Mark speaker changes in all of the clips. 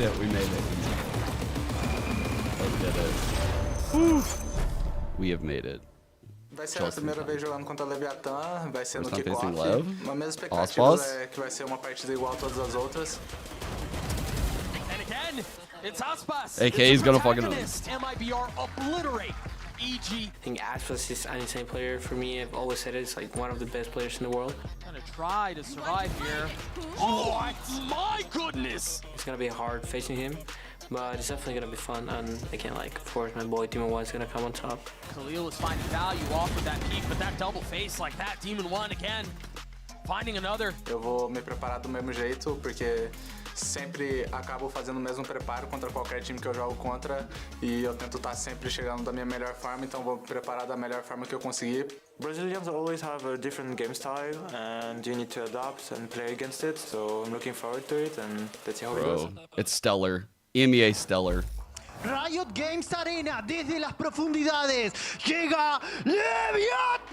Speaker 1: made it. We made it. Let's get it. Woo. We have made it.
Speaker 2: Vai ser a primeira vez jogando contra Leviathan, vai ser no Kickoff. Uma mesma
Speaker 1: expectativa
Speaker 2: é que vai ser uma partida igual a todas as outras.
Speaker 1: AK is gonna fucking win.
Speaker 3: Mibr obliterate. EG.
Speaker 4: I think Aspas is an insane player for me. I've always said it's like one of the best players in the world.
Speaker 3: Gonna try to survive here. Oh my goodness!
Speaker 4: It's gonna be hard facing him, but it's definitely gonna be fun. And again, like of course, my boy Demon One is gonna come on top.
Speaker 3: Khalil is finding value off of that peak, but that double face like that, Demon One again, finding another.
Speaker 2: Eu vou me preparar do mesmo jeito, porque sempre acabo fazendo o mesmo preparo contra qualquer time que eu jogo contra e eu tento estar sempre chegando da minha melhor forma, então vou me preparar da melhor forma que eu conseguir.
Speaker 5: Brazilians always have a different game style and you need to adapt and play against it, so I'm looking forward to it and let's see how it goes.
Speaker 1: It's stellar. EMEA stellar.
Speaker 6: Riot Games Arena, desde las profundidades, llega Leviathan!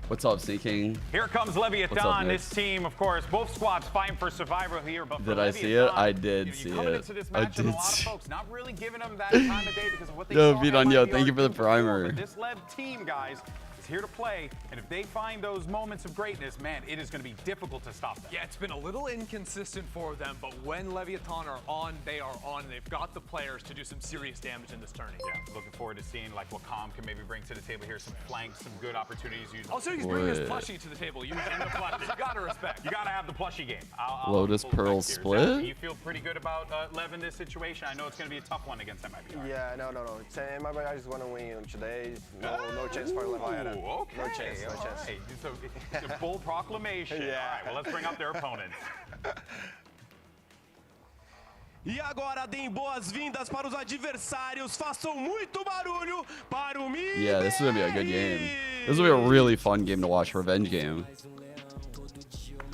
Speaker 1: What's up, Sneaking?
Speaker 7: Here comes Leviathan. This team, of course, both squads fighting for survival here. But
Speaker 1: did I see it? I did see it. I did see it.
Speaker 7: Not really giving them that time of day because of what they
Speaker 1: Yo,
Speaker 7: saw.
Speaker 1: Yo, thank you for the primer.
Speaker 7: This Lev team, guys, is here to play, and if they find those moments of greatness, man, it is going to be difficult to stop them.
Speaker 8: Yeah, it's been a little inconsistent for them, but when Leviathan are on, they are on. And they've got the players to do some serious damage in this tourney.
Speaker 7: Yeah, looking forward to seeing like what Calm can maybe bring to the table here. Some flanks, some good opportunities.
Speaker 8: Also, he's bringing his plushie to the table. You gotta respect.
Speaker 7: You gotta have the plushie game.
Speaker 1: Lotus Pearl split.
Speaker 7: You feel pretty good about Lev in this situation? I know it's going to be a tough one against Mibr.
Speaker 9: Yeah, no. Mibr just want to win today. No chance for Leviathan.
Speaker 7: Okay.
Speaker 9: No chance.
Speaker 7: Hey, so it's a full proclamation.
Speaker 9: Yeah.
Speaker 7: All right, well, let's bring up their opponents.
Speaker 6: E agora deem boas-vindas para os adversários. Façam muito barulho para o Mibr.
Speaker 1: Yeah, this is gonna be a good game. This will be a really fun game to watch. Revenge game.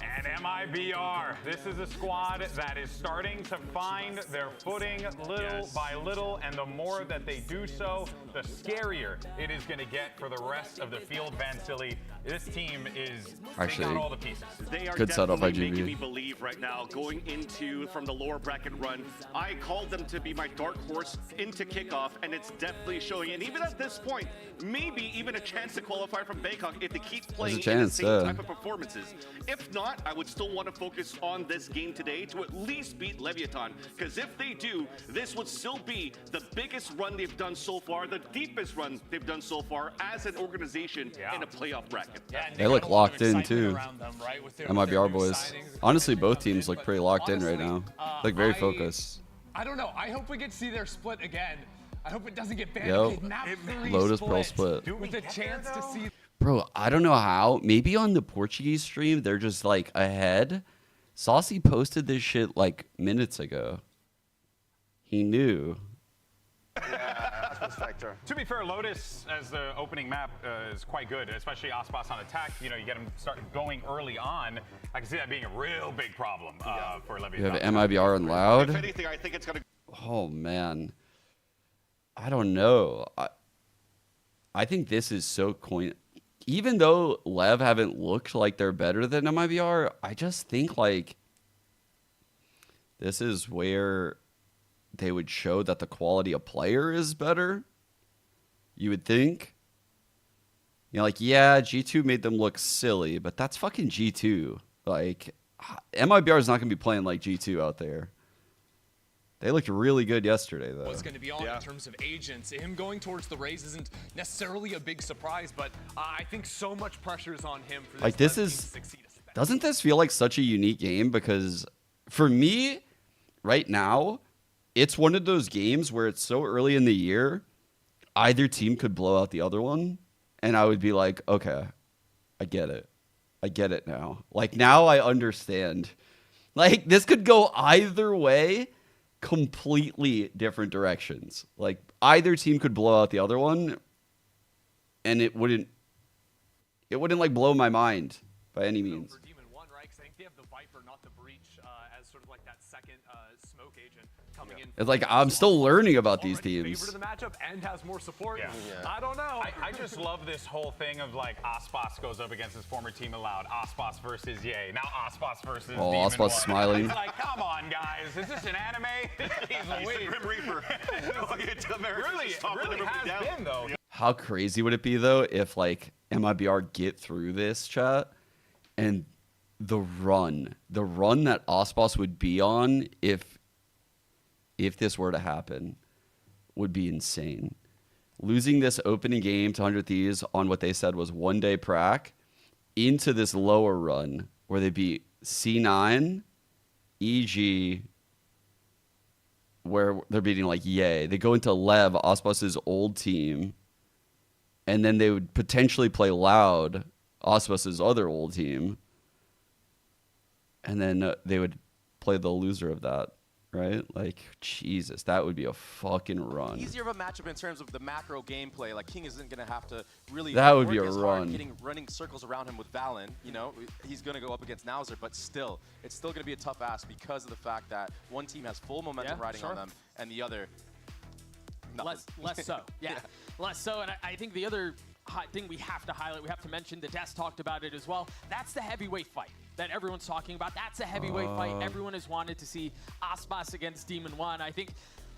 Speaker 7: And Mibr, this is a squad that is starting to find their footing little by little, and the more that they do so, the scarier it is going to get for the rest of the field. Van Silly, this team is
Speaker 1: actually
Speaker 7: taking out all the pieces.
Speaker 10: They are
Speaker 1: good setup by
Speaker 10: making me believe right now, going into from the lower bracket run. I called them to be my dark horse into Kickoff, and it's definitely showing. And even at this point, maybe even a chance to qualify from Bangkok if they keep playing the same type of performances. If not, I would still want to focus on this game today to at least beat Leviathan, because if they do, this would still be the biggest run they've done so far, the deepest run they've done so far as an organization in a playoff bracket.
Speaker 1: They look locked in too. Mibr boys. Honestly, both teams look pretty locked in right now. Like very focused.
Speaker 8: I don't know. I hope we get to see their split again. I hope it doesn't get banned.
Speaker 1: Lotus Pearl split.
Speaker 8: With a chance to see.
Speaker 1: Bro, I don't know how. Maybe on the Portuguese stream, they're just like ahead. Saucy posted this shit like minutes ago. He knew.
Speaker 7: To be fair, Lotus as the opening map is quite good, especially Aspas on attack. You know, you get him started going early on. I can see that being a real big problem for Leviathan.
Speaker 1: You have Mibr and Loud.
Speaker 10: If anything, I think it's gonna.
Speaker 1: Oh man, I don't know. I think this is so coin. Even though Lev haven't looked like they're better than Mibr, I just think like this is where they would show that the quality of player is better. You would think. You know, like, yeah, G2 made them look silly, but that's fucking G2. Like, Mibr is not going to be playing like G2 out there. They looked really good yesterday, though.
Speaker 8: What's going to be on in terms of agents. Him going towards the Raze isn't necessarily a big surprise, but I think so much pressure is on him for this.
Speaker 1: Like, this is... Doesn't this feel like such a unique game? Because for me, right now, it's one of those games where it's so early in the year, either team could blow out the other one, and I would be like, okay, I get it. I get it now. Like, now I understand. Like, this could go either way, completely different directions. Like, either team could blow out the other one, and it wouldn't like blow my mind by any means.
Speaker 8: they have the Viper, not the Breach, as sort of like that second smoke agent coming in.
Speaker 1: It's like I'm still learning about these teams.
Speaker 8: Favored in the matchup and has more support.
Speaker 7: Yeah.
Speaker 8: I don't know.
Speaker 7: I just love this whole thing of like Aspas goes up against his former team Aloud. Aspas versus Ye. Now Aspas versus
Speaker 1: Oh,
Speaker 7: Demon
Speaker 1: Aspas
Speaker 7: One.
Speaker 1: smiling.
Speaker 7: It's like, come on, guys. Is this an anime? He's
Speaker 10: the Grim Reaper.
Speaker 7: really has been, though.
Speaker 1: How crazy would it be though if like MIBR get through this, chat, and the run that Aspas would be on if this were to happen would be insane. Losing this opening game to 100 Thieves on what they said was 1 day prac into this lower run where they beat C9, EG, where they're beating like Ye. They go into Lev, Aspas's old team, and then they would potentially play Loud, Aspas's other old team, and then they would play the loser of that, right? Like, Jesus, that would be a fucking run.
Speaker 11: Easier of a matchup in terms of the macro gameplay. Like, King isn't going to have to really
Speaker 1: That would be
Speaker 11: work
Speaker 1: a
Speaker 11: as
Speaker 1: run.
Speaker 11: hard running circles around him with Valen. You know, he's going to go up against Nauser, but still, it's still going to be a tough ask because of the fact that one team has full momentum riding on them, and the other,
Speaker 3: less so. Yeah, less so. And I think the other hot thing we have to highlight, we have to mention, the Des talked about it as well. That's the heavyweight fight that everyone's talking about. That's a heavyweight fight. Everyone has wanted to see Aspas against Demon One. I think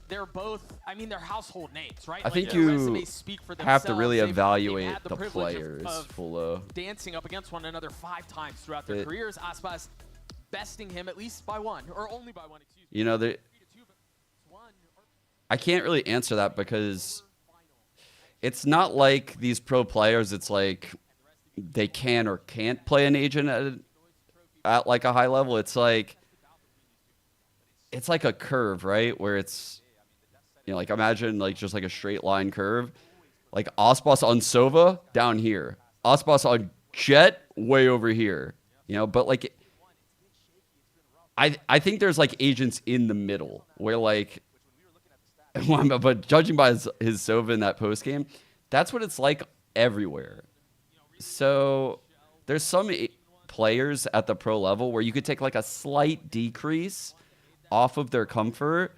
Speaker 3: they're both, I mean, they're household names, right?
Speaker 1: I think
Speaker 3: their
Speaker 1: you
Speaker 3: resumes speak for
Speaker 1: have to really
Speaker 3: themselves.
Speaker 1: evaluate
Speaker 3: They've had
Speaker 1: the
Speaker 3: privilege
Speaker 1: players,
Speaker 3: of
Speaker 1: Fulo.
Speaker 3: dancing up against one another 5 times throughout their careers. Aspas besting him at least by 1, or only by 1, excuse me.
Speaker 1: You know, I can't really answer that because it's not like these pro players, it's like they can or can't play an agent at like a high level. It's like a curve, right? Where it's, you know, like imagine like just like a straight line curve. Like Aspas on Sova down here. Aspas on Jet way over here. You know, but like I think there's like agents in the middle where like but judging by his Sova in that post game, that's what it's like everywhere. So there's some players at the pro level where you could take like a slight decrease off of their comfort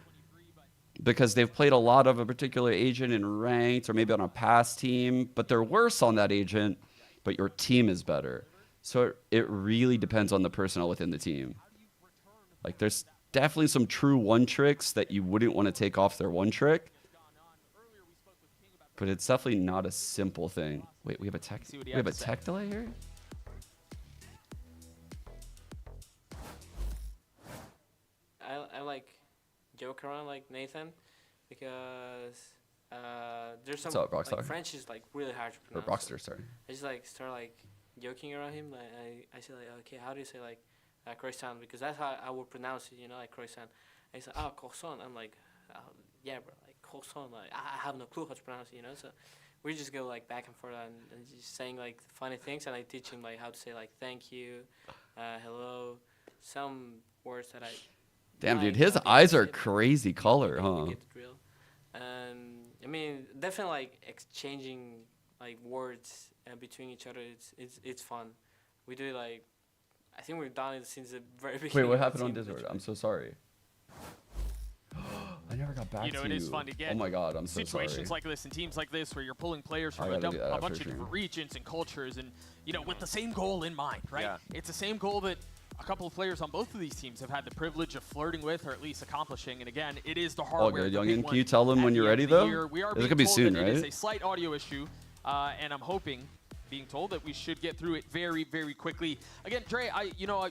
Speaker 1: because they've played a lot of a particular agent in ranked or maybe on a past team, but they're worse on that agent, but your team is better. So it really depends on the personnel within the team. Like there's definitely some true one tricks that you wouldn't want to take off their one trick, but it's definitely not a simple thing. Wait, we have a tech delay here?
Speaker 4: I like joke around like Nathan because there's some like, French is like really hard to pronounce.
Speaker 1: Or Brockster, sorry.
Speaker 4: I just like start like joking around him. Like I say like, okay, how do you say like croissant? Because that's how I would pronounce it, you know, like croissant. And he's like, oh, croissant. I'm like, yeah, bro, like croissant. Like I have no clue how to pronounce it, you know. So we just go like back and forth and just saying like funny things, and I teach him like how to say like thank you, hello, some words that I.
Speaker 1: Damn, dude, his eyes are crazy color, huh?
Speaker 4: You get the drill. And I mean, definitely like exchanging like words between each other. It's fun. We do like, I think we've done it since the very beginning.
Speaker 1: Wait, what happened on Discord? I'm so sorry. I never got back to you.
Speaker 3: You know, it is fun to get.
Speaker 1: Oh my god, I'm so sorry.
Speaker 3: Situations like this and teams like this where you're pulling players from a bunch of different regions and cultures and, you know, with the same goal in mind, right?
Speaker 11: Yeah.
Speaker 3: It's the same goal that a couple of players on both of these teams have had the privilege of flirting with or at least accomplishing. And again, it is the hardware.
Speaker 1: All good, youngin. Can you tell them when you're ready, though?
Speaker 3: We are
Speaker 1: It's gonna be soon, right?
Speaker 3: It is a slight audio issue, and I'm being told that we should get through it very, very quickly. Again, Dre,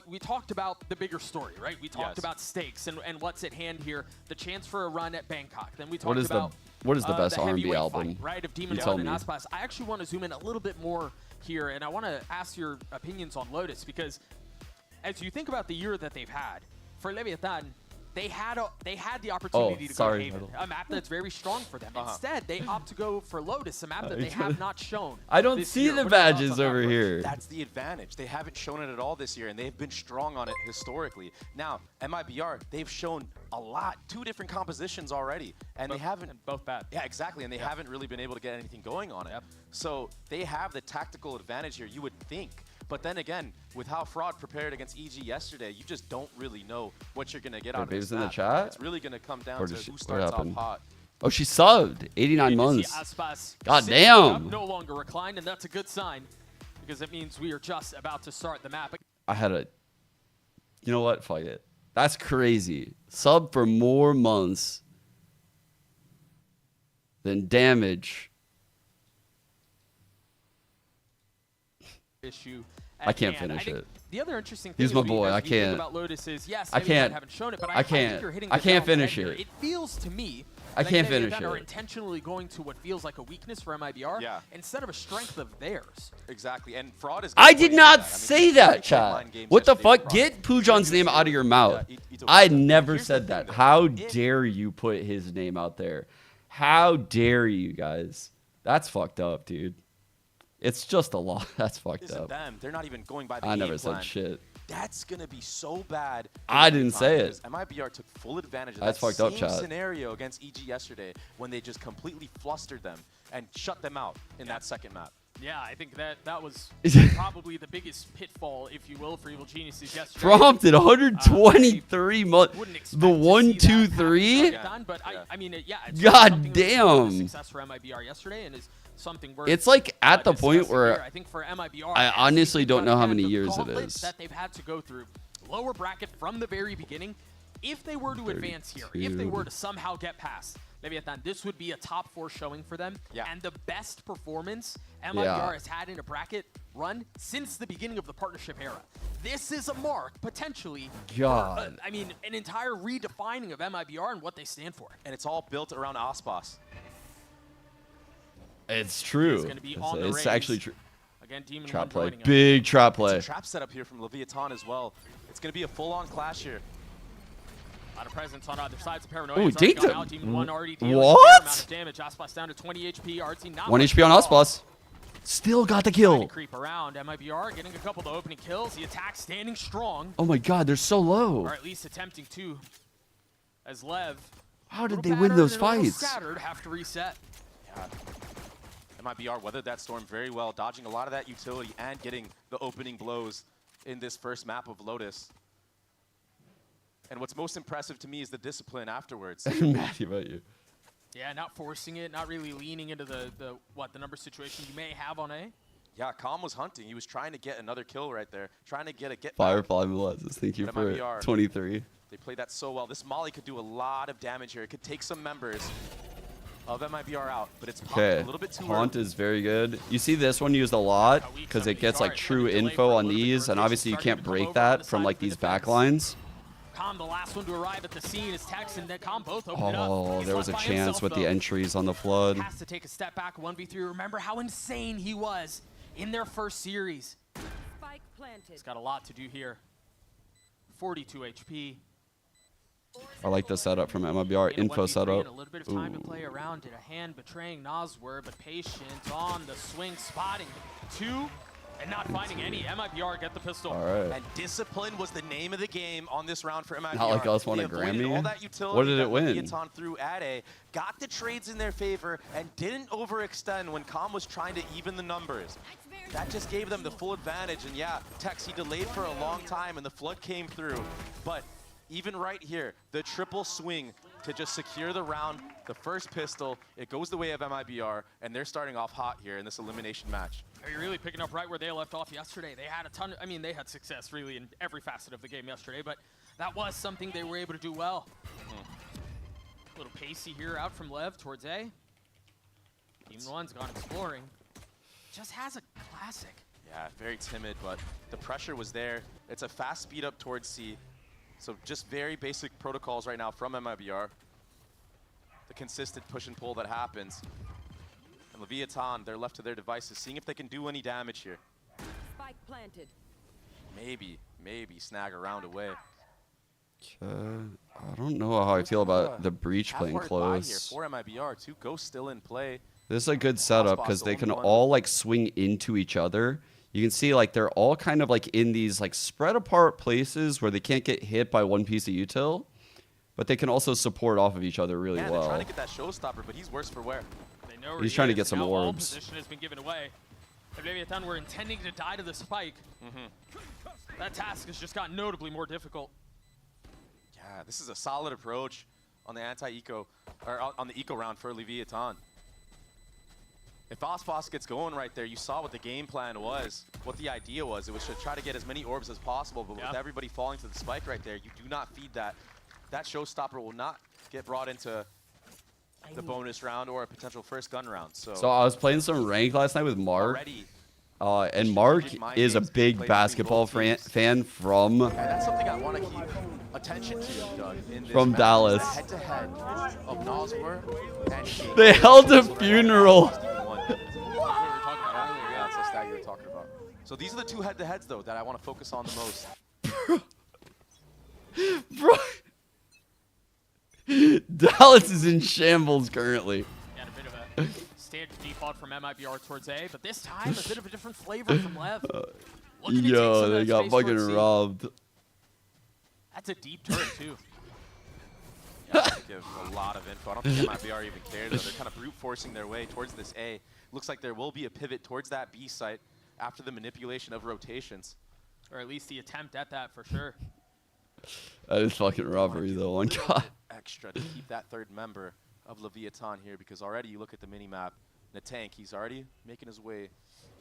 Speaker 3: we talked about the bigger story, right? We talked about stakes and what's at hand here, the chance for a run at Bangkok. Then we talked about
Speaker 1: what is the best R&B
Speaker 3: fight,
Speaker 1: album?
Speaker 3: right, of Demon One and Aspas. I actually want to zoom in a little bit more here, and I want to ask your opinions on Lotus, because as you think about the year that they've had, for Leviathan, they had the opportunity to go to Haven, a map that's very strong for them. Instead, they opt to go for Lotus, a map that they have not shown.
Speaker 1: I don't see the badges over here.
Speaker 11: That's the advantage. They haven't shown it at all this year, and they've been strong on it historically. Now, MIBR, they've shown a lot, 2 different compositions already, and they haven't.
Speaker 3: And both bad.
Speaker 11: Yeah, exactly, and they haven't really been able to get anything going on it. So they have the tactical advantage here, you would think. But then again, with how Fraud prepared against EG yesterday, you just don't really know what you're going to get out of this
Speaker 1: in the
Speaker 11: map.
Speaker 1: chat?
Speaker 11: It's really going to come down
Speaker 1: Or
Speaker 11: to
Speaker 1: did she-
Speaker 11: who
Speaker 1: what
Speaker 11: starts off
Speaker 1: happened?
Speaker 11: hot.
Speaker 1: Oh, she subbed. 89
Speaker 3: You
Speaker 1: months.
Speaker 3: see Aspas
Speaker 1: God
Speaker 3: sitting
Speaker 1: damn.
Speaker 3: up, no longer reclined, and that's a good sign because it means we are just about to start the map.
Speaker 1: I had a. You know what? Fuck it. That's crazy. Sub for more months than damage.
Speaker 3: Issue.
Speaker 1: I can't
Speaker 3: hand.
Speaker 1: finish
Speaker 3: think
Speaker 1: it.
Speaker 3: The other interesting thing
Speaker 1: He's my
Speaker 3: as we-
Speaker 1: boy.
Speaker 3: as
Speaker 1: I
Speaker 3: we think
Speaker 1: can't.
Speaker 3: about Lotus is, yes,
Speaker 1: I
Speaker 3: maybe
Speaker 1: can't.
Speaker 3: haven't shown it, but
Speaker 1: I
Speaker 3: I
Speaker 1: can't.
Speaker 3: think you're hitting
Speaker 1: I
Speaker 3: the
Speaker 1: can't
Speaker 3: nail on the
Speaker 1: finish
Speaker 3: head here.
Speaker 1: it.
Speaker 3: It feels to me
Speaker 1: I
Speaker 3: like
Speaker 1: can't
Speaker 3: they
Speaker 1: finish
Speaker 3: are
Speaker 1: it.
Speaker 3: intentionally going to what feels like a weakness for MIBR instead of a strength of theirs.
Speaker 11: Exactly, and Fraud is.
Speaker 1: I did not say that, chat. What the fuck? Get Pujon's name out of your mouth. I never said that. How dare you put his name out there? How dare you guys? That's fucked up, dude. It's just a lot. That's fucked
Speaker 11: Isn't
Speaker 1: up.
Speaker 11: them. They're not even going by the
Speaker 1: I
Speaker 11: game
Speaker 1: never
Speaker 11: plan.
Speaker 1: said shit.
Speaker 11: That's going to be so bad.
Speaker 1: I didn't say it.
Speaker 11: MIBR took full advantage of
Speaker 1: That's
Speaker 11: that
Speaker 1: fucked up,
Speaker 11: same
Speaker 1: chat.
Speaker 11: scenario against EG yesterday when they just completely flustered them and shut them out in that second map.
Speaker 3: Yeah, I think that was probably the biggest pitfall, if you will, for Evil Geniuses yesterday.
Speaker 1: Prompted 123 months. The 1, 2, 3.
Speaker 3: But I mean, yeah. It's
Speaker 1: God
Speaker 3: something that was a
Speaker 1: damn.
Speaker 3: success for MIBR yesterday, and is something we're
Speaker 1: It's like at the point
Speaker 3: discussing
Speaker 1: where
Speaker 3: here. I think for MIBR,
Speaker 1: I
Speaker 3: as we
Speaker 1: honestly
Speaker 3: think
Speaker 1: don't
Speaker 3: about,
Speaker 1: know how
Speaker 3: again,
Speaker 1: many
Speaker 3: the
Speaker 1: years it
Speaker 3: gauntlet
Speaker 1: is.
Speaker 3: that they've had to go through. Lower bracket from the very beginning. If they were to advance here, if they were to somehow get past Leviathan, this would be a top 4 showing for them. And the best performance MIBR has had in a bracket run since the beginning of the partnership era. This is a mark, potentially,
Speaker 1: God.
Speaker 3: for, I mean, an entire redefining of MIBR and what they stand for.
Speaker 11: And it's all built around Aspas.
Speaker 1: It's true.
Speaker 3: He's gonna be on the
Speaker 1: It's
Speaker 3: raise.
Speaker 1: actually true.
Speaker 3: Again, Demon
Speaker 1: Trap
Speaker 3: One
Speaker 1: play.
Speaker 3: joining him.
Speaker 1: Big trap play.
Speaker 11: It's a trap setup here from Leviathan as well. It's going to be a full-on clash here.
Speaker 3: A lot of presence on either sides of Paranoia.
Speaker 1: Ooh,
Speaker 3: It's already gone
Speaker 1: Data.
Speaker 3: out. Demon One already dealing a
Speaker 1: What?
Speaker 3: fair amount of damage. Aspas down to 20 HP. RT not
Speaker 1: 1
Speaker 3: much
Speaker 1: HP on
Speaker 3: at
Speaker 1: us
Speaker 3: all.
Speaker 1: plus. Still got the
Speaker 3: Trying to
Speaker 1: kill.
Speaker 3: creep around. MIBR getting a couple of the opening kills. The attack standing strong.
Speaker 1: Oh my god, they're so low.
Speaker 3: Or at least attempting to. As Lev.
Speaker 1: How did
Speaker 3: little
Speaker 1: they win
Speaker 3: battered
Speaker 1: those
Speaker 3: and a little
Speaker 1: fights?
Speaker 3: Scattered, have to reset.
Speaker 11: Yeah. MIBR weathered that storm very well, dodging a lot of that utility and getting the opening blows in this first map of Lotus. And what's most impressive to me is the discipline afterwards.
Speaker 1: I'm mad about you.
Speaker 3: Yeah, not forcing it, not really leaning into the number situation you may have on A.
Speaker 11: Yeah, Calm was hunting. He was trying to get another kill right there, trying to get a get back.
Speaker 1: Firefly molasses. Thank you
Speaker 11: But
Speaker 1: for
Speaker 11: MIBR.
Speaker 1: 23.
Speaker 11: They played that so well. This Molly could do a lot of damage here. It could take some members of MIBR out, but it's popped
Speaker 1: Okay,
Speaker 11: a little bit too
Speaker 1: Haunt
Speaker 11: early.
Speaker 1: is very good. You see this one used a lot because it gets like true info on these, and obviously you can't break that from like these backlines.
Speaker 3: Calm, the last one to arrive at the scene, is Tex and Calm both open it up.
Speaker 1: Oh,
Speaker 3: He's
Speaker 1: there was a
Speaker 3: left by
Speaker 1: chance
Speaker 3: himself,
Speaker 1: with the
Speaker 3: though.
Speaker 1: entries on the flood.
Speaker 3: Has to take a step back, 1v3. Remember how insane he was in their first series.
Speaker 12: Spike planted.
Speaker 3: He's got a lot to do here. 42 HP.
Speaker 1: I like the setup from MIBR.
Speaker 3: In a
Speaker 1: Info
Speaker 3: 1v3
Speaker 1: setup.
Speaker 3: and a little bit of time to
Speaker 1: Ooh.
Speaker 3: play around. Did a hand betraying Noswer, but patient on the swing, spotting 2 and not finding any. MIBR get the pistol.
Speaker 1: All right.
Speaker 11: And discipline was the name of the game on this round for MIBR.
Speaker 1: Not like us won
Speaker 11: They
Speaker 1: a
Speaker 11: avoided
Speaker 1: Grammy?
Speaker 11: all that utility
Speaker 1: What did
Speaker 11: that
Speaker 1: it win?
Speaker 11: Leviathan threw at A, got the trades in their favor, and didn't overextend when Calm was trying to even the numbers. That just gave them the full advantage. And yeah, Tex, he delayed for a long time, and the flood came through. But even right here, the triple swing to just secure the round, the first pistol, it goes the way of MIBR, and they're starting off hot here in this elimination match.
Speaker 3: Are you really picking up right where they left off yesterday? They had a ton of, I mean, they had success really in every facet of the game yesterday, but that was something they were able to do well. A little pacey here out from Lev towards A. Demon One's gone exploring. Just has a classic.
Speaker 11: Yeah, very timid, but the pressure was there. It's a fast speed up towards C. So just very basic protocols right now from MIBR. The consistent push and pull that happens. And Leviathan, they're left to their devices, seeing if they can do any damage here.
Speaker 12: Spike planted.
Speaker 11: Maybe snag a round away.
Speaker 1: I don't know how I feel about the breach playing
Speaker 11: Half-ward buy here
Speaker 1: close.
Speaker 11: for MIBR. 2 ghosts still in play.
Speaker 1: This is a good setup because they can all like swing into each other. You can see like they're all kind of like in these like spread apart places where they can't get hit by one piece of util, but they can also support off of each other really
Speaker 11: They're
Speaker 1: well.
Speaker 11: trying to get that showstopper, but he's worse for wear.
Speaker 3: They know where
Speaker 1: He's
Speaker 3: he
Speaker 1: trying to
Speaker 3: is.
Speaker 1: get some
Speaker 3: Now all
Speaker 1: orbs.
Speaker 3: position has been given away. If Leviathan were intending to die to the spike, that task has just gotten notably more difficult.
Speaker 11: Yeah, this is a solid approach on the anti-eco, or on the eco round for Leviathan. If Osphos gets going right there, you saw what the game plan was, what the idea was. It was to try to get as many orbs as possible, but with everybody falling to the spike right there, you do not feed that. That showstopper will not get brought into the bonus round or a potential first gun round. So
Speaker 1: I was playing some rank last night with Mark. And Mark is a big basketball fan from
Speaker 11: that's something I want to keep attention to, Doug. In this
Speaker 1: from
Speaker 11: match,
Speaker 1: Dallas.
Speaker 11: the head-to-head of Nosworth and King.
Speaker 1: They held a funeral.
Speaker 11: So these are the two head-to-heads, though, that I want to focus on the most.
Speaker 1: Bro. Dallas is in shambles currently.
Speaker 3: Yeah, a bit of a standard default from Mibr towards A, but this time a bit of a different flavor from Lev.
Speaker 1: Yo, they got fucking robbed.
Speaker 3: That's a deep turret, too.
Speaker 11: Yeah, they give a lot of info. I don't think Mibr even cared, though. They're kind of brute forcing their way towards this A. Looks like there will be a pivot towards that B site after the manipulation of rotations.
Speaker 3: Or at least the attempt at that, for sure.
Speaker 1: That is fucking robbery, though. One god.
Speaker 11: Extra to keep that third member of Leviathan here, because already you look at the mini-map, Natank, he's already making his way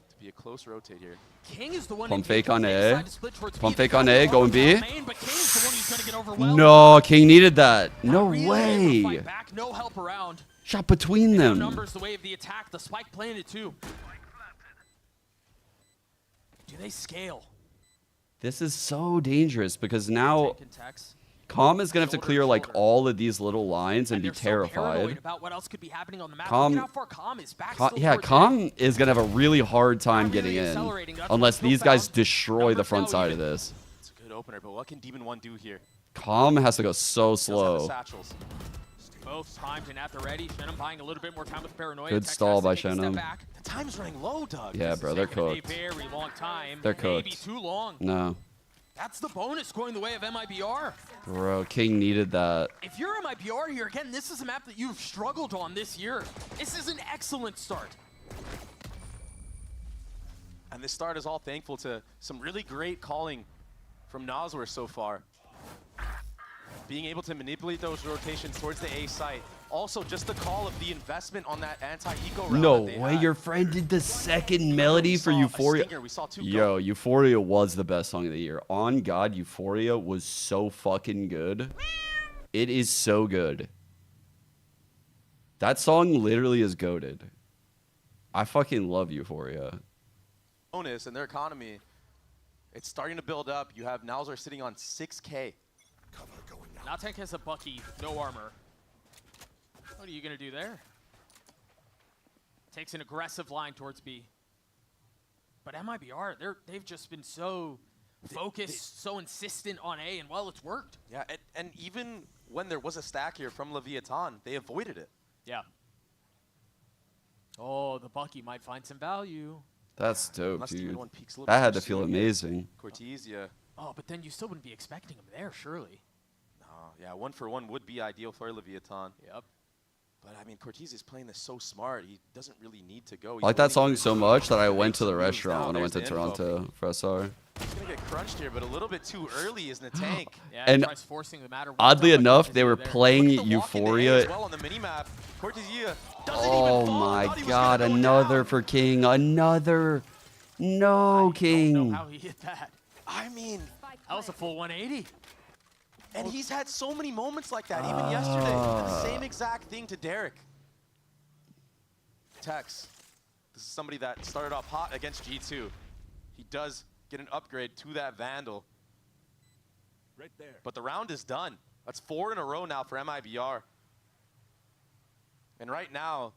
Speaker 11: to be a close rotate here.
Speaker 3: King is the one
Speaker 1: Pump fake on A. Pump fake on A, going B.
Speaker 3: No,
Speaker 1: King needed that. No way.
Speaker 3: No help around.
Speaker 1: Shot between them.
Speaker 3: Numbers the way of the attack. The spike planted too. Do they scale?
Speaker 1: This is so dangerous because now Calm is gonna have to clear like all of these little lines and be terrified.
Speaker 3: About what else could be happening on the map.
Speaker 1: Calm, Calm is gonna have a really hard time getting in unless these guys destroy the front side of this.
Speaker 11: It's a good opener, but what can Demon 1 do here?
Speaker 1: Calm has to go so slow.
Speaker 3: Both timed and at the ready. Shannon buying a little bit more time with Paranoia.
Speaker 1: Good stall by Shannon.
Speaker 11: The time's running low, Doug.
Speaker 1: Yeah, bro, they're cooked.
Speaker 3: Very long time.
Speaker 1: They're cooked.
Speaker 3: Maybe too long.
Speaker 1: No.
Speaker 3: That's the bonus going the way of Mibr.
Speaker 1: Bro, King needed that.
Speaker 3: If you're Mibr here, again, this is a map that you've struggled on this year. This is an excellent start.
Speaker 11: And this start is all thankful to some really great calling from Nosworth so far. Being able to manipulate those rotations towards the A site. Also, just the call of the investment on that anti-eco round.
Speaker 1: No way, your friend did the second melody for Euphoria. Yo, Euphoria was the best song of the year. On God, Euphoria was so fucking good. It is so good. That song literally is goated. I fucking love Euphoria.
Speaker 11: Bonus and their economy, it's starting to build up. You have Nowzer sitting on 6K.
Speaker 3: Natank has a Bucky, no armor. What are you going to do there? Takes an aggressive line towards B. But Mibr, they've just been so focused, so insistent on A, and well, it's worked.
Speaker 11: Yeah, and even when there was a stack here from Leviathan, they avoided it.
Speaker 3: Yeah. Oh, the Bucky might find some value.
Speaker 1: That's dope,
Speaker 11: Unless
Speaker 1: dude.
Speaker 11: peeks a little
Speaker 1: That had
Speaker 11: too
Speaker 1: to feel
Speaker 11: soon.
Speaker 1: amazing.
Speaker 11: Cortez, yeah.
Speaker 3: Oh, but then you still wouldn't be expecting him there, surely.
Speaker 11: No, yeah, 1-for-1 would be ideal for Leviathan.
Speaker 3: Yep.
Speaker 11: But, I mean, Cortez is playing this so smart. He doesn't really need to go.
Speaker 1: I like that song so much that I went to the restaurant when I went to Toronto for SR.
Speaker 11: He's going to get crunched here, but a little bit too early is Natank.
Speaker 3: Yeah,
Speaker 1: and
Speaker 3: tries forcing the matter.
Speaker 1: oddly enough, they were playing
Speaker 11: As
Speaker 1: Euphoria.
Speaker 11: well on the minimap. Cortezia
Speaker 1: Oh my God, another for King. Another. No,
Speaker 3: I don't know
Speaker 1: King.
Speaker 3: how he hit that.
Speaker 11: I mean,
Speaker 3: That was a full 180.
Speaker 11: and he's had so many moments like that. Even yesterday, the same exact thing to Derek. Tex, this is somebody that started off hot against G2. He does get an upgrade to that Vandal.
Speaker 6: Right there.
Speaker 11: But the round is done. That's 4 in a row now for Mibr. And right now,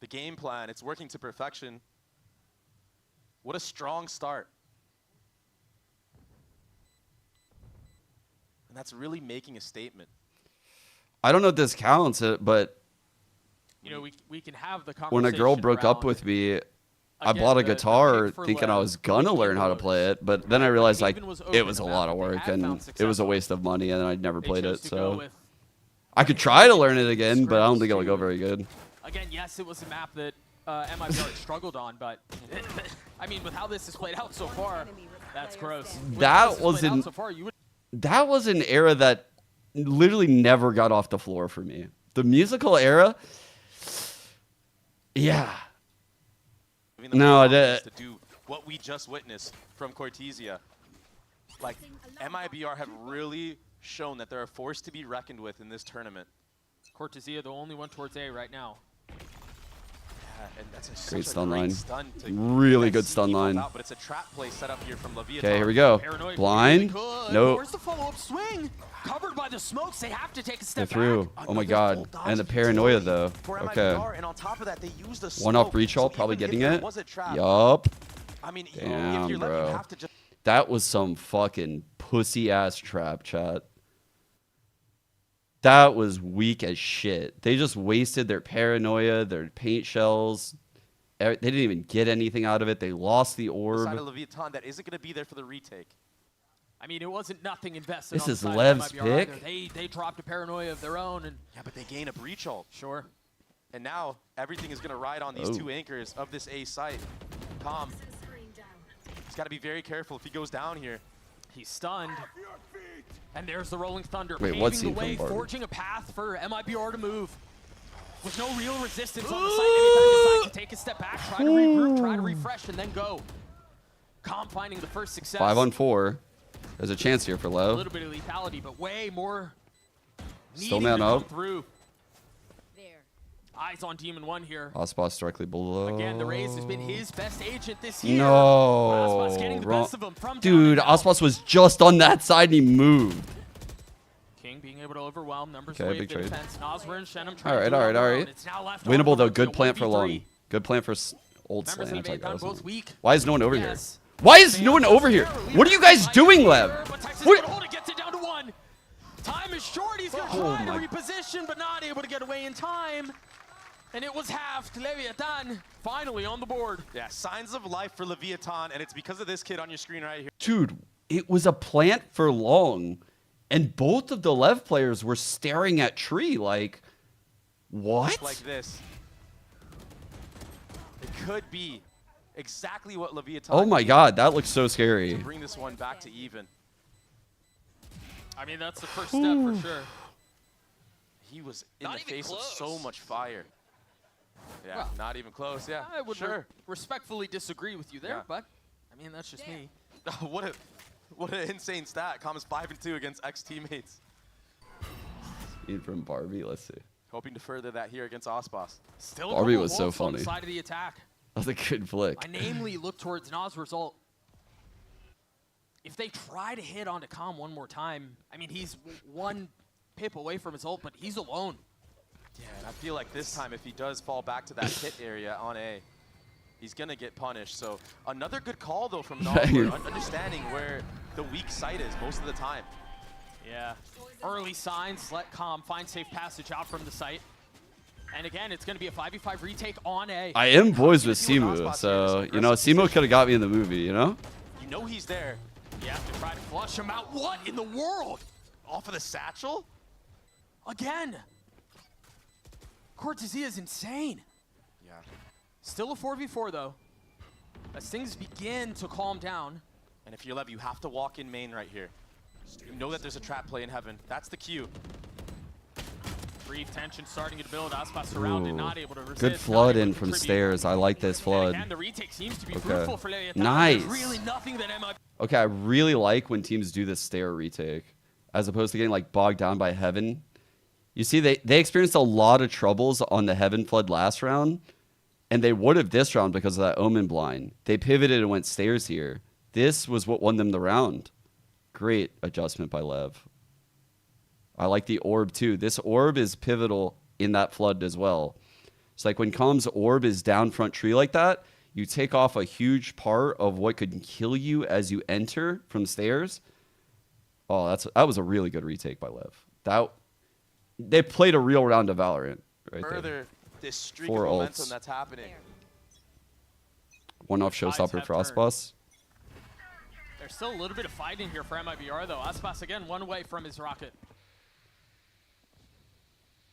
Speaker 11: the game plan, it's working to perfection. What a strong start. And that's really making a statement.
Speaker 1: I don't know if this counts, but
Speaker 3: You know, we can have the conversation
Speaker 1: when a girl broke up
Speaker 3: around-
Speaker 1: with me, I
Speaker 3: Again,
Speaker 1: bought a
Speaker 3: the
Speaker 1: guitar
Speaker 3: pick for
Speaker 1: thinking I
Speaker 3: Lev,
Speaker 1: was gonna learn how to play it, but then I realized like
Speaker 3: Even was
Speaker 1: it was a
Speaker 3: open
Speaker 1: lot of
Speaker 3: about it. They
Speaker 1: work
Speaker 3: had
Speaker 1: and
Speaker 3: found
Speaker 1: it was a
Speaker 3: success.
Speaker 1: waste of money and I'd never
Speaker 3: They
Speaker 1: played
Speaker 3: chose
Speaker 1: it.
Speaker 3: to go
Speaker 1: So
Speaker 3: with
Speaker 1: I could try to learn it again, but I don't think it'll go very good.
Speaker 3: Again, yes, it was a map that MIBR struggled on, but I mean, with how this has played out so far, that's gross.
Speaker 1: That was an era that literally never got off the floor for me. The musical era, yeah. No,
Speaker 11: to do what we just witnessed from Cortesia. Like, MIBR have really shown that they're a force to be reckoned with in this tournament.
Speaker 3: Cortesia, the only one towards A right now.
Speaker 11: Yeah, and that's
Speaker 1: Great
Speaker 11: such
Speaker 1: stun
Speaker 11: a great
Speaker 1: line.
Speaker 11: stun to
Speaker 1: Really good stun
Speaker 11: people
Speaker 1: line.
Speaker 11: out, but it's a trap play set up here from Leviathan.
Speaker 1: Okay, here we go.
Speaker 3: Paranoid
Speaker 1: Blind.
Speaker 3: really
Speaker 1: Nope.
Speaker 3: Where's the follow-up swing? Covered by the smokes. They have to take a
Speaker 1: They're
Speaker 3: step
Speaker 1: through.
Speaker 3: back.
Speaker 1: Oh my god. And the paranoia though.
Speaker 11: For
Speaker 1: Okay.
Speaker 11: MIBR, and on top of that, they use the
Speaker 1: One off
Speaker 11: smoke,
Speaker 1: breach
Speaker 11: so
Speaker 1: ult, probably
Speaker 11: even if
Speaker 1: getting
Speaker 11: there
Speaker 1: it.
Speaker 11: was a trap,
Speaker 1: Yup.
Speaker 11: I mean, if
Speaker 1: Damn,
Speaker 11: you're lucky, you
Speaker 1: bro.
Speaker 11: have to just
Speaker 1: That was some fucking pussy ass trap, chat. That was weak as shit. They just wasted their paranoia, their paint shells. They didn't even get anything out of it. They lost the
Speaker 11: side of
Speaker 1: orb.
Speaker 11: Leviathan that isn't going to be there for the retake.
Speaker 3: I mean, it wasn't nothing invested.
Speaker 1: This
Speaker 3: on the
Speaker 1: is
Speaker 3: side of
Speaker 1: Lev's
Speaker 3: MIBR
Speaker 1: pick?
Speaker 3: either. They dropped a paranoia of their own, and
Speaker 11: Yeah, but they gain a breach ult.
Speaker 3: sure.
Speaker 11: And now everything is going to ride on these
Speaker 1: Oh.
Speaker 11: two anchors of this A site. Tom, he's got to be very careful if he goes down here.
Speaker 3: He's stunned. And there's the Rolling Thunder,
Speaker 1: Wait,
Speaker 3: paving
Speaker 1: what's
Speaker 3: the
Speaker 1: he
Speaker 3: way,
Speaker 1: from Barbie?
Speaker 3: forging a path for MIBR to move. With no real resistance on the site, anytime decide to take a step back, try to regroup, try to refresh, and then go. Calm finding the first success.
Speaker 1: 5-on-4. There's a chance here for
Speaker 3: A
Speaker 1: Lev.
Speaker 3: little bit of lethality, but way more
Speaker 1: Still
Speaker 3: needing
Speaker 1: man
Speaker 3: to come
Speaker 1: up.
Speaker 3: through. Eyes on Demon 1 here.
Speaker 1: Osboss directly below.
Speaker 3: Again, the Raze has been his best agent this year.
Speaker 1: No.
Speaker 3: Osboss getting the
Speaker 1: Wrong.
Speaker 3: best of him from
Speaker 1: Dude,
Speaker 3: down and out.
Speaker 1: Osboss was just on that side and he moved.
Speaker 3: King being able to overwhelm numbers
Speaker 1: Okay,
Speaker 3: away
Speaker 1: big
Speaker 3: the
Speaker 1: trade.
Speaker 3: defense. Nasr and Shenum
Speaker 1: All
Speaker 3: trying
Speaker 1: right,
Speaker 3: to do
Speaker 1: all
Speaker 3: it
Speaker 1: right,
Speaker 3: on
Speaker 1: all
Speaker 3: their
Speaker 1: right.
Speaker 3: own. It's now left
Speaker 1: Winnable
Speaker 3: over
Speaker 1: though.
Speaker 3: to
Speaker 1: Good
Speaker 3: a
Speaker 1: plant for
Speaker 3: 1v3.
Speaker 1: long. Good plant for old
Speaker 3: Members of
Speaker 1: slant. I
Speaker 3: Mibr
Speaker 1: guess.
Speaker 3: both weak.
Speaker 1: Why is no one over
Speaker 3: Yes.
Speaker 1: here? Why is no one over here? What are you guys doing, Lev?
Speaker 3: But Texas
Speaker 1: What?
Speaker 3: gonna hold it, gets it down to 1. Time is short. He's gonna
Speaker 1: Oh
Speaker 3: try to
Speaker 1: my-
Speaker 3: reposition, but not able to get away in time. And it was halved. Leviathan finally on the board.
Speaker 11: Yeah, signs of life for Leviathan, and it's because of this kid on your screen right here.
Speaker 1: Dude, it was a plant for long, and both of the Lev players were staring at tree like, what?
Speaker 11: Like this. It could be exactly what Leviathan
Speaker 1: Oh my
Speaker 11: needed
Speaker 1: god, that looks so
Speaker 11: to
Speaker 1: scary.
Speaker 11: bring this one back to even.
Speaker 3: I mean, that's the first step for sure.
Speaker 11: He was in
Speaker 3: Not
Speaker 11: the
Speaker 3: even
Speaker 11: face of so
Speaker 3: close.
Speaker 11: much fire. Yeah,
Speaker 3: Well,
Speaker 11: not even close. Yeah,
Speaker 3: I would
Speaker 11: sure.
Speaker 3: respectfully disagree with you there,
Speaker 11: Yeah.
Speaker 3: but I mean, that's just me.
Speaker 11: what an insane stat. Calm is 5-2 against ex-teammates.
Speaker 1: Speed from Barbie, let's see.
Speaker 11: Hoping to further that here against Osboss.
Speaker 3: Still a
Speaker 1: Barbie
Speaker 3: couple
Speaker 1: was so
Speaker 3: holds on the
Speaker 1: funny.
Speaker 3: side of the attack.
Speaker 1: That was a good flick.
Speaker 3: I namely look towards Nasr's ult. If they try to hit onto Calm one more time, I mean, he's one pip away from his ult, but he's alone.
Speaker 11: Yeah, and I feel like this time if he does fall back to that pit area on A, he's going to get punished. So another good call, though, from Nasr, understanding where the weak side is most of the time.
Speaker 3: Yeah. Early signs, let Calm find safe passage out from the site. And again, it's going to be a 5v5 retake on A.
Speaker 1: I am boys with
Speaker 11: How are you gonna deal
Speaker 1: Simu,
Speaker 11: with Osboss
Speaker 1: so,
Speaker 11: here?
Speaker 1: you know, Simu could have got me in the movie, you know?
Speaker 11: You know he's there.
Speaker 3: You have to try to flush him out. What in the world?
Speaker 11: Off of the satchel?
Speaker 3: Again. Cortesia is insane.
Speaker 11: Yeah.
Speaker 3: Still a 4v4, though. As things begin to calm down.
Speaker 11: And if you're Lev, you have to walk in main right here. You know that there's a trap play in heaven. That's the cue.
Speaker 3: Brief tension starting to build. Osboss surrounded,
Speaker 1: Ooh.
Speaker 3: not able to resist.
Speaker 1: Good
Speaker 3: not
Speaker 1: flood
Speaker 3: able
Speaker 1: in
Speaker 3: to
Speaker 1: from
Speaker 3: contribute.
Speaker 1: stairs. I like this
Speaker 3: And
Speaker 1: flood.
Speaker 3: again, the retake seems to be
Speaker 1: Okay.
Speaker 3: fruitful for Leviathan.
Speaker 1: Nice.
Speaker 3: There's really nothing that MIB...
Speaker 1: Okay, I really like when teams do this stair retake, as opposed to getting like bogged down by heaven. You see, they experienced a lot of troubles on the heaven flood last round, and they would have this round because of that omen blind. They pivoted and went stairs here. This was what won them the round. Great adjustment by Lev. I like the orb too. This orb is pivotal in that flood as well. It's like when Calm's orb is down front tree like that, you take off a huge part of what could kill you as you enter from stairs. Oh, that was a really good retake by Lev. They played a real round of Valorant right there.
Speaker 11: Further this streak
Speaker 1: 4
Speaker 11: of momentum
Speaker 1: ults.
Speaker 11: that's happening.
Speaker 1: One off
Speaker 3: Tides
Speaker 1: showstopper
Speaker 3: have
Speaker 1: for
Speaker 3: turned.
Speaker 1: Osboss.
Speaker 3: There's still a little bit of fight in here for MIBR, though. Osboss, again, one away from his rocket.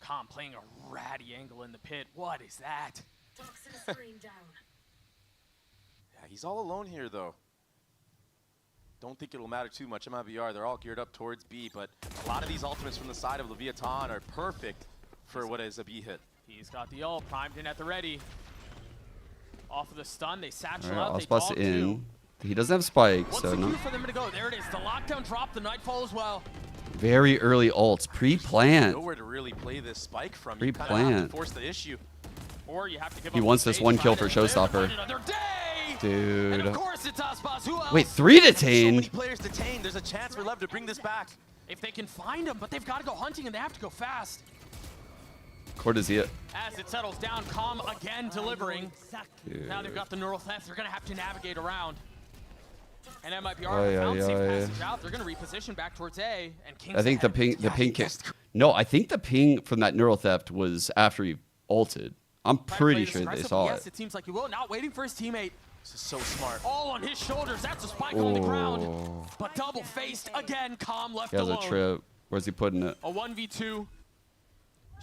Speaker 3: Calm playing a ratty angle in the pit. What is that?
Speaker 12: Toxin screen down.
Speaker 11: Yeah, he's all alone here, though. Don't think it'll matter too much. MIBR, they're all geared up towards B, but a lot of these ultimates from the side of Leviathan are perfect for what is a B hit.
Speaker 3: He's got the ult primed in at the ready. Off of the stun, they satchel
Speaker 1: All right,
Speaker 3: out.
Speaker 1: I'll
Speaker 3: They
Speaker 1: bust
Speaker 3: dog
Speaker 1: in. He doesn't have spike,
Speaker 3: What's
Speaker 1: so
Speaker 3: the
Speaker 1: no.
Speaker 3: cue for them to go? There it is. The lockdown drop, the nightfall as well.
Speaker 1: Very early ults, pre-planned.
Speaker 11: Nowhere to really play this spike from.
Speaker 1: Pre
Speaker 11: You kind of have
Speaker 1: planned.
Speaker 11: to force the issue.
Speaker 3: Or you have to give
Speaker 1: He
Speaker 3: up
Speaker 1: wants
Speaker 3: the
Speaker 1: this
Speaker 3: stage,
Speaker 1: one
Speaker 3: try
Speaker 1: kill
Speaker 3: to
Speaker 1: for
Speaker 3: live
Speaker 1: Showstopper.
Speaker 3: another day.
Speaker 1: Dude.
Speaker 3: And of course it's Aspas. Who else?
Speaker 1: Wait, 3
Speaker 11: So many
Speaker 1: detained?
Speaker 11: players detained. There's a chance for Lev to bring this back.
Speaker 3: If they can find him, but they've got to go hunting and they have to go fast.
Speaker 1: Cortezia.
Speaker 3: As it settles down, Calm again delivering.
Speaker 1: Dude.
Speaker 3: Now they've got the neural theft. They're going to have to navigate around. And MIBR
Speaker 1: Ay,
Speaker 3: found
Speaker 1: ay,
Speaker 3: safe
Speaker 1: ay.
Speaker 3: passage out. They're going to reposition back towards A. And King's
Speaker 1: I think the
Speaker 3: ahead.
Speaker 1: ping kick. No, I think the ping from that neural theft was after he ulted. I'm
Speaker 3: Try to play
Speaker 1: pretty
Speaker 3: this
Speaker 1: sure they
Speaker 3: aggressive,
Speaker 1: saw
Speaker 3: yes,
Speaker 1: it.
Speaker 3: it seems like he will. Not waiting for his teammate.
Speaker 11: This is so smart.
Speaker 3: All on his shoulders. That's a spike on the ground. But double faced again. Calm left
Speaker 1: He has
Speaker 3: alone.
Speaker 1: a trip. Where's he putting it?
Speaker 3: A 1v2.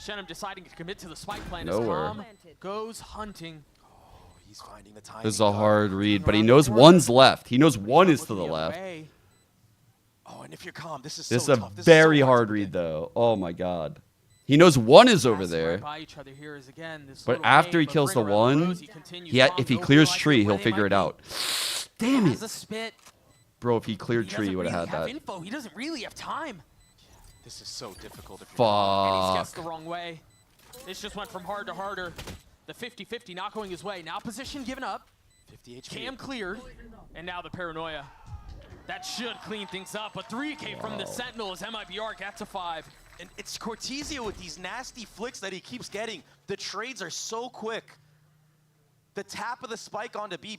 Speaker 3: Shenum deciding to commit to the spike plan
Speaker 1: Nowhere.
Speaker 3: as Calm goes hunting.
Speaker 11: He's finding the time.
Speaker 1: This is a hard read, but he knows one's left. He knows one is to the left.
Speaker 3: Away.
Speaker 11: Oh, and if you're Calm, this is
Speaker 1: This is
Speaker 11: so
Speaker 1: a
Speaker 11: tough. This is
Speaker 1: very
Speaker 11: so
Speaker 1: hard read, though. Oh my god. He knows one is over
Speaker 3: Passing right
Speaker 1: there.
Speaker 3: by each other here is again this
Speaker 1: But
Speaker 3: little
Speaker 1: after he
Speaker 3: game of
Speaker 1: kills the
Speaker 3: right around
Speaker 1: one,
Speaker 3: Rose, he continues
Speaker 1: if
Speaker 3: on,
Speaker 1: he
Speaker 3: no
Speaker 1: clears
Speaker 3: realizing
Speaker 1: tree,
Speaker 3: where
Speaker 1: he'll
Speaker 3: they
Speaker 1: figure
Speaker 3: might
Speaker 1: it
Speaker 3: be.
Speaker 1: out. Damn
Speaker 3: Has
Speaker 1: it.
Speaker 3: a spit.
Speaker 1: Bro, if he cleared tree, he
Speaker 3: doesn't
Speaker 1: would have
Speaker 3: really
Speaker 1: had that.
Speaker 3: info. He doesn't really have time.
Speaker 11: This is so difficult. If you're
Speaker 3: And he's
Speaker 1: Fuck.
Speaker 3: guessed the wrong way. This just went from hard to harder. The 50-50 not going his way. Now position given up.
Speaker 11: 50 HP.
Speaker 3: Cam cleared. And now the paranoia. That should clean things up. But 3K from the Sentinel as MIBR gets a 5.
Speaker 11: And it's Cortezia with these nasty flicks that he keeps getting. The trades are so quick. The tap of the spike onto B.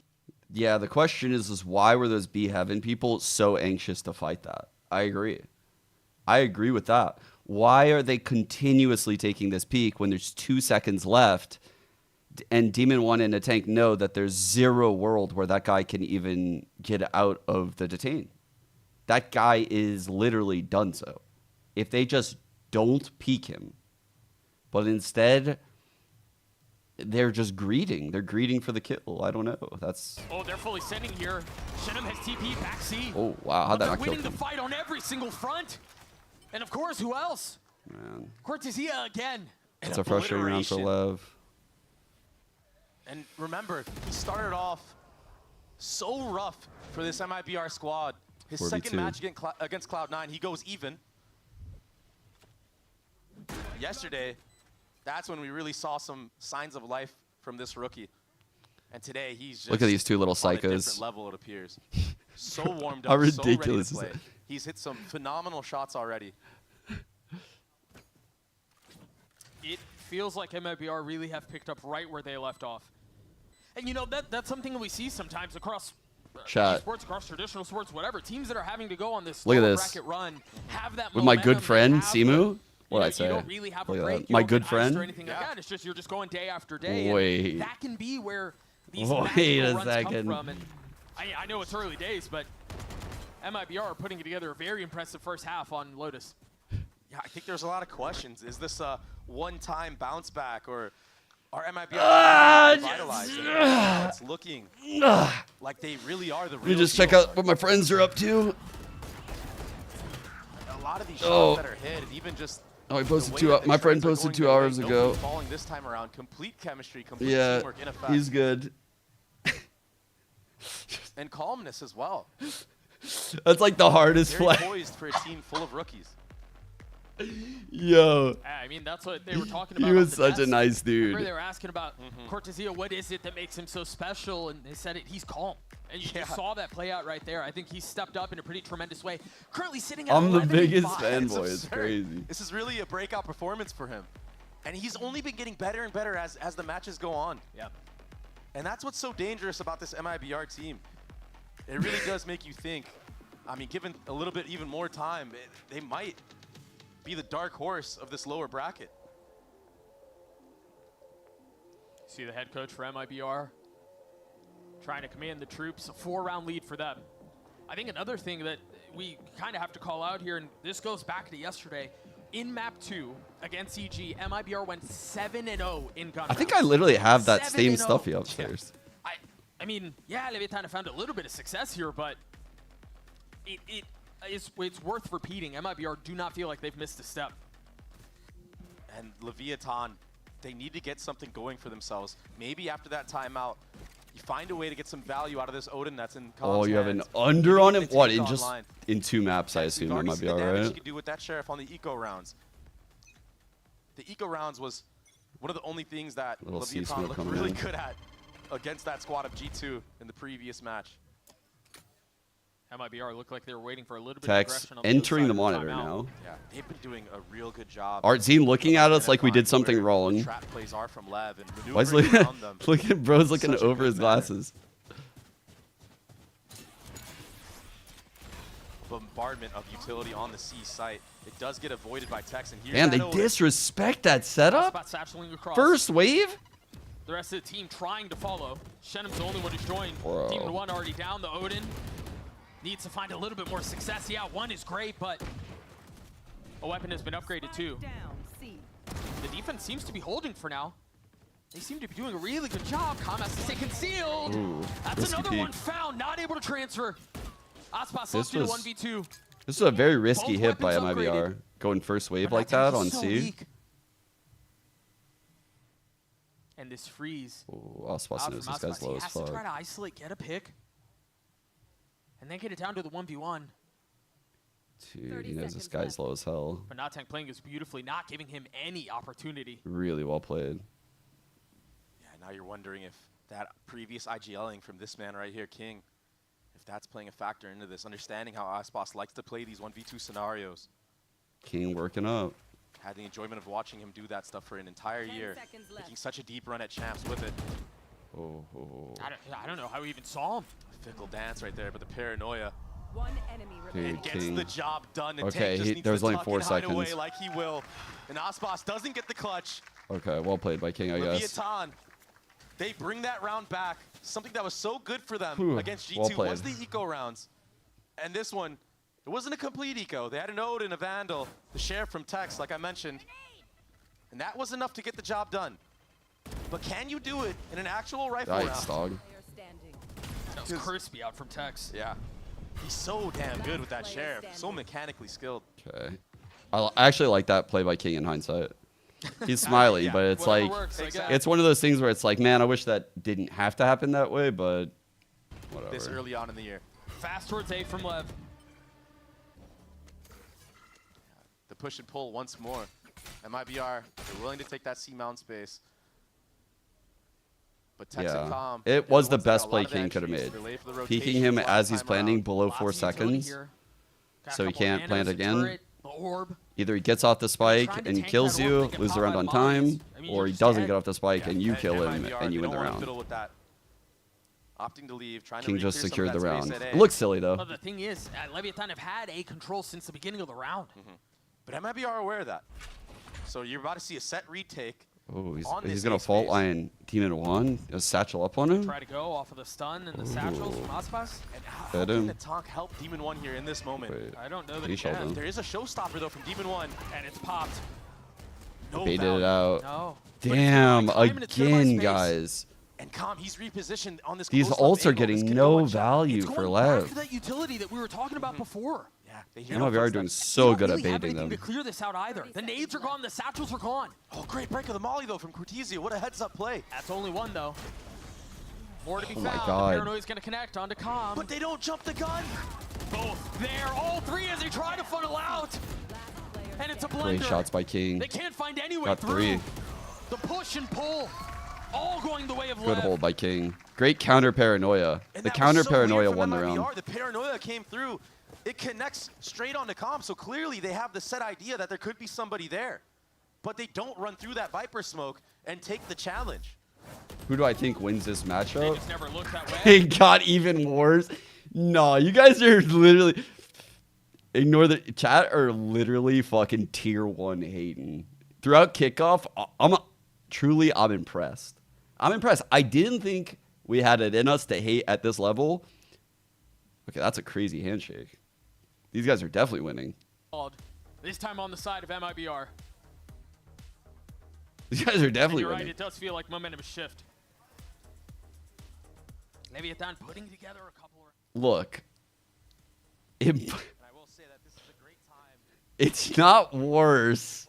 Speaker 1: Yeah, the question is why were those B Heaven people so anxious to fight that? I agree. I agree with that. Why are they continuously taking this peak when there's 2 seconds left and Demon 1 and a tank know that there's zero world where that guy can even get out of the detain? That guy is literally done so. If they just don't peek him, but instead they're just greeting. They're greeting for the kill. I don't know. That's...
Speaker 3: Oh, they're fully sending here. Shenum has TP back C.
Speaker 1: Oh, wow. How'd that
Speaker 3: They're
Speaker 1: not kill
Speaker 3: winning the
Speaker 1: him?
Speaker 3: fight on every single front. And of course, who else?
Speaker 1: Man,
Speaker 3: Cortezia again.
Speaker 1: it's a frustrating round for Lev.
Speaker 11: And remember, he started off so rough for this MIBR squad. His
Speaker 1: 4v2.
Speaker 11: second match against Cloud9, he goes even. Yesterday, that's when we really saw some signs of life from this rookie. And today, he's just
Speaker 1: Look at these two little
Speaker 11: on a
Speaker 1: psychos.
Speaker 11: different level, it appears. So warmed up,
Speaker 1: How
Speaker 11: so ready to
Speaker 1: ridiculous is
Speaker 11: play.
Speaker 1: that?
Speaker 11: He's hit some phenomenal shots already.
Speaker 3: It feels like MIBR really have picked up right where they left off. And you know, that's something that we see sometimes across
Speaker 1: Chat.
Speaker 3: sports, across traditional sports, whatever. Teams that are having to go on this
Speaker 1: Look at
Speaker 3: lower
Speaker 1: this.
Speaker 3: bracket run have that
Speaker 1: With my
Speaker 3: momentum,
Speaker 1: good friend,
Speaker 3: they have
Speaker 1: Simu?
Speaker 3: the-
Speaker 1: What'd I
Speaker 3: you
Speaker 1: say?
Speaker 3: don't really have a
Speaker 1: Look at
Speaker 3: break.
Speaker 1: that.
Speaker 3: You
Speaker 1: My
Speaker 3: don't
Speaker 1: good
Speaker 3: get iced
Speaker 1: friend?
Speaker 3: or anything like that. It's just you're just going day after day.
Speaker 1: Wait.
Speaker 3: And that can be where these
Speaker 1: Wait
Speaker 3: magical
Speaker 1: a
Speaker 3: runs
Speaker 1: second.
Speaker 3: come from. And I know it's early days, but MIBR are putting together a very impressive first half on Lotus.
Speaker 11: Yeah, I think there's a lot of questions. Is this a one-time bounce back, or are MIBR revitalizing? It's looking like they really are the real
Speaker 1: Let me just check
Speaker 11: deal.
Speaker 1: out what my friends are up to.
Speaker 11: A lot of these shots
Speaker 1: Oh.
Speaker 11: that are hit, and even just
Speaker 1: Oh, he
Speaker 11: the
Speaker 1: posted
Speaker 11: way
Speaker 1: two.
Speaker 11: that the
Speaker 1: My friend
Speaker 11: trades are
Speaker 1: posted
Speaker 11: going
Speaker 1: 2
Speaker 11: their way,
Speaker 1: hours
Speaker 11: nobody
Speaker 1: ago.
Speaker 11: falling this time around. Complete chemistry, complete
Speaker 1: Yeah,
Speaker 11: teamwork in effect,
Speaker 1: he's good.
Speaker 11: and calmness as well.
Speaker 1: That's like the hardest
Speaker 11: Very
Speaker 1: play.
Speaker 11: poised for a team full of rookies.
Speaker 1: Yo.
Speaker 3: I mean, that's what they were talking
Speaker 1: He
Speaker 3: about.
Speaker 1: was
Speaker 3: on the
Speaker 1: such a
Speaker 3: desk.
Speaker 1: nice
Speaker 3: Remember
Speaker 1: dude.
Speaker 3: they were asking about Cortezia, what is it that makes him so special? And they said he's calm. And you just saw that play out right there. I think he stepped up in a pretty tremendous way. Currently sitting at
Speaker 1: I'm the
Speaker 3: 11-5.
Speaker 1: biggest
Speaker 11: It's
Speaker 1: fanboy. It's
Speaker 11: absurd.
Speaker 1: crazy.
Speaker 11: This is really a breakout performance for him. And he's only been getting better and better as the matches go on.
Speaker 3: Yep.
Speaker 11: And that's what's so dangerous about this MIBR team. It really does make you think. I mean, given a little bit even more time, they might be the dark horse of this lower bracket.
Speaker 3: See the head coach for MIBR trying to command the troops. A 4-round lead for them. I think another thing that we kind of have to call out here, and this goes back to yesterday, in map 2 against EG, MIBR went 7-0 in gun
Speaker 1: I think
Speaker 3: rounds.
Speaker 1: I literally have that
Speaker 3: 7-0.
Speaker 1: same stuffy upstairs.
Speaker 3: I mean, yeah, Leviathan found a little bit of success here, but it's worth repeating. MIBR do not feel like they've missed a step.
Speaker 11: And Leviathan, they need to get something going for themselves. Maybe after that timeout, you find a way to get some value out of this Odin that's in Com's
Speaker 1: Oh, you have an
Speaker 11: hands.
Speaker 1: under on him? What, in
Speaker 11: Take
Speaker 1: just
Speaker 11: online.
Speaker 1: in 2 maps, I
Speaker 11: We've
Speaker 1: assume it
Speaker 11: already
Speaker 1: might
Speaker 11: seen
Speaker 1: be
Speaker 11: the damage
Speaker 1: alright.
Speaker 11: he could do with that Sheriff on the eco rounds. The eco rounds was one of the only things that
Speaker 1: Little
Speaker 11: Leviathan
Speaker 1: C-smoke
Speaker 11: looked
Speaker 1: coming
Speaker 11: really
Speaker 1: in.
Speaker 11: good at against that squad of G2 in the previous match.
Speaker 3: MIBR looked like they were waiting for a little bit of
Speaker 1: Tex
Speaker 3: aggression on the
Speaker 1: entering
Speaker 3: other
Speaker 1: the
Speaker 3: side of
Speaker 1: monitor
Speaker 3: timeout.
Speaker 1: now.
Speaker 11: Yeah, they've been doing a real good job.
Speaker 1: Artzine looking at us like we did something
Speaker 11: where
Speaker 1: wrong.
Speaker 11: the trap plays are from Lev and
Speaker 1: Why is
Speaker 11: maneuvering around them.
Speaker 1: look at bro's looking
Speaker 11: Such a
Speaker 1: over
Speaker 11: good
Speaker 1: his
Speaker 11: manner.
Speaker 1: glasses.
Speaker 11: Bombardment of utility on the C site. It does get avoided by Tex, and here's
Speaker 1: Man, they
Speaker 11: that Odin.
Speaker 1: disrespect that setup.
Speaker 3: Spot satcheling across.
Speaker 1: First wave?
Speaker 3: The rest of the team trying to follow. Shenum's the only one who's joined.
Speaker 1: Bro.
Speaker 3: Team 1 already down. The Odin needs to find a little bit more success. Yeah, 1 is great, but a weapon has been upgraded too.
Speaker 12: Down, C.
Speaker 3: The defense seems to be holding for now. They seem to be doing a really good job. Com has to stay concealed.
Speaker 1: Ooh,
Speaker 3: That's
Speaker 1: risky
Speaker 3: another
Speaker 1: peek.
Speaker 3: one found, not able to transfer. Aspas
Speaker 1: This
Speaker 3: left to the
Speaker 1: was-
Speaker 3: 1v2.
Speaker 1: This is a very risky
Speaker 3: Both
Speaker 1: hit by
Speaker 3: weapons
Speaker 1: MIBR.
Speaker 3: upgraded.
Speaker 1: Going first wave
Speaker 3: But
Speaker 1: like
Speaker 3: that
Speaker 1: that
Speaker 3: tank
Speaker 1: on
Speaker 3: is so
Speaker 1: C.
Speaker 3: weak. And this freeze.
Speaker 1: Oh, Aspas
Speaker 3: out
Speaker 1: knows
Speaker 3: from
Speaker 1: this guy's
Speaker 3: Aspas.
Speaker 1: low
Speaker 3: He
Speaker 1: as
Speaker 3: has to try
Speaker 1: fuck.
Speaker 3: to isolate, get a pick, and then get it down to the 1v1.
Speaker 1: Dude,
Speaker 12: 30
Speaker 1: he knows this
Speaker 12: seconds
Speaker 1: guy's low as hell.
Speaker 3: But Natank playing this beautifully, not giving him any opportunity.
Speaker 1: Really well played.
Speaker 11: Yeah, now you're wondering if that previous IGLing from this man right here, King, if that's playing a factor into this, understanding how Aspas likes to play these 1v2 scenarios.
Speaker 1: King working up.
Speaker 11: Had the enjoyment of watching him do that stuff for an entire
Speaker 12: 10
Speaker 11: year,
Speaker 12: seconds left.
Speaker 11: making such a deep run at champs with it.
Speaker 1: Oh.
Speaker 3: I don't know how we even saw him.
Speaker 11: Fickle dance right there, but the paranoia.
Speaker 12: One enemy remaining.
Speaker 1: Dude,
Speaker 11: Gets
Speaker 1: King.
Speaker 11: the job done, and
Speaker 1: Okay,
Speaker 11: Tank just
Speaker 1: he-
Speaker 11: needs
Speaker 1: there was
Speaker 11: to
Speaker 1: only
Speaker 11: tuck
Speaker 1: 4
Speaker 11: and hide away
Speaker 1: seconds.
Speaker 11: like he will. And Aspas doesn't get the clutch.
Speaker 1: Okay, well played by King, I guess.
Speaker 11: Leviathan, they bring that round back. Something that was so good for them
Speaker 1: Whew,
Speaker 11: against G2
Speaker 1: well
Speaker 11: was
Speaker 1: played.
Speaker 11: the eco rounds. And this one, it wasn't a complete eco. They had an Odin, a Vandal, the Sheriff from Tex, like I mentioned. And that was enough to get the job done. But can you do it in an actual rifle
Speaker 1: Yikes,
Speaker 11: round?
Speaker 1: dog.
Speaker 12: Player standing.
Speaker 3: That was crispy out from Tex.
Speaker 11: Yeah. He's so damn good with that Sheriff. So mechanically skilled.
Speaker 1: Okay. I actually like that play by King in hindsight. He's smiling,
Speaker 11: Yeah,
Speaker 1: but it's
Speaker 3: whatever
Speaker 1: like,
Speaker 3: works, I guess.
Speaker 1: it's one of those things where it's like, man, I wish that didn't have to happen that way, but whatever.
Speaker 11: This early on in the year.
Speaker 3: Fast towards A from Lev.
Speaker 11: The push and pull once more. MIBR, they're willing to take that C-mount space. But Tex and
Speaker 1: Yeah,
Speaker 11: Calm,
Speaker 1: it
Speaker 11: they're
Speaker 1: was
Speaker 11: the
Speaker 1: the
Speaker 11: ones that got
Speaker 1: best
Speaker 11: a
Speaker 1: play
Speaker 11: lot of
Speaker 1: King could have
Speaker 11: entries.
Speaker 1: made.
Speaker 11: They're late for the
Speaker 1: Peeking
Speaker 11: rotation
Speaker 1: him
Speaker 11: last
Speaker 1: as he's
Speaker 11: time
Speaker 1: planning
Speaker 11: around.
Speaker 1: below
Speaker 3: Lots
Speaker 1: 4
Speaker 3: of utility
Speaker 1: seconds,
Speaker 3: here. Got a
Speaker 1: so he
Speaker 3: couple
Speaker 1: can't plant
Speaker 3: nanos, a
Speaker 1: again.
Speaker 3: turret, the orb.
Speaker 1: Either he gets off the spike
Speaker 3: Trying to
Speaker 1: and
Speaker 3: tank
Speaker 1: kills
Speaker 3: that orb,
Speaker 1: you,
Speaker 3: they get
Speaker 1: loses the
Speaker 3: popped
Speaker 1: round
Speaker 3: by
Speaker 1: on
Speaker 3: mollies.
Speaker 1: time,
Speaker 3: I mean,
Speaker 1: or
Speaker 3: you're
Speaker 1: he
Speaker 3: just
Speaker 1: doesn't
Speaker 3: dead.
Speaker 1: get off the spike and you kill him
Speaker 11: MIBR,
Speaker 1: and you
Speaker 11: they
Speaker 1: win the
Speaker 11: don't wanna
Speaker 1: round.
Speaker 11: fiddle with that. Opting to leave, trying
Speaker 1: King
Speaker 11: to
Speaker 1: just
Speaker 11: re-clear some
Speaker 1: secured
Speaker 11: of
Speaker 1: the
Speaker 11: that space
Speaker 1: round.
Speaker 11: at
Speaker 1: It
Speaker 11: A.
Speaker 1: looks silly though.
Speaker 3: But the thing is, Leviathan have had A control since the beginning of the round.
Speaker 11: But MIBR aware of that. So you're about to see a set retake.
Speaker 1: Oh,
Speaker 11: on
Speaker 1: he's
Speaker 11: this
Speaker 1: gonna
Speaker 11: A
Speaker 1: fault
Speaker 11: space.
Speaker 1: line Demon 1. A satchel up on him.
Speaker 3: Try to go off of the stun and the satchels from Aspas.
Speaker 11: And how
Speaker 1: Fed
Speaker 11: can
Speaker 1: him.
Speaker 11: the Tonk help Demon 1 here in this moment?
Speaker 1: Wait,
Speaker 3: I don't know that
Speaker 1: he
Speaker 3: he
Speaker 1: shelled
Speaker 3: can.
Speaker 1: him.
Speaker 11: There is a showstopper though from Demon 1.
Speaker 3: And it's popped.
Speaker 11: No
Speaker 1: Baited
Speaker 11: value.
Speaker 1: it out.
Speaker 3: No.
Speaker 1: Damn,
Speaker 3: But it's time and it's nearby
Speaker 1: again,
Speaker 3: space.
Speaker 1: guys.
Speaker 11: And Calm, he's repositioned on this
Speaker 1: These
Speaker 11: close
Speaker 1: ults
Speaker 11: left
Speaker 1: are
Speaker 11: angle. This
Speaker 1: getting
Speaker 11: could
Speaker 1: no
Speaker 11: go one shot.
Speaker 1: value
Speaker 3: It's
Speaker 1: for
Speaker 3: going back
Speaker 1: Lev.
Speaker 3: to that utility that we were talking about before.
Speaker 11: Yeah, they hear
Speaker 1: MIBR are doing
Speaker 3: They
Speaker 1: so
Speaker 3: don't
Speaker 1: good at
Speaker 3: really have
Speaker 1: baiting
Speaker 3: anything
Speaker 1: them.
Speaker 3: to clear this out either. The nades are gone, the satchels are gone.
Speaker 11: Oh, great break of the molly though from Cortesia. What a heads-up play.
Speaker 3: That's only one though. More to be
Speaker 1: Oh my
Speaker 3: found.
Speaker 1: God.
Speaker 3: The Paranoia's gonna connect onto Com.
Speaker 11: But they don't jump the gun.
Speaker 3: Both there, all three as they try to funnel out.
Speaker 12: Last player
Speaker 3: And it's a
Speaker 12: standing.
Speaker 3: blender.
Speaker 1: Great shots by King.
Speaker 3: They can't find any way
Speaker 1: Got
Speaker 3: through.
Speaker 1: 3.
Speaker 3: The push and pull, all going the way of
Speaker 1: Good
Speaker 3: Lev.
Speaker 1: hold by King. Great counter paranoia.
Speaker 11: And
Speaker 1: The
Speaker 11: that was
Speaker 1: counter
Speaker 11: so weird
Speaker 1: paranoia
Speaker 11: from
Speaker 1: won the
Speaker 11: MIBR.
Speaker 1: round.
Speaker 11: The paranoia came through. It connects straight onto Calm, so clearly they have the set idea that there could be somebody there. But they don't run through that Viper smoke and take the challenge.
Speaker 1: Who do I think wins this
Speaker 3: They
Speaker 1: matchup?
Speaker 3: just never looked that way.
Speaker 1: It got even worse. No, you guys are literally ignore the chat are literally fucking tier 1 hating. Throughout kickoff, I'm impressed. I'm impressed. I didn't think we had it in us to hate at this level. Okay, that's a crazy handshake. These guys are definitely winning.
Speaker 3: This time on the side of MIBR.
Speaker 1: These guys are
Speaker 3: And
Speaker 1: definitely
Speaker 3: you're right,
Speaker 1: winning.
Speaker 3: it does feel like momentum shift. Leviathan putting together a couple of...
Speaker 1: Look,
Speaker 11: And I will say that this is a great time.
Speaker 1: it's not worse.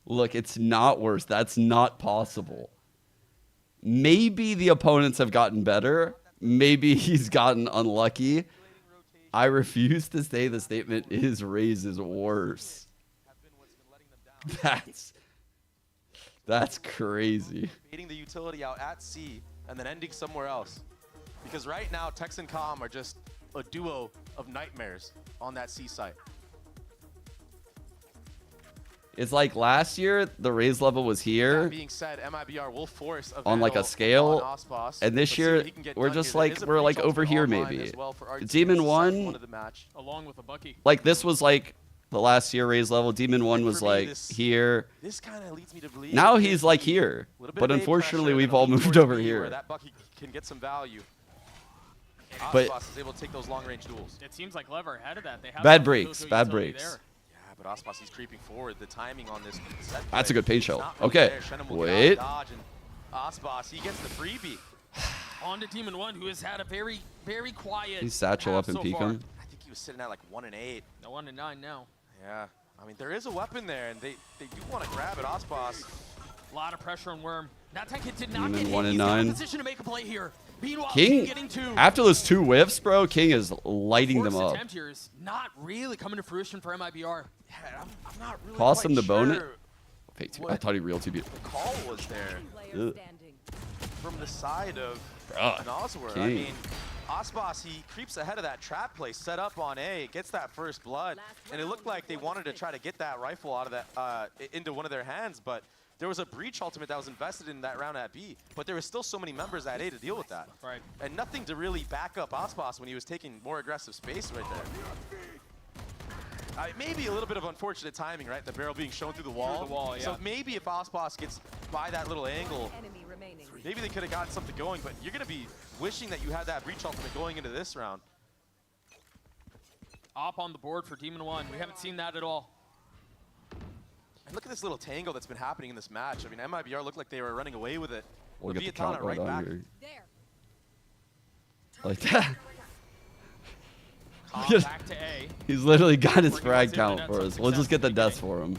Speaker 1: Look, it's not worse. That's not possible. Maybe the opponents have gotten better. Maybe he's gotten unlucky. I refuse to say the statement is Raze is worse. That's crazy.
Speaker 11: Baiting the utility out at C and then ending somewhere else. Because right now, Tex and Com are just a duo of nightmares on that C site.
Speaker 1: It's like last year, the Raze level was here
Speaker 11: That being said, MIBR will force a
Speaker 1: on like a
Speaker 11: battle
Speaker 1: scale,
Speaker 11: on Ospas.
Speaker 1: and this
Speaker 11: Let's see
Speaker 1: year
Speaker 11: what he can get
Speaker 1: we're
Speaker 11: done
Speaker 1: just
Speaker 11: here. There
Speaker 1: like
Speaker 11: is a
Speaker 1: we're like
Speaker 11: breach
Speaker 1: over
Speaker 11: ultimate
Speaker 1: here
Speaker 11: online
Speaker 1: maybe.
Speaker 11: as well for RT.
Speaker 1: Demon
Speaker 11: This is
Speaker 1: one,
Speaker 11: one of the match.
Speaker 3: Along with a Bucky.
Speaker 1: like this was like the last year Raze level. Demon one was
Speaker 11: For me,
Speaker 1: like
Speaker 11: this-
Speaker 1: here.
Speaker 11: This kind of leads me to believe
Speaker 1: Now
Speaker 11: that
Speaker 1: he's like here,
Speaker 11: a little bit
Speaker 1: but
Speaker 11: of A
Speaker 1: unfortunately
Speaker 11: pressure,
Speaker 1: we've
Speaker 11: then a
Speaker 1: all
Speaker 11: lean
Speaker 1: moved
Speaker 11: towards
Speaker 1: over
Speaker 11: B
Speaker 1: here.
Speaker 11: where that Bucky can get some value.
Speaker 1: But-
Speaker 11: Ospas is able to take those long-range duels.
Speaker 3: It seems like Lever ahead of that. They have
Speaker 1: Bad
Speaker 3: some
Speaker 1: breaks,
Speaker 3: Gojo
Speaker 1: bad
Speaker 3: utility
Speaker 1: breaks.
Speaker 3: there.
Speaker 11: Yeah, but Ospas, he's creeping forward. The timing on this set
Speaker 1: That's a
Speaker 11: play
Speaker 1: good paint
Speaker 11: is
Speaker 1: shell.
Speaker 11: not really
Speaker 1: Okay,
Speaker 11: there. Shenum will get out
Speaker 1: wait.
Speaker 11: of dodge, and Ospas, he gets the freebie.
Speaker 3: On to Demon 1, who has had a very, very quiet
Speaker 1: He's satchel
Speaker 3: half
Speaker 1: up and
Speaker 3: so
Speaker 1: peek
Speaker 3: far.
Speaker 1: him.
Speaker 11: I think he was sitting at like 1 and 8.
Speaker 3: No 1 and 9 now.
Speaker 11: Yeah, I mean, there is a weapon there, and they do want to grab it. Ospas.
Speaker 3: A lot of pressure on Worm. That tank did not
Speaker 1: Demon
Speaker 3: get hit.
Speaker 1: 1 and
Speaker 3: He's not in
Speaker 1: 9.
Speaker 3: position to make a play here. Meanwhile,
Speaker 1: King,
Speaker 3: getting two.
Speaker 1: after those 2 whiffs, bro, King is lighting them
Speaker 3: First
Speaker 1: up.
Speaker 3: attempt here is not really coming to fruition for MIBR.
Speaker 11: Yeah, I'm not really
Speaker 1: Toss
Speaker 11: quite
Speaker 1: him the bone.
Speaker 11: sure
Speaker 1: Fake two. I
Speaker 11: what
Speaker 1: thought he real 2 beat.
Speaker 11: the call was there
Speaker 12: Player
Speaker 1: Ugh.
Speaker 12: standing.
Speaker 11: from the side of
Speaker 1: Bruh,
Speaker 11: Nosworth. I
Speaker 1: King.
Speaker 11: mean, Ospas, he creeps ahead of that trap play, set up on A, gets that first blood, and it looked like they wanted to try to get that rifle out of that into one of their hands, but there was a breach ultimate that was invested in that round at B, but there was still so many members at A to deal with that.
Speaker 3: Right.
Speaker 11: And nothing to really back up Ospas when he was taking more aggressive space right there. Maybe a little bit of unfortunate timing, right? The barrel being shown through the wall.
Speaker 3: Through the wall, yeah.
Speaker 11: So maybe if Ospas gets by that little angle,
Speaker 12: Enemy remaining.
Speaker 11: maybe they could have gotten something going, but you're going to be wishing that you had that breach ultimate going into this round.
Speaker 3: Op on the board for Demon 1. We haven't seen that at all.
Speaker 11: And look at this little tangle that's been happening in this match. I mean, MIBR looked like they were running away with it.
Speaker 1: We'll get the
Speaker 11: Leviathan
Speaker 1: count
Speaker 11: are
Speaker 1: right
Speaker 11: right
Speaker 1: on
Speaker 11: back.
Speaker 1: here.
Speaker 12: There.
Speaker 1: Like that.
Speaker 3: Com back to A.
Speaker 1: He's literally got his
Speaker 3: Working on
Speaker 1: frag
Speaker 3: Zip
Speaker 1: count
Speaker 3: and
Speaker 1: for
Speaker 3: that's
Speaker 1: us. We'll just get the
Speaker 3: success
Speaker 1: deaths for him.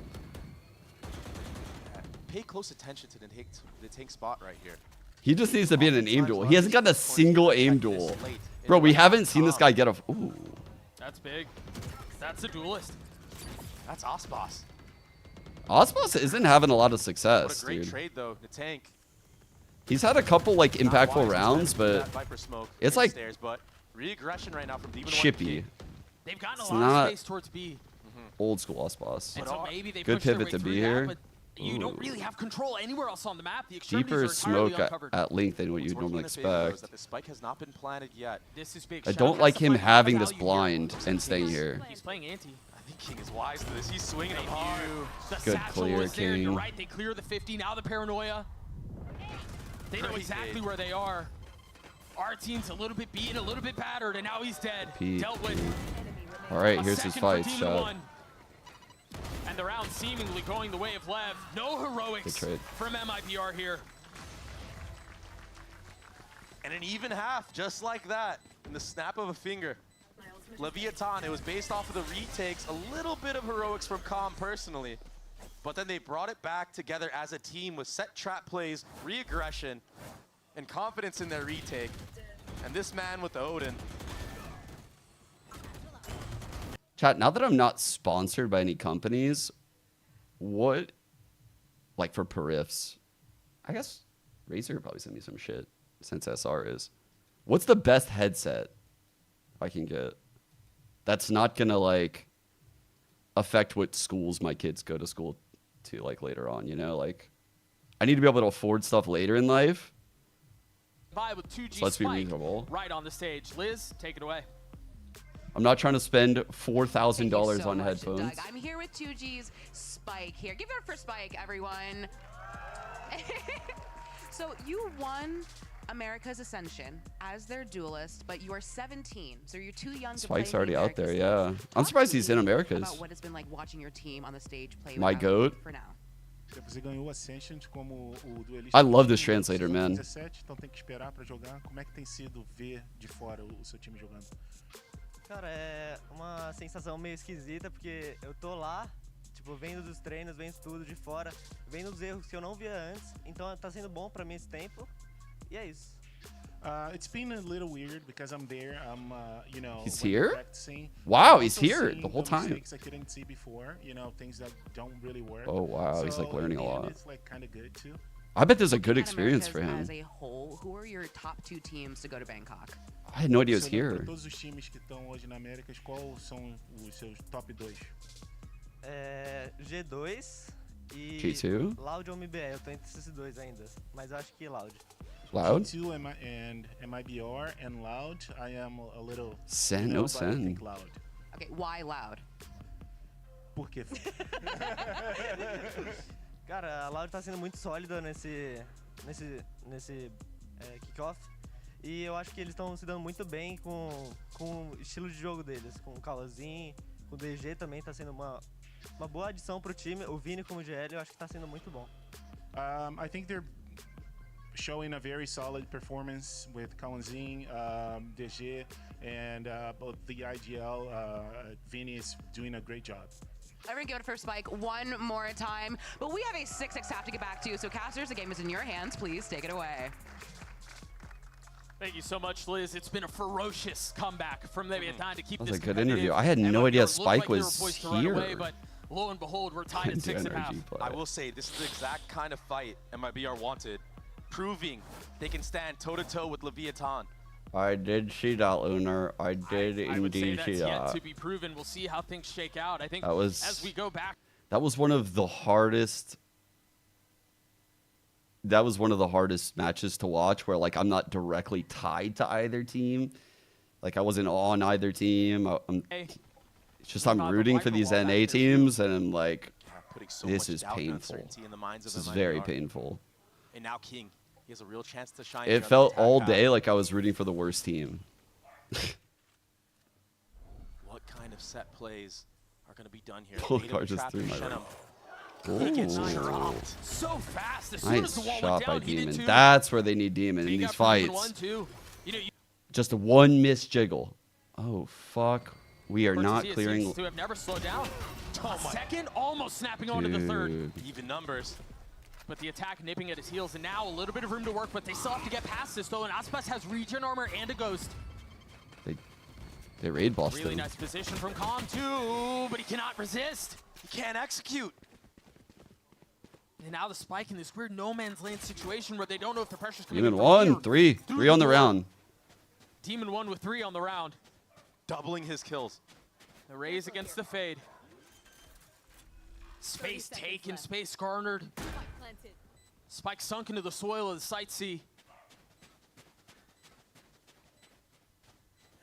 Speaker 11: Pay close attention to the tank spot right here.
Speaker 1: He just needs to be in an aim duel. He hasn't got a single aim duel.
Speaker 11: Late in
Speaker 1: Bro,
Speaker 11: the
Speaker 1: we
Speaker 11: round.
Speaker 1: haven't seen this guy get a... Ooh.
Speaker 3: That's big. That's a duelist.
Speaker 11: That's Ospas.
Speaker 1: Osmos isn't having a lot of
Speaker 11: What
Speaker 1: success,
Speaker 11: a great
Speaker 1: dude.
Speaker 11: trade, though. The tank.
Speaker 1: He's had a couple, like,
Speaker 11: Not
Speaker 1: impactful
Speaker 11: wise to
Speaker 1: rounds,
Speaker 11: spend that
Speaker 1: but
Speaker 11: Viper smoke
Speaker 1: it's
Speaker 11: in
Speaker 1: like
Speaker 11: stairs, but re-aggression right now from Demon 1
Speaker 1: chippy.
Speaker 11: King.
Speaker 3: They've gotten
Speaker 1: It's
Speaker 3: a lot
Speaker 1: not-
Speaker 3: of space towards B.
Speaker 1: Old school Osmos.
Speaker 3: And so maybe they
Speaker 1: Good
Speaker 3: push their
Speaker 1: pivot
Speaker 3: way
Speaker 1: to
Speaker 3: through
Speaker 1: be
Speaker 3: that,
Speaker 1: here.
Speaker 3: but you don't
Speaker 1: Ooh.
Speaker 3: really have control anywhere else on the map. The extremities
Speaker 1: Deeper
Speaker 3: are entirely
Speaker 1: smoke
Speaker 3: uncovered.
Speaker 1: at length than what
Speaker 11: What's
Speaker 1: you'd
Speaker 11: working in
Speaker 1: normally
Speaker 11: their favor, though, is
Speaker 1: expect.
Speaker 11: that the spike has not been planted yet.
Speaker 3: This is big.
Speaker 1: I
Speaker 3: Shadow
Speaker 1: don't
Speaker 3: has
Speaker 1: like
Speaker 3: to
Speaker 1: him
Speaker 3: find a lot of
Speaker 1: having this
Speaker 3: value here.
Speaker 1: blind and staying here.
Speaker 3: He's playing anti.
Speaker 11: I think King is wise to this. He's swinging him hard.
Speaker 3: The
Speaker 1: Good
Speaker 3: satchel
Speaker 1: clear,
Speaker 3: was there. You're
Speaker 1: King.
Speaker 3: right. They clear the 50. Now the paranoia. They know
Speaker 11: Great
Speaker 3: exactly
Speaker 11: hit.
Speaker 3: where they are. Our team's a little bit beaten, a little bit battered, and now he's dead.
Speaker 1: Pete.
Speaker 3: Dealt with.
Speaker 1: All right,
Speaker 3: A
Speaker 1: here's his
Speaker 3: second
Speaker 1: fight
Speaker 3: for Demon
Speaker 1: shot.
Speaker 3: 1. And the round seemingly going the way of Lev. No heroics
Speaker 1: Good trade.
Speaker 3: from MIBR here.
Speaker 11: And an even half, just like that, in the snap of a finger. Leviathan, it was based off of the retakes, a little bit of heroics from Com personally, but then they brought it back together as a team with set trap plays, re-aggression, and confidence in their retake. And this man with the Odin.
Speaker 1: Chat, now that I'm not sponsored by any companies, what, like for periffs, I guess Razer probably sent me some shit since SR is. What's the best headset I can get that's not gonna like affect what schools my kids go to school to like later on, you know? Like I need to be able to afford stuff later in life.
Speaker 3: By with 2G
Speaker 1: So let's be
Speaker 3: Spike
Speaker 1: reasonable.
Speaker 3: right on the stage. Liz, take it away.
Speaker 1: I'm not trying to spend $4,000
Speaker 13: Thank you so
Speaker 1: on
Speaker 13: much,
Speaker 1: headphones.
Speaker 13: Doug. I'm here with 2G's Spike here. Give it up for Spike, everyone. So you won America's Ascension as their duelist, but you are 17, so you're too young to play
Speaker 1: Spike's
Speaker 13: in the
Speaker 1: already out
Speaker 13: Americas
Speaker 1: there,
Speaker 13: stage.
Speaker 1: yeah. I'm
Speaker 13: Talk
Speaker 1: surprised
Speaker 13: to
Speaker 1: he's in
Speaker 13: me
Speaker 1: Americas.
Speaker 13: about what it's been like watching your team on the stage play
Speaker 1: My
Speaker 13: without
Speaker 1: goat.
Speaker 13: for now.
Speaker 14: Você ganhou Ascension como o duelista.
Speaker 1: I love this translator, man.
Speaker 14: 17, então tem que esperar para jogar. Como é que tem sido ver de fora o seu time jogando?
Speaker 15: Cara, é uma sensação meio esquisita, porque eu tô lá, tipo, vendo dos treinos, vendo tudo de fora, vendo os erros que eu não via antes, então tá sendo bom pra mim esse tempo, e é isso.
Speaker 14: It's been a little weird because I'm there. I'm, you know,
Speaker 1: He's
Speaker 14: when
Speaker 1: here?
Speaker 14: practicing.
Speaker 1: Wow,
Speaker 14: I'm
Speaker 1: he's
Speaker 14: also
Speaker 1: here
Speaker 14: seeing
Speaker 1: the whole time.
Speaker 14: Mistakes I couldn't see before. You know, things that don't really work.
Speaker 1: Oh, wow, he's, like,
Speaker 14: So,
Speaker 1: learning a
Speaker 14: in the end,
Speaker 1: lot.
Speaker 14: It's like kind of good too.
Speaker 1: I bet there's a good
Speaker 13: At
Speaker 1: experience for
Speaker 13: Americas
Speaker 1: him.
Speaker 13: As a whole, who are your top 2 teams to go to Bangkok?
Speaker 1: I had no idea he was
Speaker 14: Se olhando
Speaker 1: here.
Speaker 14: pra todos os times que estão hoje na América, qual são os seus top 2?
Speaker 15: G2 e
Speaker 1: G2?
Speaker 15: Loud ou Mibr, eu tô entre esses dois ainda, mas eu acho que Loud.
Speaker 1: Loud?
Speaker 14: G2 and MIBR and Loud. I am a little.
Speaker 1: Sen,
Speaker 14: you
Speaker 1: no
Speaker 14: know, but I
Speaker 1: Sen.
Speaker 14: think Loud.
Speaker 13: Okay, why Loud?
Speaker 14: Por quê?
Speaker 15: Cara, a Loud tá sendo muito sólida nesse kickoff. E eu acho que eles estão se dando muito bem com o estilo de jogo deles. Com o Calazin, com o DG também tá sendo uma boa adição pro time. O Vini como GL eu acho que tá sendo muito bom.
Speaker 14: I think they're showing a very solid performance with Kalanzin, DG, and both the IGL. Vini is doing a great job.
Speaker 13: Everyone give it for Spike one more time. But we have a 6-6 half to get back to, so casters, the game is in your hands. Please take it away.
Speaker 3: Thank you so much, Liz. It's been a ferocious comeback from Leviathan to keep
Speaker 1: That was
Speaker 3: this
Speaker 1: a good
Speaker 3: competitive.
Speaker 1: interview. I had
Speaker 3: And
Speaker 1: no
Speaker 3: look,
Speaker 1: idea
Speaker 3: it looked
Speaker 1: Spike
Speaker 3: like they were
Speaker 1: was
Speaker 3: poised to run away,
Speaker 1: here.
Speaker 3: but lo and behold, we're tied at
Speaker 1: Into
Speaker 3: 6.5.
Speaker 1: energy play.
Speaker 11: I will say, this is the exact kind of fight MIBR wanted, proving they can stand toe-to-toe with Leviathan.
Speaker 1: I did see that, Lunar. I did
Speaker 3: I would say
Speaker 1: indeed
Speaker 3: that's
Speaker 1: see
Speaker 3: yet
Speaker 1: that.
Speaker 3: to be proven. We'll see how things shake out. I think
Speaker 1: That was-
Speaker 3: as we go back.
Speaker 1: That was one of the hardest. That was one of the hardest matches to watch where, like, I'm not directly tied to either team. Like, I wasn't on either team. It's just I'm rooting for these NA teams, and I'm like,
Speaker 11: Putting so
Speaker 1: this
Speaker 11: much
Speaker 1: is
Speaker 11: doubt and
Speaker 1: painful.
Speaker 11: uncertainty in the minds of
Speaker 1: This is
Speaker 11: MIBR.
Speaker 1: very painful.
Speaker 11: And now King, he has a real chance to shine. here
Speaker 1: It
Speaker 11: on the
Speaker 1: felt
Speaker 11: attack
Speaker 1: all
Speaker 11: path.
Speaker 1: day like I was rooting for the worst team.
Speaker 11: What kind of set plays are going to be done here?
Speaker 1: Pull
Speaker 11: Native
Speaker 1: card just
Speaker 11: trap
Speaker 1: threw
Speaker 11: for
Speaker 1: my
Speaker 11: Shenum.
Speaker 1: Ooh.
Speaker 11: He gets dropped.
Speaker 3: So fast. As soon as
Speaker 1: Nice
Speaker 3: the wall
Speaker 1: shot
Speaker 3: went
Speaker 1: by
Speaker 3: down, he did
Speaker 1: Demon.
Speaker 3: too.
Speaker 1: That's where they need Demon in
Speaker 3: Big
Speaker 1: these
Speaker 3: up from Demon
Speaker 1: fights.
Speaker 3: 1, too. You know,
Speaker 1: Just one missed jiggle. Oh, fuck. We are not
Speaker 3: Cortez
Speaker 1: clearing.
Speaker 3: seems to have never slowed down. Second, almost snapping onto the third.
Speaker 1: Dude.
Speaker 11: Even numbers.
Speaker 3: But the attack nipping at his heels, and now a little bit of room to work, but they still have to get past this, though, and Aspas has regen armor and a ghost.
Speaker 1: They raid bossed
Speaker 3: Really
Speaker 1: him.
Speaker 3: nice position from Calm, too, but he cannot resist.
Speaker 11: He can't execute.
Speaker 3: And now the spike in this weird no man's land situation where they don't know if the pressure's coming
Speaker 1: Demon
Speaker 3: in from
Speaker 1: 1,
Speaker 3: here.
Speaker 1: 3.
Speaker 3: Through
Speaker 1: 3 on the
Speaker 3: door.
Speaker 1: round.
Speaker 3: Demon 1 with 3 on the round.
Speaker 11: Doubling his kills.
Speaker 3: The raise against the fade. Space taken, space garnered. Spike sunk into the soil of the Sight Sea.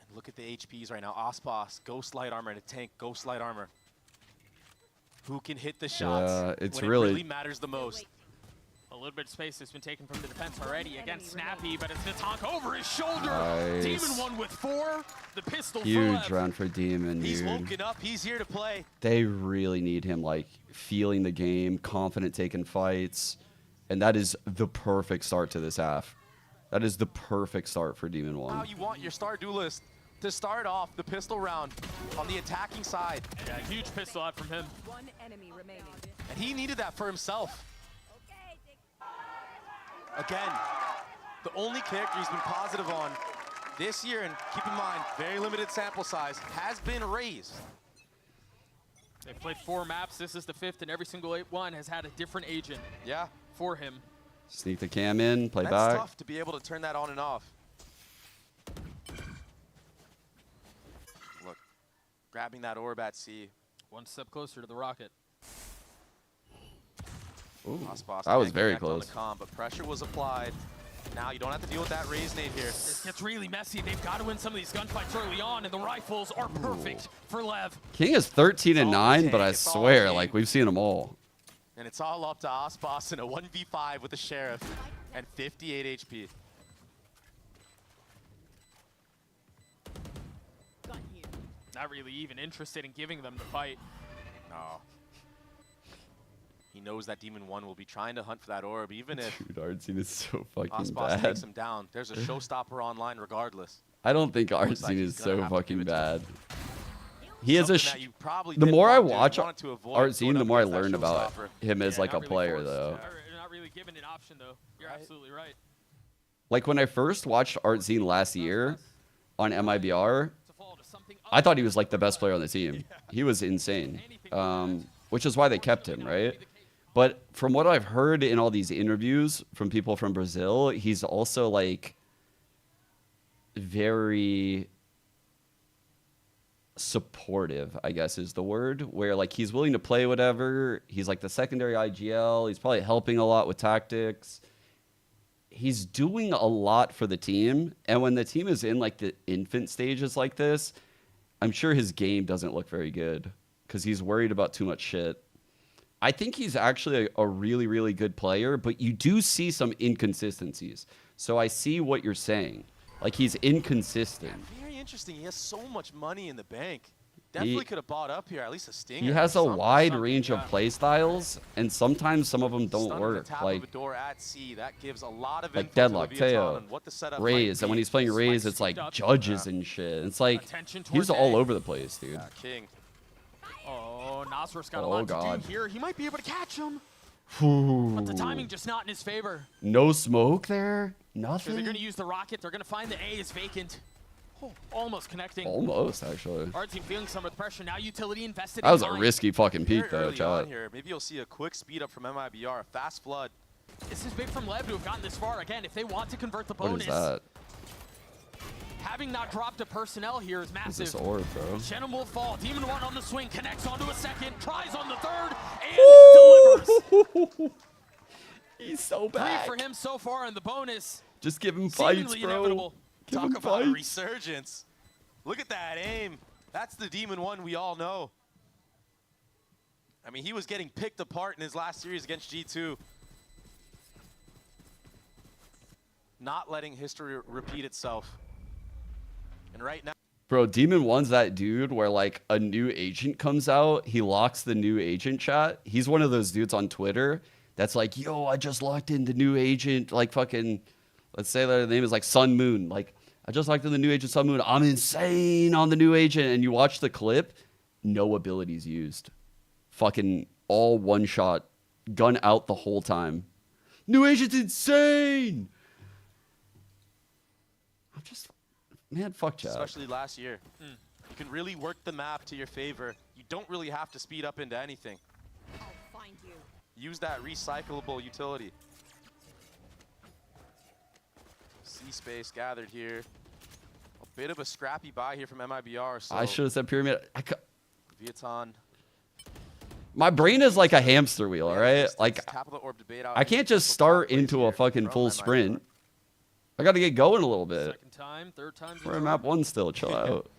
Speaker 11: And look at the HPs right now. Aspas, Ghost Light Armor, and a tank, Ghost Light Armor. Who can hit the shots
Speaker 1: it's
Speaker 11: when
Speaker 1: really-
Speaker 11: it really matters the most?
Speaker 3: A little bit of space has been taken from the defense already against Snappy, but it's Natank over his shoulder.
Speaker 1: Nice.
Speaker 3: Demon 1 with 4. The pistol
Speaker 1: Huge
Speaker 3: for
Speaker 1: round for Demon,
Speaker 11: He's
Speaker 1: dude.
Speaker 11: woken up. He's here to play.
Speaker 1: They really need him, like, feeling the game, confident taking fights. And that is the perfect start to this half. That is the perfect start for Demon
Speaker 11: How
Speaker 1: 1.
Speaker 11: you want your star duelist to start off the pistol round on the attacking side.
Speaker 3: Yeah, huge pistol out from him.
Speaker 12: One enemy remaining.
Speaker 11: And he needed that for himself. Again, the only character he's been positive on this year, and keep in mind, very limited sample size, has been Raze.
Speaker 3: They've played 4 maps. This is the 5th, and every single one has had a different agent
Speaker 11: Yeah.
Speaker 3: for him.
Speaker 1: Sneak the cam in, play
Speaker 11: That's
Speaker 1: back.
Speaker 11: tough to be able to turn that on and off. Look, grabbing that orb at C.
Speaker 3: One step closer to the rocket.
Speaker 1: Ooh,
Speaker 11: Aspas
Speaker 1: that was
Speaker 11: can't
Speaker 1: very
Speaker 11: connect on
Speaker 1: close.
Speaker 11: the comm, but pressure was applied. Now you don't have to deal with that Raze nade here.
Speaker 3: This gets really messy. They've got to win some of these gunfights early on, and the rifles are perfect for Lev.
Speaker 1: King is 13 and 9, but I
Speaker 11: It's all
Speaker 1: swear,
Speaker 11: King.
Speaker 1: like, we've seen them all.
Speaker 11: And it's all up to Aspas in a 1v5 with the Sheriff and 58 HP.
Speaker 3: Not really even interested in giving them the fight.
Speaker 11: No. He knows that Demon 1 will be trying to hunt for that orb, even if
Speaker 1: Dude, Artsine is so fucking
Speaker 11: Ospas
Speaker 1: bad.
Speaker 11: takes him down. There's a showstopper online regardless.
Speaker 1: I don't think
Speaker 11: Looks like
Speaker 1: Artsine
Speaker 11: he's
Speaker 1: is
Speaker 11: gonna
Speaker 1: so
Speaker 11: have to
Speaker 1: fucking
Speaker 11: give it to him.
Speaker 1: bad. He is a.
Speaker 11: Something that you probably
Speaker 1: The
Speaker 11: didn't
Speaker 1: more I
Speaker 11: want to do. You
Speaker 1: watch
Speaker 11: wanted to avoid
Speaker 1: Artsine,
Speaker 11: going
Speaker 1: the
Speaker 11: up
Speaker 1: more I
Speaker 11: against that
Speaker 1: learn about
Speaker 11: showstopper.
Speaker 1: him as like
Speaker 3: Not
Speaker 1: a
Speaker 3: really
Speaker 1: player,
Speaker 3: forced.
Speaker 1: though.
Speaker 3: You're not really given an option, though. You're absolutely right.
Speaker 1: Like when I first watched Artsine last year on MIBR, I thought he was like the best player on the team. He was insane, which is why they kept him, right? But from what I've heard in all these interviews from people from Brazil, he's also like very supportive, I guess is the word, where like he's willing to play whatever. He's like the secondary IGL. He's probably helping a lot with tactics. He's doing a lot for the team. And when the team is in like the infant stages like this, I'm sure his game doesn't look very good because he's worried about too much shit. I think he's actually a really, really good player, but you do see some inconsistencies. So I see what you're saying. Like he's inconsistent.
Speaker 11: Very interesting. He has so much money in the bank. Definitely could have bought up here, at least a stinger.
Speaker 1: He has a wide range of play styles, and sometimes some of them don't
Speaker 11: Stunning
Speaker 1: work.
Speaker 11: the tap
Speaker 1: Like
Speaker 11: of a door at sea. That gives a lot of
Speaker 1: like
Speaker 11: info to
Speaker 1: Deadlock,
Speaker 11: Leviathan
Speaker 1: Teo,
Speaker 11: on what the setup might
Speaker 1: Raze, and when
Speaker 11: be.
Speaker 1: he's playing Raze, it's like judges and shit. It's like he's all over the place, dude.
Speaker 11: King.
Speaker 3: Oh, Nasr's got a
Speaker 1: Oh,
Speaker 3: lot
Speaker 1: God.
Speaker 3: to do here. He might be able to catch him.
Speaker 1: Ooh.
Speaker 3: But the timing just not in his favor.
Speaker 1: No smoke there?
Speaker 3: So
Speaker 1: Nothing?
Speaker 3: they're going to use the rocket. They're going to find the A is vacant. Oh, almost connecting.
Speaker 1: Almost, actually.
Speaker 3: Our team feeling some of the pressure. Now utility invested
Speaker 1: That was
Speaker 3: in
Speaker 1: a
Speaker 3: time.
Speaker 1: risky fucking
Speaker 11: Very
Speaker 1: peek, though,
Speaker 11: early on
Speaker 1: chat.
Speaker 11: here. Maybe you'll see a quick speed up from MIBR, a fast flood.
Speaker 3: This is big from Lev to have gotten this far. Again, if they want to convert the
Speaker 1: What
Speaker 3: bonus,
Speaker 1: is that?
Speaker 3: having not dropped a personnel here is
Speaker 1: What's
Speaker 3: massive.
Speaker 1: this orb, bro?
Speaker 3: Shenum will fall. Demon 1 on the swing, connects onto a second, tries on the third, and delivers.
Speaker 1: He's so
Speaker 3: 3
Speaker 1: bad.
Speaker 3: for him so far in the bonus.
Speaker 1: Just give him fights,
Speaker 3: Seemingly
Speaker 1: bro.
Speaker 3: inevitable.
Speaker 1: Give
Speaker 11: Talk
Speaker 1: him
Speaker 11: about a
Speaker 1: fights.
Speaker 11: resurgence. Look at that aim. That's the Demon 1 we all know. I mean, he was getting picked apart in his last series against G2. Not letting history repeat itself. And right now,
Speaker 1: Bro, Demon 1's that dude where like a new agent comes out, he locks the new agent chat. He's one of those dudes on Twitter that's like, yo, I just locked in the new agent, like fucking, let's say their name is like Sun Moon. Like, I just locked in the new agent Sun Moon. I'm insane on the new agent. And you watch the clip, no abilities used. Fucking all one shot, gun out the whole time. New agent's insane. I'm just, man, fuck chat.
Speaker 11: especially last year, you can really work the map to your favor. You don't really have to speed up into anything.
Speaker 12: I'll find you.
Speaker 11: Use that recyclable utility. C-space gathered here. A bit of a scrappy buy here from MIBR. So
Speaker 1: I should have said pyramid.
Speaker 11: Viaton.
Speaker 1: My brain is like a hamster wheel, all right? Like,
Speaker 11: Tap of the orb debate out.
Speaker 1: I can't just start into a fucking full sprint. I got to get going a little bit.
Speaker 3: Second time, third time.
Speaker 1: We're at map 1 still. Chill out.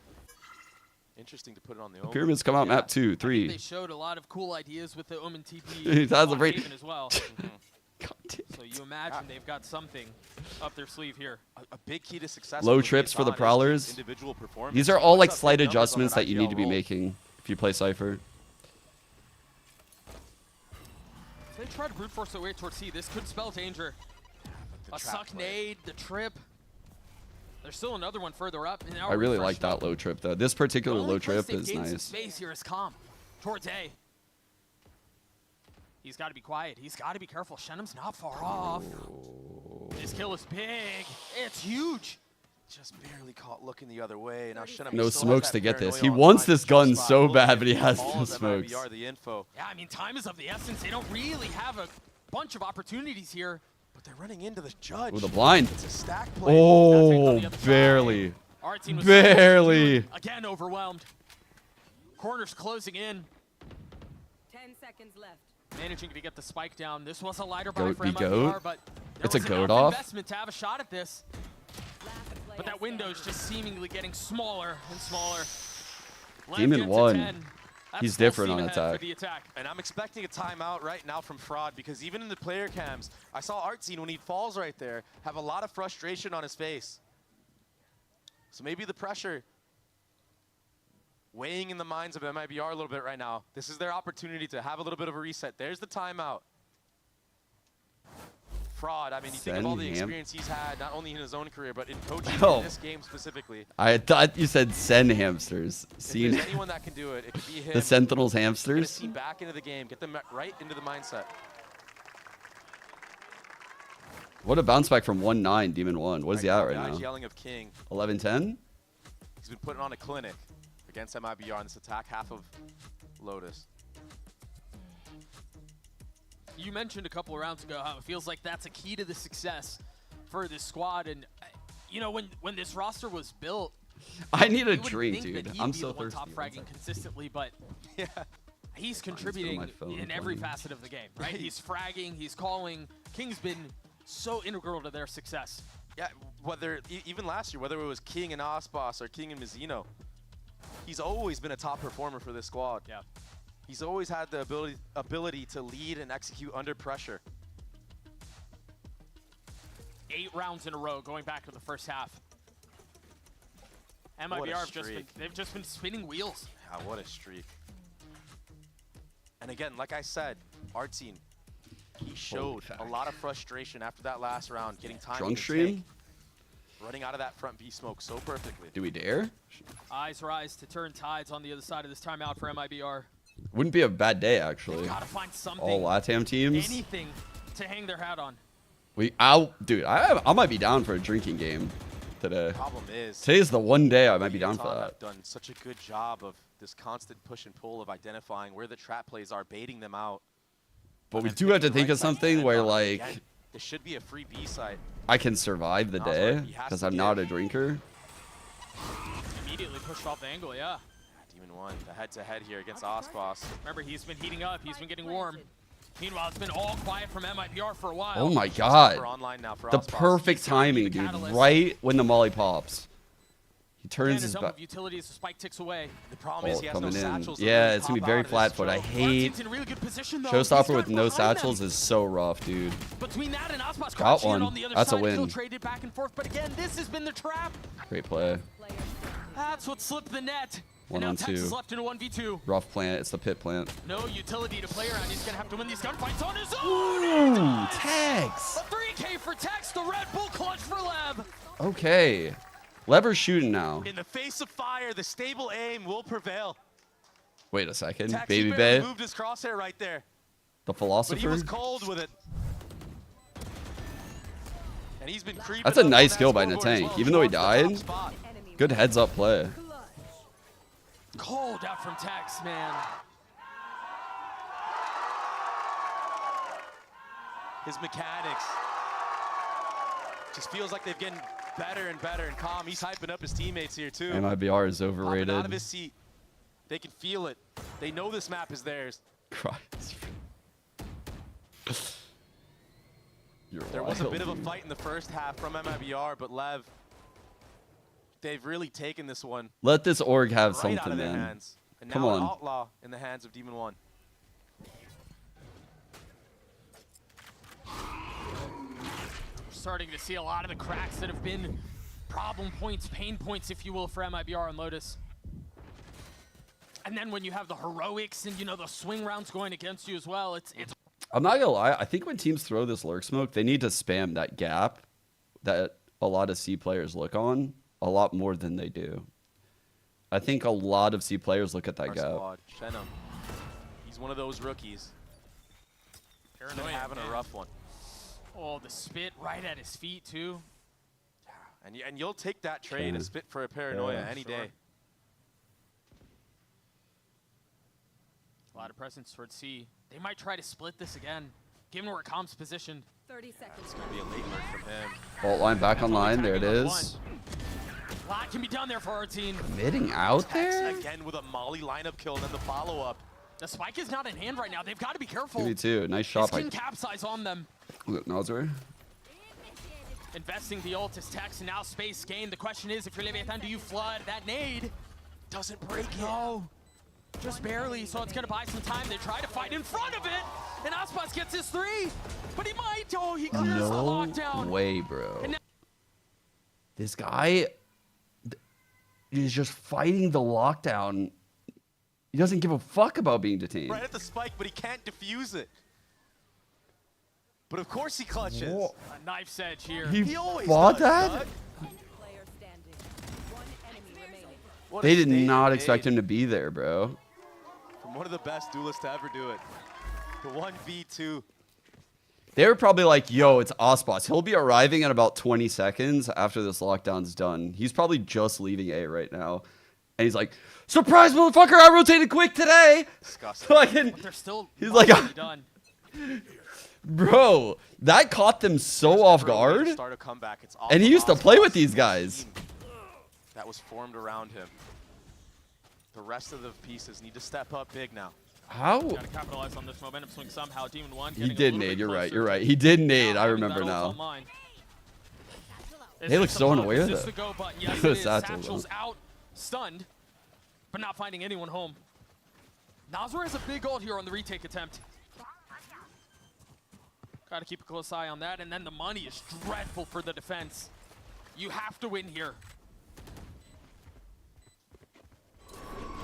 Speaker 11: Interesting to put it on the
Speaker 1: The
Speaker 11: Omen.
Speaker 1: pyramids come out map 2,
Speaker 3: They
Speaker 1: 3.
Speaker 3: showed a lot of cool ideas with the Omen TP
Speaker 1: That's a
Speaker 3: on
Speaker 1: great-
Speaker 3: Haven as well. So you imagine they've got something up their sleeve here.
Speaker 11: A big key to success.
Speaker 1: Low
Speaker 11: with
Speaker 1: trips for the
Speaker 11: Viaton is
Speaker 1: prowlers.
Speaker 11: individual performance.
Speaker 1: These are
Speaker 11: He
Speaker 1: all
Speaker 11: puts
Speaker 1: like
Speaker 11: up big
Speaker 1: slight
Speaker 11: numbers on
Speaker 1: adjustments
Speaker 11: an
Speaker 1: that you need to be
Speaker 11: IPL roll.
Speaker 1: making if you play Cypher.
Speaker 3: If they try to brute force their way towards C, this could spell danger. A suck nade, the trip. There's still another one further up. And now
Speaker 1: I really
Speaker 3: refresh
Speaker 1: like that low trip though. This particular
Speaker 3: The only
Speaker 1: low
Speaker 3: place
Speaker 1: trip
Speaker 3: they've
Speaker 1: is
Speaker 3: gained some
Speaker 1: nice.
Speaker 3: space here is Calm towards A. He's got to be quiet. He's got to be careful. Shenum's not far off. This kill is big. It's huge.
Speaker 11: Just barely caught looking the other way. Now Shenum
Speaker 1: No
Speaker 11: still
Speaker 1: smokes
Speaker 11: has
Speaker 1: to
Speaker 11: that
Speaker 1: get this.
Speaker 11: paranoia
Speaker 1: He
Speaker 11: on
Speaker 1: wants
Speaker 11: line.
Speaker 1: this gun
Speaker 11: Just
Speaker 1: so
Speaker 11: by
Speaker 1: bad,
Speaker 11: looking
Speaker 1: but he
Speaker 11: at
Speaker 1: has
Speaker 11: all
Speaker 1: no
Speaker 11: of
Speaker 1: smokes.
Speaker 11: MIBR, the info.
Speaker 3: Yeah, I mean, time is of the essence. They don't really have a bunch of opportunities here.
Speaker 11: But they're running into the judge.
Speaker 1: With a blind.
Speaker 11: It's a stack play.
Speaker 1: Oh, barely.
Speaker 3: Our team was
Speaker 1: Barely.
Speaker 3: again overwhelmed. Corners closing in.
Speaker 12: 10 seconds left.
Speaker 3: Managing to get the spike down. This was a lighter buy
Speaker 1: Goat
Speaker 3: for
Speaker 1: be
Speaker 3: MIBR,
Speaker 1: goat?
Speaker 3: but there
Speaker 1: It's a
Speaker 3: was
Speaker 1: goat
Speaker 3: enough
Speaker 1: off?
Speaker 3: investment to have a shot at this. But that window's just seemingly getting smaller and smaller. Lev
Speaker 1: Demon
Speaker 3: gets a
Speaker 1: 1.
Speaker 3: 10. That's
Speaker 1: He's
Speaker 3: full
Speaker 1: different
Speaker 3: steam
Speaker 1: on
Speaker 3: ahead for
Speaker 1: attack.
Speaker 3: the attack.
Speaker 11: And I'm expecting a timeout right now from Fraud because even in the player cams, I saw Artsine when he falls right there have a lot of frustration on his face. So maybe the pressure weighing in the minds of MIBR a little bit right now. This is their opportunity to have a little bit of a reset. There's the timeout. Fraud. I mean, you think of all the experience he's had, not only in his own career, but in coaching in this game specifically.
Speaker 1: I thought you said send hamsters.
Speaker 11: If there's anyone that can do it, it could be him.
Speaker 1: The Sentinels
Speaker 11: Get a
Speaker 1: hamsters.
Speaker 11: team back into the game. Get them right into the mindset.
Speaker 1: What a bounce back from 1-9, Demon 1. What is he at right now?
Speaker 11: Yelling of King.
Speaker 1: 11-10?
Speaker 11: He's been putting on a clinic against MIBR in this attack half of Lotus.
Speaker 3: You mentioned a couple of rounds ago how it feels like that's a key to the success for this squad. And, you know, when this roster was built,
Speaker 1: I need a
Speaker 3: you wouldn't
Speaker 1: drink,
Speaker 3: think that
Speaker 1: dude.
Speaker 3: he'd
Speaker 1: I'm
Speaker 3: be
Speaker 1: so
Speaker 3: the one
Speaker 1: thirsty.
Speaker 3: top fragging consistently, but
Speaker 11: yeah,
Speaker 3: he's contributing in every facet of the game, right? He's fragging, he's calling. King's been so integral to their success.
Speaker 11: Yeah, whether even last year, whether it was King and Osbos or King and Mizzino, he's always been a top performer for this squad.
Speaker 3: Yeah.
Speaker 11: He's always had the ability to lead and execute under pressure.
Speaker 3: 8 rounds in a row going back to the first half.
Speaker 11: What a
Speaker 3: MIBR they've just been spinning wheels.
Speaker 11: Yeah, what a streak. And again, like I said, our team, he showed a lot of frustration after that last round, getting time
Speaker 1: Drunk
Speaker 11: to
Speaker 1: stream?
Speaker 11: tank, running out of that front B smoke so perfectly.
Speaker 1: Do we dare?
Speaker 3: Eyes rise to turn tides on the other side of this timeout for MIBR.
Speaker 1: Wouldn't be a bad day, actually.
Speaker 3: They've got to find something.
Speaker 1: All LATAM teams.
Speaker 3: Anything to hang their hat on.
Speaker 1: Dude, I might be down for a drinking game today.
Speaker 11: Problem is,
Speaker 1: Today's the one day I might be down for
Speaker 11: Tom
Speaker 1: that.
Speaker 11: have done such a good job of this constant push and pull of identifying where the trap plays are, baiting them out.
Speaker 1: But we do have to think of something where, like,
Speaker 11: Again, there should be a free B site.
Speaker 1: I can survive the day because I'm not a drinker.
Speaker 3: Immediately pushed off the angle, yeah.
Speaker 11: Demon 1, the head-to-head here against Osbos.
Speaker 3: Remember, he's been heating up. He's been getting warm. Meanwhile, it's been all quiet from MIBR for a while.
Speaker 1: Oh my god. The
Speaker 11: Osbos.
Speaker 1: perfect timing, dude. Right when the molly pops. He turns his back.
Speaker 3: Utility as the spike ticks away.
Speaker 11: The problem is he has no satchels.
Speaker 1: Yeah, it's gonna be very flat foot. I hate Showstopper with no satchels is so rough, dude.
Speaker 3: Between that and Osbos
Speaker 1: Got one.
Speaker 3: on the other
Speaker 1: That's a
Speaker 3: side,
Speaker 1: win.
Speaker 3: still traded back and forth. But again, this has been the trap.
Speaker 1: Great play.
Speaker 3: That's what slipped the net.
Speaker 1: One
Speaker 3: and now
Speaker 1: on
Speaker 3: Texas
Speaker 1: two.
Speaker 3: left in a 1v2.
Speaker 1: Rough plant. It's the pit plant.
Speaker 3: No utility to play around. He's gonna have to win these gunfights on his own.
Speaker 1: Ooh, Tex.
Speaker 3: A 3K for Tex. The Red Bull clutch for Lev.
Speaker 1: Okay. Lever's shooting now.
Speaker 11: In the face of fire, the stable aim will prevail.
Speaker 1: Wait a second.
Speaker 11: Taxi
Speaker 1: Baby
Speaker 11: barely
Speaker 1: Bay.
Speaker 11: moved his crosshair right there,
Speaker 1: The
Speaker 11: but he
Speaker 1: philosopher.
Speaker 11: was cold with it. And he's been creeping.
Speaker 1: That's a
Speaker 11: up on
Speaker 1: nice
Speaker 11: that
Speaker 1: kill by
Speaker 11: scoreboard as
Speaker 1: Natank.
Speaker 11: well.
Speaker 1: Even though he
Speaker 11: Shot for the top
Speaker 1: died,
Speaker 11: spot.
Speaker 1: good heads up play.
Speaker 3: Cold out from Tex, man.
Speaker 11: His mechanics just feels like they've getting better and better. And Calm, he's hyping up his teammates here too.
Speaker 1: MIBR is
Speaker 11: Popping
Speaker 1: overrated.
Speaker 11: out of his seat. They can feel it. They know this map is theirs.
Speaker 1: Christ.
Speaker 11: There was a bit of a fight in the first half from MIBR, but Lev, they've really taken this one.
Speaker 1: Let this org have
Speaker 11: right out
Speaker 1: something,
Speaker 11: of their
Speaker 1: man.
Speaker 11: hands. And
Speaker 1: Come
Speaker 11: now
Speaker 1: on.
Speaker 11: an outlaw in the hands of Demon 1.
Speaker 3: Starting to see a lot of the cracks that have been problem points, pain points, if you will, for MIBR and Lotus. And then when you have the heroics and, you know, the swing rounds going against you as well, it's
Speaker 1: I'm not gonna lie. I think when teams throw this lurk smoke, they need to spam that gap that a lot of C players look on a lot more than they do. I think a lot of C players look at that
Speaker 11: Our
Speaker 1: gap.
Speaker 11: squad, Shenum. He's one of those rookies. He's been
Speaker 3: Paranoia,
Speaker 11: having
Speaker 3: man.
Speaker 11: a rough one.
Speaker 3: oh, the spit right at his feet too.
Speaker 11: And you'll take that trade, a spit for a paranoia,
Speaker 1: Yeah,
Speaker 11: any
Speaker 3: sure.
Speaker 11: day.
Speaker 3: A lot of presence towards C. They might try to split this again, given where Com's positioned.
Speaker 12: 30 seconds.
Speaker 11: It's going to be a late lurk from him.
Speaker 1: Alt line back online. There it is.
Speaker 3: A lot can be done there for our team.
Speaker 1: Committing out there.
Speaker 11: Again with a Molly lineup kill and then the follow-up.
Speaker 3: The spike is not in hand right now. They've got to be careful.
Speaker 1: 2v2. Nice
Speaker 3: This
Speaker 1: shot by
Speaker 3: can capsize on them.
Speaker 1: Nozwer.
Speaker 3: Investing the ult is Tex, and now space gained. The question is, if you're Leviathan, do you flood? That nade
Speaker 11: doesn't break it.
Speaker 3: No, just barely, so it's gonna buy some time. They try to fight in front of it, and Ospas gets his 3, but he might. Oh, he clears the
Speaker 1: No
Speaker 3: lockdown.
Speaker 1: way, bro. This guy is just fighting the lockdown He doesn't give a fuck about being detained.
Speaker 11: Right at the spike, but he can't defuse it. But of course he clutches.
Speaker 3: A knife's edge here.
Speaker 1: He
Speaker 11: always
Speaker 1: fought
Speaker 11: does,
Speaker 1: that?
Speaker 11: Doug. What
Speaker 1: They
Speaker 11: a
Speaker 1: did
Speaker 11: statement
Speaker 1: not
Speaker 11: made
Speaker 1: expect him to be there, bro.
Speaker 11: from one of the best duelists to ever do it. The 1v2.
Speaker 1: They were probably like, yo, it's Osboss. He'll be arriving in about 20 seconds after this lockdown's done. He's probably just leaving A right now. And he's like, surprise, motherfucker, I rotated quick today.
Speaker 11: Disgusting.
Speaker 3: But they're still
Speaker 1: He's like,
Speaker 3: done.
Speaker 1: bro, that caught them so off guard.
Speaker 11: Start a comeback. It's
Speaker 1: And he used to play with these guys.
Speaker 11: that was formed around him. The rest of the pieces need to step up big now.
Speaker 1: How?
Speaker 3: Gotta capitalize on this momentum swing somehow. Demon 1
Speaker 1: He
Speaker 3: getting a
Speaker 1: did
Speaker 3: little
Speaker 1: nade.
Speaker 3: bit
Speaker 1: You're right.
Speaker 3: closer.
Speaker 1: You're right. He did nade. I
Speaker 3: Having
Speaker 1: remember
Speaker 3: that ult
Speaker 1: now.
Speaker 3: online. Is
Speaker 1: They look
Speaker 3: this
Speaker 1: so
Speaker 3: the
Speaker 1: unaware
Speaker 3: pump?
Speaker 1: of
Speaker 3: Is this
Speaker 1: that.
Speaker 3: the go button? Yes,
Speaker 1: The
Speaker 3: it is.
Speaker 1: satchel,
Speaker 3: Satchel's
Speaker 1: though.
Speaker 3: out, stunned, but not finding anyone home. Nazar has a big ult here on the retake attempt. Gotta keep a close eye on that, and then the money is dreadful for the defense. You have to win here.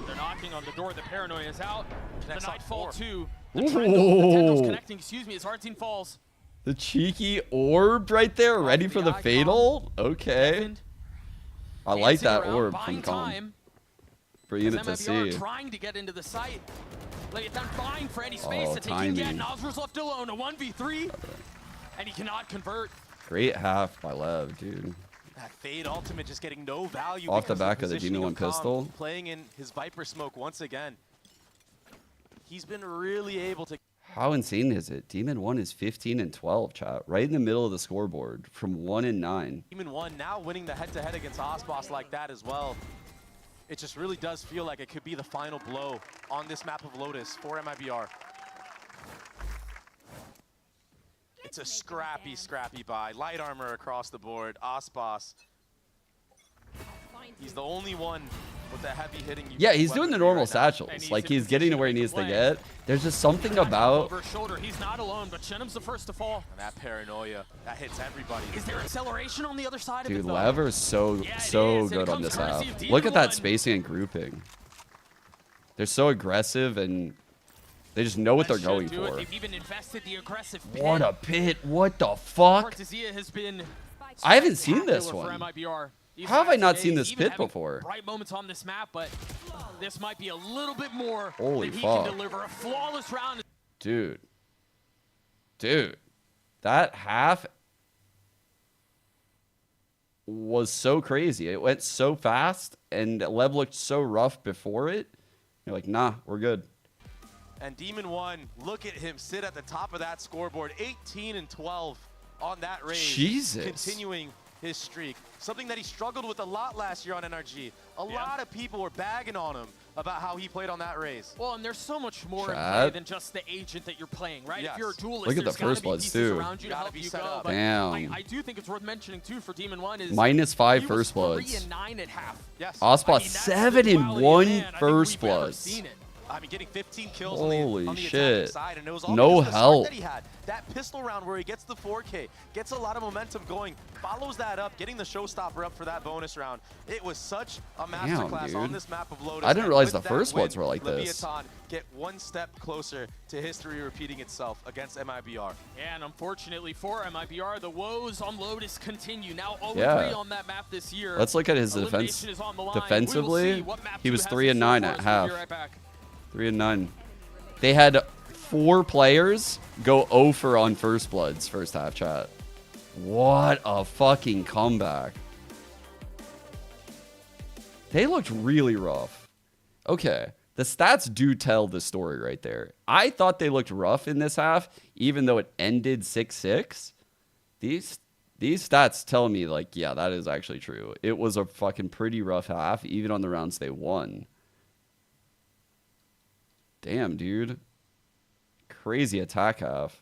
Speaker 3: They're knocking on the door. The paranoia is out.
Speaker 11: Connects
Speaker 3: The
Speaker 11: on
Speaker 3: Nightfall
Speaker 11: 4.
Speaker 3: 2. The Tendo's
Speaker 1: Ooh.
Speaker 3: connecting, excuse me, as Hard Team falls.
Speaker 1: The cheeky orb right there, ready for the
Speaker 3: icon.
Speaker 1: fatal. Okay. I like
Speaker 3: Dancing
Speaker 1: that
Speaker 3: around,
Speaker 1: orb
Speaker 3: buying
Speaker 1: from Calm.
Speaker 3: time.
Speaker 1: For unit to
Speaker 3: MIBR
Speaker 1: see.
Speaker 3: trying to get into the site. Leviathan vying for any space
Speaker 1: Oh,
Speaker 3: that he can get.
Speaker 1: timing.
Speaker 3: Nazar's left alone, a 1v3, and he cannot convert.
Speaker 1: Great half by Lev, dude.
Speaker 11: That Fade ultimate just getting no value.
Speaker 1: Off the
Speaker 11: because
Speaker 1: back of the
Speaker 11: positioning
Speaker 1: Demon 1
Speaker 11: Calm,
Speaker 1: pistol.
Speaker 11: Playing in his Viper smoke once again. He's been really able to.
Speaker 1: How insane is it? Demon 1 is 15 and 12, chat. Right in the middle of the scoreboard from 1 and 9.
Speaker 11: Demon 1 now winning the head-to-head against Osboss like that as well. It just really does feel like it could be the final blow on this map of Lotus for MIBR. It's a scrappy buy. Light armor across the board. Osboss. He's the only one with the heavy hitting.
Speaker 1: Yeah, he's doing the normal
Speaker 11: right now.
Speaker 1: satchels. Like, he's getting to where he needs to get. There's just something about...
Speaker 3: Over his shoulder, he's not alone, but Shenum's the first to fall.
Speaker 11: And that paranoia, that hits everybody.
Speaker 3: Is there acceleration on the other side of
Speaker 1: Dude,
Speaker 3: it, though?
Speaker 1: Lever's so
Speaker 3: is.
Speaker 1: good
Speaker 3: It
Speaker 1: on
Speaker 3: comes
Speaker 1: this
Speaker 3: courtesy
Speaker 1: half.
Speaker 3: of Demon
Speaker 1: Look at that
Speaker 3: 1.
Speaker 1: spacing and grouping. They're so aggressive and they just know what they're
Speaker 3: That
Speaker 1: going
Speaker 3: should do it.
Speaker 1: for.
Speaker 3: They've even invested the aggressive pit.
Speaker 1: What a pit. What the fuck?
Speaker 3: Partizia has been
Speaker 1: I haven't seen this
Speaker 3: spectacular
Speaker 1: one.
Speaker 3: for MIBR. These
Speaker 1: How have I
Speaker 3: last
Speaker 1: not
Speaker 3: days,
Speaker 1: seen this
Speaker 3: even
Speaker 1: pit
Speaker 3: having
Speaker 1: before?
Speaker 3: Bright moments on this map, but this might be a little bit more
Speaker 1: Holy
Speaker 3: than he
Speaker 1: fuck.
Speaker 3: can deliver. A flawless round.
Speaker 1: Dude. That half was so crazy. It went so fast and Lev looked so rough before it. You're like, nah, we're good.
Speaker 11: And Demon 1, look at him sit at the top of that scoreboard. 18 and 12 on that raise.
Speaker 1: Jesus.
Speaker 11: Continuing his streak. Something that he struggled with a lot last year on NRG. A lot of people were bagging on him about how he played on that raise.
Speaker 3: Well, and there's so much more in play
Speaker 1: Chad.
Speaker 3: than just the agent that you're playing, right?
Speaker 11: Yes.
Speaker 3: If you're a duelist,
Speaker 1: Look at the
Speaker 3: there's gotta
Speaker 1: first
Speaker 3: be
Speaker 1: bloods,
Speaker 3: pieces
Speaker 1: too.
Speaker 3: around you to
Speaker 11: Gotta
Speaker 3: help
Speaker 11: be
Speaker 3: you
Speaker 11: set
Speaker 3: go.
Speaker 11: up.
Speaker 3: But
Speaker 1: Damn.
Speaker 3: I do think it's worth mentioning too for Demon 1 is
Speaker 1: -5
Speaker 3: he
Speaker 1: first
Speaker 3: was
Speaker 1: bloods.
Speaker 3: 3 and 9 at half.
Speaker 11: Yes.
Speaker 1: Osboss
Speaker 3: I mean, that's the
Speaker 1: 7 and
Speaker 3: duality of
Speaker 1: 1
Speaker 3: man I think
Speaker 1: first
Speaker 3: we've ever
Speaker 1: bloods.
Speaker 3: seen it.
Speaker 11: I mean, getting 15 kills
Speaker 1: Holy
Speaker 11: on the attacking
Speaker 1: shit.
Speaker 11: side, and it was all
Speaker 1: No
Speaker 11: because of the start
Speaker 1: help.
Speaker 11: that he had. That pistol round where he gets the 4K, gets a lot of momentum going, follows that up, getting the showstopper up for that bonus round. It was such a masterclass on
Speaker 1: dude.
Speaker 11: this map of Lotus.
Speaker 1: I didn't
Speaker 11: and
Speaker 1: realize
Speaker 11: with
Speaker 1: the
Speaker 11: that
Speaker 1: first
Speaker 11: win,
Speaker 1: ones were like this.
Speaker 11: Leviathan get one step closer to history repeating itself against MIBR.
Speaker 3: And unfortunately for MIBR, the woes on Lotus continue. Now 0-3
Speaker 1: Yeah.
Speaker 3: on that map this year.
Speaker 1: Let's look at his defense.
Speaker 3: Elimination is on the line. We will
Speaker 1: Defensively,
Speaker 3: see what map
Speaker 1: he
Speaker 3: two
Speaker 1: was
Speaker 3: has
Speaker 1: 3
Speaker 3: in
Speaker 1: and
Speaker 3: store
Speaker 1: 9
Speaker 3: for
Speaker 1: at
Speaker 3: us.
Speaker 1: half.
Speaker 3: We'll be right back.
Speaker 1: 3 and 9. They had 4 players go 0 for on first bloods first half, chat. What a fucking comeback. They looked really rough. Okay, the stats do tell the story right there. I thought they looked rough in this half, even though it ended 6-6. These stats tell me, like, yeah, that is actually true. It was a fucking pretty rough half, even on the rounds they won. Damn, dude. Crazy attack half.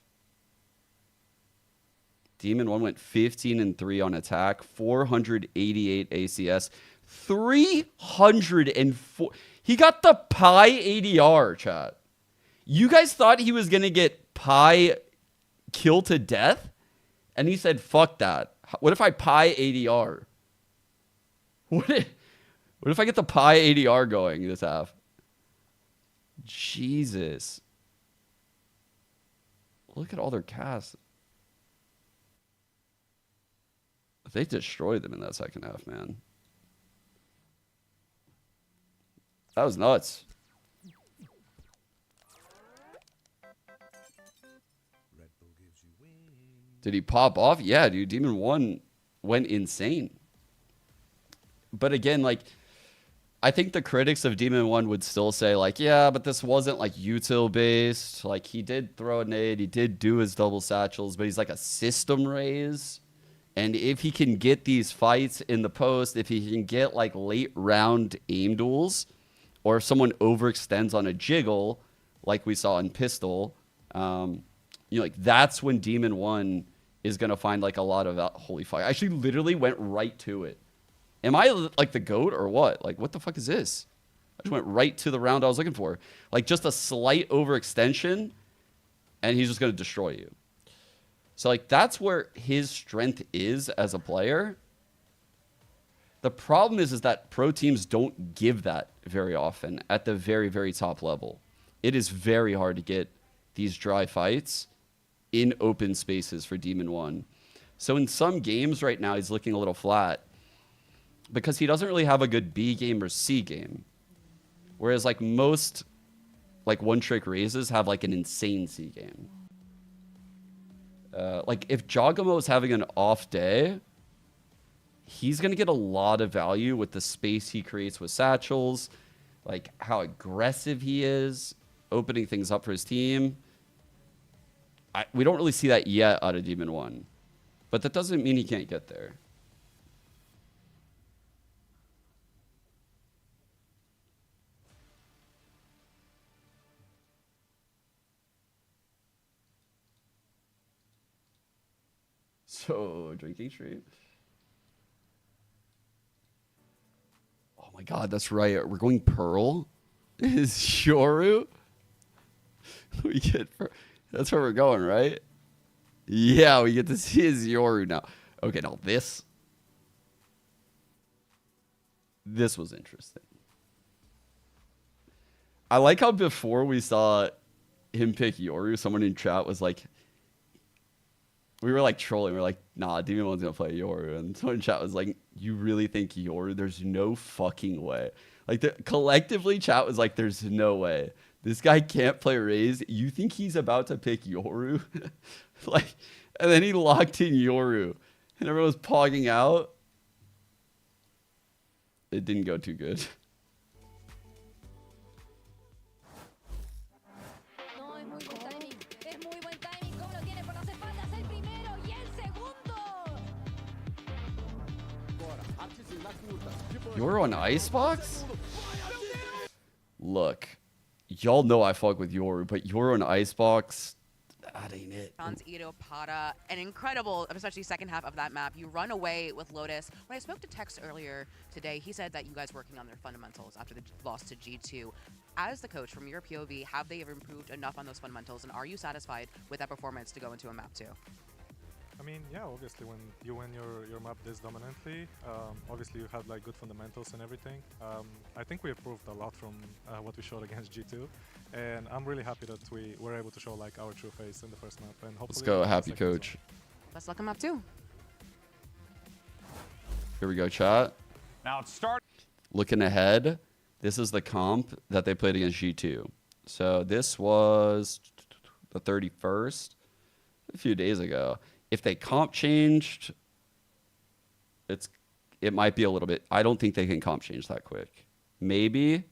Speaker 1: Demon 1 went 15 and 3 on attack, 488 ACS, 304. He got the Pi ADR, chat. You guys thought he was going to get Pi kill to death? And he said, fuck that. What if I Pi ADR? What if I get the Pi ADR going this half? Jesus. Look at all their cast. They destroyed them in that second half, man. That was nuts. Did he pop off? Yeah, dude. Demon 1 went insane. But again, like, I think the critics of Demon 1 would still say, like, yeah, but this wasn't, like, util based. Like, he did throw a nade. He did do his double satchels, but he's, like, a system raise. And if he can get these fights in the post, if he can get, like, late round aim duels, or if someone overextends on a jiggle, like we saw in Pistol, you know, like, that's when Demon 1 is going to find, like, a lot of holy fuck. I actually literally went right to it. Am I, like, the GOAT or what? Like, what the fuck is this? I just went right to the round I was looking for. Like, just a slight overextension, and he's just going to destroy you. So, like, that's where his strength is as a player. The problem is that pro teams don't give that very often at the very, very top level. It is very hard to get these dry fights in open spaces for Demon 1. So in some games right now, he's looking a little flat because he doesn't really have a good B game or C game. Whereas, like, most, like, one-trick raises have, like, an insane C game. Like, if Jogamo is having an off day, he's going to get a lot of value with the space he creates with satchels, like, how aggressive he is, opening things up for his team. We don't really see that yet out of Demon 1. But that doesn't mean he can't get there. So, drinking stream. Oh my god, that's right. We're going Pearl? Is Yoru? We get... That's where we're going, right? Yeah, we get to see his Yoru now. Okay, now this was interesting. I like how before we saw him pick Yoru, someone in chat was like, we were like trolling. We were like, nah, Demon 1's gonna play Yoru. And someone in chat was like, you really think Yoru? There's no fucking way. Like, collectively, chat was like, there's no way. This guy can't play Raze. You think he's about to pick Yoru? Like, and then he locked in Yoru. And everyone was pogging out. It didn't go too good. Yoru on Icebox? Look, y'all know I fuck with Yoru, but Yoru on Icebox, that ain't it.
Speaker 13: Ito, Pada, an incredible, especially second half of that map. You run away with Lotus. When I spoke to Tex earlier today, he said that you guys working on their fundamentals after the loss to G2. As the coach, from your POV, have they ever improved enough on those fundamentals, and are you satisfied with that performance to go into a map 2?
Speaker 16: I mean, yeah, obviously when you win your map this dominantly, obviously you had like good fundamentals and everything. I think we improved a lot from what we showed against G2, and I'm really happy that we were able to show like our true face in the first map. And hopefully
Speaker 1: let's go, happy coach.
Speaker 13: Let's look him up too.
Speaker 1: Here we go, chat.
Speaker 7: Now it's start.
Speaker 1: Looking ahead, this is the comp that they played against G2. So this was the 31st, a few days ago. If they comp changed, it might be a little bit. I don't think they can comp change that quick. Maybe,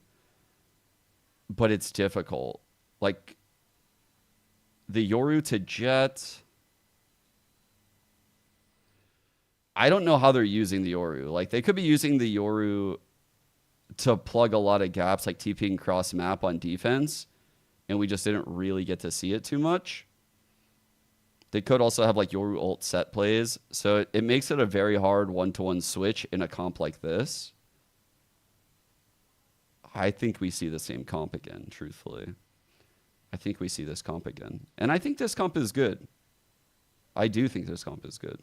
Speaker 1: but it's difficult. Like, the Yoru to Jet, I don't know how they're using the Yoru. Like, they could be using the Yoru to plug a lot of gaps, like TPing cross map on defense, and we just didn't really get to see it too much. They could also have like Yoru ult set plays. So it makes it a very hard one-to-one switch in a comp like this. I think we see the same comp again, truthfully. I think we see this comp again. And I think this comp is good. I do think this comp is good.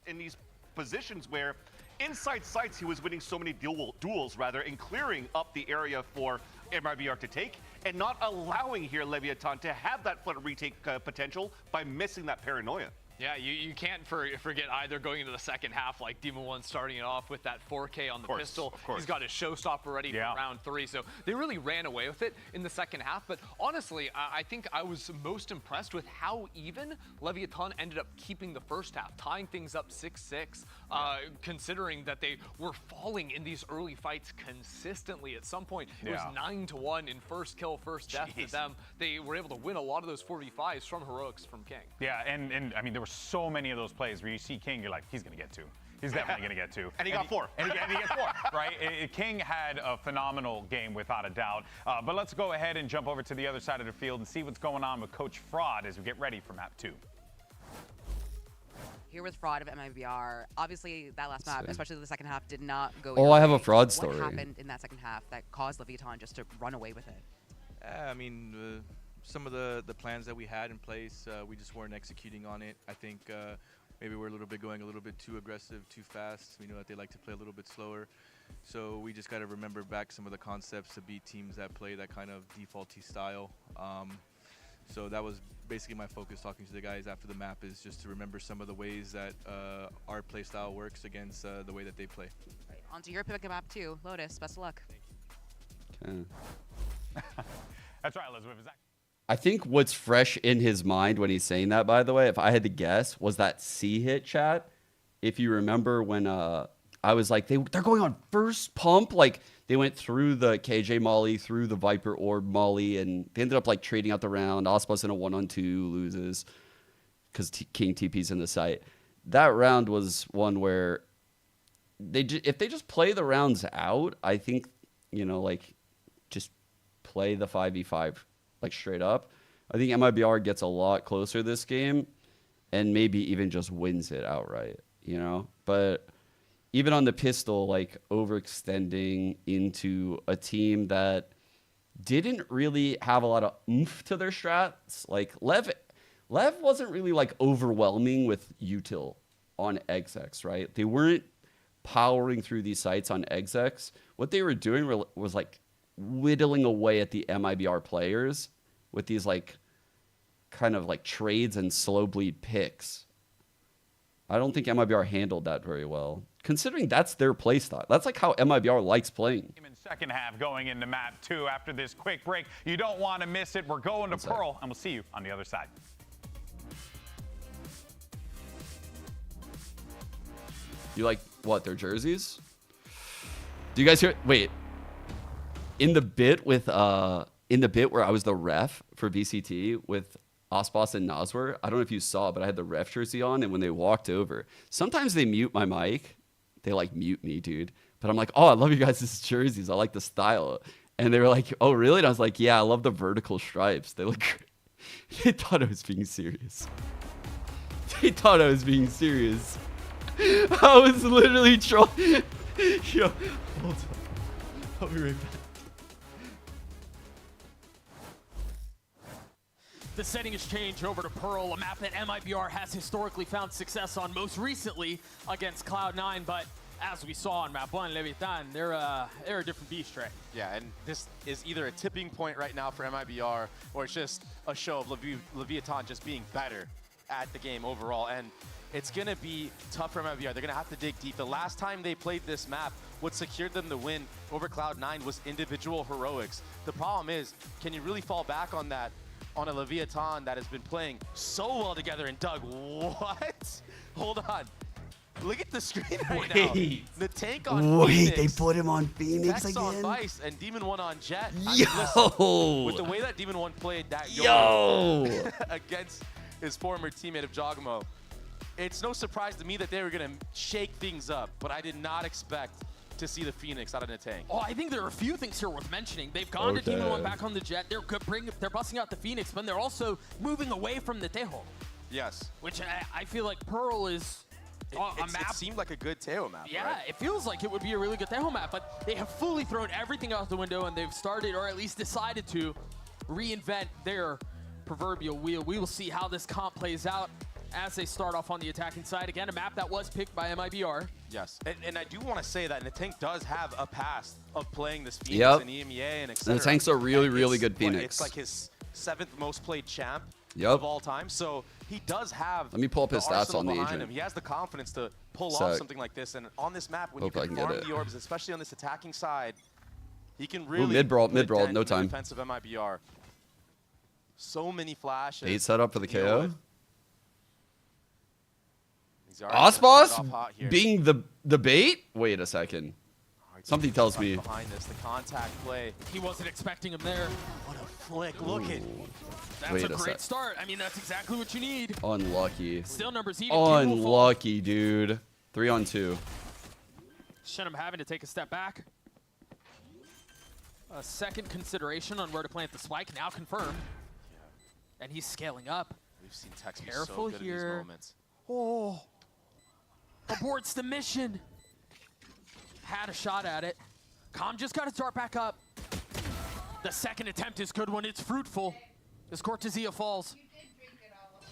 Speaker 10: In these positions where inside sites, he was winning so many duels rather, and clearing up the area for MIBR to take, and not allowing here Leviathan to have that flood retake potential by missing that paranoia.
Speaker 8: Yeah, you can't forget either going into the second half, like Demon 1 starting it off with that 4K on the pistol. He's got his showstopper ready for round 3. So they really ran away with it in the second half. But honestly, I think I was most impressed with how even Leviathan ended up keeping the first half, tying things up 6-6, considering that they were falling in these early fights consistently. At some point, it was 9-1 in first kill, first death to them. They were able to win a lot of those 4v5s from heroics from King.
Speaker 7: Yeah, and I mean, there were so many of those plays where you see King, you're like, he's going to get 2. He's definitely going to get 2.
Speaker 10: And he got 4.
Speaker 7: And he gets 4, right? King had a phenomenal game without a doubt. But let's go ahead and jump over to the other side of the field and see what's going on with Coach Fraud as we get ready for map 2.
Speaker 13: Here with Fraud of MIBR, obviously that last map, especially the second half, did not go.
Speaker 1: Oh, I have a Fraud story.
Speaker 13: What happened in that second half that caused Leviathan just to run away with it?
Speaker 17: I mean, some of the plans that we had in place, we just weren't executing on it. I think maybe we're going a little bit too aggressive, too fast. We know that they like to play a little bit slower. So we just got to remember back some of the concepts to beat teams that play that kind of defaulty style. So that was basically my focus talking to the guys after the map, is just to remember some of the ways that our play style works against the way that they play.
Speaker 13: Right. On to your pick map too, Lotus. Best of luck.
Speaker 1: Okay.
Speaker 7: That's right, Elizabeth.
Speaker 1: I think what's fresh in his mind when he's saying that, by the way, if I had to guess, was that C hit chat. If you remember when I was like, they're going on first pump, like they went through the KJ molly, through the Viper Orb molly, and they ended up like trading out the round. Ospas in a 1-on-2 loses because King TP's in the site. That round was one where if they just play the rounds out, I think, like just play the 5v5 like straight up, I think MIBR gets a lot closer this game and maybe even just wins it outright, But even on the pistol, like overextending into a team that didn't really have a lot of oomph to their strats. Like Lev wasn't really like overwhelming with util on execs, right? They weren't powering through these sites on execs. What they were doing was like whittling away at the MIBR players with these like kind of like trades and slow bleed picks. I don't think MIBR handled that very well, considering that's their play style. That's like how MIBR likes playing.
Speaker 7: In second half going into map 2 after this quick break. You don't want to miss it. We're going to Pearl, and we'll see you on the other side.
Speaker 1: You like what, their jerseys? Do you guys hear? Wait, in the bit where I was the ref for VCT with Ospas and Naswer, I don't know if you saw, but I had the ref jersey on, and when they walked over, sometimes they mute my mic. They like mute me, dude. But I'm like, oh, I love you guys' jerseys. I like the style. And they were like, oh, really? And I was like, yeah, I love the vertical stripes. They look great. They thought I was being serious. They thought I was being serious. I was literally trolling. Yo, hold on. I'll be right back.
Speaker 3: The settings change over to Pearl, a map that MIBR has historically found success on, most recently against Cloud9, but as we saw on map 1, Leviathan, they're a different beast, right?
Speaker 11: Yeah, and this is either a tipping point right now for MIBR, or it's just a show of Leviathan just being better at the game overall, and it's going to be tough for MIBR. They're going to have to dig deep. The last time they played this map, what secured them the win over Cloud9 was individual heroics. The problem is, can you really fall back on that on a Leviathan that has been playing so well together? And Doug, what? Hold on. Look at the screen right now. The tank on Phoenix.
Speaker 1: They put him on Phoenix
Speaker 11: Tex
Speaker 1: again?
Speaker 11: on Vice and Demon 1 on Jet.
Speaker 1: Yo!
Speaker 11: Listen, with the way that Demon 1 played that against his former teammate of Jogamo, it's no surprise to me that they were going to shake things up, but I did not expect to see the Phoenix out of the tank.
Speaker 3: Oh, I think there are a few things here worth mentioning. They've gone to Demon 1 back on the Jet. They're busting out the Phoenix, but they're also moving away from the Tejo.
Speaker 11: Yes.
Speaker 3: Which I feel like Pearl is a map.
Speaker 11: It seemed like a good Tejo map,
Speaker 3: Yeah,
Speaker 11: right?
Speaker 3: it feels like it would be a really good Tejo map, but they have fully thrown everything out the window, and they've started, or at least decided to, reinvent their proverbial wheel. We will see how this comp plays out as they start off on the attacking side. Again, a map that was picked by MIBR.
Speaker 11: Yes, and I do want to say that Tank does have a past of playing this Phoenix
Speaker 1: Yep.
Speaker 11: in EMEA and etc.
Speaker 1: Tank's a really,
Speaker 11: And
Speaker 1: really
Speaker 11: it's
Speaker 1: good
Speaker 11: what,
Speaker 1: Phoenix.
Speaker 11: It's like his 7th most played champ
Speaker 1: Yep.
Speaker 11: of all time. So he does have.
Speaker 1: Let me pull up his stats
Speaker 11: arsenal
Speaker 1: on the
Speaker 11: behind
Speaker 1: agent.
Speaker 11: him. He has the confidence to pull
Speaker 1: Sec.
Speaker 11: off something like this. And on this map, when
Speaker 1: Hope
Speaker 11: you
Speaker 1: I
Speaker 11: can
Speaker 1: can get
Speaker 11: farm
Speaker 1: it.
Speaker 11: the orbs, especially on this attacking side, he can
Speaker 1: Ooh,
Speaker 11: really
Speaker 1: mid-brawl,
Speaker 11: put a
Speaker 1: mid-brawl,
Speaker 11: dent
Speaker 1: no
Speaker 11: in the
Speaker 1: time.
Speaker 11: defense of MIBR. So many flashes.
Speaker 1: 8 set up for the
Speaker 11: to deal
Speaker 1: KO.
Speaker 11: with. He's already gonna start off hot
Speaker 1: Osboss
Speaker 11: here.
Speaker 1: being the bait? Wait a second. Something tells me.
Speaker 11: Behind this, the contact play.
Speaker 3: He wasn't expecting him there.
Speaker 11: What a flick! Look at.
Speaker 3: That's
Speaker 1: Wait
Speaker 3: a
Speaker 1: a
Speaker 3: great
Speaker 1: sec.
Speaker 3: start. I mean, that's exactly what you need.
Speaker 1: Unlucky.
Speaker 3: Still numbers even. Team will fall.
Speaker 1: Unlucky, dude. 3-on-2.
Speaker 3: Shenum having to take a step back. A second consideration on where to plant the spike, now confirmed. And he's scaling up.
Speaker 11: We've seen Tex be
Speaker 3: Careful
Speaker 11: so good
Speaker 3: here.
Speaker 11: in these moments.
Speaker 3: Oh, aborts the mission. Had a shot at it. Com just got to start back up. The second attempt is good when it's fruitful. As Cortezia falls.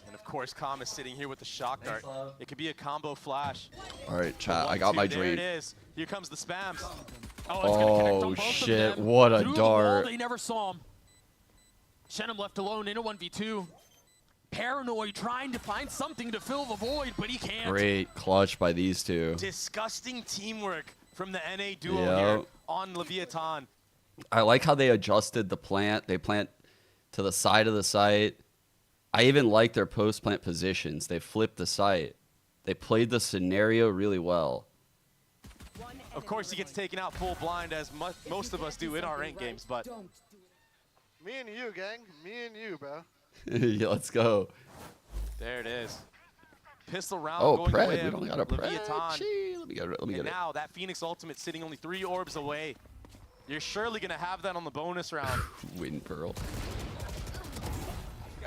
Speaker 11: And of course, Com is sitting here with the shock dart. It could be a combo flash.
Speaker 1: All right, chat. I
Speaker 11: 1-2,
Speaker 1: got my
Speaker 11: there
Speaker 1: drink.
Speaker 11: it is. Here comes the spams.
Speaker 3: Oh, it's gonna connect on
Speaker 1: Oh,
Speaker 3: both of
Speaker 1: shit.
Speaker 3: them.
Speaker 1: What a
Speaker 3: Through the wall,
Speaker 1: dart.
Speaker 3: they never saw him. Shenum left alone in a 1v2. Paranoid trying to find something to fill the void, but he can't.
Speaker 1: Great clutch by these two.
Speaker 11: Disgusting teamwork from the NA duo
Speaker 1: Yep.
Speaker 11: here on Leviathan.
Speaker 1: I like how they adjusted the plant. They plant to the side of the site. I even like their post-plant positions. They flipped the site. They played the scenario really well.
Speaker 11: Of course, he gets taken out full blind, as most of us do in our ranked games, but
Speaker 18: Me and you, gang. Me and you, bro.
Speaker 1: Yeah, let's go.
Speaker 11: there it is. Pistol round
Speaker 1: Oh,
Speaker 11: going
Speaker 1: Pred.
Speaker 11: away
Speaker 1: We
Speaker 11: of
Speaker 1: don't got a Pred.
Speaker 11: Leviathan.
Speaker 1: Gee, let me get it. Let me
Speaker 11: And
Speaker 1: get it.
Speaker 11: now that Phoenix ultimate sitting only 3 orbs away. You're surely going to have that on the bonus round.
Speaker 1: Wind Pearl.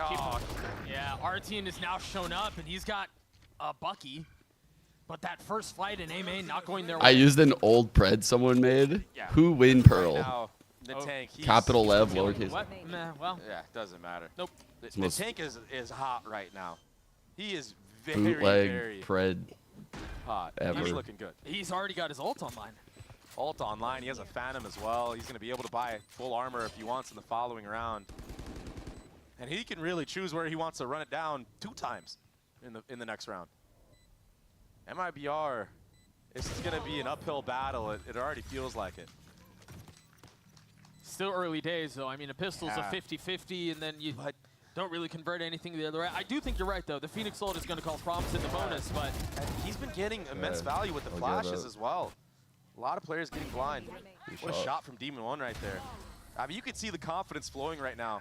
Speaker 11: Oh,
Speaker 3: Yeah, Artine has now shown up, and he's got a Bucky. But that first fight in A main not going their way.
Speaker 1: I used an old Pred someone made.
Speaker 11: Yeah.
Speaker 1: Who Wind Pearl?
Speaker 11: now the tank. He's,
Speaker 1: Capital Lev,
Speaker 11: he's killing
Speaker 1: lowercase.
Speaker 3: What? Meh, well,
Speaker 11: Yeah, doesn't matter.
Speaker 3: Nope.
Speaker 11: The
Speaker 1: most
Speaker 11: tank is hot right now. He is very,
Speaker 1: Bootleg
Speaker 11: very
Speaker 1: Pred
Speaker 11: hot.
Speaker 1: ever.
Speaker 11: He's looking good.
Speaker 3: he's already got his ult online.
Speaker 11: Ult online. He has a Phantom as well. He's going to be able to buy full armor if he wants in the following round. And he can really choose where he wants to run it down 2 times in the next round. MIBR, this is going to be an uphill battle. It already feels like it.
Speaker 3: Still early days, though. I mean, a pistol's
Speaker 11: Yeah.
Speaker 3: a 50-50, and then you don't really convert anything the other way. I do think you're right, though. The Phoenix ult is going to cause problems in the bonus, but
Speaker 11: And he's been getting immense
Speaker 1: Yeah,
Speaker 11: value with the
Speaker 1: I'll give
Speaker 11: flashes
Speaker 1: that.
Speaker 11: as well. A lot of players getting blind.
Speaker 1: Good
Speaker 11: What a
Speaker 1: shot.
Speaker 11: shot from Demon 1 right there. I mean, you can see the confidence flowing right now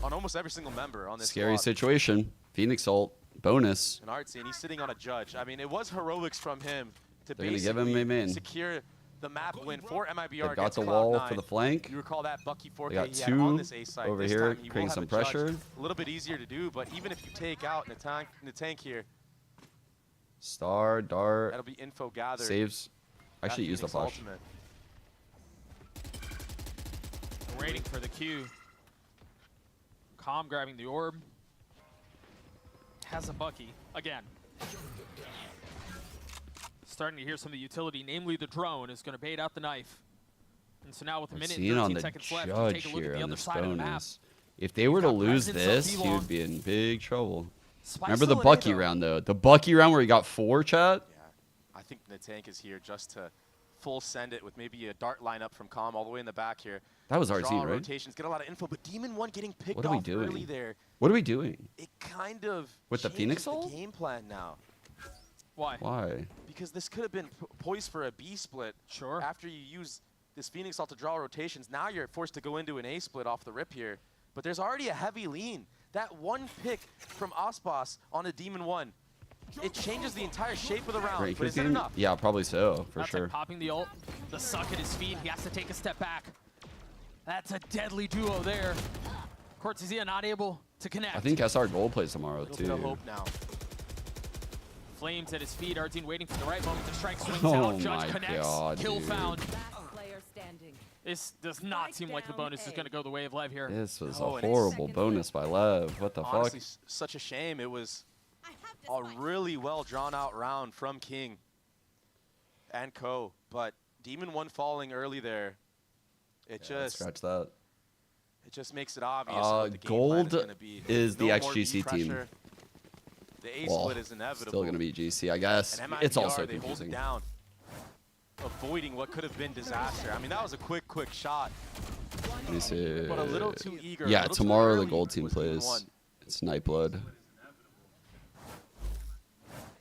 Speaker 11: on almost every single member on this
Speaker 1: Scary
Speaker 11: squad.
Speaker 1: situation. Phoenix ult. Bonus.
Speaker 11: And Artsy, and he's sitting on a judge. I mean, it was heroics from him to
Speaker 1: They're gonna give him
Speaker 11: basically
Speaker 1: a main.
Speaker 11: secure the map win for MIBR
Speaker 1: They got
Speaker 11: against
Speaker 1: the wall
Speaker 11: Cloud9.
Speaker 1: for the flank.
Speaker 11: You recall that Bucky 4K
Speaker 1: They got
Speaker 11: he had on
Speaker 1: 2
Speaker 11: this A site.
Speaker 1: over
Speaker 11: This
Speaker 1: here,
Speaker 11: time he will
Speaker 1: creating
Speaker 11: have
Speaker 1: some
Speaker 11: a judge.
Speaker 1: pressure.
Speaker 11: A little bit easier to do, but even if you take out the tank here,
Speaker 1: Star, dart.
Speaker 11: that'll be info gathered.
Speaker 1: Saves.
Speaker 11: That
Speaker 1: Actually, use the
Speaker 11: Phoenix
Speaker 1: flash.
Speaker 11: ultimate.
Speaker 3: waiting for the Q. Calm grabbing the orb. Has a Bucky. Again. Starting to hear some of the utility, namely the drone, is going to bait out the knife. And so now with a minute and
Speaker 1: Seeing
Speaker 3: 13
Speaker 1: on the
Speaker 3: seconds left, you
Speaker 1: judge
Speaker 3: take a look
Speaker 1: here
Speaker 3: at the
Speaker 1: on
Speaker 3: other
Speaker 1: this
Speaker 3: side of the map.
Speaker 1: bonus. If they were to
Speaker 3: got
Speaker 1: lose
Speaker 3: presence of
Speaker 1: this, he
Speaker 3: T-Long.
Speaker 1: would be in big trouble.
Speaker 3: Spike's
Speaker 1: Remember the
Speaker 3: still in A,
Speaker 1: Bucky
Speaker 3: though.
Speaker 1: round, though. The Bucky round where he got 4, chat?
Speaker 11: I think the tank is here just to full send it with maybe a dart lineup from Calm all the way in the back here.
Speaker 1: That was
Speaker 11: Draw
Speaker 1: RT, right?
Speaker 11: rotations, get a lot of info, but Demon 1 getting picked
Speaker 1: What are we
Speaker 11: off early
Speaker 1: doing?
Speaker 11: there.
Speaker 1: What are we doing?
Speaker 11: It kind of
Speaker 1: With the Phoenix
Speaker 11: changes
Speaker 1: ult?
Speaker 11: the game plan now.
Speaker 3: Why?
Speaker 1: Why?
Speaker 11: Because this could have been poised for a B split.
Speaker 3: Sure.
Speaker 11: After you use this Phoenix ult to draw rotations, now you're forced to go into an A split off the rip here. But there's already a heavy lean. That one pick from Osboss on a Demon 1, it changes the entire shape of the round.
Speaker 1: Rank
Speaker 11: But is it
Speaker 1: game?
Speaker 11: enough?
Speaker 1: Yeah, probably so, for
Speaker 3: That's
Speaker 1: sure.
Speaker 3: like popping the ult, the suck at his feet. He has to take a step back. That's a deadly duo there. Cortezia not able to connect.
Speaker 1: I think SR Gold plays tomorrow,
Speaker 11: Little bit of
Speaker 1: too.
Speaker 11: hope now.
Speaker 3: Flames at his feet. Artine waiting for the right moment. The strike swings
Speaker 1: Oh
Speaker 3: out. Judge
Speaker 1: my
Speaker 3: connects.
Speaker 1: God,
Speaker 3: Kill
Speaker 1: dude.
Speaker 3: found.
Speaker 12: Last player standing.
Speaker 3: This does not seem like the bonus is going to go the way of Lev here.
Speaker 1: This was
Speaker 11: Oh,
Speaker 1: a
Speaker 11: and it's-
Speaker 1: horrible bonus by Lev. What the
Speaker 11: Honestly,
Speaker 1: fuck?
Speaker 11: such a shame. It was a really well drawn out round from King. and Co. But Demon 1 falling early there,
Speaker 1: Scratch that.
Speaker 11: it just makes it obvious what the game plan
Speaker 1: Gold
Speaker 11: is going to be.
Speaker 1: is the
Speaker 11: No more
Speaker 1: XGC
Speaker 11: B
Speaker 1: team.
Speaker 11: pressure. The A
Speaker 1: Well,
Speaker 11: split is inevitable.
Speaker 1: still gonna be GC, I guess.
Speaker 11: And
Speaker 1: It's
Speaker 11: MIBR,
Speaker 1: also
Speaker 11: they hold it
Speaker 1: confusing.
Speaker 11: down, avoiding what could have been disaster. I mean, that was a quick shot.
Speaker 1: Let me see.
Speaker 11: But a little too eager. a
Speaker 1: Yeah,
Speaker 11: little too
Speaker 1: tomorrow the
Speaker 11: early
Speaker 1: gold team
Speaker 11: with Demon
Speaker 1: plays.
Speaker 11: 1.
Speaker 1: It's Nightblood.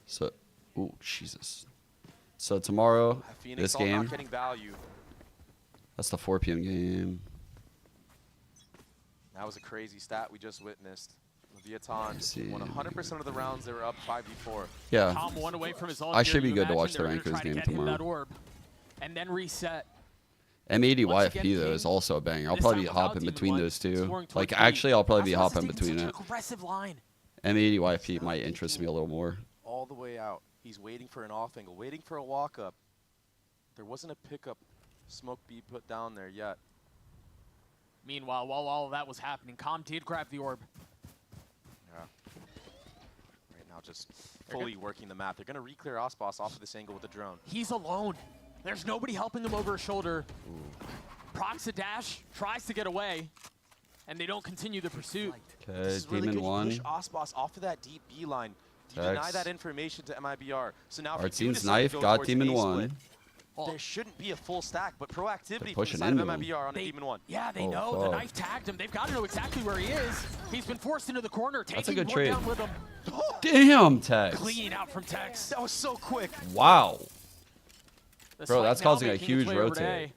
Speaker 1: So, ooh, Jesus. So tomorrow,
Speaker 11: Phoenix
Speaker 1: this
Speaker 11: all
Speaker 1: game,
Speaker 11: not getting value.
Speaker 1: that's the 4 p.m. game.
Speaker 11: That was a crazy stat we just witnessed. Leviathan
Speaker 1: see.
Speaker 11: won 100% of the rounds. They were up 5v4.
Speaker 1: Yeah.
Speaker 3: Tom one away from his ult
Speaker 1: I
Speaker 3: here.
Speaker 1: should be
Speaker 3: You
Speaker 1: good to
Speaker 3: imagine
Speaker 1: watch the
Speaker 3: they're gonna
Speaker 1: Rankers
Speaker 3: try to
Speaker 1: game
Speaker 3: get him
Speaker 1: tomorrow.
Speaker 3: that orb and then reset.
Speaker 1: M80
Speaker 3: Once again,
Speaker 1: YFP though
Speaker 3: King,
Speaker 1: is also a banger. I'll
Speaker 3: this
Speaker 1: probably be
Speaker 3: time without
Speaker 1: hopping
Speaker 3: Demon
Speaker 1: between
Speaker 3: 1,
Speaker 1: those two.
Speaker 3: scoring
Speaker 1: Like
Speaker 3: 23.
Speaker 1: actually, I'll probably be
Speaker 3: Aspas is
Speaker 1: hopping
Speaker 3: taking
Speaker 1: between
Speaker 3: such
Speaker 1: it.
Speaker 3: an aggressive line.
Speaker 1: M80 YFP might interest me a little more.
Speaker 11: All the way out. He's waiting for an off angle, waiting for a walk up. There wasn't a pickup smoke be put down there yet.
Speaker 3: Meanwhile, while all of that was happening, Com did grab the orb.
Speaker 11: Yeah. Right now, just fully working the map. They're going to re-clear Aspas off of this angle with the drone.
Speaker 3: He's alone. There's nobody helping him over his shoulder. Procs a dash, tries to get away, and they don't continue the pursuit.
Speaker 1: Okay,
Speaker 11: This is really
Speaker 1: Demon
Speaker 11: good.
Speaker 1: 1.
Speaker 11: You push Aspas off of that deep B line. You deny that information to Mibr. So now if you do
Speaker 1: Artesine's
Speaker 11: decide to
Speaker 1: knife
Speaker 11: go
Speaker 1: got
Speaker 11: towards an
Speaker 1: Demon
Speaker 11: A split,
Speaker 1: 1.
Speaker 11: there shouldn't be a full stack, but proactivity from the
Speaker 1: pushing
Speaker 11: side of
Speaker 1: into him.
Speaker 11: Mibr on a Demon 1.
Speaker 3: Yeah, they
Speaker 1: Oh,
Speaker 3: know. The
Speaker 1: fuck.
Speaker 3: knife tagged him. They've got to know exactly where he is. He's been forced into the corner, taking
Speaker 1: That's a good
Speaker 3: one
Speaker 1: trade.
Speaker 3: down with him.
Speaker 1: Damn, Tex.
Speaker 3: Clean out from Tex.
Speaker 11: That was so quick.
Speaker 1: Wow.
Speaker 3: The
Speaker 1: Bro,
Speaker 3: swipe
Speaker 1: that's
Speaker 3: now
Speaker 1: causing a
Speaker 3: making its
Speaker 1: huge
Speaker 3: way over to
Speaker 1: rotate.
Speaker 3: A.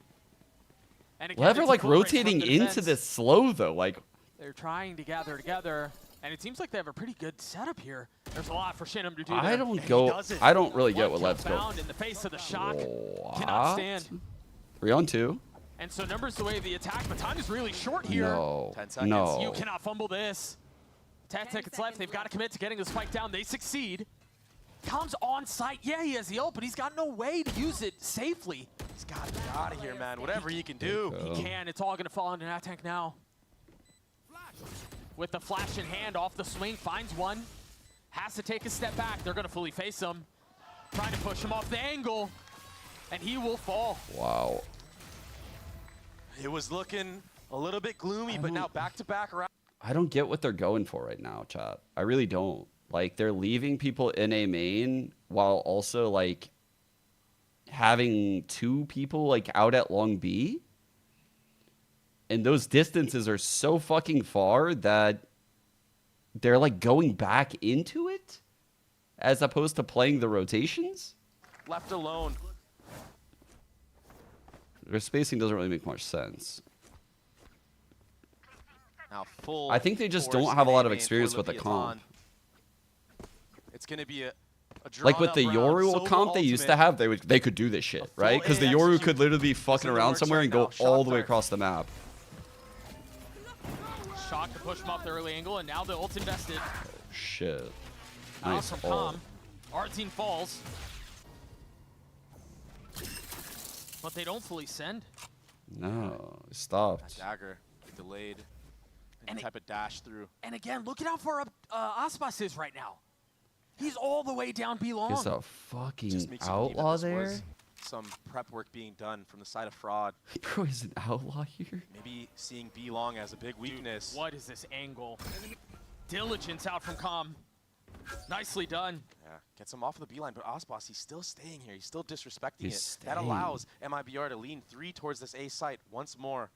Speaker 3: And again,
Speaker 1: Lever
Speaker 3: it's a
Speaker 1: like
Speaker 3: full break from
Speaker 1: rotating
Speaker 3: the
Speaker 1: into
Speaker 3: defense.
Speaker 1: this slow though. Like,
Speaker 3: They're trying to gather together, and it seems like they have a pretty good setup here. There's a lot for Shinham to do
Speaker 1: I
Speaker 3: there.
Speaker 1: don't
Speaker 3: And he
Speaker 1: go.
Speaker 3: does it.
Speaker 1: I don't really get
Speaker 3: One
Speaker 1: what
Speaker 3: kill
Speaker 1: Lev's go.
Speaker 3: found in the face of the shock.
Speaker 1: What?
Speaker 3: Cannot stand.
Speaker 1: 3 on 2.
Speaker 3: And so numbers away the attack, but time is really short here.
Speaker 1: No.
Speaker 11: 10 seconds.
Speaker 1: No.
Speaker 3: You cannot fumble this. 10 seconds left. They've got to commit to getting the spike down. They succeed. Comes on site. Yeah, he has the ult, but he's got no way to use it safely.
Speaker 11: He's got to get out of here, man. Whatever he can do.
Speaker 3: He can. It's all going to fall into that tank now. With the flash in hand, off the swing, finds one. Has to take a step back. They're going to fully face him. Trying to push him off the angle. And he will fall.
Speaker 1: Wow.
Speaker 11: It was looking a little bit gloomy, but now back-to-back rounds.
Speaker 1: I don't get what they're going for right now, chat. I really don't. Like, they're leaving people in a main while also, like, having 2 people, like, out at long B. And those distances are so fucking far that they're, like, going back into it as opposed to playing the rotations.
Speaker 11: Left alone.
Speaker 1: Their spacing doesn't really make much sense.
Speaker 11: Now full
Speaker 1: I think they just
Speaker 11: force
Speaker 1: don't have a lot of
Speaker 11: main
Speaker 1: experience
Speaker 11: for
Speaker 1: with the
Speaker 11: Leviathan.
Speaker 1: comp.
Speaker 11: It's going to be a
Speaker 1: Like with the
Speaker 11: drawn-out round.
Speaker 1: Yoru
Speaker 11: Solo
Speaker 1: comp they used to
Speaker 11: ultimate.
Speaker 1: have, they could do this shit, right? Because the
Speaker 11: A
Speaker 1: Yoru
Speaker 11: execute
Speaker 1: could literally be fucking
Speaker 11: in the
Speaker 1: around
Speaker 11: works
Speaker 1: somewhere
Speaker 11: right
Speaker 1: and go
Speaker 11: now. Shot
Speaker 1: all the way
Speaker 11: fire.
Speaker 1: across the map.
Speaker 3: Shock to push him off the early angle, and now the ult's invested.
Speaker 1: Shit.
Speaker 3: Out
Speaker 1: Nice.
Speaker 3: from
Speaker 1: ult.
Speaker 3: Com. Artine falls. But they don't fully send.
Speaker 1: No, it stopped.
Speaker 11: Dagger delayed.
Speaker 3: And
Speaker 11: Type of dash through.
Speaker 3: And again, look at how far up Aspas is right now. He's all the way down B long.
Speaker 1: Is a
Speaker 11: Just
Speaker 1: fucking
Speaker 11: makes you believe that
Speaker 1: outlaw
Speaker 11: this
Speaker 1: there?
Speaker 11: was some prep work being done from the side of Fraud.
Speaker 1: Bro, is an outlaw here?
Speaker 11: Maybe seeing B long as a big weakness.
Speaker 3: What is this angle? Diligence out from Com. Nicely done.
Speaker 11: Yeah, gets him off of the B line, but Aspas, he's still staying here. He's still disrespecting
Speaker 1: He's
Speaker 11: it. That
Speaker 1: staying.
Speaker 11: allows Mibr to lean 3 towards this A site once more.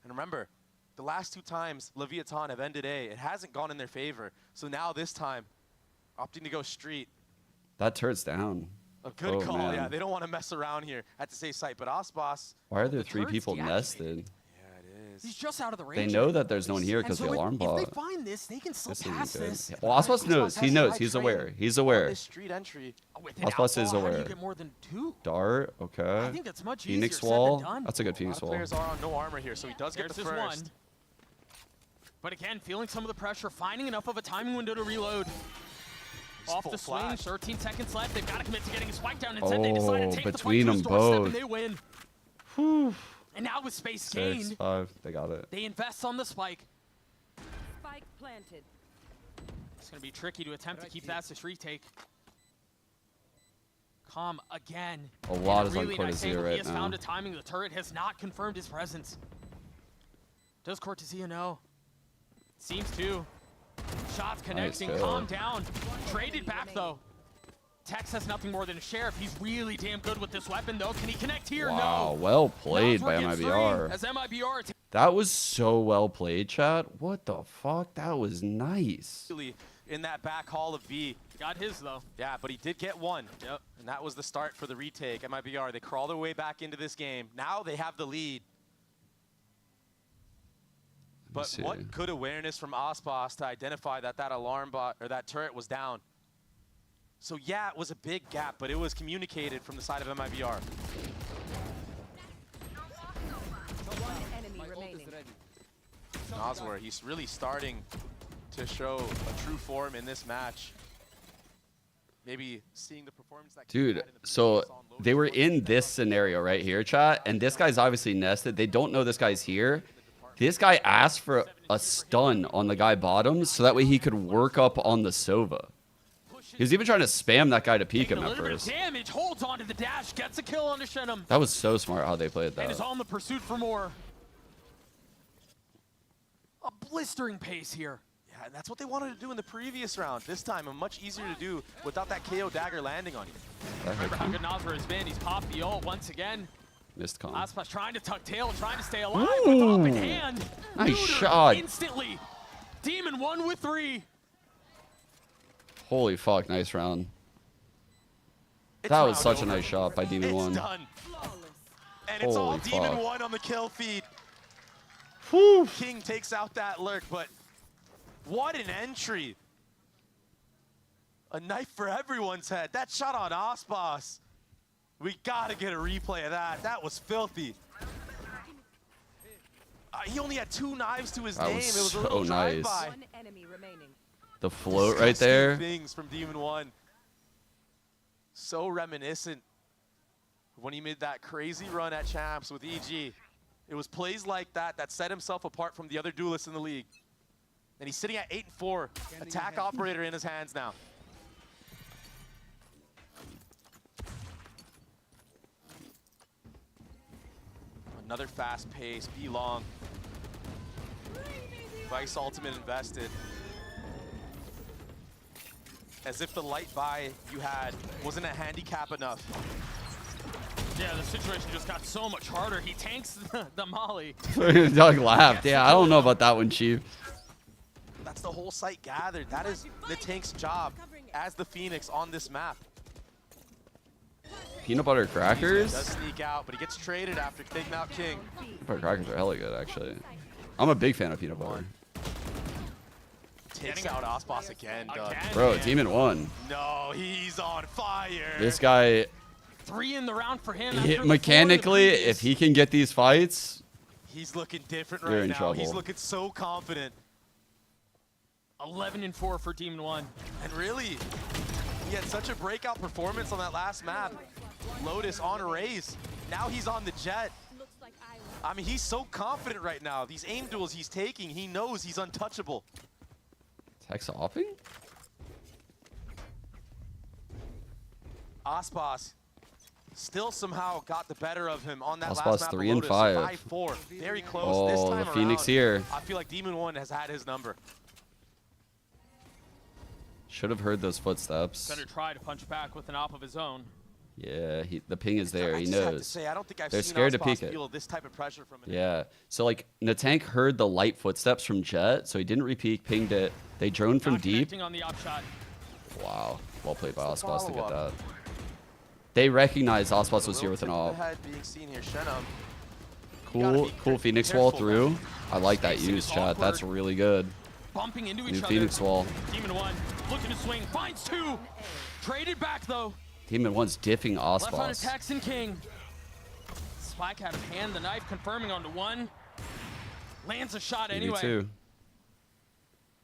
Speaker 11: And remember, the last 2 times Leviathan have ended A, it hasn't gone in their favor. So now this time, opting to go street.
Speaker 1: That turret's down.
Speaker 11: A good
Speaker 1: Oh,
Speaker 11: call,
Speaker 1: man.
Speaker 11: yeah. They don't want to mess around here at this A site, but Aspas,
Speaker 1: Why are there
Speaker 3: the
Speaker 1: 3
Speaker 3: turret's
Speaker 1: people
Speaker 3: deactivated.
Speaker 1: nested?
Speaker 3: He's just out of the
Speaker 1: They
Speaker 3: range.
Speaker 1: know that there's no one here
Speaker 3: And
Speaker 1: because
Speaker 3: so
Speaker 1: the
Speaker 3: if-
Speaker 1: alarm
Speaker 3: If
Speaker 1: bot.
Speaker 3: they find this, they can slip
Speaker 1: This isn't
Speaker 3: past
Speaker 1: good.
Speaker 3: this.
Speaker 1: Yeah, well, Aspas knows. He knows. He's aware. He's aware.
Speaker 11: This street entry.
Speaker 3: With an
Speaker 1: Aspas is
Speaker 3: outlaw, how do
Speaker 1: aware.
Speaker 3: you get more than 2?
Speaker 1: Dart, okay.
Speaker 3: I think that's much
Speaker 1: Phoenix
Speaker 3: easier said than
Speaker 1: wall.
Speaker 3: done.
Speaker 1: That's a good
Speaker 11: A lot
Speaker 1: Phoenix
Speaker 11: of
Speaker 1: wall.
Speaker 11: players are on no armor here, so he does get
Speaker 3: There's
Speaker 11: the
Speaker 3: his
Speaker 11: first.
Speaker 3: one. But again, feeling some of the pressure, finding enough of a timing window to reload. Off
Speaker 11: full
Speaker 3: the swing,
Speaker 11: flash.
Speaker 3: 13 seconds left. They've got to commit to getting a spike down. Instead, they decide
Speaker 1: Oh,
Speaker 3: to take the
Speaker 1: between
Speaker 3: fight to
Speaker 1: them
Speaker 3: his doorstep
Speaker 1: both.
Speaker 3: and they win.
Speaker 1: Whew.
Speaker 3: And now with space
Speaker 1: 6,
Speaker 3: gained,
Speaker 1: 5. They got it.
Speaker 3: they invest on the spike.
Speaker 12: Spike planted.
Speaker 3: It's going to be tricky to attempt to keep that as retake. Calm again.
Speaker 1: A lot is on
Speaker 3: really nice
Speaker 1: Cortezia
Speaker 3: angle. He
Speaker 1: right
Speaker 3: has
Speaker 1: now.
Speaker 3: found a timing. The turret has not confirmed his presence. Does Cortezia know? Seems to. Shots connecting.
Speaker 1: kill.
Speaker 3: Calm down. Traded back though. Tex has nothing more than a sheriff. He's really damn good with this weapon though. Can he connect here?
Speaker 1: Wow,
Speaker 3: No.
Speaker 1: well played by
Speaker 3: Nosworth gets
Speaker 1: MIBR.
Speaker 3: three as MIBR
Speaker 1: That was so well played, chat. What the fuck? That was nice.
Speaker 11: In that back hall of B.
Speaker 3: got his though.
Speaker 11: Yeah, but he did get one.
Speaker 3: Yep.
Speaker 11: And that was the start for the retake. MIBR, they crawl their way back into this game. Now they have the lead. But what good awareness from Ospas to identify that that alarm bot or that turret was down. So yeah, it was a big gap, but it was communicated from the side of MIBR. Nosworth, he's really starting to show a true form in this match. Maybe seeing the performance that
Speaker 1: Dude, so they were in this scenario right here, chat, and this guy's obviously nested. They don't know this guy's here. This guy asked for a stun on the guy bottom so that way he could work up on the Sova. He was even trying to spam that guy to peek him
Speaker 3: a
Speaker 1: at
Speaker 3: little bit of
Speaker 1: first.
Speaker 3: damage, holds onto the dash, gets a kill on Shenum.
Speaker 1: That was so smart how they played
Speaker 3: And is
Speaker 1: that.
Speaker 3: on the pursuit for more. A blistering pace here.
Speaker 11: Yeah, and that's what they wanted to do in the previous round. This time, much easier to do without that KO dagger landing on you.
Speaker 3: Remember how good Nosworth has been. He's popped the ult once again.
Speaker 1: Missed con.
Speaker 3: Aspas trying to tuck tail, trying to stay alive with up in hand.
Speaker 1: Nice
Speaker 3: Neutered
Speaker 1: shot.
Speaker 3: Instantly. Demon 1 with 3.
Speaker 1: Holy fuck, nice round.
Speaker 11: It's
Speaker 1: That was
Speaker 11: round
Speaker 1: such a
Speaker 11: over.
Speaker 1: nice shot by Demon
Speaker 11: It's
Speaker 1: 1.
Speaker 11: done. And it's all
Speaker 1: Holy
Speaker 11: Demon
Speaker 1: fuck.
Speaker 11: 1 on the kill feed.
Speaker 1: Whew.
Speaker 11: King takes out that lurk, but what an entry. A knife for everyone's head. That shot on Ospas. We gotta get a replay of that. That was filthy. He only had 2 knives to his
Speaker 1: That
Speaker 11: name.
Speaker 1: was
Speaker 11: It was a
Speaker 1: so
Speaker 11: little
Speaker 1: nice.
Speaker 11: drive-by.
Speaker 12: One enemy remaining.
Speaker 1: The float right
Speaker 11: Disgusting
Speaker 1: there.
Speaker 11: Things from Demon 1. So reminiscent of when he made that crazy run at Champs with EG. It was plays like that that set himself apart from the other duelists in the league. And he's sitting at 8-4. Attack operator in his hands now. Another fast pace, be long. Vice ultimate invested. As if the light buy you had wasn't a handicap enough.
Speaker 3: Yeah, the situation just got so much harder. He tanks the molly.
Speaker 1: Doug laughed. Yeah, I don't know about that one, Chief.
Speaker 11: That's the whole site gathered. That is the tank's job as the Phoenix on this map.
Speaker 1: Peanut butter crackers?
Speaker 11: Does sneak out, but he gets traded after taking out King.
Speaker 1: Peanut butter crackers are hella good, actually. I'm a big fan of peanut butter.
Speaker 11: Takes out Ospas again, Doug.
Speaker 1: Bro, Demon 1.
Speaker 11: No, he's on fire.
Speaker 1: This guy,
Speaker 3: 3 in the round for him.
Speaker 1: mechanically, if he can get these fights,
Speaker 11: He's looking different
Speaker 1: You're
Speaker 11: right
Speaker 1: in
Speaker 11: now.
Speaker 1: trouble.
Speaker 11: He's looking so confident.
Speaker 3: 11 and 4 for Demon 1.
Speaker 11: And really, he had such a breakout performance on that last map. Lotus on a raise. Now he's on the jet. I mean, he's so confident right now. These aim duels he's taking, he knows he's untouchable.
Speaker 1: Tex offing?
Speaker 11: Ospas still somehow got the better of him on that
Speaker 1: Ospas
Speaker 11: last map
Speaker 1: 3
Speaker 11: of
Speaker 1: and
Speaker 11: Lotus.
Speaker 1: 5.
Speaker 11: 5-4. Very close.
Speaker 1: Oh,
Speaker 11: this
Speaker 1: the
Speaker 11: time
Speaker 1: Phoenix
Speaker 11: around,
Speaker 1: here.
Speaker 11: I feel like Demon 1 has had his number.
Speaker 1: Should have heard those footsteps.
Speaker 3: Gonna try to punch back with an op of his own.
Speaker 1: Yeah, the ping is there.
Speaker 11: I
Speaker 1: He
Speaker 11: just have to
Speaker 1: knows.
Speaker 11: say, I don't think I've
Speaker 1: They're
Speaker 11: seen
Speaker 1: scared to
Speaker 11: Ospas
Speaker 1: peek it.
Speaker 11: feel this type of pressure from an
Speaker 1: Yeah. So, like, Natank heard the light footsteps from Jet, so he didn't repeat, pinged it. They droned from
Speaker 3: Not
Speaker 1: deep.
Speaker 3: connecting on the op shot.
Speaker 1: Wow. Well played by
Speaker 11: What's the
Speaker 1: Ospas to get that.
Speaker 11: follow-up?
Speaker 1: They recognized Ospas was here with an op.
Speaker 11: Head being seen here, Shenum.
Speaker 1: Cool Phoenix wall through. I like that
Speaker 3: Spacing
Speaker 1: use,
Speaker 3: is
Speaker 1: chat. That's
Speaker 3: awkward.
Speaker 1: really good.
Speaker 3: Bumping into each
Speaker 1: New
Speaker 3: other.
Speaker 1: Phoenix wall.
Speaker 3: Demon 1 looking to swing. Finds 2. Traded back though.
Speaker 1: Demon 1's diffing
Speaker 3: Left on
Speaker 1: Ospas.
Speaker 3: attacks and King. Spike out of hand. The knife confirming onto 1. Lands a shot
Speaker 1: You do
Speaker 3: anyway.
Speaker 1: too.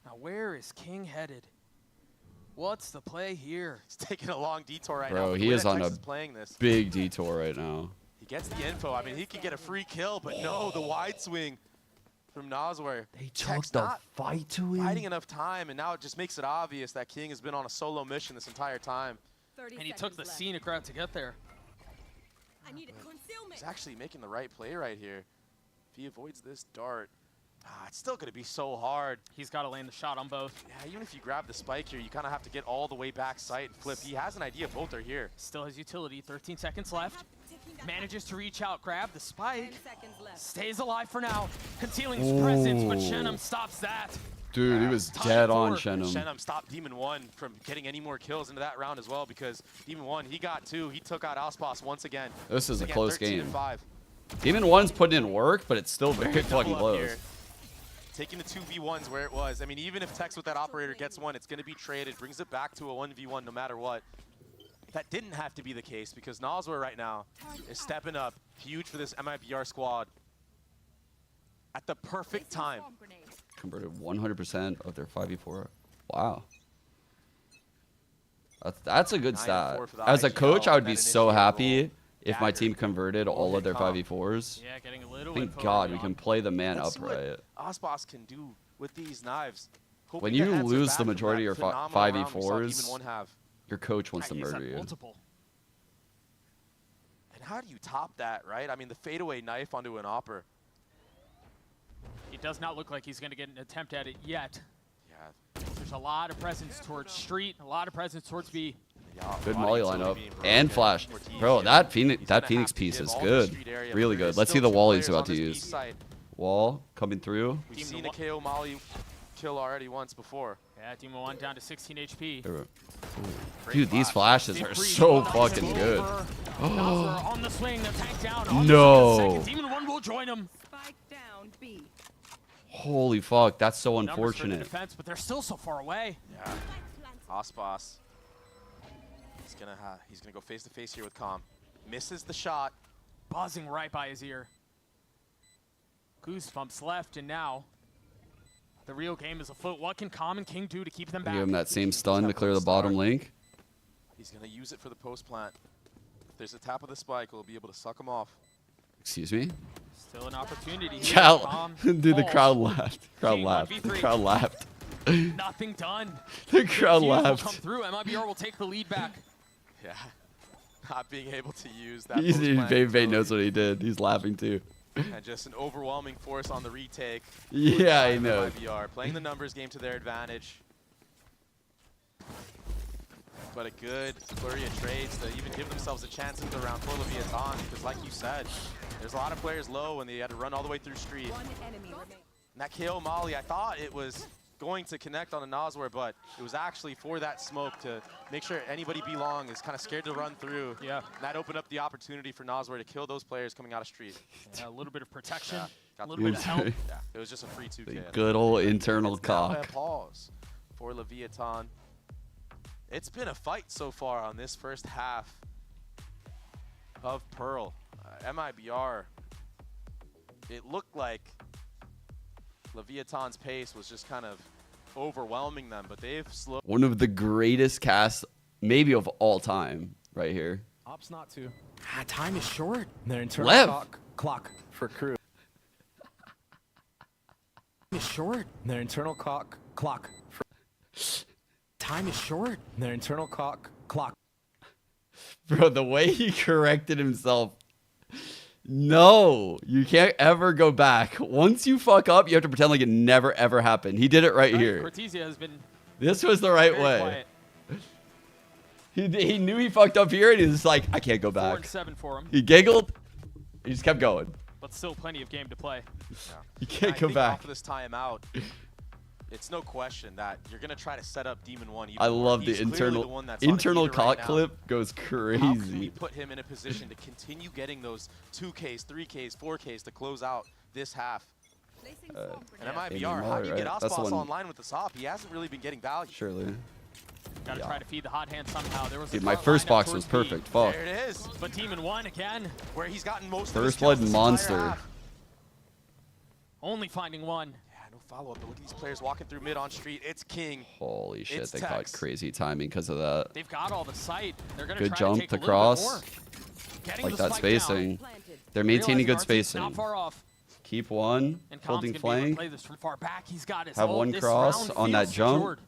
Speaker 3: Now where is King headed? What's the play here?
Speaker 11: He's taking a long detour right now.
Speaker 1: Bro,
Speaker 11: The
Speaker 1: he
Speaker 11: way
Speaker 1: is
Speaker 11: that
Speaker 1: on
Speaker 11: Tex
Speaker 1: a
Speaker 11: is playing this.
Speaker 1: big detour right now.
Speaker 11: He gets the info. I mean, he could get a free kill, but no, the wide swing from Nosworth.
Speaker 1: They
Speaker 11: Tex
Speaker 1: took the
Speaker 11: not
Speaker 1: fight to him.
Speaker 11: Biding enough time, and now it just makes it obvious that King has been on a solo mission this entire time.
Speaker 3: And he took the scenic route to get there.
Speaker 11: He's actually making the right play right here. If he avoids this dart, it's still going to be so hard.
Speaker 3: He's got to land the shot on both.
Speaker 11: Yeah, even if you grab the spike here, you kind of have to get all the way back site and flip. He has an idea both are here.
Speaker 3: Still has utility, 13 seconds left. Manages to reach out, grab the spike. Stays alive for now. Concealing his presence, but Shenum stops that.
Speaker 1: Dude, he was dead on Shenum.
Speaker 11: Shenum stopped Demon 1 from getting any more kills into that round as well, because Demon 1, he got 2. He took out Ospas once again.
Speaker 1: This is a close game.
Speaker 11: 5.
Speaker 1: Demon 1's putting in work, but it's still very fucking close.
Speaker 11: Here. Taking the 2v1s where it was. I mean, even if Tex with that operator gets one, it's going to be traded. Brings it back to a 1v1 no matter what. That didn't have to be the case because Nosware right now is stepping up. Huge for this MIBR squad. At the perfect time.
Speaker 1: Converted 100% of their 5v4. Wow. That's a good stat. As a coach, I would be so happy if my team converted all of their 5v4s.
Speaker 3: Yeah, getting a little
Speaker 1: Thank God we can play the man upright.
Speaker 11: Ospas can do with these knives.
Speaker 1: When you lose the majority of your 5v4s, your coach wants to murder you.
Speaker 11: And how do you top that, right? I mean, the fadeaway knife onto an opper.
Speaker 3: He does not look like he's going to get an attempt at it yet.
Speaker 11: Yeah.
Speaker 3: There's a lot of presence towards Street, a lot of presence towards B.
Speaker 1: Good molly lineup and flash. Bro, that Phoenix piece is good. Really good. Let's see the wall he's about to use. Wall coming through.
Speaker 11: We've seen a KO molly kill already once before.
Speaker 3: Yeah, Demon 1 down to 16 HP.
Speaker 1: Dude, these flashes are so fucking good.
Speaker 3: On the swing, the tank down.
Speaker 1: No.
Speaker 3: Demon 1 will join him.
Speaker 1: Holy fuck, that's so
Speaker 3: Numbers for the
Speaker 1: unfortunate.
Speaker 3: defense, but they're still so far away.
Speaker 11: Yeah. Ospas. He's gonna go face to face here with Calm. Misses the shot.
Speaker 3: Buzzing right by his ear. Goosebumps left, and now the real game is afoot. What can Calm and King do to keep them back?
Speaker 1: Give him that same stun to clear the bottom link.
Speaker 11: He's gonna use it for the post plant. If there's a tap of the spike, we'll be able to suck him off.
Speaker 1: Excuse me?
Speaker 3: Still an opportunity.
Speaker 1: Dude, the crowd laughed. Crowd laughed. The crowd laughed.
Speaker 3: Nothing done.
Speaker 1: The crowd
Speaker 3: Will
Speaker 1: laughed.
Speaker 3: come through. MIBR will take the lead back.
Speaker 11: Yeah. Not being able to use that.
Speaker 1: Baby knows what he did. He's laughing too.
Speaker 11: And just an overwhelming force on the retake.
Speaker 1: Yeah, I know.
Speaker 11: MIBR playing the numbers game to their advantage. But a good flurry of trades to even give themselves a chance into the round for Leviathan, because like you said, there's a lot of players low and they had to run all the way through street. And that KO molly, I thought it was going to connect on a Nosware, but it was actually for that smoke to make sure anybody belong is kind of scared to run through.
Speaker 3: Yeah.
Speaker 11: And that opened up the opportunity for Nosware to kill those players coming out of street.
Speaker 3: Yeah, a little bit of protection,
Speaker 11: got
Speaker 3: a little bit of help.
Speaker 11: Yeah, it was just a free 2K.
Speaker 1: The good old internal
Speaker 11: It's now a
Speaker 1: cock.
Speaker 11: pause for Leviathan. It's been a fight so far on this first half of Pearl. MIBR, it looked like Leviathan's pace was just kind of overwhelming them, but they've slowed.
Speaker 1: One of the greatest casts, maybe of all time, right here.
Speaker 19: Opts not to. Time is short. Their internal
Speaker 1: Lev.
Speaker 19: clock for crew. Time is short. Their internal clock for. Time is short. Their internal clock.
Speaker 1: Bro, the way he corrected himself. No, you can't ever go back. Once you fuck up, you have to pretend like it never ever happened. He did it right here.
Speaker 3: Cortesia has been.
Speaker 1: This was the right
Speaker 3: very
Speaker 1: way.
Speaker 3: quiet.
Speaker 1: He knew he fucked up here, and he was like, I can't go
Speaker 3: 4
Speaker 1: back.
Speaker 3: and 7 for him.
Speaker 1: He giggled. He just kept going.
Speaker 3: But still plenty of game to play.
Speaker 1: You can't
Speaker 11: I
Speaker 1: go
Speaker 11: think
Speaker 1: back.
Speaker 11: Off of this timeout, it's no question that you're gonna try to set up Demon 1. Even
Speaker 1: I
Speaker 11: more.
Speaker 1: love
Speaker 11: He's
Speaker 1: the
Speaker 11: clearly the one that's on a
Speaker 1: internal
Speaker 11: heater
Speaker 1: cock
Speaker 11: right now.
Speaker 1: clip goes
Speaker 11: How can we
Speaker 1: crazy.
Speaker 11: put him in a position to continue getting those 2Ks, 3Ks, 4Ks to close out this half? And MIBR, how do you get
Speaker 1: right? That's the
Speaker 11: Ospas
Speaker 1: one.
Speaker 11: online with the SOP? He hasn't really been getting value.
Speaker 1: Surely.
Speaker 3: Gotta try to feed the hot hand somehow. There was
Speaker 1: Dude,
Speaker 3: a
Speaker 1: my
Speaker 3: front
Speaker 1: first
Speaker 3: lineup
Speaker 1: box
Speaker 3: towards
Speaker 1: was
Speaker 3: B.
Speaker 1: perfect. Fuck.
Speaker 11: There it is.
Speaker 3: But Demon 1 again.
Speaker 11: Where he's gotten most
Speaker 1: First
Speaker 11: of his kills
Speaker 1: blood
Speaker 11: this entire
Speaker 1: monster.
Speaker 11: half.
Speaker 3: Only finding one.
Speaker 11: Yeah, no follow-up, but look at these players walking through mid on street. It's King.
Speaker 1: Holy shit,
Speaker 11: It's
Speaker 1: they
Speaker 11: Tex.
Speaker 1: got crazy timing because of that.
Speaker 3: They've got all the sight. They're gonna
Speaker 1: Good
Speaker 3: try
Speaker 1: jump
Speaker 3: to take
Speaker 1: to
Speaker 3: a little bit
Speaker 1: cross.
Speaker 3: more. Getting
Speaker 1: Like
Speaker 3: the
Speaker 1: that
Speaker 3: spike down.
Speaker 1: spacing. They're maintaining
Speaker 3: Realizing
Speaker 1: good
Speaker 3: RT's
Speaker 1: spacing.
Speaker 3: Not far off.
Speaker 1: Keep one,
Speaker 3: And Com's
Speaker 1: holding
Speaker 3: gonna be able to
Speaker 1: flank.
Speaker 3: play this from far back. He's got his
Speaker 1: Have
Speaker 3: ult.
Speaker 1: one
Speaker 3: This
Speaker 1: cross
Speaker 3: round
Speaker 1: on that
Speaker 3: feels
Speaker 1: jump.
Speaker 3: secured.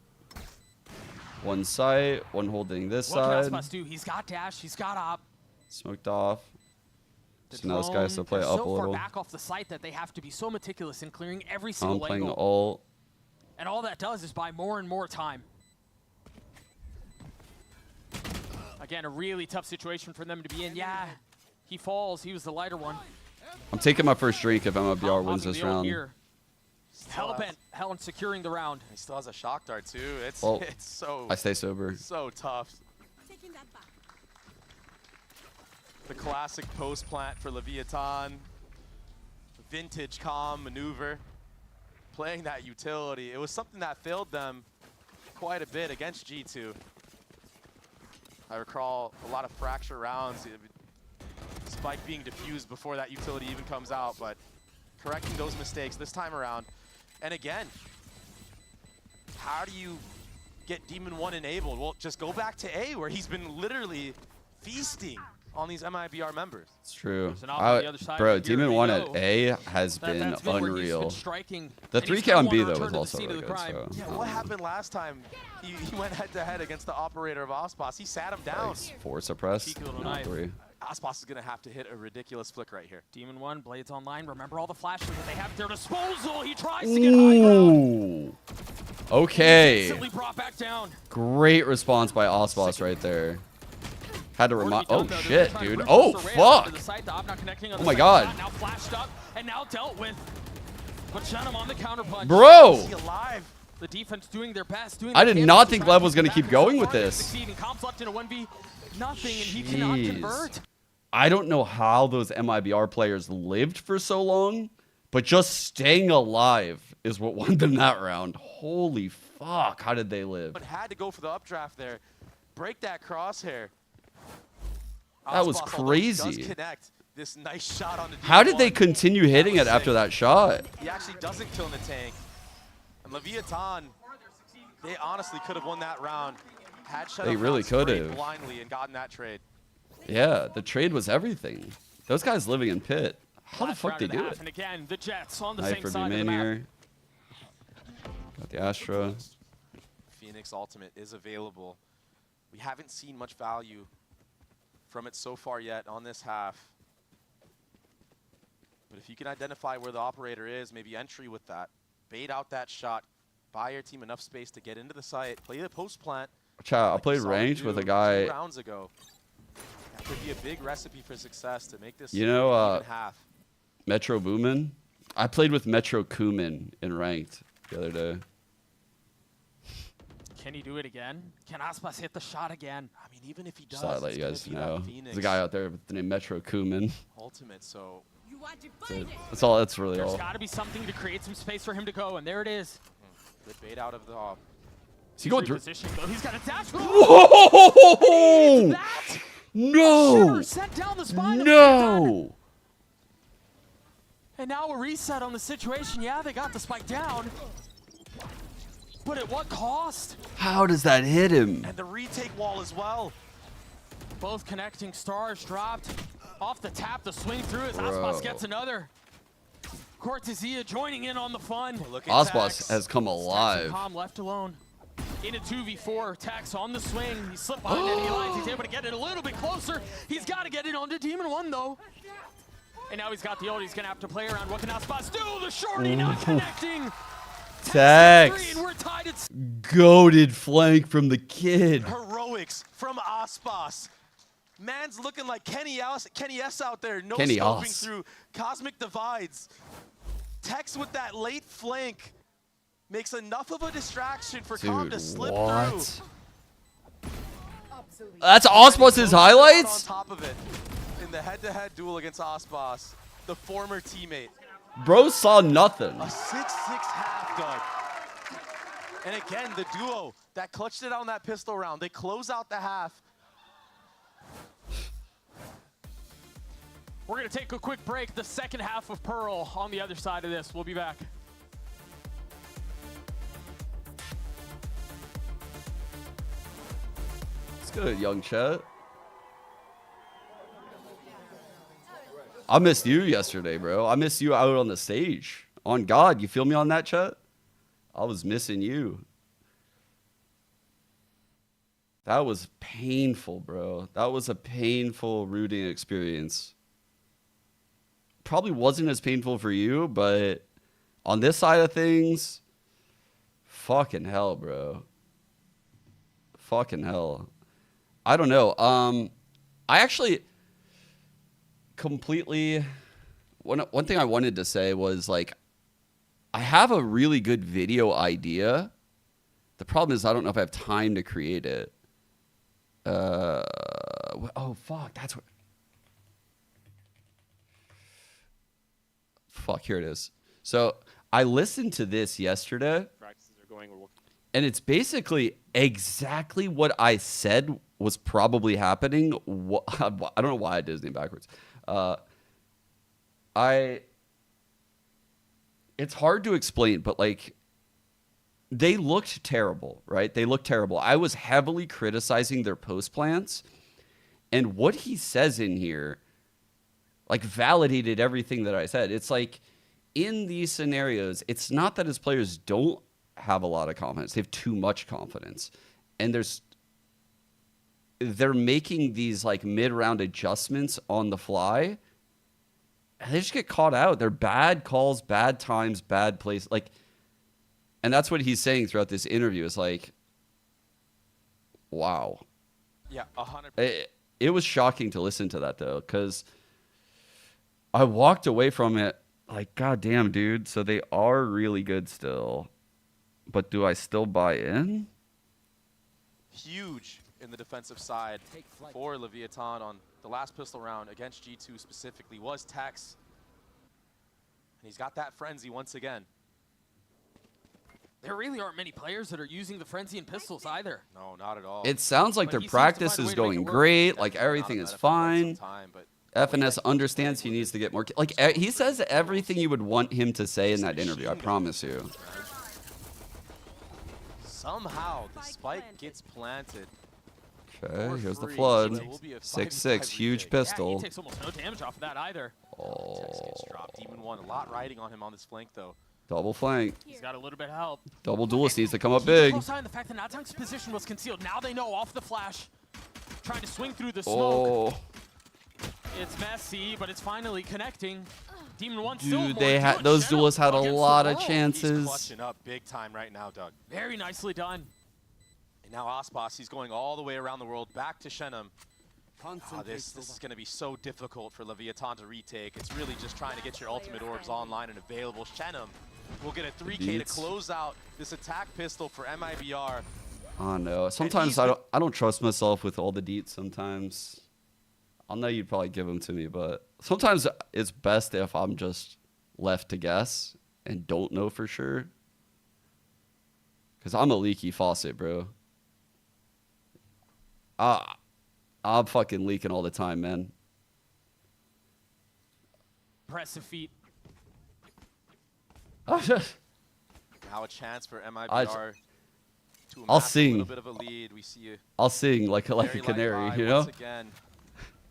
Speaker 1: One site, one holding this
Speaker 3: What can
Speaker 1: side.
Speaker 3: Aspas do? He's got dash. He's got op.
Speaker 1: Smoked off.
Speaker 3: The
Speaker 1: So now this guy's to play
Speaker 3: they're
Speaker 1: up
Speaker 3: so
Speaker 1: a
Speaker 3: far
Speaker 1: little.
Speaker 3: back off the site that they have to be so meticulous in clearing every
Speaker 1: I'm
Speaker 3: single
Speaker 1: playing
Speaker 3: angle.
Speaker 1: ult.
Speaker 3: And all that does is buy more and more time. Again, a really tough situation for them to be in. Yeah, he falls. He was the lighter one.
Speaker 1: I'm taking my first drink if MIBR wins
Speaker 3: Popping
Speaker 1: this
Speaker 3: the ult
Speaker 1: round.
Speaker 3: here. Hellbent securing the round.
Speaker 11: He still has a shock dart too. It's
Speaker 1: Well,
Speaker 11: it's so
Speaker 1: I stay sober.
Speaker 11: So tough. The classic post plant for Leviathan. Vintage calm maneuver. Playing that utility. It was something that failed them quite a bit against G2. I recall a lot of fracture rounds. Spike being diffused before that utility even comes out, but correcting those mistakes this time around. And again, how do you get Demon 1 enabled? Well, just go back to A, where he's been literally feasting on these MIBR members.
Speaker 1: It's true.
Speaker 3: There's an op on the other side
Speaker 1: Bro,
Speaker 3: here.
Speaker 1: Demon
Speaker 3: We
Speaker 1: 1
Speaker 3: know
Speaker 1: at A has
Speaker 3: that's
Speaker 1: been
Speaker 3: been where he's
Speaker 1: unreal.
Speaker 3: been striking,
Speaker 1: The
Speaker 3: and he's
Speaker 1: 3K on
Speaker 3: got
Speaker 1: B,
Speaker 3: one
Speaker 1: though,
Speaker 3: return
Speaker 1: was
Speaker 3: to the
Speaker 1: also
Speaker 3: scene of
Speaker 1: really
Speaker 3: the
Speaker 1: good.
Speaker 3: crime.
Speaker 1: So.
Speaker 11: Yeah, what happened last time? He went head-to-head against the operator of Ospas. He sat him down.
Speaker 1: Nice. 4 suppressed.
Speaker 3: Cheeky little
Speaker 1: No,
Speaker 3: knife.
Speaker 1: 3.
Speaker 11: Ospas is going to have to hit a ridiculous flick right here.
Speaker 3: Demon 1, Blades online. Remember all the flashes that they have at their disposal. He tries to get high ground.
Speaker 1: Ooh. Okay.
Speaker 3: Instantly brought back down.
Speaker 1: Great response by Ospas right there. Had to remind. Oh
Speaker 3: Done, though. They're
Speaker 1: shit,
Speaker 3: trying to
Speaker 1: dude.
Speaker 3: rip
Speaker 1: Oh
Speaker 3: across the rail onto
Speaker 1: fuck.
Speaker 3: the site. The op not connecting on
Speaker 1: Oh
Speaker 3: the
Speaker 1: my
Speaker 3: second
Speaker 1: God.
Speaker 3: shot. Now flashed up and now dealt with. But Shenum on the counter punch.
Speaker 1: Bro.
Speaker 3: Is he alive? The defense doing their best. Doing
Speaker 1: I
Speaker 3: their
Speaker 1: did
Speaker 3: damnedest
Speaker 1: not
Speaker 3: to
Speaker 1: think
Speaker 3: try
Speaker 1: Lev
Speaker 3: to
Speaker 1: was
Speaker 3: keep
Speaker 1: gonna
Speaker 3: them
Speaker 1: keep
Speaker 3: back.
Speaker 1: going
Speaker 3: So
Speaker 1: with
Speaker 3: far, they're
Speaker 1: this.
Speaker 3: succeeding. Comp's left in a 1v nothing, and he cannot
Speaker 1: Jeez.
Speaker 3: convert.
Speaker 1: I don't know how those MIBR players lived for so long, but just staying alive is what won them that round. Holy fuck, how did they live?
Speaker 11: But had to go for the updraft there. Break that crosshair.
Speaker 1: That was
Speaker 11: Ospas, although he does
Speaker 1: crazy.
Speaker 11: connect this nice shot on the
Speaker 1: How did they
Speaker 11: D1.
Speaker 1: continue hitting it after that shot?
Speaker 11: He actually doesn't kill in the tank. And Leviathan, they honestly could have won that round. Had
Speaker 1: They really could have.
Speaker 11: blindly and gotten that trade.
Speaker 1: Yeah, the trade was everything. Those guys living in pit. How the
Speaker 3: Last
Speaker 1: fuck
Speaker 3: round
Speaker 1: they
Speaker 3: of the
Speaker 1: do
Speaker 3: half,
Speaker 1: it?
Speaker 3: And again, the Jets on the
Speaker 1: Knife
Speaker 3: same
Speaker 1: for
Speaker 3: side of the
Speaker 1: B-main
Speaker 3: map.
Speaker 1: here. Got the Astra.
Speaker 11: Phoenix Ultimate is available. We haven't seen much value from it so far yet on this half. But if you can identify where the operator is, maybe entry with that, bait out that shot, buy your team enough space to get into the site, play the post plant.
Speaker 1: Chat, I
Speaker 11: like you
Speaker 1: played
Speaker 11: saw them
Speaker 1: range
Speaker 11: do
Speaker 1: with a
Speaker 11: 2
Speaker 1: guy.
Speaker 11: rounds ago. That could be a big recipe for success to make this
Speaker 1: You know,
Speaker 11: even half.
Speaker 1: Metro Boomin? I played with Metro Kumin in ranked the other day.
Speaker 3: Can he do it again? Can Aspas hit the shot again?
Speaker 11: I mean, even if he does,
Speaker 1: Just thought I'd let
Speaker 11: it's
Speaker 1: you
Speaker 11: gonna
Speaker 1: guys
Speaker 11: be that
Speaker 1: know.
Speaker 11: Phoenix
Speaker 1: There's a guy out there with the name Metro Kumin.
Speaker 11: Ultimate, so
Speaker 1: That's it. That's all. That's really
Speaker 3: There's
Speaker 1: all.
Speaker 3: got to be something to create some space for him to go, and there it is.
Speaker 11: good bait out of the off.
Speaker 1: Is he going through?
Speaker 3: Repositioning, though. He's got a dash.
Speaker 1: Whoa!
Speaker 3: That?
Speaker 1: No!
Speaker 3: Shooter sent down the spine.
Speaker 1: No!
Speaker 3: And now a reset on the situation. Yeah, they got the spike down. But at what cost?
Speaker 1: How does that hit him?
Speaker 11: And the retake wall as well.
Speaker 3: Both connecting stars dropped. Off the tap, the swing through as
Speaker 1: Bro.
Speaker 3: Aspas gets another. Cortezia joining in on the fun.
Speaker 1: Ospas has come alive.
Speaker 3: Calm left alone. In a 2v4, Tax on the swing. He slipped behind any lines. He's able to get it a little bit closer. He's got to get it onto Demon 1, though. And now he's got the ult. He's going to have to play around. What can Aspas do? The shorty not connecting.
Speaker 1: Tex.
Speaker 3: And we're tied at
Speaker 1: Goated flank from the kid.
Speaker 11: Heroics from Aspas. Man's looking like Kenny S out there, no
Speaker 1: Kenny
Speaker 11: scoping
Speaker 1: S.
Speaker 11: through cosmic divides. Tex with that late flank makes enough of a distraction for Calm to slip through.
Speaker 1: That's Ospas' highlights?
Speaker 11: On top of it, in the head-to-head duel against Aspas, the former teammate.
Speaker 1: Bro saw nothing.
Speaker 11: A 6-6 half, Doug. And again, the duo that clutched it out on that pistol round. They close out the half.
Speaker 3: We're going to take a quick break. The second half of Pearl on the other side of this. We'll be back.
Speaker 1: It's good, young Chet. I missed you yesterday, bro. I missed you out on the stage. On God, you feel me on that, Chet? I was missing you. That was painful, bro. That was a painful rooting experience. Probably wasn't as painful for you, but on this side of things, fucking hell, bro. Fucking hell. I don't know. I actually completely... One thing I wanted to say was, like, I have a really good video idea. The problem is I don't know if I have time to create it. Oh, fuck. That's what... Fuck, here it is. So I listened to this yesterday.
Speaker 20: Practices are going.
Speaker 1: And it's basically exactly what I said was probably happening. I don't know why I did his name backwards. It's hard to explain, but like, they looked terrible, right? They looked terrible. I was heavily criticizing their post plans, and what he says in here, like, validated everything that I said. It's like, in these scenarios, it's not that his players don't have a lot of confidence. They have too much confidence. And they're making these like mid-round adjustments on the fly. And they just get caught out. They're bad calls, bad times, bad plays. Like, and that's what he's saying throughout this interview. Is like, wow.
Speaker 11: Yeah, 100%.
Speaker 1: It was shocking to listen to that though, because I walked away from it like, God damn, dude. So they are really good still. But do I still buy in?
Speaker 11: Huge in the defensive side for Leviathan on the last pistol round against G2 specifically was Tex. And he's got that frenzy once again.
Speaker 3: There really aren't many players that are using the frenzy and pistols either.
Speaker 11: No, not at all.
Speaker 1: It sounds like their practice is going great. Like, everything is fine. FNS understands he needs to get more. Like, he says everything you would want him to say in that interview. I promise you.
Speaker 11: Somehow the spike gets planted.
Speaker 1: Okay, here's the flood. 6-6, huge pistol.
Speaker 3: Yeah, he takes almost no damage off of that either.
Speaker 1: Oh.
Speaker 11: Demon 1, a lot riding on him on this flank though.
Speaker 1: Double flank.
Speaker 3: He's got a little bit of help.
Speaker 1: Double duelist needs to come up big.
Speaker 3: The fact that Natang's position was concealed. Now they know off the flash. Trying to swing through the
Speaker 1: Oh.
Speaker 3: smoke. It's messy, but it's finally connecting. Demon 1 still
Speaker 1: Dude, they had those duelists had a lot of chances.
Speaker 11: He's clutching up big time right now, Doug.
Speaker 3: Very nicely done.
Speaker 11: And now Aspas, he's going all the way around the world back to Shenum. This is going to be so difficult for Leviathan to retake. It's really just trying to get your ultimate orbs online and available. Shenum will get a 3K to close out this attack pistol for Mibr.
Speaker 1: Oh no. Sometimes I don't trust myself with all the deets sometimes. I'll know you'd probably give them to me, but sometimes it's best if I'm just left to guess and don't know for sure. Because I'm a leaky faucet, bro. I'm fucking leaking all the time, man.
Speaker 3: Impressive feat.
Speaker 11: Now a chance for Mibr to amass a little bit of a lead. We see
Speaker 1: I'll sing like a canary, you know?
Speaker 11: Once again.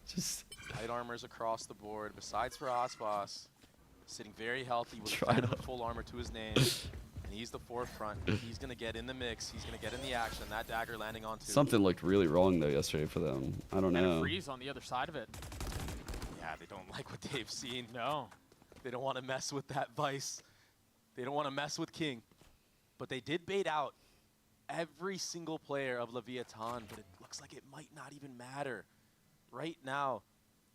Speaker 11: Just light armors across the board. Besides for Aspas, sitting very healthy with a full armor to his name, and he's the forefront. He's gonna get in the mix. He's gonna get in the action. That dagger landing on two.
Speaker 1: Something looked really wrong though yesterday for them. I don't know.
Speaker 3: And a freeze on the other side of it.
Speaker 11: Yeah, they don't like what they've seen.
Speaker 3: No,
Speaker 11: they don't want to mess with that Vice. They don't want to mess with King, but they did bait out every single player of Leviathan. But it looks like it might not even matter. Right now,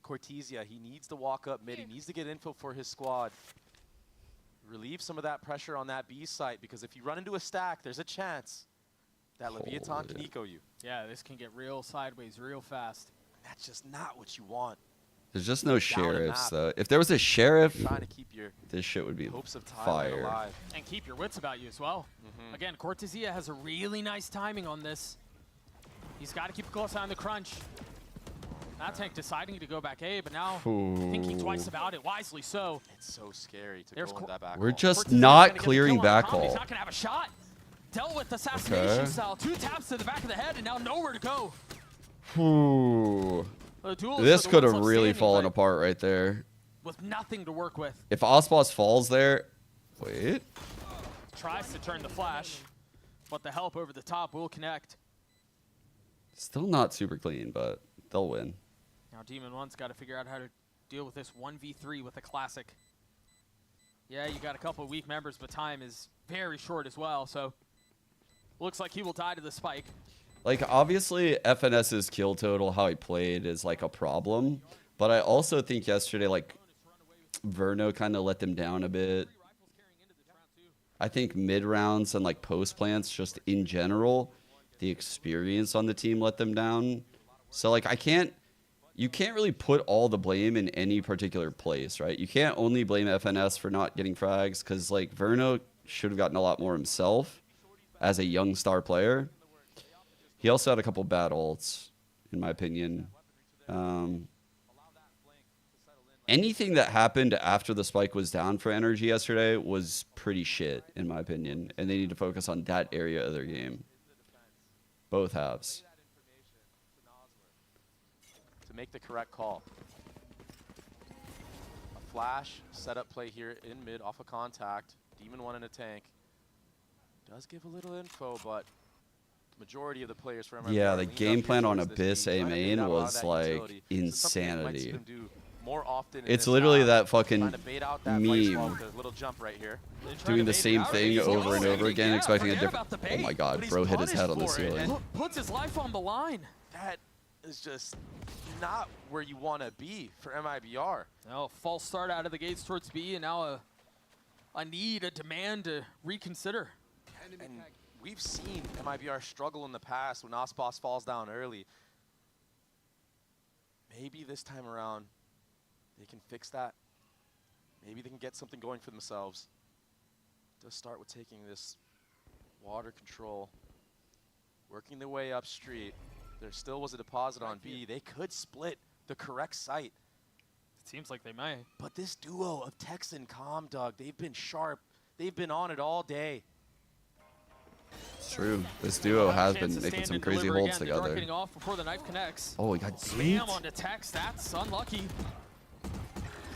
Speaker 11: Cortesia, he needs to walk up mid. He needs to get info for his squad. Relieve some of that pressure on that B site, because if you run into a stack, there's a chance that Leviathan can eco you.
Speaker 3: Yeah, this can get real sideways real fast.
Speaker 11: And that's just not what you want.
Speaker 1: There's just no sheriffs though. If there was a sheriff,
Speaker 11: trying to keep your
Speaker 1: this shit would be
Speaker 11: hopes of
Speaker 1: fire.
Speaker 11: Alive.
Speaker 3: And keep your wits about you as well. Again, Cortesia has a really nice timing on this. He's got to keep a close eye on the crunch. Natang deciding to go back A, but now thinking twice about it, wisely so.
Speaker 11: It's so scary to go in that back.
Speaker 1: We're just not clearing back hole.
Speaker 3: He's not going to have a shot. Dealt with assassination style. 2 taps to the back of the head and now nowhere to go.
Speaker 1: This could have really fallen apart right there.
Speaker 3: With nothing to work with.
Speaker 1: If Aspas falls there, wait.
Speaker 3: Tries to turn the flash, but the help over the top will connect.
Speaker 1: Still not super clean, but they'll win.
Speaker 3: Now Demon One's got to figure out how to deal with this 1v3 with a classic. Yeah, you got a couple of weak members, but time is very short as well, so looks like he will die to the spike.
Speaker 1: Like, obviously, FNS's kill total, how he played, is, like, a problem. But I also think yesterday, like, Verno kind of let them down a bit. I think mid-rounds and, like, post-plants, just in general, the experience on the team let them down. So, like, you can't really put all the blame in any particular place, right? You can't only blame FNS for not getting frags, because, like, Verno should have gotten a lot more himself as a young star player. He also had a couple bad ults, in my opinion. Anything that happened after the spike was down for Energy yesterday was pretty shit, in my opinion. And they need to focus on that area of their game. Both halves.
Speaker 11: To make the correct call. A flash, setup play here in mid off of contact. Demon 1 in a tank. Does give a little info, but majority of the players from
Speaker 1: yeah, the game plan on Abyss A main was like insanity. It's literally that fucking meme doing the same thing over and over again, expecting a different. Oh my god, bro hit his head on the ceiling.
Speaker 3: Puts his life on the line.
Speaker 11: That is just not where you want to be for MIBR.
Speaker 3: No, false start out of the gates towards B, and now a need, a demand to reconsider.
Speaker 11: And we've seen MIBR struggle in the past when Osboss falls down early. Maybe this time around they can fix that. Maybe they can get something going for themselves. Just start with taking this water control, working their way up street. There still was a deposit on B. They could split the correct site.
Speaker 3: It seems like they might.
Speaker 11: But this duo of Tex and Calm, Doug, they've been sharp. They've been on it all day.
Speaker 1: It's true. This duo has been making some crazy holds together.
Speaker 3: Off before the knife connects.
Speaker 1: Oh, he got
Speaker 3: Spam onto Tex. That's unlucky.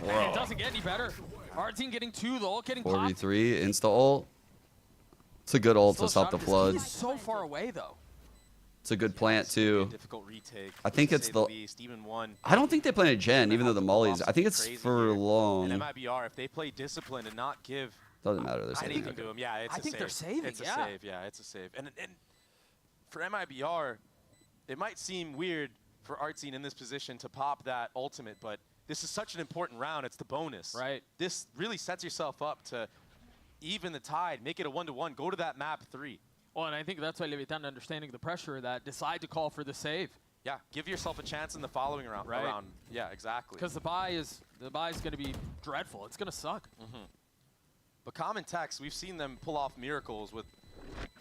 Speaker 3: And it doesn't get any better. Our team getting 2, the ult getting popped.
Speaker 1: 4v3, insta ult. It's a good ult to stop the flood.
Speaker 3: He's so far away, though.
Speaker 1: It's a good plant, too.
Speaker 11: Difficult retake,
Speaker 1: I think it's the... I don't think they planted Gen, even though the mollies. I think it's for long.
Speaker 11: And MIBR, if they play discipline and not give...
Speaker 1: Doesn't matter. They're
Speaker 11: anything to him. Yeah, it's
Speaker 3: I think they're saving.
Speaker 11: It's a save. Yeah, it's a save. And for MIBR, it might seem weird for Artsine in this position to pop that ultimate, but this is such an important round. It's the bonus.
Speaker 3: Right.
Speaker 11: This really sets yourself up to even the tide, make it a 1-1, go to that map 3.
Speaker 3: Well, and I think that's why Leviathan, understanding the pressure, that decide to call for the save.
Speaker 11: Yeah, give yourself a chance in the following round.
Speaker 3: Right.
Speaker 11: Yeah, exactly.
Speaker 3: Because the buy is going to be dreadful. It's going to suck.
Speaker 11: But Common Tex, we've seen them pull off miracles with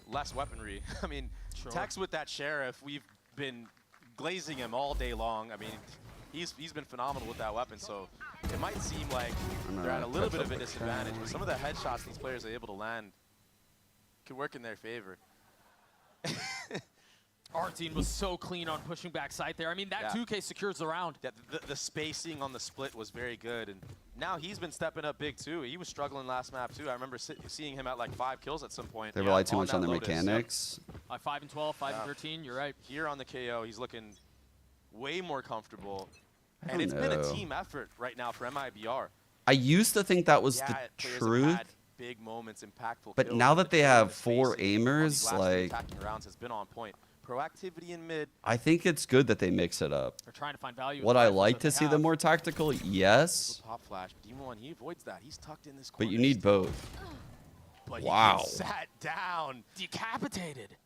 Speaker 11: less weaponry. I mean, Tex with that Sheriff, we've been glazing him all day long. I mean, he's been phenomenal with that weapon, so it might seem like they're at a little bit of a disadvantage, but some of the headshots these players are able to land could work in their favor.
Speaker 3: Our team was so clean on pushing back site there. I mean, that 2K secures the round.
Speaker 11: Yeah, the spacing on the split was very good, and now he's been stepping up big too. He was struggling last map too. I remember seeing him at like 5 kills at some point.
Speaker 1: They rely too much on their mechanics.
Speaker 3: 5 and 12, 5 and 13, you're right.
Speaker 11: Here on the KO, he's looking way more comfortable. And it's been a team effort right now for MIBR.
Speaker 1: I used to think that was the truth.
Speaker 11: Big moments, impactful
Speaker 1: but
Speaker 11: kills,
Speaker 1: now that they have 4 aimers, like,
Speaker 11: attacking rounds has been on point. Proactivity in mid.
Speaker 1: I think it's good that they mix it up.
Speaker 3: They're trying to find value.
Speaker 1: Would I like to see them more tactical? Yes.
Speaker 11: Pop flash. Demon, he avoids that. He's tucked in this corner.
Speaker 1: But you need both.
Speaker 11: But
Speaker 1: wow.
Speaker 11: He sat down.
Speaker 3: Decapitated.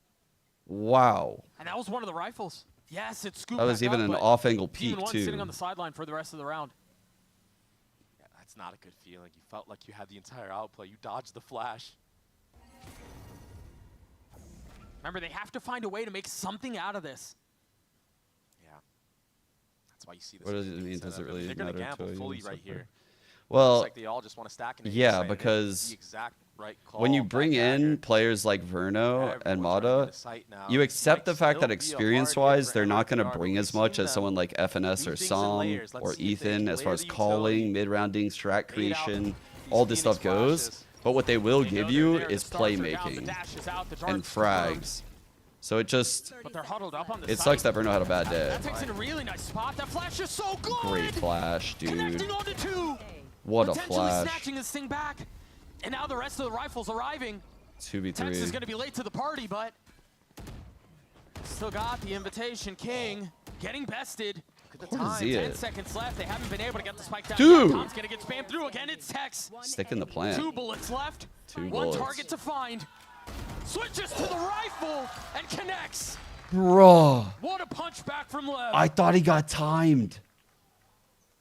Speaker 1: Wow.
Speaker 3: And that was one of the rifles. Yes, it's scooped.
Speaker 1: That was even an off-angle peek,
Speaker 3: Demon
Speaker 1: too.
Speaker 3: sitting on the sideline for the rest of the round.
Speaker 11: Yeah, that's not a good feeling. You felt like you had the entire outplay. You dodged the flash.
Speaker 3: Remember, they have to find a way to make something out of this.
Speaker 11: Yeah. That's why you see this.
Speaker 1: What does it mean? Does it really
Speaker 11: They're going to
Speaker 1: matter
Speaker 11: gamble
Speaker 1: to
Speaker 11: fully
Speaker 1: you?
Speaker 11: right here.
Speaker 1: Well,
Speaker 11: it's like they all just want to stack an
Speaker 1: yeah, because
Speaker 11: the exact right call,
Speaker 1: when you bring in players like Verno and Mata, you accept the fact that experience-wise, they're not going to bring as much as someone like FNS or Som or Ethan as far as calling, mid-rounding, strat creation, all this stuff goes. But what they will give you is playmaking and frags. So it just,
Speaker 3: But they're huddled up on the
Speaker 1: it
Speaker 3: site.
Speaker 1: sucks that Bruno had a bad day.
Speaker 3: That takes in a really nice spot. That flash is so good.
Speaker 1: Great flash, dude.
Speaker 3: Connecting onto 2.
Speaker 1: What a
Speaker 3: Potentially
Speaker 1: flash.
Speaker 3: snatching this thing back. And now the rest of the rifles arriving.
Speaker 1: 2v3.
Speaker 3: Tex is going to be late to the party, but still got the invitation. King getting bested. Look at the
Speaker 1: Where is
Speaker 3: time.
Speaker 1: he
Speaker 3: 10
Speaker 1: at?
Speaker 3: seconds left. They haven't been able to get the spike down.
Speaker 1: Dude!
Speaker 3: Yet. Tom's going to get spammed through again. It's Tex.
Speaker 1: Stick in the plant.
Speaker 3: 2 bullets left.
Speaker 1: 2
Speaker 3: One
Speaker 1: bullets.
Speaker 3: target to find. Switches to the rifle and connects.
Speaker 1: Bro,
Speaker 3: What a punch back from Lev.
Speaker 1: I thought he got timed.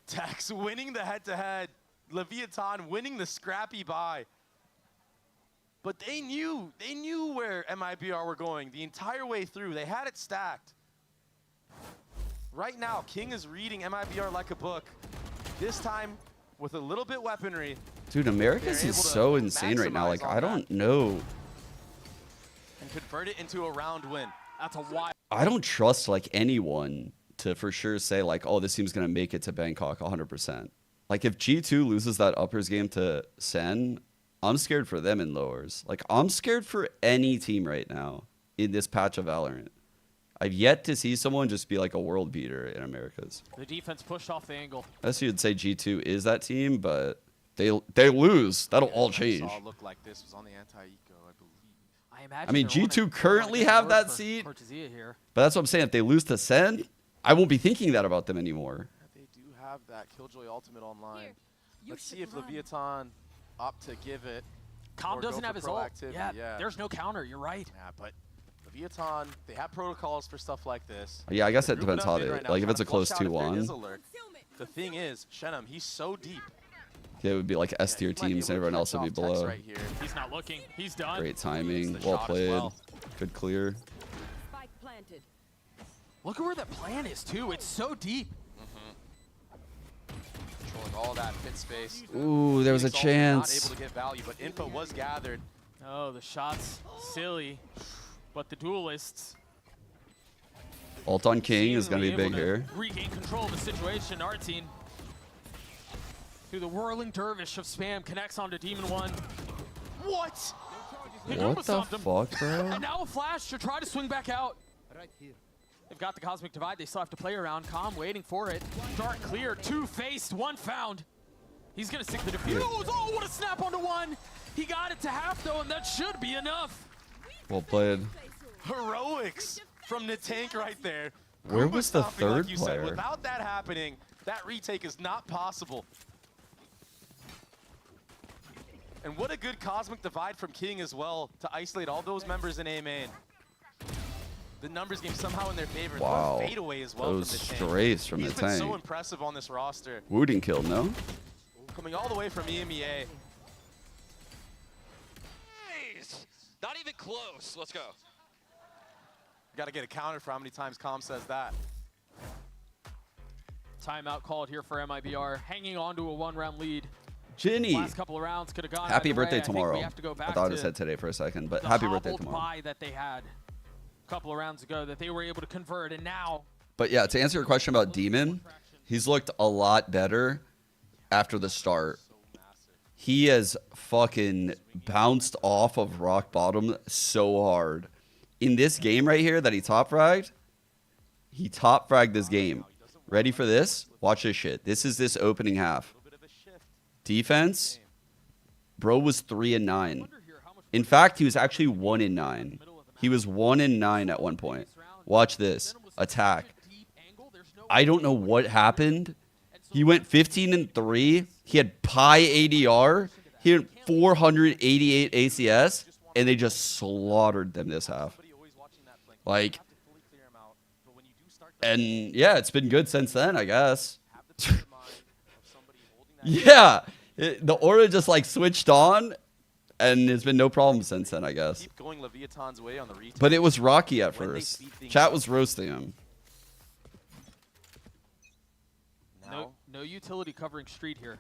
Speaker 11: Tex winning the head-to-head. Leviathan winning the scrappy buy. But they knew where MIBR were going the entire way through. They had it stacked. Right now, King is reading MIBR like a book. This time with a little bit weaponry.
Speaker 1: Dude, Americas
Speaker 11: They're
Speaker 1: is
Speaker 11: able to
Speaker 1: so insane right now.
Speaker 11: maximize
Speaker 1: Like,
Speaker 11: on
Speaker 1: I
Speaker 11: that
Speaker 1: don't know.
Speaker 11: and convert it into a round win.
Speaker 3: That's a wild.
Speaker 1: I don't trust, like, anyone to for sure say, like, oh, this team's going to make it to Bangkok 100%. Like, if G2 loses that uppers game to Sen, I'm scared for them in lowers. Like, I'm scared for any team right now in this patch of Valorant. I've yet to see someone just be like a world beater in Americas.
Speaker 3: The defense pushed off the angle.
Speaker 1: I guess you'd say G2 is that team, but they lose. That'll all change.
Speaker 11: Saw look like this was on the anti-eco, I believe.
Speaker 3: I
Speaker 1: I mean, G2 currently have that seat,
Speaker 3: Cortesia here.
Speaker 1: but that's what I'm saying. If they lose to Sen, I won't be thinking that about them anymore.
Speaker 11: They do have that Killjoy ultimate online. Let's see if Leviathan opt to give it.
Speaker 3: Calm
Speaker 11: or go
Speaker 3: doesn't
Speaker 11: for
Speaker 3: have his ult.
Speaker 11: proactivity.
Speaker 3: Yeah, there's no counter. You're right.
Speaker 11: Yeah, but Leviathan, they have protocols for stuff like this.
Speaker 1: Yeah, I guess it
Speaker 11: They're grouping
Speaker 1: depends
Speaker 11: up
Speaker 1: how
Speaker 11: mid
Speaker 1: they
Speaker 11: right now,
Speaker 1: like. If
Speaker 11: trying
Speaker 1: it's a
Speaker 11: to flush
Speaker 1: close
Speaker 11: out if there is
Speaker 1: 2-1,
Speaker 11: alert. The thing is, Shenum, he's so deep.
Speaker 1: it would be like S tier
Speaker 11: he might be
Speaker 1: teams,
Speaker 11: able
Speaker 1: and
Speaker 11: to
Speaker 1: everyone else
Speaker 11: catch
Speaker 1: would be
Speaker 11: off Tex
Speaker 1: below.
Speaker 11: right here.
Speaker 3: He's not looking. He's done.
Speaker 1: Great timing,
Speaker 11: It's the
Speaker 1: well
Speaker 11: shot as
Speaker 1: played,
Speaker 11: well.
Speaker 1: good clear.
Speaker 12: Spike planted.
Speaker 3: Look at where the plan is, too. It's so deep.
Speaker 11: Controlling all that pit space.
Speaker 1: Ooh, there was a
Speaker 11: Phoenix also
Speaker 1: chance.
Speaker 11: Not able to get value, but info was gathered.
Speaker 3: Oh, the shot's silly. But the duelists
Speaker 1: Ult on King is going to be
Speaker 3: able
Speaker 1: big
Speaker 3: to
Speaker 1: here.
Speaker 3: regain control of the situation. Artine, through the whirling dervish of spam, connects onto Demon 1. What? He
Speaker 1: What
Speaker 3: almost
Speaker 1: the
Speaker 3: stopped him.
Speaker 1: fuck, bro?
Speaker 3: And now a flash to try to swing back out. They've got the Cosmic Divide. They still have to play around. Calm waiting for it. Dark clear. 2 faced. 1 found. He's going to stick the defuse. Oh, what a snap onto 1. He got it to half, though, and that should be enough.
Speaker 1: Well played.
Speaker 11: Heroics from the tank right there.
Speaker 1: Where
Speaker 11: Kuba
Speaker 1: was the
Speaker 11: stopping,
Speaker 1: third
Speaker 11: like you said.
Speaker 1: player?
Speaker 11: Without that happening, that retake is not possible. And what a good Cosmic Divide from King as well to isolate all those members in A main. The numbers game somehow in their favor.
Speaker 1: Wow.
Speaker 11: One fadeaway as well
Speaker 1: Those
Speaker 11: from the tank.
Speaker 1: strays from
Speaker 11: He's
Speaker 1: the
Speaker 11: been
Speaker 1: tank.
Speaker 11: so impressive on this roster.
Speaker 1: Wooting kill, no?
Speaker 11: Coming all the way from EMEA.
Speaker 20: Not even close. Let's go.
Speaker 11: Got to get a counter for how many times Calm says that.
Speaker 3: Timeout called here for MIBR, hanging on to a 1-round lead.
Speaker 1: Ginny.
Speaker 3: Last couple of rounds could have gone
Speaker 1: Happy
Speaker 3: either way.
Speaker 1: birthday
Speaker 3: I think we
Speaker 1: tomorrow.
Speaker 3: have to go
Speaker 1: I
Speaker 3: back
Speaker 1: thought
Speaker 3: to
Speaker 1: it said today for a second, but
Speaker 3: the
Speaker 1: happy birthday
Speaker 3: hobbled
Speaker 1: tomorrow.
Speaker 3: buy that they had a couple of rounds ago that they were able to convert, and now
Speaker 1: But yeah, to answer your question about Demon, he's looked a lot better after the start. He has fucking bounced off of rock bottom so hard. In this game right here that he top fragged this game. Ready for this? Watch this shit. This is this opening half. Defense, bro was 3-9. In fact, he was actually 1-9. He was 1-9 at one point. Watch this. Attack. I don't know what happened. He went 15-3. He had pi ADR. He had 488 ACS, and they just slaughtered them this half. Like, and yeah, it's been good since then, I guess. Yeah, the aura just like switched on, and there's been no problem since then, I guess.
Speaker 11: Keep going Leviathan's way on the retake.
Speaker 1: But it was rocky at
Speaker 11: When they
Speaker 1: first.
Speaker 11: speed things
Speaker 1: Chat
Speaker 11: up.
Speaker 1: was roasting him.
Speaker 3: no utility covering street here.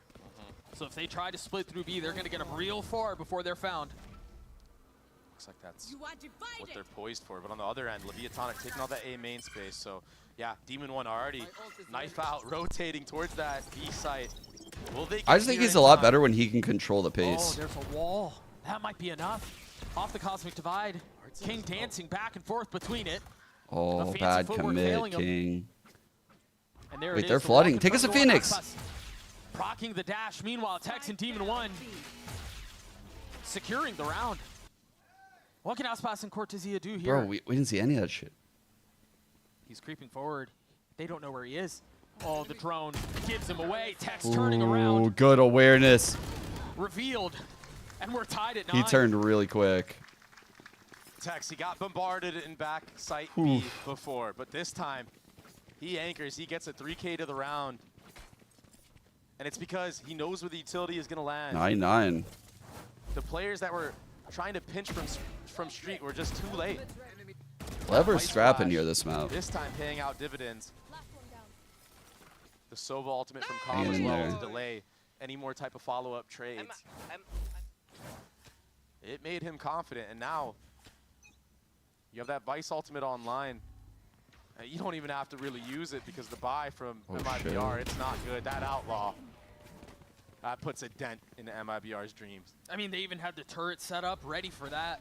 Speaker 3: So if they try to split through B, they're going to get them real far before they're found.
Speaker 11: Looks like that's what they're poised for. But on the other end, Leviathan are taking all that A main space. So yeah, Demon 1 already knife out, rotating towards that B site. Will they
Speaker 1: I just think he's a lot better when he can control the
Speaker 3: Oh,
Speaker 1: pace.
Speaker 3: there's a wall. That might be enough. Off the Cosmic Divide. King dancing back and forth between it.
Speaker 1: Oh,
Speaker 3: fancy
Speaker 1: bad
Speaker 3: footwork
Speaker 1: commit,
Speaker 3: failing him.
Speaker 1: King.
Speaker 3: And there
Speaker 1: Wait,
Speaker 3: it is,
Speaker 1: they're
Speaker 3: the
Speaker 1: flooding.
Speaker 3: walk
Speaker 1: Take us
Speaker 3: in
Speaker 1: to
Speaker 3: front door,
Speaker 1: Phoenix.
Speaker 3: Aspas Procking the dash. Meanwhile, Tex and Demon 1 securing the round. What can Aspas and Cortezia do here?
Speaker 1: Bro, we didn't see any of that shit.
Speaker 3: He's creeping forward. They don't know where he is. Oh, the drone gives him away. Tex turning around.
Speaker 1: Ooh, good awareness.
Speaker 3: Revealed. And we're tied at 9.
Speaker 1: He turned really quick.
Speaker 11: Tex, he got bombarded in back site B before, but this time he anchors. He gets a 3K to the round. And it's because he knows where the utility is going to land.
Speaker 1: 9-9.
Speaker 11: The players that were trying to pinch from street were just too late.
Speaker 1: Clever
Speaker 11: Ice
Speaker 1: scrapping
Speaker 11: Flash,
Speaker 1: here this map.
Speaker 11: This time paying out dividends. The Sova ultimate from
Speaker 1: Hanging
Speaker 11: Calm as
Speaker 1: in
Speaker 11: well
Speaker 1: there.
Speaker 11: to delay any more type of follow-up trades. It made him confident, and now you have that Vice ultimate online. You don't even have to really use it because the buy from MIBR, it's not good. That outlaw, that puts a dent into MIBR's dreams.
Speaker 3: I mean, they even had the turret set up, ready for that.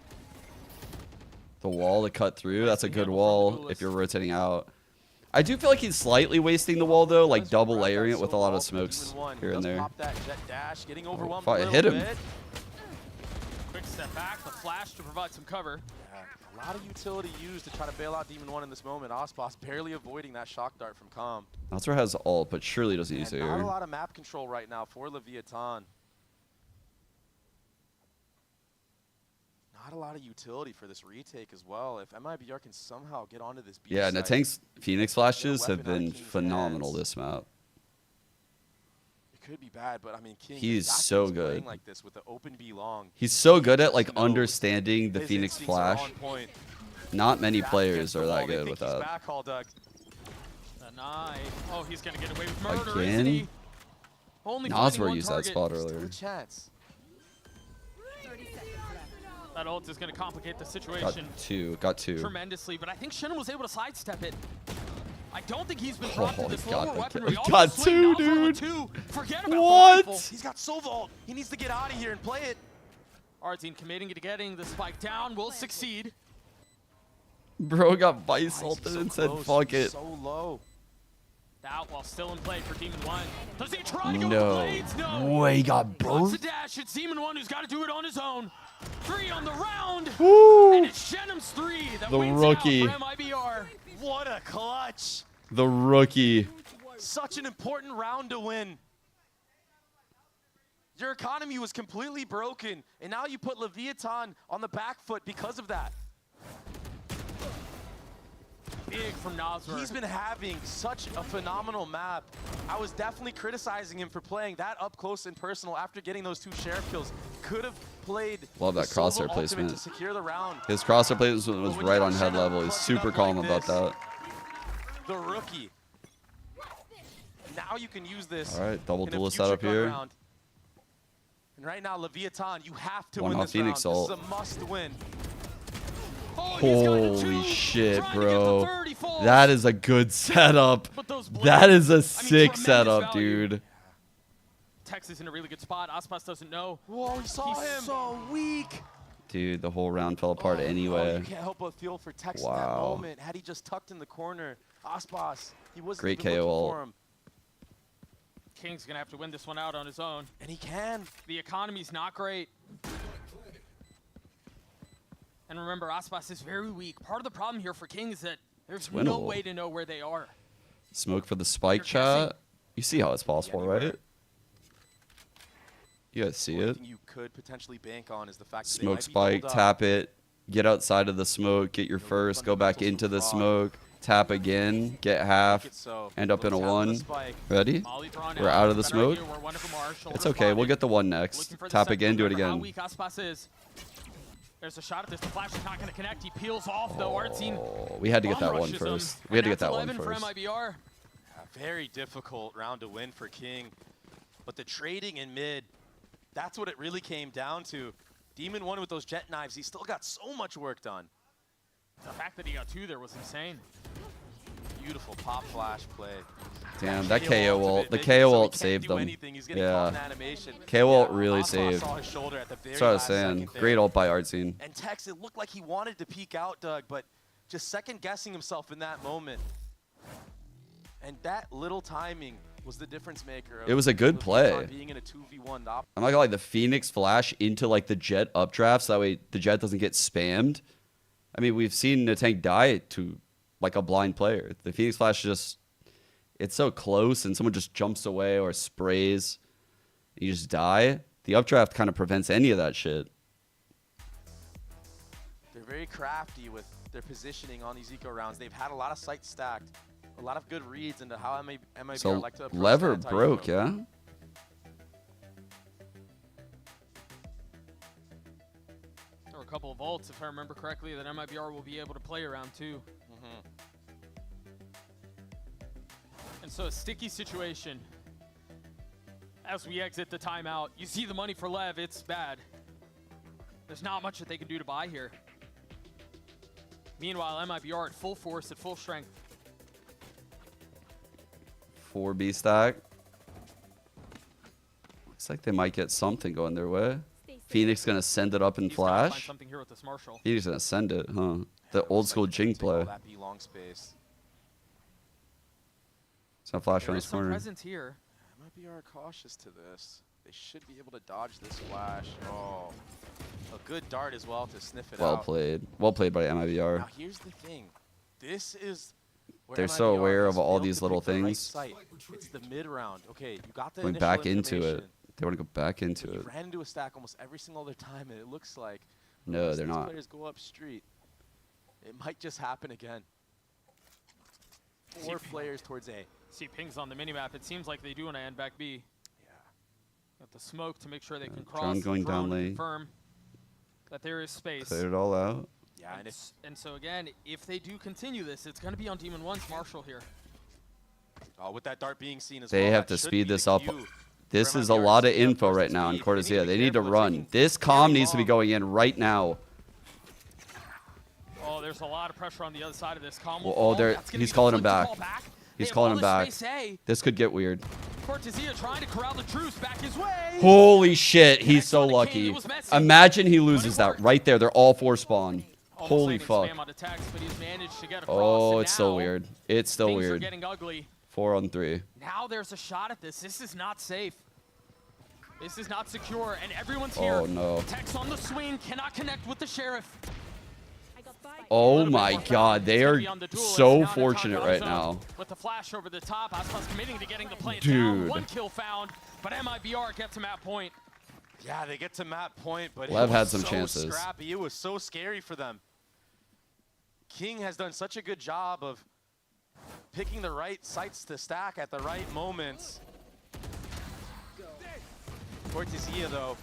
Speaker 1: The wall to cut through. That's a good wall if you're rotating out. I do feel like he's slightly wasting the wall, though, like double layering it with a lot of smokes here and there.
Speaker 11: Pop that jet dash, getting overwhelmed
Speaker 1: If I
Speaker 11: a little
Speaker 1: hit him.
Speaker 11: bit.
Speaker 3: Quick step back, the flash to provide some cover.
Speaker 11: A lot of utility used to try to bail out Demon 1 in this moment. Aspas barely avoiding that shock dart from Calm.
Speaker 1: Nazar has ult, but surely doesn't use it
Speaker 11: Not a
Speaker 1: here.
Speaker 11: lot of map control right now for Leviathan. Not a lot of utility for this retake as well. If MIBR can somehow get onto this B
Speaker 1: Yeah,
Speaker 11: site,
Speaker 1: Natank's Phoenix flashes
Speaker 11: weapon
Speaker 1: have
Speaker 11: out of
Speaker 1: been
Speaker 11: King's
Speaker 1: phenomenal
Speaker 11: hands.
Speaker 1: this map.
Speaker 11: it could be bad, but I mean, King
Speaker 1: He's
Speaker 11: exactly
Speaker 1: so
Speaker 11: is playing
Speaker 1: good.
Speaker 11: like this with the open B long.
Speaker 1: He's so good at like
Speaker 11: knows
Speaker 1: understanding the
Speaker 11: his
Speaker 1: Phoenix
Speaker 11: instincts are
Speaker 1: flash.
Speaker 11: on point.
Speaker 1: Not many
Speaker 11: Back
Speaker 1: players
Speaker 11: against the
Speaker 1: are
Speaker 11: wall,
Speaker 1: that
Speaker 11: they
Speaker 1: good
Speaker 11: think
Speaker 1: with
Speaker 11: he's
Speaker 1: that.
Speaker 11: back, all Doug.
Speaker 3: The knife. Oh, he's going to get away with murder, isn't
Speaker 1: Again?
Speaker 3: he? Only
Speaker 1: Nazar
Speaker 3: finding one
Speaker 1: used that
Speaker 3: target.
Speaker 1: spot
Speaker 11: Still
Speaker 1: earlier.
Speaker 11: a chance.
Speaker 3: That ult is going to complicate the
Speaker 1: Got
Speaker 3: situation
Speaker 1: two. Got two.
Speaker 3: tremendously, but I think Shannon was able to sidestep it. I don't think he's been brought
Speaker 1: Oh,
Speaker 3: to this
Speaker 1: he got
Speaker 3: lower
Speaker 1: the
Speaker 3: weaponry.
Speaker 1: kill.
Speaker 3: Also
Speaker 1: Got
Speaker 3: swing
Speaker 1: two,
Speaker 3: Nazar with
Speaker 1: dude.
Speaker 3: two. Forget about
Speaker 1: What?
Speaker 3: the rifle.
Speaker 11: He's got Sova. He needs to get out of here and play it.
Speaker 3: Arzine committing to getting the spike down will succeed.
Speaker 1: Bro got Vice
Speaker 11: Why is he
Speaker 1: ulted
Speaker 11: so
Speaker 1: and said,
Speaker 11: close?
Speaker 1: fuck
Speaker 11: He's
Speaker 1: it.
Speaker 11: so low.
Speaker 3: The outlaw still in play for Demon 1. Does he try to go with the
Speaker 1: No.
Speaker 3: blades? No.
Speaker 1: Way got
Speaker 3: Wants
Speaker 1: both.
Speaker 3: the dash. It's Demon 1 who's got to do it on his own. 3 on the round.
Speaker 1: Woo.
Speaker 3: And it's Shenham's 3 that
Speaker 1: The
Speaker 3: wins
Speaker 1: rookie.
Speaker 3: it out for MIBR.
Speaker 11: What a clutch.
Speaker 1: The rookie.
Speaker 11: Such an important round to win. Your economy was completely broken, and now you put Leviathan on the back foot because of that.
Speaker 3: Big from Nazar.
Speaker 11: He's been having such a phenomenal map. I was definitely criticizing him for playing that up close and personal after getting those 2 sheriff kills. Could have played
Speaker 1: Love
Speaker 11: the
Speaker 1: that
Speaker 11: Sova
Speaker 1: crosshair
Speaker 11: ultimate
Speaker 1: placement.
Speaker 11: to secure the round.
Speaker 1: His crosshair placement was
Speaker 11: But when you
Speaker 1: right
Speaker 11: got
Speaker 1: on head
Speaker 11: Shannon
Speaker 1: level. He's
Speaker 11: clutching
Speaker 1: super
Speaker 11: up
Speaker 1: calm
Speaker 11: like
Speaker 1: about
Speaker 11: this,
Speaker 1: that.
Speaker 11: The rookie. Now you can use this.
Speaker 1: All right, double
Speaker 11: in a
Speaker 1: duel
Speaker 11: future
Speaker 1: setup
Speaker 11: gun
Speaker 1: here.
Speaker 11: round. And right now, Leviathan, you have to
Speaker 1: One
Speaker 11: win
Speaker 1: off
Speaker 11: this
Speaker 1: Phoenix
Speaker 11: round.
Speaker 1: ult.
Speaker 11: This is a must win.
Speaker 1: Holy shit, bro. That is a good setup. That is a sick setup, dude.
Speaker 3: Tex is in a really good spot. Aspas doesn't know.
Speaker 11: Whoa, he saw him. So weak.
Speaker 1: Dude, the whole round fell apart anyway.
Speaker 11: You can't help but feel for Tex in that
Speaker 1: Wow.
Speaker 11: moment. Had he just tucked in the corner, Aspas, he wasn't
Speaker 1: Great
Speaker 11: even
Speaker 1: KO
Speaker 11: looking
Speaker 1: ult.
Speaker 11: for him.
Speaker 3: King's going to have to win this one out on his own.
Speaker 11: And he can.
Speaker 3: The economy's not great. And remember, Aspas is very weak. Part of the problem here for King is that there's no
Speaker 1: winnable.
Speaker 3: way to know where they are.
Speaker 1: Smoke for the spike chat. You see how it's possible, right? You guys see
Speaker 11: One
Speaker 1: it.
Speaker 11: thing you could potentially bank on is the fact that they
Speaker 1: Smoke
Speaker 11: might be
Speaker 1: spike,
Speaker 11: doubled up.
Speaker 1: tap it, get outside of the smoke, get your first, go back into the smoke, tap again, get half, end up in a one. Ready? We're out of the smoke. It's okay, we'll get the one next. Tap again, do it
Speaker 3: How
Speaker 1: again.
Speaker 3: weak Aspas is. There's a shot at this. The flash is not going to connect. He peels off, though. Arzine
Speaker 1: We had to get that
Speaker 3: bum
Speaker 1: one
Speaker 3: rushes him.
Speaker 1: first. We had to
Speaker 3: And
Speaker 1: get that
Speaker 3: that's
Speaker 1: one
Speaker 3: 11
Speaker 1: first.
Speaker 3: for MIBR.
Speaker 11: A very difficult round to win for King. But the trading in mid, that's what it really came down to. Demon 1 with those jet knives, he still got so much work done.
Speaker 3: The fact that he got 2 there was insane.
Speaker 11: beautiful pop flash play.
Speaker 1: Damn, that KO ult. The KO ult saved them. Yeah. KO ult really saved. That's what I was saying. Great ult by Artsine.
Speaker 11: And Tex, it looked like he wanted to peek out, Doug, but just second guessing himself in that moment. And that little timing was the difference maker.
Speaker 1: It was a good play.
Speaker 11: Being in a 2v1
Speaker 1: I'm not gonna lie, the Phoenix flash into like the Jet updraft so that way the Jet doesn't get spammed. I mean, we've seen the tank die to like a blind player. The Phoenix flash just, it's so close and someone just jumps away or sprays. You just die. The updraft kind of prevents any of that shit.
Speaker 11: They're very crafty with their positioning on these eco rounds. They've had a lot of sites stacked. A lot of good reads into how MIBR
Speaker 1: So
Speaker 11: like to approach
Speaker 1: lever
Speaker 11: that
Speaker 1: broke, yeah?
Speaker 3: There were a couple of ults, if I remember correctly, that MIBR will be able to play around too. And so a sticky situation. As we exit the timeout, you see the money for Lev, it's bad. There's not much that they can do to buy here. Meanwhile, MIBR at full force, at full strength.
Speaker 1: 4B stack. Looks like they might get something going their way. Phoenix gonna send it up in flash.
Speaker 3: Something here with this Marshall.
Speaker 1: Phoenix gonna send it, huh? The old school Jing play.
Speaker 11: That B long space.
Speaker 1: It's not flash
Speaker 3: There
Speaker 1: on
Speaker 3: is
Speaker 1: his
Speaker 3: some
Speaker 1: corner.
Speaker 3: presence here.
Speaker 11: MIBR cautious to this. They should be able to dodge this flash. Oh, a good dart as well to sniff it
Speaker 1: Well
Speaker 11: out.
Speaker 1: played. Well played by MIBR.
Speaker 11: Now here's the thing. This is where
Speaker 1: They're so
Speaker 11: MIBR
Speaker 1: aware
Speaker 11: has
Speaker 1: of all
Speaker 11: failed
Speaker 1: these
Speaker 11: to
Speaker 1: little
Speaker 11: pick the right
Speaker 1: things.
Speaker 11: site. It's the mid round. Okay, you got the
Speaker 1: Going
Speaker 11: initial
Speaker 1: back into it.
Speaker 11: information.
Speaker 1: They want to go back into
Speaker 11: You
Speaker 1: it.
Speaker 11: ran into a stack almost every single other time, and it looks like
Speaker 1: No,
Speaker 11: unless
Speaker 1: they're
Speaker 11: these
Speaker 1: not.
Speaker 11: players go up street, it might just happen again. 4 players towards A.
Speaker 3: See pings on the minimap. It seems like they do want to end back B.
Speaker 11: Yeah.
Speaker 3: Got the smoke to make sure they can cross
Speaker 1: drone going
Speaker 3: the drone
Speaker 1: down
Speaker 3: to
Speaker 1: lane.
Speaker 3: confirm that there is space.
Speaker 1: Cleared it all out.
Speaker 11: Yeah,
Speaker 3: and so again, if they do continue this, it's going to be on Demon 1's Marshall here.
Speaker 11: Oh, with that dart being seen as
Speaker 1: They
Speaker 11: well,
Speaker 1: have
Speaker 11: that
Speaker 1: to
Speaker 11: should
Speaker 1: speed
Speaker 11: be
Speaker 1: this
Speaker 11: the
Speaker 1: up.
Speaker 11: cue
Speaker 1: This
Speaker 11: for
Speaker 1: is a
Speaker 11: MIBR to
Speaker 1: lot of
Speaker 11: speed up
Speaker 1: info
Speaker 11: towards
Speaker 1: right
Speaker 11: its
Speaker 1: now in
Speaker 11: lead.
Speaker 1: Cortesia. They need to
Speaker 11: careful. It's
Speaker 1: run.
Speaker 11: taking
Speaker 1: This comm needs to be going in right now.
Speaker 3: Oh, there's a lot of pressure on the other side of this. Calm
Speaker 1: Well,
Speaker 3: will
Speaker 1: oh,
Speaker 3: fall.
Speaker 1: there.
Speaker 3: That's gonna
Speaker 1: He's
Speaker 3: be the
Speaker 1: calling him
Speaker 3: flick to
Speaker 1: back.
Speaker 3: fall back.
Speaker 1: He's
Speaker 3: They have
Speaker 1: calling
Speaker 3: all
Speaker 1: him
Speaker 3: the
Speaker 1: back.
Speaker 3: space A.
Speaker 1: This could get weird.
Speaker 3: Cortesia trying to corral the troops back his way.
Speaker 1: Holy shit, he's so lucky. Imagine he loses that right there. They're all 4 spawn. Holy fuck.
Speaker 3: Spam on attacks, but he's managed to get across,
Speaker 1: Oh,
Speaker 3: and
Speaker 1: it's still
Speaker 3: now
Speaker 1: weird. It's still
Speaker 3: things are
Speaker 1: weird.
Speaker 3: getting ugly.
Speaker 1: 4 on 3.
Speaker 3: Now there's a shot at this. This is not safe. This is not secure, and everyone's here.
Speaker 1: Oh, no.
Speaker 3: Tex on the swing, cannot connect with the sheriff.
Speaker 1: Oh my god, they are so fortunate right now.
Speaker 3: With the flash over the top, Aspas committing to getting the play
Speaker 1: Dude.
Speaker 3: down. 1 kill found, but MIBR gets to map point.
Speaker 11: Yeah, they get to map point, but
Speaker 1: Lev
Speaker 11: it
Speaker 1: had
Speaker 11: was
Speaker 1: some
Speaker 11: so
Speaker 1: chances.
Speaker 11: scrappy. It was so scary for them. King has done such a good job of picking the right sites to stack at the right moments. Cortesia, though,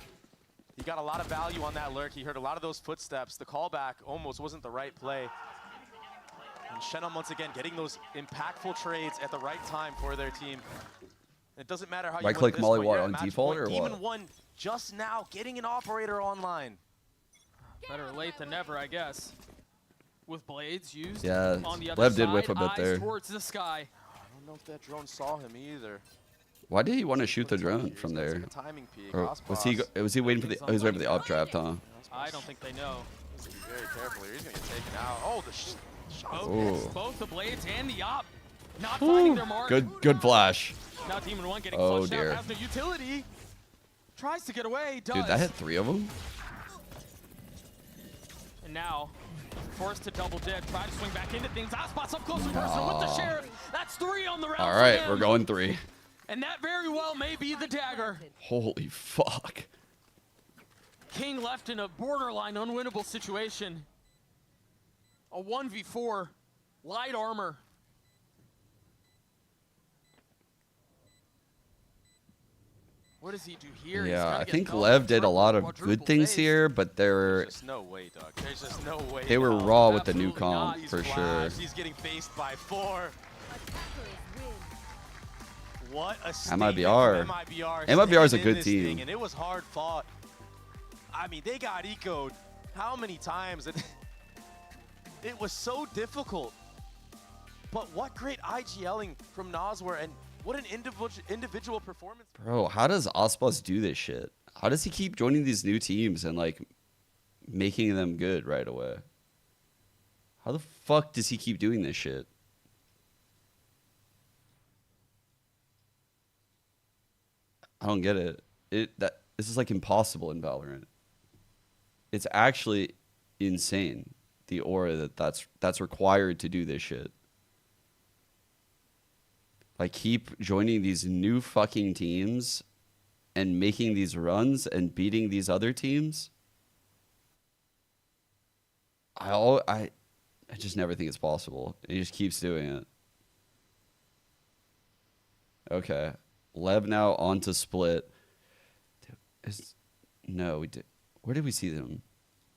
Speaker 11: he got a lot of value on that lurk. He heard a lot of those footsteps. The callback almost wasn't the right play. And Shannon, once again, getting those impactful trades at the right time for their team. It doesn't matter how you win
Speaker 1: Right-click
Speaker 11: this
Speaker 1: Molly
Speaker 11: point,
Speaker 1: what,
Speaker 11: you're at
Speaker 1: on
Speaker 11: match
Speaker 1: default
Speaker 11: point.
Speaker 1: or
Speaker 11: Demon
Speaker 1: what?
Speaker 11: 1 just now getting an operator online.
Speaker 3: Better late than never, I guess. With blades used
Speaker 1: Yeah,
Speaker 3: on the other
Speaker 1: Lev did
Speaker 3: side,
Speaker 1: whiff a bit
Speaker 3: eyes
Speaker 1: there.
Speaker 3: towards the sky.
Speaker 11: I don't know if that drone saw him either.
Speaker 1: Why did he want to shoot the drone from there?
Speaker 11: Like a timing peek.
Speaker 1: Or was he waiting for the he was waiting for the updraft, huh?
Speaker 3: I don't think they know.
Speaker 11: Be very careful here. He's going to get taken out. Oh, the shot.
Speaker 1: Ooh.
Speaker 3: Both the blades and the op not finding their mark.
Speaker 1: Good flash.
Speaker 3: Now Demon 1 getting
Speaker 1: Oh,
Speaker 3: flushed
Speaker 1: dear.
Speaker 3: out, has no utility. Tries to get away, does.
Speaker 1: Dude, that hit 3 of them.
Speaker 3: And now, forced to double dip, try to swing back into things. Aspas up close and personal with the
Speaker 1: No.
Speaker 3: sheriff. That's 3 on the round.
Speaker 1: All
Speaker 3: for
Speaker 1: right,
Speaker 3: him.
Speaker 1: we're going 3.
Speaker 3: And that very well may be the dagger.
Speaker 1: Holy fuck.
Speaker 3: King left in a borderline unwinnable situation. A 1v4, light armor. What does he do here? He's
Speaker 1: Yeah,
Speaker 3: gonna
Speaker 1: I
Speaker 3: get
Speaker 1: think
Speaker 3: double,
Speaker 1: Lev did a
Speaker 3: triple,
Speaker 1: lot of
Speaker 3: quadruple
Speaker 1: good things
Speaker 3: face.
Speaker 1: here, but they're
Speaker 11: There's just no way, Doug. There's just no way.
Speaker 1: they were
Speaker 11: now.
Speaker 1: raw with the new
Speaker 11: Absolutely not.
Speaker 1: comp
Speaker 11: He's
Speaker 1: for sure.
Speaker 11: flashed. He's getting faced by 4. What a statement
Speaker 1: MIBR.
Speaker 11: from MIBR.
Speaker 1: MIBR is a
Speaker 11: staying in
Speaker 1: good
Speaker 11: this
Speaker 1: team.
Speaker 11: thing, and it was hard fought. I mean, they got ecoed how many times? It was so difficult. But what great IGLing from Noswar, and what an individual performance.
Speaker 1: Bro, how does Aspas do this shit? How does he keep joining these new teams and like making them good right away? How the fuck does he keep doing this shit? I don't get it. This is like impossible in Valorant. It's actually insane, the aura that's required to do this shit. Like, keep joining these new fucking teams and making these runs and beating these other teams. I just never think it's possible. He just keeps doing it. Okay. Lev now on to split. No, we did. Where did we see them?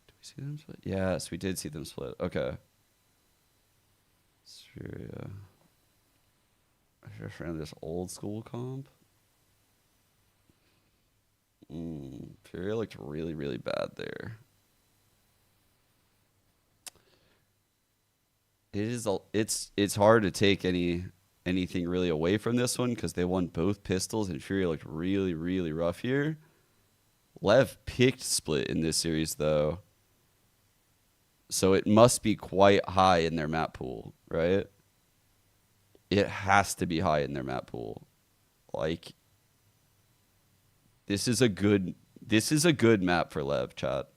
Speaker 1: Did we see them split? Yes, we did see them split. Okay. Syria. I just ran this old school comp. Furia looked really, really bad there. It's hard to take anything really away from this one because they won both pistols and Furia looked really, really rough here. Lev picked split in this series though, so it must be quite high in their map pool, right? It has to be high in their map pool. Like, this is a good map for Lev, chat.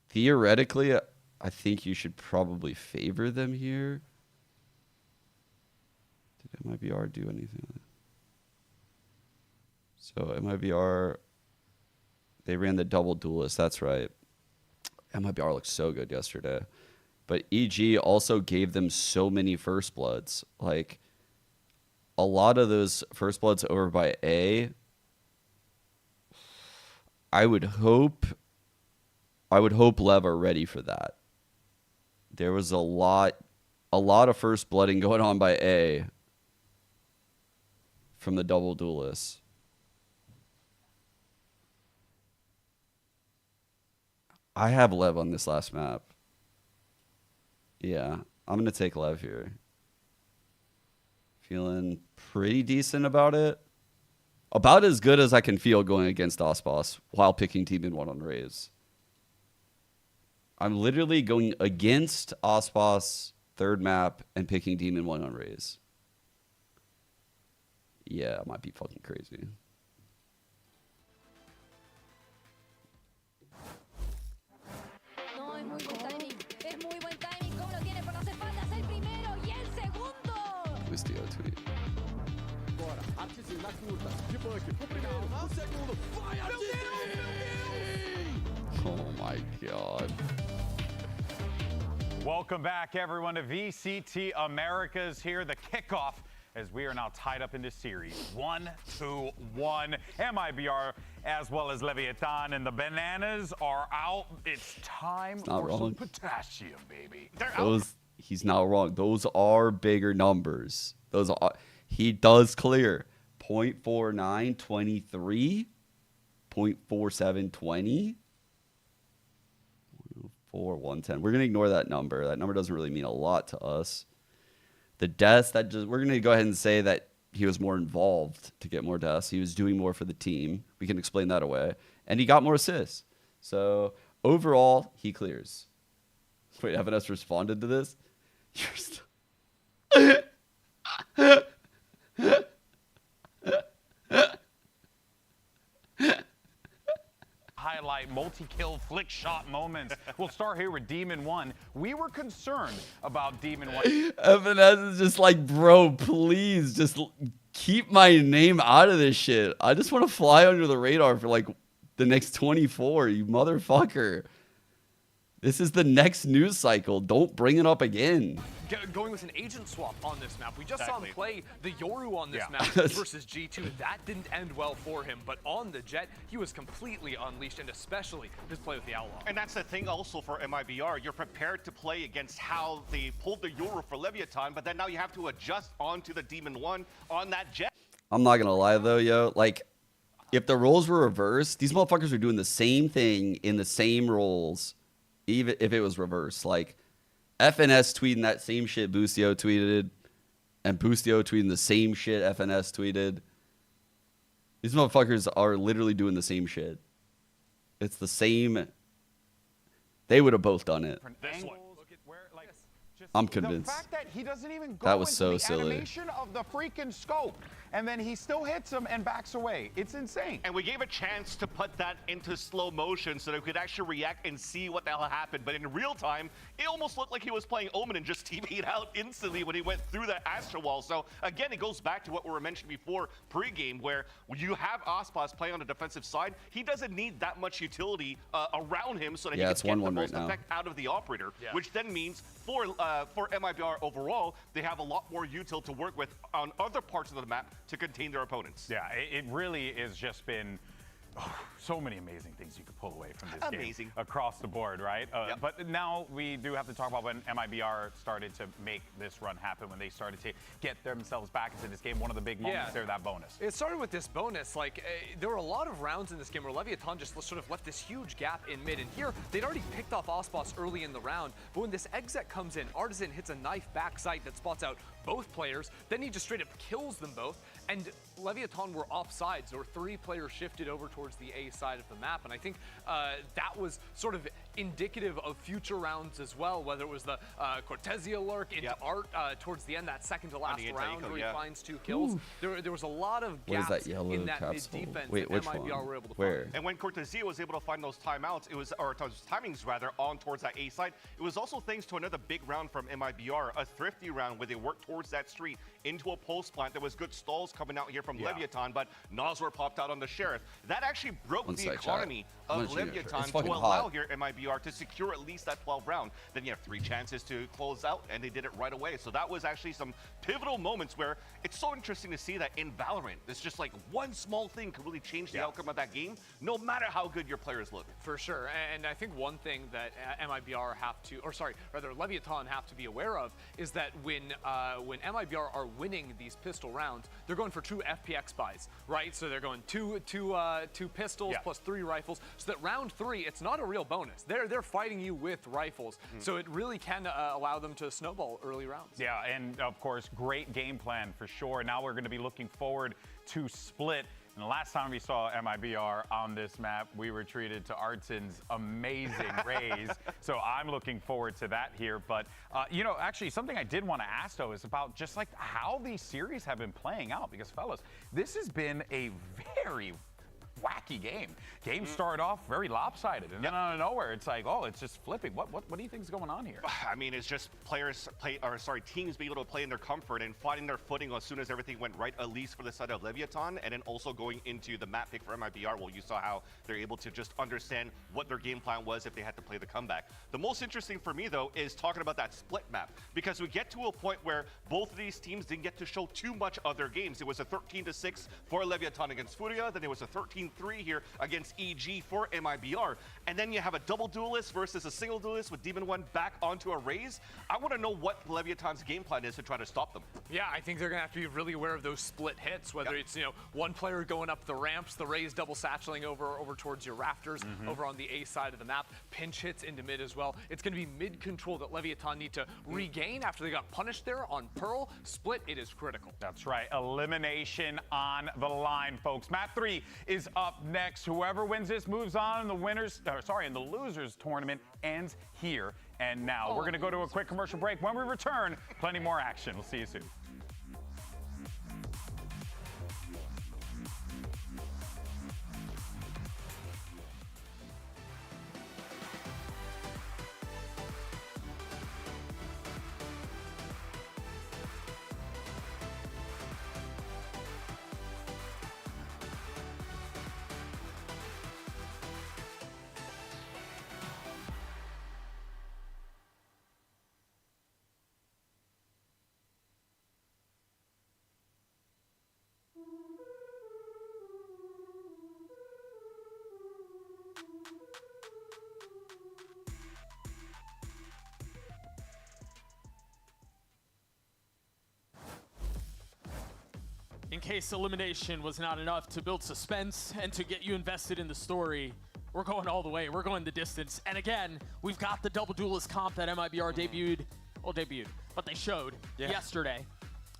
Speaker 1: Theoretically, I think you should probably favor them here. Did MIBR do anything? So MIBR, they ran the double duelist. That's right. MIBR looked so good yesterday. But EG also gave them so many first bloods. Like, a lot of those first bloods over by A, I would hope Lev are ready for that. There was a lot of first blooding going on by A from the double duelists. I have Lev on this last map. Yeah, I'm going to take Lev here. Feeling pretty decent about it. About as good as I can feel going against Aspas while picking Team in 1 on Raze. I'm literally going against Aspas third map and picking Team in 1 on Raze. Yeah, it might be fucking crazy. Twistio tweet. Oh my god.
Speaker 7: Welcome back, everyone, to VCT Americas here, the kickoff, as we are now tied up in this series. 1-2-1. MIBR as well as Leviathan, and the bananas are out. It's time for some potassium, baby.
Speaker 1: He's not wrong. Those are bigger numbers. He does clear 0.49, 23, 0.47, 20, 4, 110. We're gonna ignore that number. That number doesn't really mean a lot to us. The deaths, we're gonna go ahead and say that he was more involved to get more deaths. He was doing more for the team. We can explain that away, and he got more assists. So overall, he clears. Wait, haven't us responded to this? You're still...
Speaker 7: Highlight multi-kill flick shot moments. We'll start here with Demon 1. We were concerned about Demon 1.
Speaker 1: Evanes is just like, bro, please just keep my name out of this shit. I just want to fly under the radar for like the next 24, you motherfucker. This is the next news cycle. Don't bring it up again.
Speaker 8: Going with an agent swap on this map. We just saw him play the Yoru on this map versus G2. That didn't end well for him, but on the Jet, he was completely unleashed, and especially his play with the Outlaw.
Speaker 10: And that's the thing also for MIBR. You're prepared to play against how they pulled the Yoru for Leviathan, but then now you have to adjust onto the Demon 1 on that Jet.
Speaker 1: I'm not going to lie, though, yo. Like, if the roles were reversed, these motherfuckers are doing the same thing in the same roles, even if it was reversed. Like, FNS tweeting that same shit Boostio tweeted, and Boostio tweeting the same shit FNS tweeted. These motherfuckers are literally doing the same shit. It's the same. They would have both done it. I'm convinced.
Speaker 21: The fact that he doesn't even go
Speaker 1: That was
Speaker 21: into
Speaker 1: so
Speaker 21: the
Speaker 1: silly.
Speaker 21: animation of the freaking scope, and then he still hits him and backs away. It's insane.
Speaker 10: And we gave a chance to put that into slow motion so that we could actually react and see what the hell happened. But in real time, it almost looked like he was playing Omen and just TV'd out instantly when he went through that Astro Wall. So again, it goes back to what we were mentioning before pregame, where when you have Aspas playing on the defensive side, he doesn't need that much utility around him so that he
Speaker 1: Yeah, it's
Speaker 10: can get the
Speaker 1: 1-1 right
Speaker 10: most
Speaker 1: now.
Speaker 10: effect out of the operator, which then means for MIBR overall, they have a lot more util to work with on other parts of the map to contain their opponents.
Speaker 7: Yeah, it really has just been so many amazing things you could pull away from this game across the board, right? But now we do have to talk about when MIBR started to make this run happen, when they started to get themselves back into this game. One of the big moments there, that bonus.
Speaker 8: It started with this bonus. Like, there were a lot of rounds in this game where Leviathan just sort of left this huge gap in mid. And here, they'd already picked off Aspas early in the round. But when this exec comes in, Artisan hits a knife backside that spots out both players. Then he just straight up kills them both. And Leviathan were offsides. There were 3 players shifted over towards the A side of the map. And I think that was sort of indicative of future rounds as well, whether it was the Cortesia lurk into Art towards the end, that second to last round where he finds 2 kills. There was a lot of gaps in that mid-defense that MIBR were able to find.
Speaker 10: And when Cortesia was able to find those timeouts, it was, or those timings rather, on towards that A side, it was also thanks to another big round from MIBR, a thrifty round where they worked towards that street into a post plant. There was good stalls coming out here from Leviathan, but Noswar popped out on the Sheriff. That actually broke the economy of Leviathan to allow here MIBR to secure at least that 12 round. Then you have 3 chances to close out, and they did it right away. So that was actually some pivotal moments where it's so interesting to see that in Valorant, it's just like one small thing could really change the outcome of that game, no matter how good your players look.
Speaker 8: For sure, and I think one thing that MIBR have to, or sorry, rather Leviathan have to be aware of is that when MIBR are winning these pistol rounds, they're going for true FPX buys, right? So they're going two pistols plus 3 rifles, so that round 3, it's not a real bonus. They're fighting you with rifles, so it really can allow them to snowball early rounds.
Speaker 7: Yeah, and of course, great game plan for sure. Now we're going to be looking forward to Split. And the last time we saw MIBR on this map, we were treated to Artsin's amazing raise. So I'm looking forward to that here. But, you know, actually something I did want to ask, though, is about just like how these series have been playing out. Because, fellas, this has been a very wacky game. Game started off very lopsided, and then out of nowhere, it's like, oh, it's just flipping. What do you think is going on here?
Speaker 10: I mean, it's just teams being able to play in their comfort and finding their footing as soon as everything went right, at least for the side of Leviathan, and then also going into the map pick for MIBR. Well, you saw how they're able to just understand what their game plan was if they had to play the comeback. The most interesting for me, though, is talking about that split map, because we get to a point where both of these teams didn't get to show too much of their games. It was a 13-6 for Leviathan against Furia, then it was a 13-3 here against EG for MIBR. And then you have a double duelist versus a single duelist with Demon One back onto a raise. I want to know what Leviathan's game plan is to try to stop them.
Speaker 8: Yeah, I think they're going to have to be really aware of those split hits, whether it's, you know, one player going up the ramps, the raise double satcheling over towards your rafters, over on the A side of the map, pinch hits into mid as well. It's going to be mid control that Leviathan need to regain after they got punished there on Pearl. Split, it is critical.
Speaker 7: That's right. Elimination on the line, folks. Map 3 is up next. Whoever wins this moves on, and the losers tournament ends here and now. We're going to go to a quick commercial break. When we return, plenty more action. We'll see you soon.
Speaker 3: In case elimination was not enough to build suspense and to get you invested in the story, We're going all the way. We're going the distance. And again, we've got the double duelist comp that MIBR debuted, but they showed yesterday.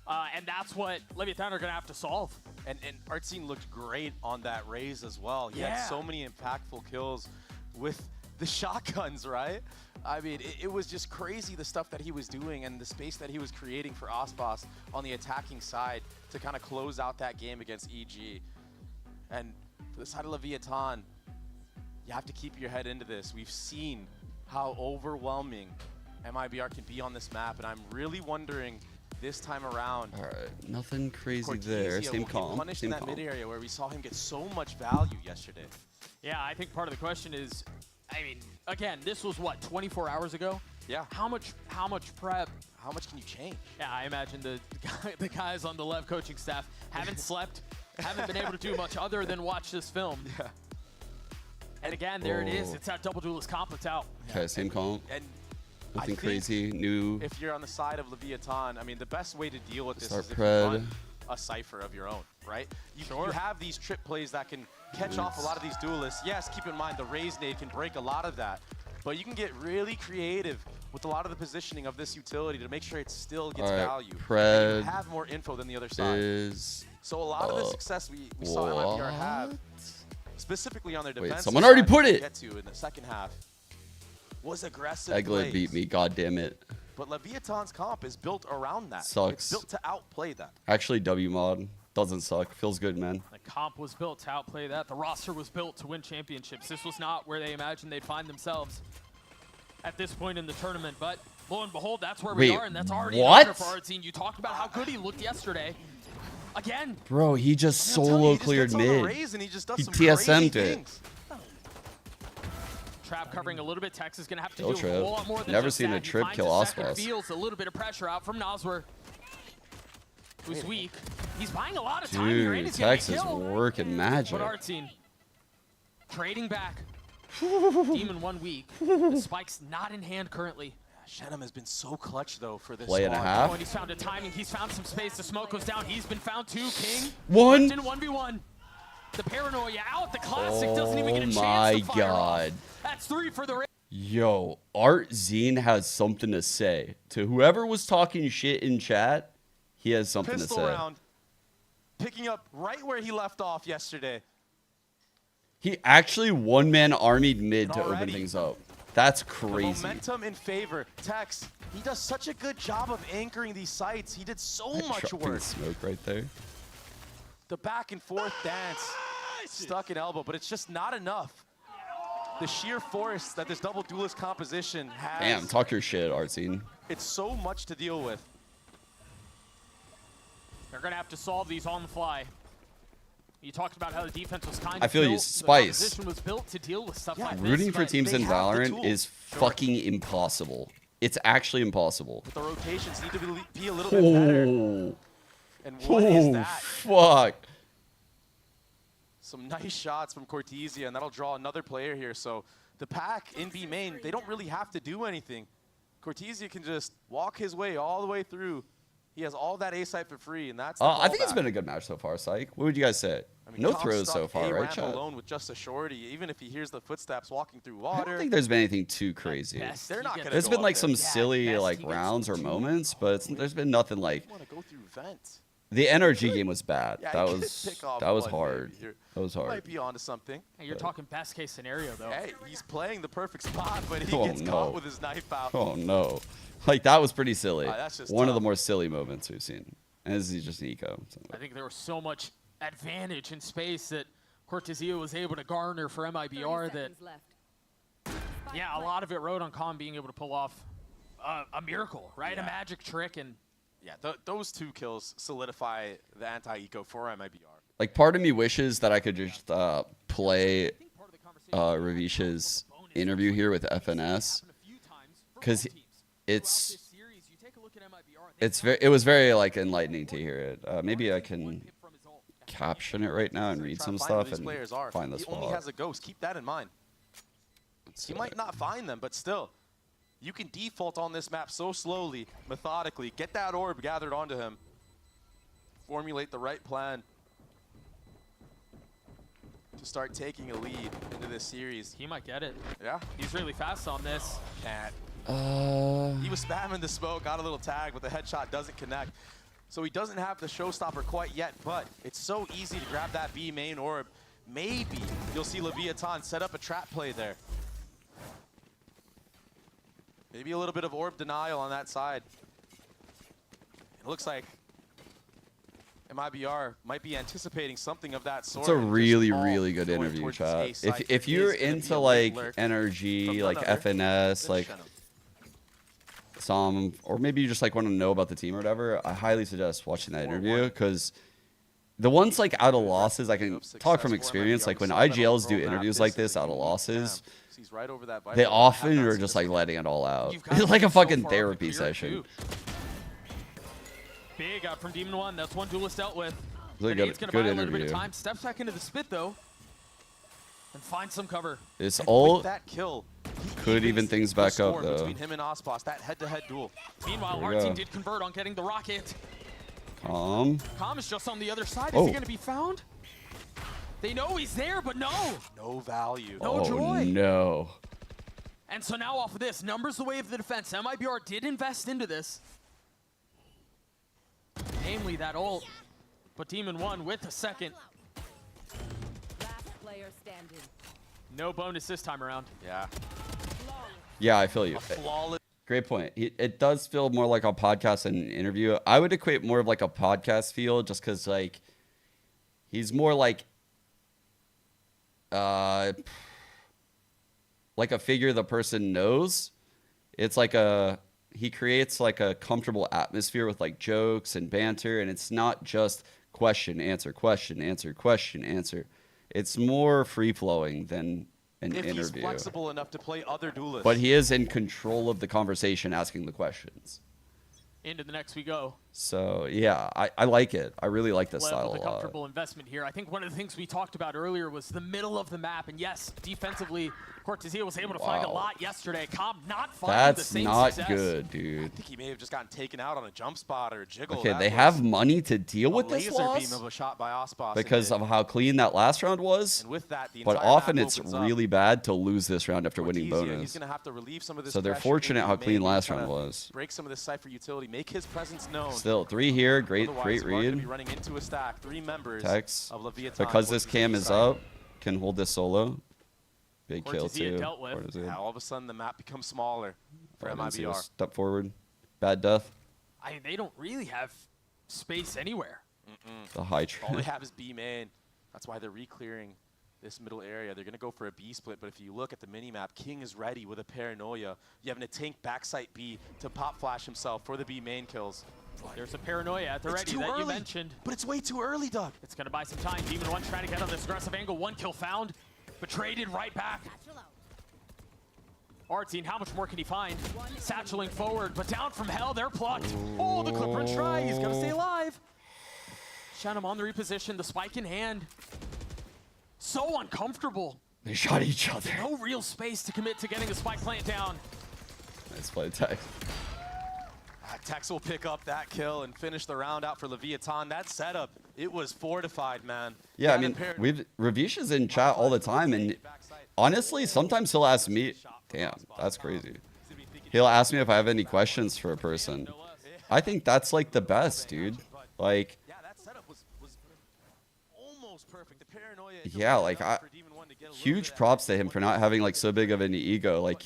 Speaker 3: And that's what Leviathan are going to have to solve.
Speaker 11: And Artsine looked great on that raise as well. He had so many impactful kills with the shotguns, right? I mean, it was just crazy the stuff that he was doing and the space that he was creating for Ospas on the attacking side to kind of close out that game against EG. And for the side of Leviathan, you have to keep your head into this. We've seen how overwhelming MIBR can be on this map, and I'm really wondering this time around.
Speaker 1: All right, nothing crazy
Speaker 11: Cortezia
Speaker 1: there. Same calm.
Speaker 11: punished
Speaker 1: Same
Speaker 11: in that
Speaker 1: calm.
Speaker 11: mid area where we saw him get so much value yesterday.
Speaker 3: Yeah, I think part of the question is, I mean, again, this was what, 24 hours ago?
Speaker 11: Yeah.
Speaker 3: How much prep?
Speaker 11: How much can you change?
Speaker 3: Yeah, I imagine the guys on the Lev coaching staff haven't slept, haven't been able to do much other than watch this film.
Speaker 11: Yeah.
Speaker 3: And again, there it is. It's that double duelist comp that's out.
Speaker 1: Okay, same calm.
Speaker 11: And
Speaker 1: nothing crazy, new.
Speaker 11: If you're on the side of Leviathan, I mean, the best way to deal with this
Speaker 1: Start
Speaker 11: is if you
Speaker 1: pred.
Speaker 11: run a cipher of your own, right? You have these trip plays that can catch off a lot of these duelists. Yes, keep in mind the raise nade can break a lot of that, but you can get really creative with a lot of the positioning of this utility to make sure it still gets value.
Speaker 1: Pred
Speaker 11: and you have more info than the other side. So a lot of the success we saw MIBR have, specifically on their defense.
Speaker 1: Wait, someone already put it.
Speaker 11: Get to in the second half was aggressive.
Speaker 1: Eglet beat me. God damn it.
Speaker 11: But Leviathan's comp is built around that.
Speaker 1: Sucks.
Speaker 11: It's built to outplay that.
Speaker 1: Actually, W mod doesn't suck. Feels good, man.
Speaker 3: The comp was built to outplay that. The roster was built to win championships. This was not where they imagined they'd find themselves at this point in the tournament. But lo and behold, that's where we are, and that's already an honor for Artsine. You talked about how good he looked yesterday. Again.
Speaker 1: Bro, he just solo cleared mid.
Speaker 11: He
Speaker 1: TSM'd it.
Speaker 3: Trap covering a little bit. Tex is going to have to
Speaker 1: Kill
Speaker 3: do a
Speaker 1: trip.
Speaker 3: whole lot more than
Speaker 1: Never
Speaker 3: just
Speaker 1: seen
Speaker 3: that.
Speaker 1: a trip
Speaker 3: He
Speaker 1: kill
Speaker 3: finds a second,
Speaker 1: Ospas.
Speaker 3: feels a little bit of pressure out from Noswer, who's weak. He's buying a lot of time here, and
Speaker 1: Dude,
Speaker 3: he's getting
Speaker 1: Tex is
Speaker 3: killed.
Speaker 1: working magic.
Speaker 3: But Artsine trading back. Demon 1 week. The spike's not in hand currently.
Speaker 11: Shenum has been so clutch, though, for this
Speaker 1: Play and a half.
Speaker 3: Oh, and he's found a timing. He's found some space. The smoke goes down. He's been found too. King.
Speaker 1: One.
Speaker 3: In 1v1. The paranoia out. The classic doesn't even get a chance
Speaker 1: my
Speaker 3: to fire
Speaker 1: God.
Speaker 3: off. That's 3 for the
Speaker 1: Yo, Artzine has something to say. To whoever was talking shit in chat, he has something
Speaker 11: Pistol
Speaker 1: to say.
Speaker 11: round, picking up right where he left off yesterday.
Speaker 1: He actually one-man armied mid to open
Speaker 11: Already.
Speaker 1: things up. That's
Speaker 11: The
Speaker 1: crazy.
Speaker 11: momentum in favor. Tex, he does such a good job of anchoring these sites. He did so much
Speaker 1: Dropping
Speaker 11: work.
Speaker 1: smoke right there.
Speaker 11: The back and forth dance, stuck in elbow, but it's just not enough. The sheer force that this double duelist composition has.
Speaker 1: Damn, talk your shit, Artzine.
Speaker 11: It's so much to deal with.
Speaker 3: They're going to have to solve these on the fly. You talked about how the defense was kind of
Speaker 1: I feel you,
Speaker 3: built.
Speaker 1: Spice.
Speaker 3: The composition was built to deal with stuff like this.
Speaker 1: Rooting for
Speaker 3: but
Speaker 1: teams
Speaker 3: they
Speaker 1: in
Speaker 3: have the
Speaker 1: Valorant
Speaker 3: tools.
Speaker 1: is fucking impossible. It's actually impossible.
Speaker 11: But the rotations need to be a little bit better.
Speaker 1: Oh,
Speaker 11: And what is that?
Speaker 1: fuck.
Speaker 11: Some nice shots from Cortezia, and that'll draw another player here. So the pack in B main, they don't really have to do anything. Cortezia can just walk his way all the way through. He has all that A site for free, and that's the
Speaker 1: I think it's
Speaker 11: fallback.
Speaker 1: been a good match so far, Psych. What would you guys say?
Speaker 11: I mean,
Speaker 1: No
Speaker 11: Comp
Speaker 1: throws so
Speaker 11: stuck
Speaker 1: far,
Speaker 11: A
Speaker 1: right,
Speaker 11: ramp
Speaker 1: chat?
Speaker 11: alone with just a shorty, even if he hears the footsteps walking through
Speaker 1: I
Speaker 11: water.
Speaker 1: don't think there's been anything too crazy.
Speaker 11: They're not gonna
Speaker 1: There's
Speaker 11: go
Speaker 1: been
Speaker 11: up
Speaker 1: like
Speaker 11: there.
Speaker 1: some
Speaker 11: Yeah,
Speaker 1: silly
Speaker 11: best
Speaker 1: like
Speaker 11: he gets
Speaker 1: rounds or
Speaker 11: two.
Speaker 1: moments, but there's been nothing like.
Speaker 11: You want to go through vent.
Speaker 1: The NRG game was bad.
Speaker 11: Yeah,
Speaker 1: that
Speaker 11: you could
Speaker 1: was
Speaker 11: pick off
Speaker 1: that was
Speaker 11: one,
Speaker 1: hard.
Speaker 11: maybe.
Speaker 1: That was
Speaker 11: Might
Speaker 1: hard.
Speaker 11: be onto something.
Speaker 3: Hey, you're talking best case scenario, though.
Speaker 11: Hey, he's playing the perfect spot, but he
Speaker 1: Oh,
Speaker 11: gets
Speaker 1: no.
Speaker 11: caught with his knife out.
Speaker 1: Oh no, like that was pretty silly.
Speaker 11: That's just
Speaker 1: One of the
Speaker 11: tough.
Speaker 1: more silly moments we've seen. And this is just Nico. So.
Speaker 3: I think there was so much advantage in space that Cortezia was able to garner for MIBR that, yeah, a lot of it rode on Khan being able to pull off a miracle, right?
Speaker 11: Yeah.
Speaker 3: A magic trick. And
Speaker 11: Yeah, those 2 kills solidify the anti-eco for MIBR.
Speaker 1: Like part of me wishes that I could just play Ravish's interview here with FNS, because it was very like enlightening to hear it. Maybe I can caption it right now and read some stuff and find the
Speaker 11: He only
Speaker 1: spot.
Speaker 11: has a ghost. Keep that in mind. He might not find them, but still, you can default on this map so slowly, methodically, get that orb gathered onto him, formulate the right plan to to start taking a lead into this series.
Speaker 3: He might get it.
Speaker 11: Yeah.
Speaker 3: He's really fast on this.
Speaker 11: Can't. He was spamming the smoke, got a little tag, but the headshot doesn't connect. So he doesn't have the showstopper quite yet, but it's so easy to grab that B main orb. Maybe you'll see Leviathan set up a trap play there. Maybe a little bit of orb denial on that side. It looks like Mibr might be anticipating something of that sort.
Speaker 1: It's a really, really good interview, chat. If you're into like energy, like FNS, like some, or maybe you just like want to know about the team or whatever, I highly suggest watching that interview, because the ones like out of losses, I can talk from experience. Like when IGLs do interviews like this out of losses, they often are just like letting it all out. It's like a fucking therapy session.
Speaker 3: Big out from Demon One. That's one duelist dealt with.
Speaker 1: Good
Speaker 3: Nade's gonna buy a little bit
Speaker 1: interview.
Speaker 3: of time. Steps back into the spit though, and finds some cover.
Speaker 1: This
Speaker 11: And
Speaker 1: ult
Speaker 11: with that kill,
Speaker 1: could even things back up though.
Speaker 11: between him and Ospas, that head-to-head duel.
Speaker 3: Meanwhile,
Speaker 1: There we
Speaker 3: our team
Speaker 1: go.
Speaker 3: did convert on getting the rocket.
Speaker 1: Calm.
Speaker 3: Calm is just on the other side. Is
Speaker 1: Oh.
Speaker 3: he gonna be found? They know he's there, but no.
Speaker 11: No value.
Speaker 3: No
Speaker 1: Oh
Speaker 3: joy.
Speaker 1: no.
Speaker 3: And so now off of this, numbers the way of the defense. Mibr did invest into this. Namely that ult. But Demon One with the second.
Speaker 12: Last player standing.
Speaker 3: No bonus this time around.
Speaker 11: Yeah.
Speaker 1: Yeah, I feel you.
Speaker 11: Flawless.
Speaker 1: Great point. It does feel more like a podcast than an interview. I would equate more of like a podcast feel, just because like he's more like a figure the person knows. It's like he creates like a comfortable atmosphere with like jokes and banter, and it's not just question, answer, question, answer, question, answer. It's more free flowing than an
Speaker 11: If
Speaker 1: interview.
Speaker 11: he's flexible enough to play other duelists.
Speaker 1: But he is in control of the conversation, asking the questions.
Speaker 3: Into the next we go.
Speaker 1: So yeah, I like it. I really like this
Speaker 3: Level
Speaker 1: style
Speaker 3: the
Speaker 1: a lot.
Speaker 3: comfortable investment here. I think one of the things we talked about earlier was the middle of the map. And yes, defensively, Cortezia was able to find a
Speaker 1: Wow.
Speaker 3: lot yesterday. Cobb not finding the
Speaker 1: That's
Speaker 3: same
Speaker 1: not
Speaker 3: success.
Speaker 1: good,
Speaker 11: I
Speaker 1: dude.
Speaker 11: think he may have just gotten taken out on a jump spot or a jiggle.
Speaker 1: Okay,
Speaker 11: That
Speaker 1: they
Speaker 11: was
Speaker 1: have money to deal
Speaker 11: a
Speaker 1: with this
Speaker 11: laser
Speaker 1: loss
Speaker 11: beam of a shot by Ospas.
Speaker 1: because of how clean that last round was.
Speaker 11: And with that, the
Speaker 1: But
Speaker 11: entire
Speaker 1: often
Speaker 11: map
Speaker 1: it's
Speaker 11: opens up.
Speaker 1: really bad to lose this round after winning
Speaker 11: Cortezia,
Speaker 1: bonus.
Speaker 11: He's going to have to relieve some of this
Speaker 1: So they're
Speaker 11: pressure
Speaker 1: fortunate
Speaker 11: into
Speaker 1: how
Speaker 11: the
Speaker 1: clean
Speaker 11: main.
Speaker 1: last
Speaker 11: He's
Speaker 1: round
Speaker 11: trying to
Speaker 1: was.
Speaker 11: Break some of this Cypher utility, make his presence known.
Speaker 1: Still 3 here, great
Speaker 11: Otherwise, you are gonna
Speaker 1: read.
Speaker 11: be running into a stack. 3 members
Speaker 1: Tex,
Speaker 11: of Leviathan.
Speaker 1: because this cam is up, can hold this solo. Big kill
Speaker 11: Cortezia
Speaker 1: too.
Speaker 11: dealt with.
Speaker 1: Cortezia.
Speaker 11: Yeah, all of a sudden the map becomes smaller for
Speaker 1: I didn't see
Speaker 11: Mibr.
Speaker 1: this. Step forward. Bad death.
Speaker 3: They don't really have space anywhere.
Speaker 1: The high
Speaker 11: All they
Speaker 1: trip.
Speaker 11: have is B main. That's why they're re-clearing this middle area. They're going to go for a B split, but if you look at the mini-map, King is ready with a paranoia. You have a tank backside B to pop flash himself for the B main kills.
Speaker 3: There's a paranoia at the
Speaker 11: It's
Speaker 3: ready
Speaker 11: too
Speaker 3: that you
Speaker 11: early,
Speaker 3: mentioned.
Speaker 11: but it's way too early, Doug.
Speaker 3: It's going to buy some time. Demon One trying to get on this aggressive angle. 1 kill found, but traded right back. Artine, how much more can he find? Satcheling forward, but down from hell, they're plucked. Oh, the quick run try. He's going to stay alive. Shannon on the reposition, the spike in hand. So uncomfortable.
Speaker 1: They shot each other.
Speaker 3: No real space to commit to getting the spike plant down.
Speaker 1: Nice play, Tex.
Speaker 11: Tex will pick up that kill and finish the round out for Leviathan. That setup, it was fortified, man.
Speaker 1: Yeah, I
Speaker 11: He had
Speaker 1: mean,
Speaker 11: a pair-
Speaker 1: Ravish is in chat all the time, and honestly, sometimes he'll ask me, damn, that's crazy. He'll ask me if I have any questions for a person. I think that's like the best, dude. Like,
Speaker 11: Yeah, that setup was almost perfect. The paranoia.
Speaker 1: yeah, like huge props to him for not having like so big of an ego. Like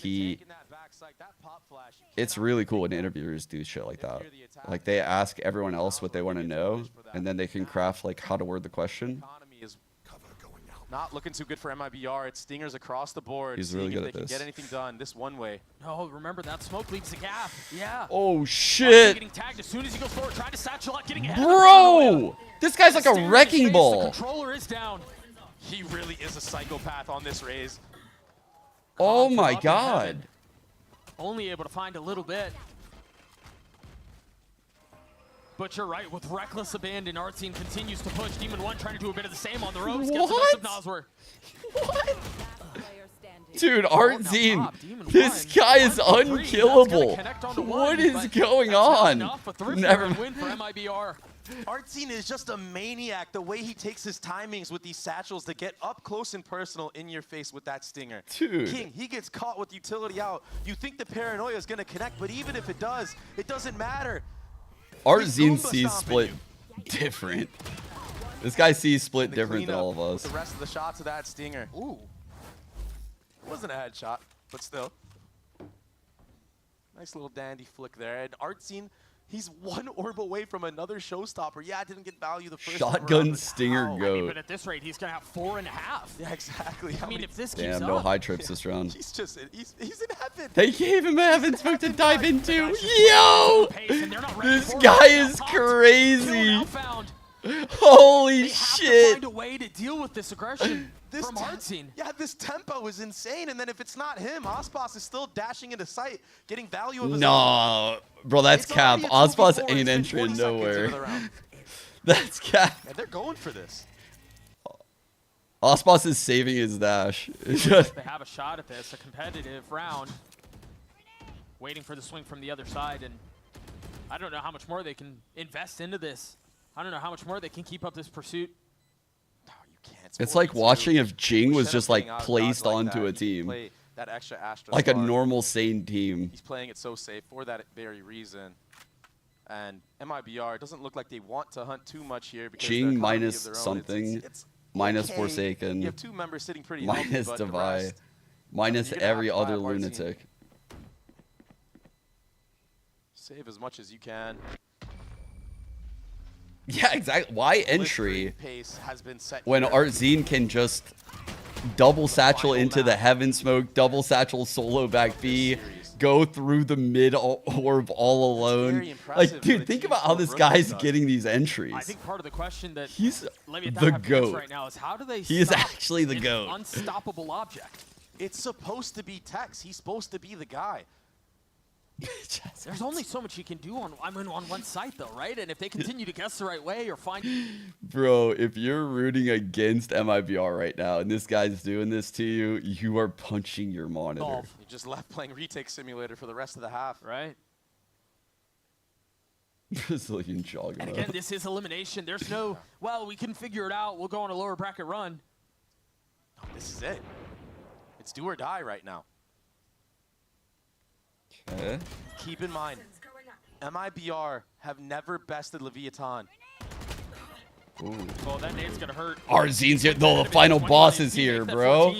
Speaker 1: it's really cool when interviewers do shit like that. Like they ask everyone else what they want to know, and then they can craft like how to word the question.
Speaker 11: Not looking too good for Mibr. It's stingers across the board.
Speaker 1: He's
Speaker 11: seeing
Speaker 1: really
Speaker 11: if
Speaker 1: good
Speaker 11: they
Speaker 1: at
Speaker 11: can
Speaker 1: this.
Speaker 11: get anything done this one way.
Speaker 3: No, remember that smoke leaves the gap. Yeah.
Speaker 1: Oh
Speaker 3: Artine
Speaker 1: shit,
Speaker 3: getting tagged as soon as he goes forward, trying to satchel out, getting ahead of the paranoia.
Speaker 1: bro! This guy's like a
Speaker 3: Staring
Speaker 1: wrecking
Speaker 3: in his face,
Speaker 1: ball.
Speaker 3: The controller is down.
Speaker 11: He really is a psychopath on this raise.
Speaker 1: Oh my
Speaker 3: Up in
Speaker 1: god.
Speaker 3: heaven. Only able to find a little bit. But you're right, with reckless abandon, Artine continues to push. Demon One trying to do a bit of the same on the ropes. Gets the best of Noswer.
Speaker 1: Dude,
Speaker 3: top,
Speaker 1: Artzine,
Speaker 3: Demon
Speaker 1: this
Speaker 3: One,
Speaker 1: guy is
Speaker 3: 1 for 3. That's gonna
Speaker 1: unkillable.
Speaker 3: connect onto
Speaker 1: What
Speaker 3: one,
Speaker 1: is
Speaker 3: but
Speaker 1: going
Speaker 3: that's not
Speaker 1: on?
Speaker 3: enough. A 3-1
Speaker 1: Never
Speaker 3: win for Mibr.
Speaker 11: Artsine is just a maniac. The way he takes his timings with these satchels to get up close and personal in your face with that stinger.
Speaker 1: Dude.
Speaker 11: King, he gets caught with utility out. You think the paranoia is going to connect, but even if it does, it doesn't matter.
Speaker 1: Artzine sees split different. This guy sees split different than all of us.
Speaker 11: The rest of the shots of that stinger. Ooh. Wasn't a headshot, but still. Nice little dandy flick there. And Artsine, he's one orb away from another showstopper. Yeah, didn't get value the first time
Speaker 1: Shotgun
Speaker 11: around,
Speaker 1: stinger
Speaker 11: but
Speaker 1: goat.
Speaker 3: But at this rate, he's going to have 4.5.
Speaker 11: Yeah, exactly.
Speaker 3: I mean, if this keeps
Speaker 1: Damn,
Speaker 3: up.
Speaker 1: no high trips this round.
Speaker 11: He's just, he's in heaven.
Speaker 1: They gave him a heaven smoke to dive into. Yo! This guy is crazy. Holy
Speaker 3: They have to
Speaker 1: shit.
Speaker 3: find a way to deal with this aggression from Artsine.
Speaker 11: Yeah, this tempo is insane. And then if it's not him, Ospas is still dashing into sight, getting value of his own.
Speaker 1: No, bro, that's
Speaker 11: It's
Speaker 1: cap.
Speaker 11: already a
Speaker 1: Ospas
Speaker 11: 2v4,
Speaker 1: ain't
Speaker 11: it's been
Speaker 1: entering
Speaker 11: 40 seconds into the
Speaker 1: nowhere.
Speaker 11: round.
Speaker 1: That's cap.
Speaker 11: And they're going for this.
Speaker 1: Ospas is saving his dash. It's
Speaker 3: They
Speaker 1: just-
Speaker 3: have a shot at this, a competitive round. Waiting for the swing from the other side, and I don't know how much more they can invest into this. I don't know how much more they can keep up this pursuit.
Speaker 1: It's like watching if Jing was just like
Speaker 11: Getting out of
Speaker 1: placed
Speaker 11: dodge like
Speaker 1: onto
Speaker 11: that,
Speaker 1: a
Speaker 11: he can
Speaker 1: team.
Speaker 11: play that extra Astra
Speaker 1: Like a
Speaker 11: spark.
Speaker 1: normal sane team.
Speaker 11: He's playing it so safe for that very reason. And MIBR doesn't look like they want to hunt too much here because
Speaker 1: Jing
Speaker 11: they're economy
Speaker 1: minus
Speaker 11: of their own.
Speaker 1: something.
Speaker 11: It's
Speaker 1: Minus
Speaker 11: okay.
Speaker 1: Forsaken.
Speaker 11: You have two members sitting pretty
Speaker 1: Minus
Speaker 11: healthy, but the
Speaker 1: Devi.
Speaker 11: rest,
Speaker 1: Minus
Speaker 11: you're gonna have
Speaker 1: every
Speaker 11: to buy
Speaker 1: other
Speaker 11: up our team.
Speaker 1: lunatic.
Speaker 11: Save as much as you can.
Speaker 1: Yeah, exactly. Why entry
Speaker 11: Pace has been set
Speaker 1: when
Speaker 11: here.
Speaker 1: Artzine can just double satchel into the heaven smoke, double satchel solo back B, go through the mid orb all alone? Like, dude, think about how this guy's getting these entries.
Speaker 3: I think part of the question that
Speaker 1: He's
Speaker 3: Leviathan
Speaker 1: the
Speaker 3: have to answer
Speaker 1: goat.
Speaker 3: right now is how do they
Speaker 1: He is
Speaker 3: stop
Speaker 1: actually the
Speaker 3: an
Speaker 1: goat.
Speaker 3: unstoppable object?
Speaker 11: It's supposed to be Tex. He's supposed to be the guy.
Speaker 3: There's only so much you can do on one site, though, right? And if they continue to guess the right way or find...
Speaker 1: Bro, if you're rooting against MIBR right now and this guy's doing this to you, you are punching your monitor.
Speaker 11: You just left playing retake simulator for the rest of the half.
Speaker 3: Right.
Speaker 1: Brazilian juggernaut.
Speaker 3: And again, this is elimination. There's no, well, we can figure it out. We'll go on a lower bracket run.
Speaker 11: This is it. It's do or die right now.
Speaker 1: Okay.
Speaker 11: Keep in mind, MIBR have never bested Leviathan.
Speaker 1: Ooh.
Speaker 3: Well, that nade's going to hurt.
Speaker 1: Arzine's here. No, the final boss is here, bro.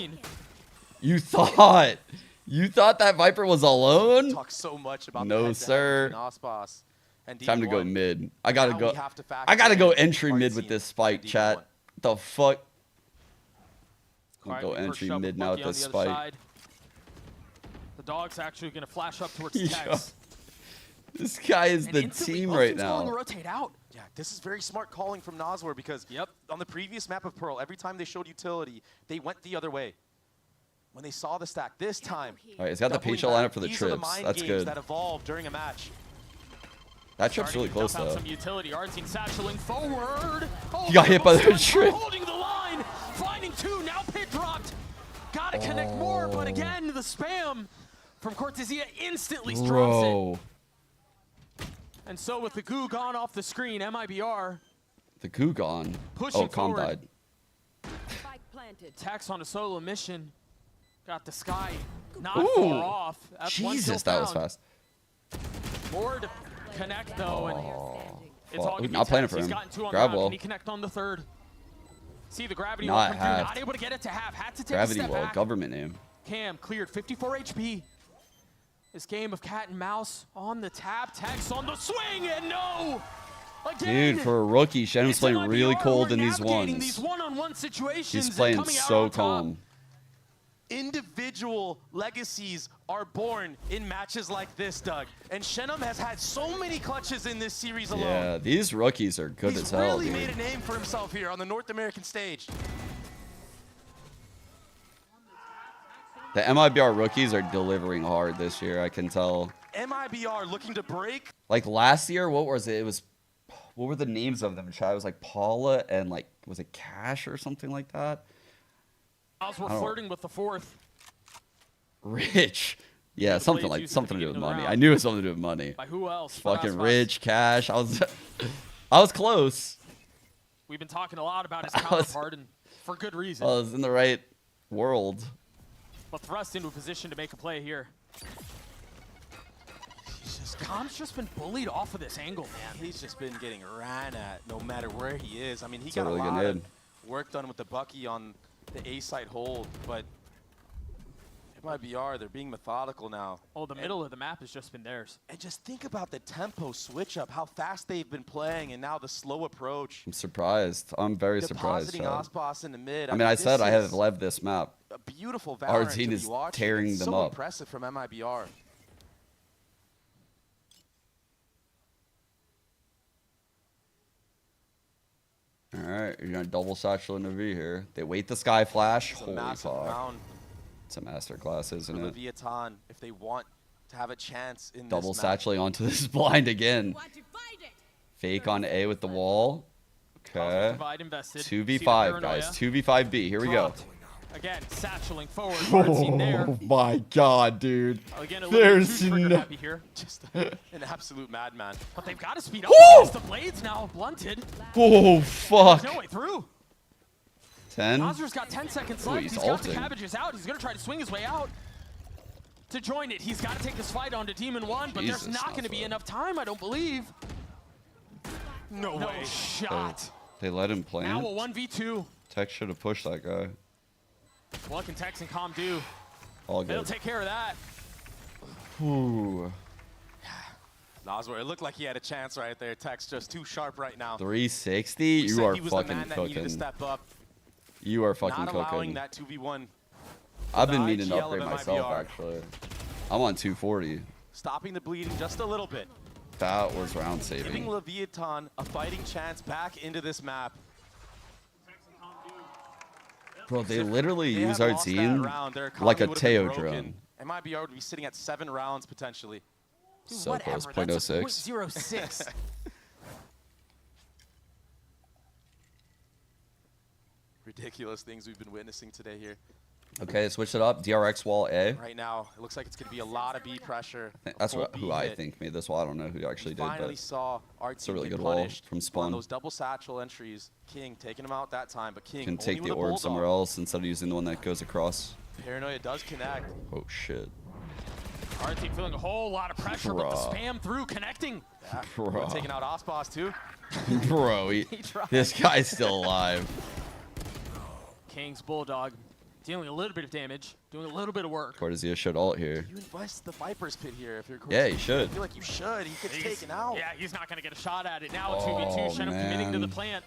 Speaker 1: You thought that Viper was alone?
Speaker 11: Talk so much about
Speaker 1: No, sir.
Speaker 11: Ospas and
Speaker 1: Time to go
Speaker 11: D1.
Speaker 1: mid. I gotta
Speaker 11: Now
Speaker 1: go.
Speaker 11: we have to factor
Speaker 1: I gotta go
Speaker 11: in
Speaker 1: entry mid with
Speaker 11: Artsine
Speaker 1: this spike,
Speaker 11: and
Speaker 1: chat.
Speaker 11: D1.
Speaker 1: The fuck? I'll
Speaker 3: Quietly
Speaker 1: go
Speaker 3: first
Speaker 1: entry
Speaker 3: shove
Speaker 1: mid
Speaker 3: with
Speaker 1: now with
Speaker 3: Monkey on
Speaker 1: this
Speaker 3: the other
Speaker 1: spike.
Speaker 3: side. The dog's actually going to flash up towards
Speaker 1: Yo.
Speaker 3: Tex.
Speaker 1: This guy is
Speaker 3: And
Speaker 1: the
Speaker 3: instantly,
Speaker 1: team right
Speaker 3: Ocean's going to
Speaker 1: now.
Speaker 3: rotate out.
Speaker 11: Yeah, this is very smart calling from Noswar because on the previous map of Pearl, every time they showed utility, they went the other way. When they saw the stack, this time.
Speaker 1: All right, he's got the
Speaker 11: doubling
Speaker 1: Peach lineup
Speaker 11: back.
Speaker 1: for the
Speaker 11: These are
Speaker 1: trips.
Speaker 11: mind
Speaker 1: That's
Speaker 11: games
Speaker 1: good.
Speaker 11: that evolve during a match.
Speaker 1: That trip's really close
Speaker 3: Dump out
Speaker 1: though.
Speaker 3: some utility. Artsine satcheling forward. Oh,
Speaker 1: He got hit by the
Speaker 3: Ospas
Speaker 1: trip.
Speaker 3: Holding the line. Finding two. Now pit dropped. Got to connect more, but again, the spam from Cortesia instantly drops it.
Speaker 1: Bro,
Speaker 3: And so with the goo gone off the screen, MIBR
Speaker 1: the goo gone.
Speaker 3: Pushing
Speaker 1: Oh, Calm
Speaker 3: forward.
Speaker 1: died.
Speaker 3: Tex on a solo mission. Got the sky not
Speaker 1: Ooh.
Speaker 3: far off. That's one kill
Speaker 1: Jesus, that was
Speaker 3: found.
Speaker 1: fast.
Speaker 3: More to connect though, and it's all
Speaker 1: Fuck.
Speaker 3: gonna be
Speaker 1: Not playing
Speaker 3: Tex.
Speaker 1: for
Speaker 3: He's
Speaker 1: him.
Speaker 3: gotten two on
Speaker 1: Grab
Speaker 3: the
Speaker 1: wall.
Speaker 3: Can he connect on the third? See the gravity
Speaker 1: Not
Speaker 3: wall come through.
Speaker 1: halved.
Speaker 3: Not able to get it to half. Had to take
Speaker 1: Gravity
Speaker 3: a step
Speaker 1: wall,
Speaker 3: back.
Speaker 1: government name.
Speaker 3: Cam cleared 54 HP. This game of cat and mouse on the tap. Tex on the swing and no. Again,
Speaker 1: Dude, for a rookie, Shen's
Speaker 3: it's
Speaker 1: playing
Speaker 3: MIBR
Speaker 1: really cold
Speaker 3: who are
Speaker 1: in these
Speaker 3: navigating
Speaker 1: ones.
Speaker 3: These one-on-one situations
Speaker 1: He's
Speaker 3: and
Speaker 1: playing
Speaker 3: coming out
Speaker 1: so
Speaker 3: on top.
Speaker 1: calm.
Speaker 11: Individual legacies are born in matches like this, Doug. And Shenum has had so many clutches in this series alone.
Speaker 1: Yeah, these rookies are good
Speaker 11: He's
Speaker 1: as hell,
Speaker 11: really
Speaker 1: dude.
Speaker 11: made a name for himself here on the North American stage.
Speaker 1: The MIBR rookies are delivering hard this year, I can tell.
Speaker 11: MIBR looking to break.
Speaker 1: Like last year, what was it? What were the names of them, Chad? It was like Paula and like, was it Cash or something like that?
Speaker 3: Miles were
Speaker 1: I don't-
Speaker 3: flirting with the fourth.
Speaker 1: Rich. Yeah, something
Speaker 3: Blades
Speaker 1: like
Speaker 3: used at
Speaker 1: something
Speaker 3: the
Speaker 1: to do with
Speaker 3: beginning of the
Speaker 1: money.
Speaker 3: round.
Speaker 1: I knew it was something to do with money.
Speaker 3: By who else?
Speaker 1: Fucking
Speaker 3: But
Speaker 1: Rich, Cash. I was I was close.
Speaker 3: We've been talking a lot about his counterpart, and for good reason.
Speaker 1: I was in the right world.
Speaker 3: But thrust into a position to make a play here. Com's just been bullied off of this angle, man.
Speaker 11: He's just been getting ran at no matter where he is. I mean, he
Speaker 1: It's
Speaker 11: got
Speaker 1: a really
Speaker 11: a
Speaker 1: good
Speaker 11: lot of
Speaker 1: nade.
Speaker 11: work done with the Bucky on the A side hold, but MIBR, they're being methodical now.
Speaker 3: Oh, the middle of the map has just been theirs.
Speaker 11: And just think about the tempo switch up, how fast they've been playing, and now the slow approach.
Speaker 1: I'm surprised. I'm very surprised.
Speaker 11: Depositing
Speaker 1: Chad.
Speaker 11: Ospas in the mid.
Speaker 1: I mean, I said I have
Speaker 11: this
Speaker 1: Lev this map.
Speaker 11: a beautiful
Speaker 1: Our
Speaker 11: Valorant
Speaker 1: team
Speaker 11: to
Speaker 1: is
Speaker 11: be watching.
Speaker 1: tearing
Speaker 11: It's
Speaker 1: them
Speaker 11: so
Speaker 1: up.
Speaker 11: impressive from MIBR.
Speaker 1: All right, you're gonna double satchel into V here. They wait the sky flash.
Speaker 11: It's a
Speaker 1: Holy
Speaker 11: massive
Speaker 1: fuck!
Speaker 11: round
Speaker 1: It's a masterclass, isn't
Speaker 11: for
Speaker 1: it?
Speaker 11: Leviathan if they want to have a chance in
Speaker 1: Double
Speaker 11: this map.
Speaker 1: satcheling onto this blind again. Fake on A with the wall. Okay.
Speaker 3: Divide invested.
Speaker 1: 2v5, guys. 2v5B. Here we go.
Speaker 3: Again, satcheling forward. Hard scene there.
Speaker 1: Oh my god, dude.
Speaker 3: Again, a little
Speaker 1: There's
Speaker 3: too trigger
Speaker 1: no.
Speaker 3: happy here.
Speaker 11: Just an absolute madman.
Speaker 3: But they've got to speed up
Speaker 1: Woo!
Speaker 3: because the blades now blunted.
Speaker 1: Oh fuck.
Speaker 3: There's no way through.
Speaker 1: 10.
Speaker 3: Ozer's got 10 seconds
Speaker 1: Ooh,
Speaker 3: left.
Speaker 1: he's
Speaker 3: He's got the
Speaker 1: ulting.
Speaker 3: cabbages out. He's going to try to swing his way out. To join it, he's got to take this fight on to Demon 1, but
Speaker 1: Jesus,
Speaker 3: there's not going to be enough time, I don't believe. No way. Shot.
Speaker 1: They let him
Speaker 3: Now
Speaker 1: plant.
Speaker 3: a 1v2.
Speaker 1: Tech should have pushed that guy.
Speaker 3: What can Tex and Com do?
Speaker 1: All
Speaker 3: They'll
Speaker 1: good.
Speaker 3: take care of that.
Speaker 1: Ooh.
Speaker 11: Noswar, it looked like he had a chance right there. Tex just too sharp right now.
Speaker 1: 360.
Speaker 11: We
Speaker 1: You
Speaker 11: said
Speaker 1: are
Speaker 11: he was the
Speaker 1: fucking
Speaker 11: man that needed to
Speaker 1: cooking.
Speaker 11: step up.
Speaker 1: You are fucking
Speaker 11: Not allowing
Speaker 1: cooking.
Speaker 11: that 2v1.
Speaker 1: I've been
Speaker 11: the
Speaker 1: meaning to
Speaker 11: IGL
Speaker 1: upgrade
Speaker 11: of
Speaker 1: myself,
Speaker 11: MIBR.
Speaker 1: actually. I'm on 240.
Speaker 11: Stopping the bleeding just a little bit.
Speaker 1: That was round
Speaker 11: Giving
Speaker 1: saving.
Speaker 11: Leviathan a fighting chance back into this map.
Speaker 1: Bro, they literally
Speaker 11: They
Speaker 1: use
Speaker 11: had
Speaker 1: our
Speaker 11: lost that
Speaker 1: team
Speaker 11: round, their
Speaker 1: like a
Speaker 11: economy would've been
Speaker 1: Teo
Speaker 11: broken.
Speaker 1: drone.
Speaker 11: MIBR would be sitting at 7 rounds potentially.
Speaker 3: Dude,
Speaker 1: So
Speaker 3: whatever.
Speaker 1: close,
Speaker 3: That's a
Speaker 1: 0.06.
Speaker 3: .06.
Speaker 11: Ridiculous things we've been witnessing today here.
Speaker 1: Okay, switch it up. DRX wall A.
Speaker 11: Right now, it looks like it's going to be a lot of B pressure.
Speaker 1: That's
Speaker 11: full
Speaker 1: what,
Speaker 11: B
Speaker 1: who I
Speaker 11: hit.
Speaker 1: think made this wall. I don't know who actually did,
Speaker 11: Finally
Speaker 1: but
Speaker 11: saw our
Speaker 1: it's a
Speaker 11: team
Speaker 1: really
Speaker 11: get
Speaker 1: good wall
Speaker 11: punished
Speaker 1: from
Speaker 11: on
Speaker 1: Spawn.
Speaker 11: those double satchel entries. King taking him out that time, but King
Speaker 1: Can
Speaker 11: only
Speaker 1: take
Speaker 11: with
Speaker 1: the
Speaker 11: a
Speaker 1: orb
Speaker 11: bulldog.
Speaker 1: somewhere else instead of using the one that goes across.
Speaker 11: Paranoia does connect.
Speaker 1: Oh shit.
Speaker 3: Our team feeling a whole lot of pressure, but the
Speaker 1: Bruh.
Speaker 3: spam through connecting.
Speaker 11: Yeah,
Speaker 1: Bro.
Speaker 11: taking out Ospas too.
Speaker 1: Bro, this guy's still alive.
Speaker 3: King's Bulldog dealing a little bit of damage, doing a little bit of work.
Speaker 1: Cortezia should ult here.
Speaker 11: You invest the Viper's Pit here if you're
Speaker 1: Yeah, he
Speaker 11: I
Speaker 1: should.
Speaker 11: feel like you should. He gets taken out.
Speaker 3: Yeah, he's not going to get a shot at it. Now a
Speaker 1: Oh,
Speaker 3: 2v2, Shen committing to the
Speaker 1: man.
Speaker 3: plant.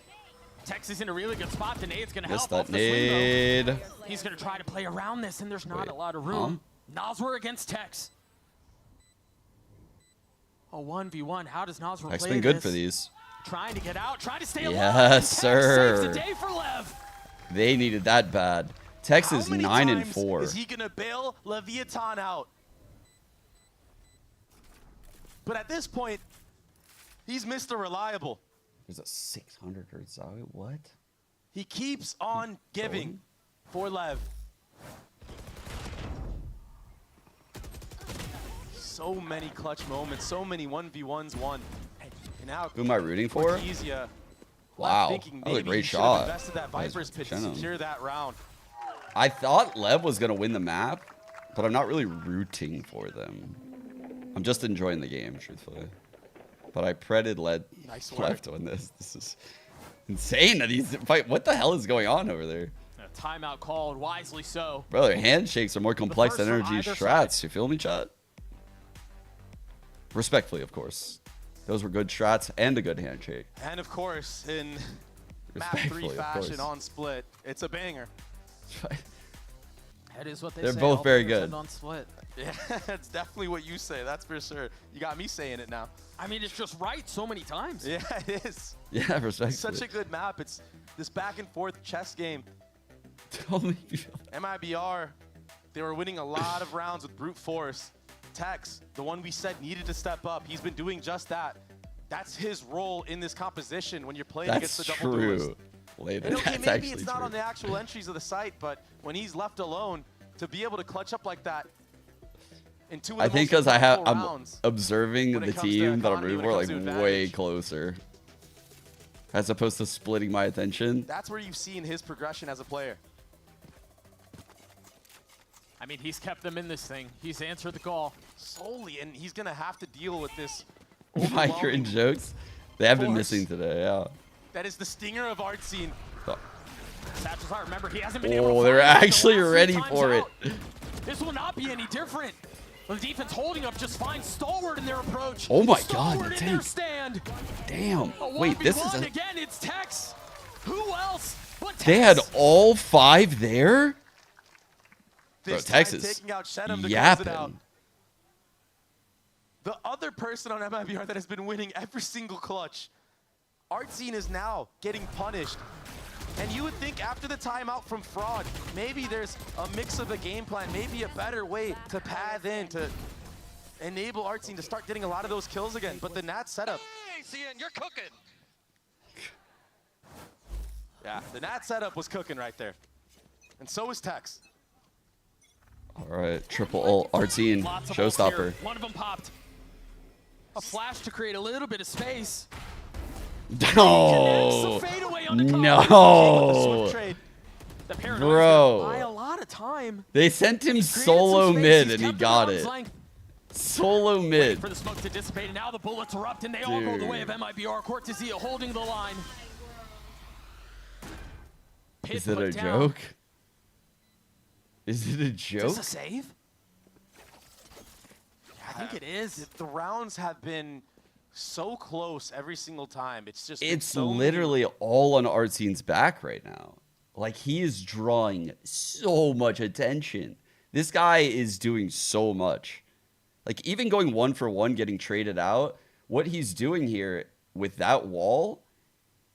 Speaker 3: Tex is in a really good spot. The nade's going to
Speaker 1: Missed
Speaker 3: help
Speaker 1: that
Speaker 3: off the swing,
Speaker 1: nade.
Speaker 3: though. He's going to try to play around this, and there's not
Speaker 1: Wait,
Speaker 3: a lot of room. Noswar against Tex. A 1v1. How does Noswar
Speaker 1: Tech's
Speaker 3: play
Speaker 1: been good
Speaker 3: this?
Speaker 1: for these.
Speaker 3: Trying to get out, trying to stay alive.
Speaker 1: Yes,
Speaker 3: Tex
Speaker 1: sir.
Speaker 3: saves the day for Lev.
Speaker 1: They needed that bad. Tex
Speaker 11: How
Speaker 1: is
Speaker 11: many
Speaker 1: 9 and
Speaker 11: times
Speaker 1: 4.
Speaker 11: Is he going to bail Leviathan out? But at this point, he's Mr. Reliable.
Speaker 1: There's a 600 hertz Zoe. What?
Speaker 11: He keeps on giving for Lev. So many clutch moments, so many 1v1s won. And now
Speaker 1: Who am I rooting for?
Speaker 11: Cortezia
Speaker 1: Wow,
Speaker 11: thinking
Speaker 1: that was a
Speaker 11: maybe
Speaker 1: great
Speaker 11: he should have
Speaker 1: shot.
Speaker 11: invested that
Speaker 1: Nice
Speaker 11: Viper's Pit to
Speaker 1: Shen him.
Speaker 11: secure that round.
Speaker 1: I thought Lev was going to win the map, but I'm not really rooting for them. I'm just enjoying the game, truthfully. But I preded Lev to win this. This is insane that he's fight. What the hell is going on over there?
Speaker 3: A timeout called, wisely so.
Speaker 1: Brother, handshakes are more complex than
Speaker 3: first from
Speaker 1: energy
Speaker 3: either
Speaker 1: strats. You feel me, chat? Respectfully, of course. Those were good strats and a good handshake.
Speaker 11: And of course, in map 3
Speaker 1: Respectfully, of
Speaker 11: fashion
Speaker 1: course.
Speaker 11: on split, it's a banger.
Speaker 3: That is what they
Speaker 1: They're
Speaker 3: say.
Speaker 1: both
Speaker 3: all
Speaker 1: very
Speaker 3: players
Speaker 1: good.
Speaker 3: end on split.
Speaker 11: Yeah, that's definitely what you say. That's for sure. You got me saying it now.
Speaker 3: I mean, it's just right so many times.
Speaker 11: Yeah, it is.
Speaker 1: Yeah, respectfully.
Speaker 11: Such a good map. It's this back and forth chess game.
Speaker 1: Totally.
Speaker 11: MIBR, they were winning a lot of rounds with brute force. Tex, the one we said needed to step up, he's been doing just that. That's his role in this composition when you're playing against the double duelist.
Speaker 1: true. Later,
Speaker 11: And okay,
Speaker 1: that's
Speaker 11: maybe
Speaker 1: actually
Speaker 11: it's not
Speaker 1: true.
Speaker 11: on the actual entries of the site, but when he's left alone, to be able to clutch up like that in two of the
Speaker 1: I think
Speaker 11: most
Speaker 1: because
Speaker 11: impactful
Speaker 1: I'm
Speaker 11: rounds,
Speaker 1: observing
Speaker 11: when
Speaker 1: the
Speaker 11: it comes to
Speaker 1: team that I'm
Speaker 11: economy,
Speaker 1: rooting
Speaker 11: when
Speaker 1: for
Speaker 11: it
Speaker 1: like
Speaker 11: comes to
Speaker 1: way
Speaker 11: advantage.
Speaker 1: closer. as opposed to splitting my attention.
Speaker 11: That's where you've seen his progression as a player.
Speaker 3: I mean, he's kept them in this thing. He's answered the call.
Speaker 11: Solely, and he's going to have to deal with this.
Speaker 1: Migrant jokes. They have been missing today, yeah.
Speaker 11: That is the stinger of art scene.
Speaker 3: Satchel's Heart, remember, he hasn't been able to
Speaker 1: Oh, they're
Speaker 3: find
Speaker 1: actually
Speaker 3: the last
Speaker 1: ready
Speaker 3: few times
Speaker 1: for it.
Speaker 3: out. This will not be any different. The defense holding up just fine. Stalwart in their approach.
Speaker 1: Oh my
Speaker 3: Stalwart
Speaker 1: God, the
Speaker 3: in their
Speaker 1: tank.
Speaker 3: stand.
Speaker 1: Damn.
Speaker 3: A
Speaker 1: Wait, this is
Speaker 3: 1v1
Speaker 1: a...
Speaker 3: again, it's Tex. Who else but Tex?
Speaker 1: They had all 5 there? Bro,
Speaker 11: This time
Speaker 1: Texas
Speaker 11: taking out Shenum to close it
Speaker 1: yapping.
Speaker 11: out. The other person on MIBR that has been winning every single clutch, Artscene, is now getting punished. And you would think after the timeout from Fraud, maybe there's a mix of a game plan, maybe a better way to path in, to enable Artscene to start getting a lot of those kills again. But the Nat setup.
Speaker 20: Hey, CN, you're cooking.
Speaker 11: Yeah, the Nat setup was cooking right there. And so is Tex.
Speaker 1: All right, triple ult, Artsine,
Speaker 3: Lots of ults
Speaker 1: showstopper.
Speaker 3: here. One of them popped. A flash to create a little bit of space.
Speaker 1: No,
Speaker 3: The
Speaker 1: no,
Speaker 3: paranoia
Speaker 1: bro.
Speaker 3: buy a lot of time.
Speaker 1: They sent him
Speaker 3: He's created
Speaker 1: solo
Speaker 3: some space.
Speaker 1: mid
Speaker 3: He's
Speaker 1: and he
Speaker 3: kept
Speaker 1: got
Speaker 3: arm's
Speaker 1: it.
Speaker 3: length.
Speaker 1: Solo
Speaker 3: Wait
Speaker 1: mid.
Speaker 3: for the smoke to dissipate, and now the bullets erupt, and they all go the way of MIBR. Cortezia holding the line. Pit
Speaker 1: Is it
Speaker 3: put
Speaker 1: a
Speaker 3: down.
Speaker 1: joke? Is it a
Speaker 3: Is
Speaker 1: joke?
Speaker 3: this a save? I think it is.
Speaker 11: The rounds have been so close every single time. It's just been
Speaker 1: It's
Speaker 11: so many-
Speaker 1: literally all on Artzine's back right now. Like, he is drawing so much attention. This guy is doing so much. Like, even going 1-for-1, getting traded out, what he's doing here with that wall,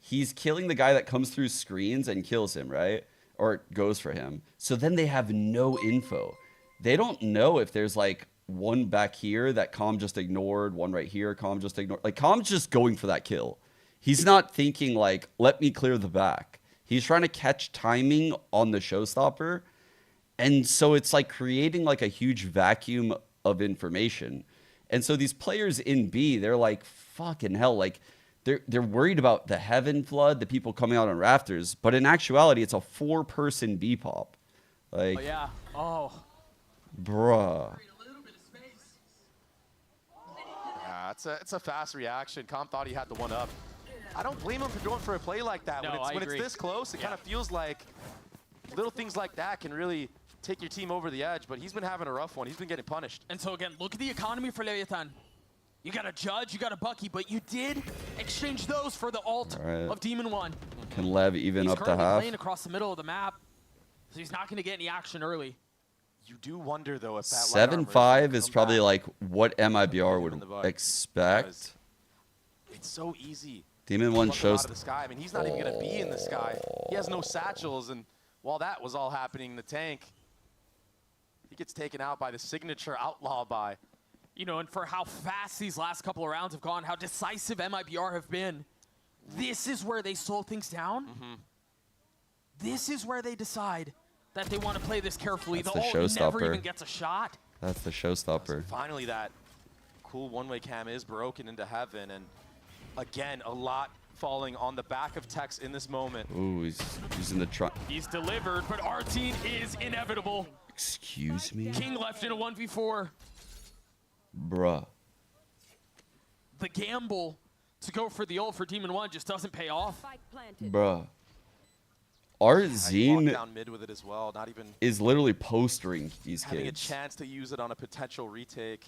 Speaker 1: he's killing the guy that comes through screens and kills him, right? Or goes for him. So then they have no info. They don't know if there's like one back here that Calm just ignored, one right here, Calm just ignored. Like, Calm's just going for that kill. He's not thinking like, let me clear the back. He's trying to catch timing on the showstopper. And so it's like creating like a huge vacuum of information. And so these players in B, they're like, fucking hell, like they're worried about the heaven flood, the people coming out on rafters, but in actuality, it's a 4-person B pop. Like,
Speaker 3: Oh, yeah. Oh.
Speaker 1: bruh.
Speaker 11: Yeah, it's a fast reaction. Calm thought he had the one up. I don't blame him for going for a play like that.
Speaker 3: No,
Speaker 11: when
Speaker 3: I
Speaker 11: it's
Speaker 3: agree.
Speaker 11: this close, it kind of feels like little things like that can really take your team over the edge, but he's been having a rough one. He's been getting punished.
Speaker 3: And so again, look at the economy for Leviathan. You got a Judge, you got a Bucky, but you did exchange those for the ult
Speaker 1: All right.
Speaker 3: of Demon 1.
Speaker 1: Can Lev even
Speaker 3: He's
Speaker 1: up to
Speaker 3: currently
Speaker 1: half?
Speaker 3: playing across the middle of the map, so he's not going to get any action early.
Speaker 11: You do wonder, though, if that light armor
Speaker 1: 7-5 is
Speaker 11: come
Speaker 1: probably
Speaker 11: back.
Speaker 1: like what MIBR would
Speaker 11: the bug.
Speaker 1: expect.
Speaker 11: It's so easy.
Speaker 1: Demon
Speaker 11: to
Speaker 1: 1
Speaker 11: pluck him
Speaker 1: shows.
Speaker 11: out of the sky. I mean, he's not even going to be in the sky. He has no satchels, and while that was all happening in the tank, he gets taken out by the signature outlaw buy.
Speaker 3: You know, and for how fast these last couple of rounds have gone, how decisive MIBR have been, this is where they slow things down. This is where they decide that they want to play this carefully.
Speaker 1: That's
Speaker 3: the
Speaker 1: the
Speaker 3: ult never
Speaker 1: showstopper.
Speaker 3: even gets a shot.
Speaker 1: That's the showstopper.
Speaker 11: Finally, that cool one-way cam is broken into heaven, and again, a lot falling on the back of Tex in this moment.
Speaker 1: Ooh, he's using the trunk.
Speaker 3: He's delivered, but our team is inevitable.
Speaker 1: Excuse me?
Speaker 3: King left in a 1v4.
Speaker 1: Bruh.
Speaker 3: The gamble to go for the ult for Demon 1 just doesn't pay off.
Speaker 1: Bruh.
Speaker 11: He
Speaker 1: Arzine
Speaker 11: walked down mid with it as well, not even
Speaker 1: is literally postering these
Speaker 11: having
Speaker 1: kids.
Speaker 11: a chance to use it on a potential retake.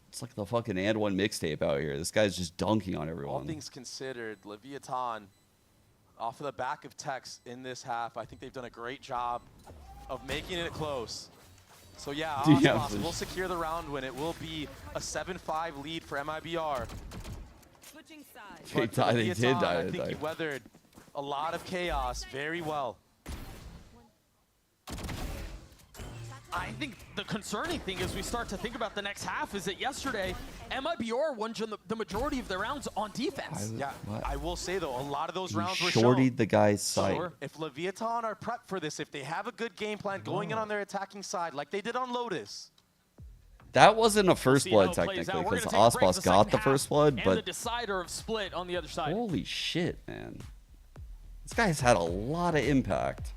Speaker 1: It's like the fucking and one mixtape out here. This guy's just dunking on
Speaker 11: All
Speaker 1: everyone.
Speaker 11: things considered, Leviathan off of the back of Tex in this half. I think they've done a great job of making it close. So yeah,
Speaker 1: Yeah,
Speaker 11: Osmos
Speaker 1: for
Speaker 11: will secure the round win. It will be a 7-5 lead for MIBR.
Speaker 1: They
Speaker 11: But for
Speaker 1: died. They
Speaker 11: Leviathan,
Speaker 1: did die.
Speaker 11: I
Speaker 1: They
Speaker 11: think he
Speaker 1: died.
Speaker 11: weathered a lot of chaos very well.
Speaker 3: I think the concerning thing as we start to think about the next half is that yesterday, MIBR won the majority of their rounds on defense.
Speaker 11: Yeah,
Speaker 1: What?
Speaker 11: I will say though, a lot of those
Speaker 1: He
Speaker 11: rounds were shown.
Speaker 1: shortied the guy's sight.
Speaker 11: So if Leviathan are prepped for this, if they have a good game plan going in on their attacking side, like they did on Lotus.
Speaker 1: That wasn't a first
Speaker 3: See how
Speaker 1: blood
Speaker 3: it plays
Speaker 1: technically
Speaker 3: out. We're
Speaker 1: because
Speaker 3: gonna take a break
Speaker 1: Osmos
Speaker 3: the
Speaker 1: got
Speaker 3: second
Speaker 1: the
Speaker 3: half,
Speaker 1: first blood,
Speaker 3: and the
Speaker 1: but
Speaker 3: decider of split on the other side.
Speaker 1: holy shit, man. This guy's had a lot of impact.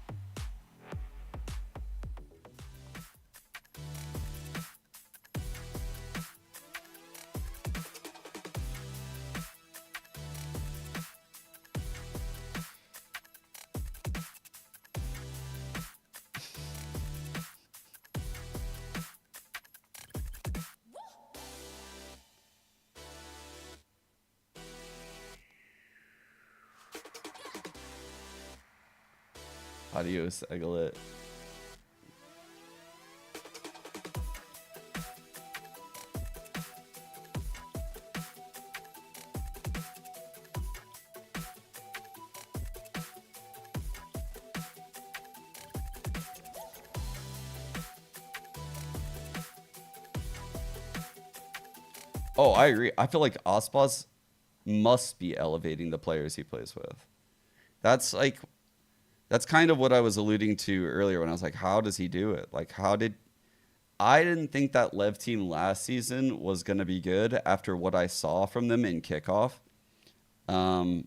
Speaker 1: Adios, Egglet. Oh, I agree. I feel like Ospas must be elevating the players he plays with. That's kind of what I was alluding to earlier when I was like, how does he do it? Like, I didn't think that Lev team last season was going to be good after what I saw from them in Kickoff. But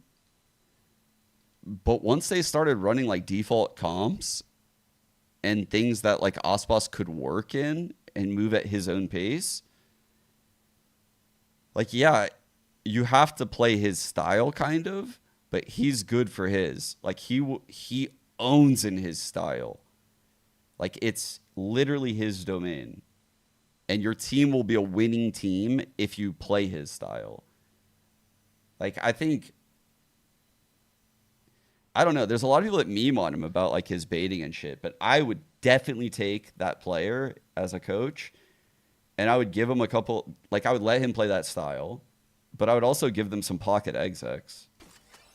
Speaker 1: once they started running like default comps and things that like Ospas could work in and move at his own pace, like, yeah, you have to play his style kind of, but he's good for his. Like, he owns in his style. Like, it's literally his domain. And your team will be a winning team if you play his style. Like, I don't know. There's a lot of people that meme on him about, like, his baiting and shit. But I would definitely take that player as a coach. And I would give him a couple... Like, I would let him play that style. But I would also give them some pocket execs.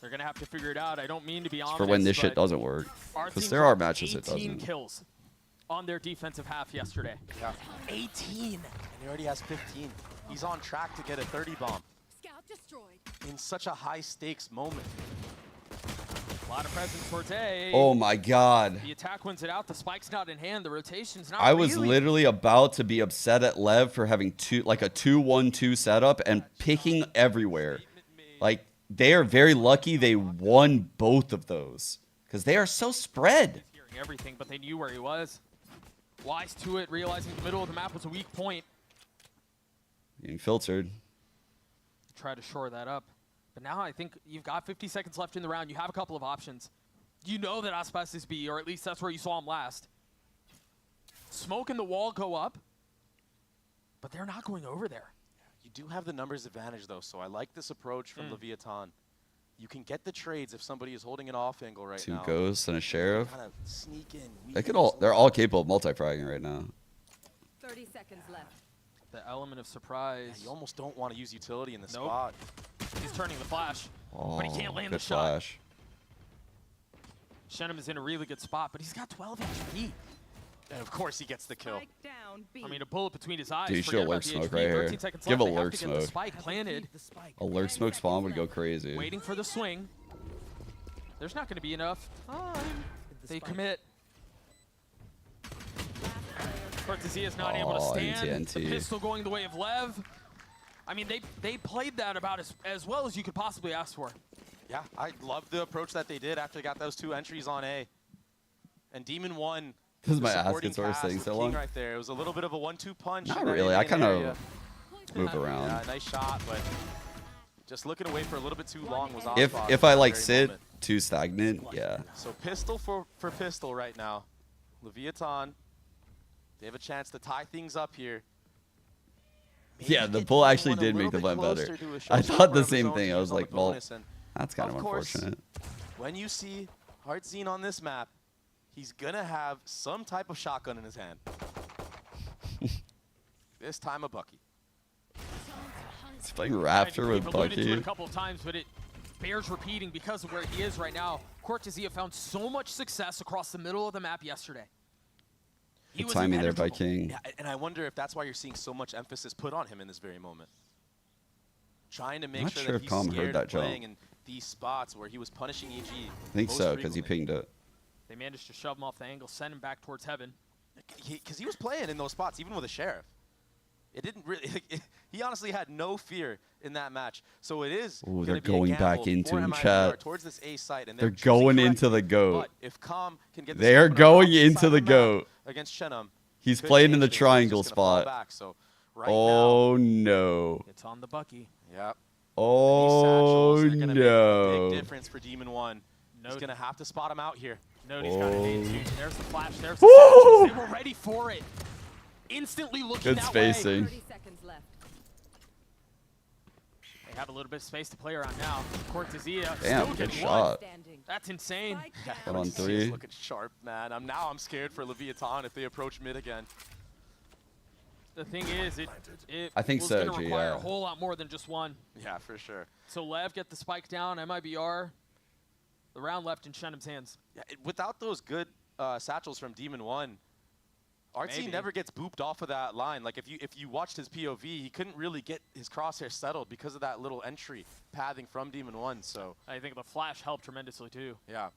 Speaker 3: They're going to have to figure it out. I don't mean to be ominous,
Speaker 1: For when this shit doesn't work. Because there are matches it
Speaker 3: 18
Speaker 1: doesn't.
Speaker 3: kills on their defensive half yesterday.
Speaker 11: Yeah. 18! And he already has 15. He's on track to get a 30 bomb.
Speaker 12: Scout destroyed.
Speaker 11: In such a high-stakes moment.
Speaker 3: A lot of presence towards A.
Speaker 1: Oh my god.
Speaker 3: The attack wins it out. The spike's not in hand. The rotation's not
Speaker 1: I was
Speaker 3: really.
Speaker 1: literally about to be upset at Lev for having a 2-1-2 setup and picking everywhere. Like, they are very lucky they won both of those. Because they are so spread.
Speaker 3: Hearing everything, but they knew where he was. Wise to it, realizing the middle of the map was a weak point.
Speaker 1: Being filtered.
Speaker 3: Try to shore that up. But now I think you've got 50 seconds left in the round. You have a couple of options. You know that Aspas is B, or at least that's where you saw him last. Smoke and the wall go up, but they're not going over there.
Speaker 11: You do have the numbers advantage, though, so I like this approach from Leviathan. You can get the trades if somebody is holding an off angle right now.
Speaker 1: 2 ghosts and a sheriff.
Speaker 11: Kind of sneak in.
Speaker 1: They're all capable of multi-fragging right now.
Speaker 12: 30 seconds left.
Speaker 3: The element of surprise.
Speaker 11: Yeah, you almost don't want to use utility in the
Speaker 3: Nope.
Speaker 11: spot.
Speaker 3: He's turning the flash,
Speaker 1: Oh,
Speaker 3: but he can't land the
Speaker 1: good
Speaker 3: shot.
Speaker 1: flash.
Speaker 3: Shenum is in a really good spot, but he's got 12 HP.
Speaker 11: And of course he gets the kill.
Speaker 3: I mean, a bullet between his eyes.
Speaker 1: Dude, you should
Speaker 3: Forget about
Speaker 1: alert
Speaker 3: the
Speaker 1: smoke
Speaker 3: HP.
Speaker 1: right here.
Speaker 3: 13 seconds
Speaker 1: Give
Speaker 3: left. They have
Speaker 1: alert
Speaker 3: to get the
Speaker 1: smoke.
Speaker 3: spike planted.
Speaker 1: Alert smoke spawn would go crazy.
Speaker 3: Waiting for the swing. There's not going to be enough time. They commit. Cortezia is not able to stand. The
Speaker 1: NTNT.
Speaker 3: pistol going the way of Lev. I mean, they played that about as well as you could possibly ask for.
Speaker 11: Yeah, I love the approach that they did after they got those 2 entries on A. And Demon won.
Speaker 1: This is my ass
Speaker 11: supporting
Speaker 1: gets worse
Speaker 11: cast
Speaker 1: saying
Speaker 11: with
Speaker 1: so
Speaker 11: King
Speaker 1: long.
Speaker 11: right there. It was a little bit of a 1-2 punch.
Speaker 1: Not
Speaker 11: in that
Speaker 1: really. I
Speaker 11: A-main
Speaker 1: kind
Speaker 11: area.
Speaker 1: of move around.
Speaker 11: Yeah, nice shot, but just looking away for a little bit too long was
Speaker 1: If
Speaker 11: Ospas
Speaker 1: if
Speaker 11: at
Speaker 1: I
Speaker 11: that
Speaker 1: like
Speaker 11: very
Speaker 1: sit
Speaker 11: moment.
Speaker 1: too stagnant, yeah.
Speaker 11: So pistol for pistol right now. Leviathan, they have a chance to tie things up here. Maybe
Speaker 1: Yeah, the
Speaker 11: get
Speaker 1: pull
Speaker 11: Demon
Speaker 1: actually
Speaker 11: one a
Speaker 1: did make
Speaker 11: little
Speaker 1: the
Speaker 11: bit
Speaker 1: blend better.
Speaker 11: closer to a
Speaker 1: I
Speaker 11: showstopper
Speaker 1: thought the
Speaker 11: of his
Speaker 1: same
Speaker 11: own
Speaker 1: thing.
Speaker 11: to
Speaker 1: I
Speaker 11: use
Speaker 1: was
Speaker 11: on the
Speaker 1: like, well,
Speaker 11: bonus. And
Speaker 1: that's kind of
Speaker 11: course,
Speaker 1: unfortunate.
Speaker 11: when you see Heartzine on this map, he's gonna have some type of shotgun in his hand. This time a Bucky.
Speaker 1: It's playing Raptor with
Speaker 3: We've alluded to it a
Speaker 1: Bucky.
Speaker 3: couple of times, but it bears repeating because of where he is right now. Cortezia found so much success across the middle of the map yesterday. He
Speaker 1: Good
Speaker 3: was
Speaker 1: timing there by
Speaker 3: impenetrable.
Speaker 1: King.
Speaker 11: Yeah, and I wonder if that's why you're seeing so much emphasis put on him in this very moment. Trying to make
Speaker 1: Not
Speaker 11: sure
Speaker 1: sure
Speaker 11: that
Speaker 1: if
Speaker 11: he's
Speaker 1: Calm heard
Speaker 11: scared
Speaker 1: that
Speaker 11: of playing
Speaker 1: jump.
Speaker 11: in these spots where he was punishing EG.
Speaker 1: I think
Speaker 11: most
Speaker 1: so, because he
Speaker 11: frequently.
Speaker 1: pinged it.
Speaker 3: They managed to shove him off the angle, send him back towards heaven.
Speaker 11: Because he was playing in those spots, even with a sheriff. It didn't really. He honestly had no fear in that match. So it is.
Speaker 1: Ooh, they're
Speaker 11: gonna be a
Speaker 1: going back
Speaker 11: gamble
Speaker 1: into
Speaker 11: for
Speaker 1: him,
Speaker 11: MIBR
Speaker 1: chat.
Speaker 11: towards this A site, and
Speaker 1: They're
Speaker 11: choosing
Speaker 1: going into
Speaker 11: correctly.
Speaker 1: the GOAT.
Speaker 11: But if Com can get
Speaker 1: They are going into the GOAT.
Speaker 11: against Shenum,
Speaker 1: He's
Speaker 11: could
Speaker 1: playing in
Speaker 11: change
Speaker 1: the
Speaker 11: things. He's
Speaker 1: triangle
Speaker 11: just gonna fall
Speaker 1: spot.
Speaker 11: back. So right
Speaker 1: Oh no.
Speaker 3: It's on the Bucky.
Speaker 11: Yep.
Speaker 1: Oh
Speaker 11: These satchels are gonna make a
Speaker 1: no.
Speaker 11: big difference for Demon One. He's gonna have to spot him out here.
Speaker 3: Noti's got an A2. There's the flash. There's
Speaker 1: Woo!
Speaker 3: the satchels. They were ready for it. Instantly looking
Speaker 1: Good
Speaker 3: that way.
Speaker 1: spacing.
Speaker 12: 30 seconds left.
Speaker 3: They have a little bit of space to play around now. Cortezia
Speaker 1: Damn,
Speaker 3: still
Speaker 1: good
Speaker 3: getting
Speaker 1: shot.
Speaker 3: one. That's insane.
Speaker 1: Got on
Speaker 11: He's
Speaker 1: 3.
Speaker 11: looking sharp, man. I'm scared for Leviathan if they approach mid again.
Speaker 3: The thing is, it
Speaker 1: I think
Speaker 3: was
Speaker 1: so,
Speaker 3: going to
Speaker 1: G,
Speaker 3: require
Speaker 1: yeah.
Speaker 3: a whole lot more than just one.
Speaker 11: Yeah, for sure.
Speaker 3: So Lev get the spike down, MIBR. The round left in Shenum's hands.
Speaker 11: Yeah, without those good satchels from Demon One, Artsy
Speaker 3: Maybe.
Speaker 11: never gets booped off of that line. Like if you watched his POV, he couldn't really get his crosshair settled because of that little entry pathing from Demon One. So
Speaker 3: I think the flash helped tremendously too.
Speaker 11: yeah,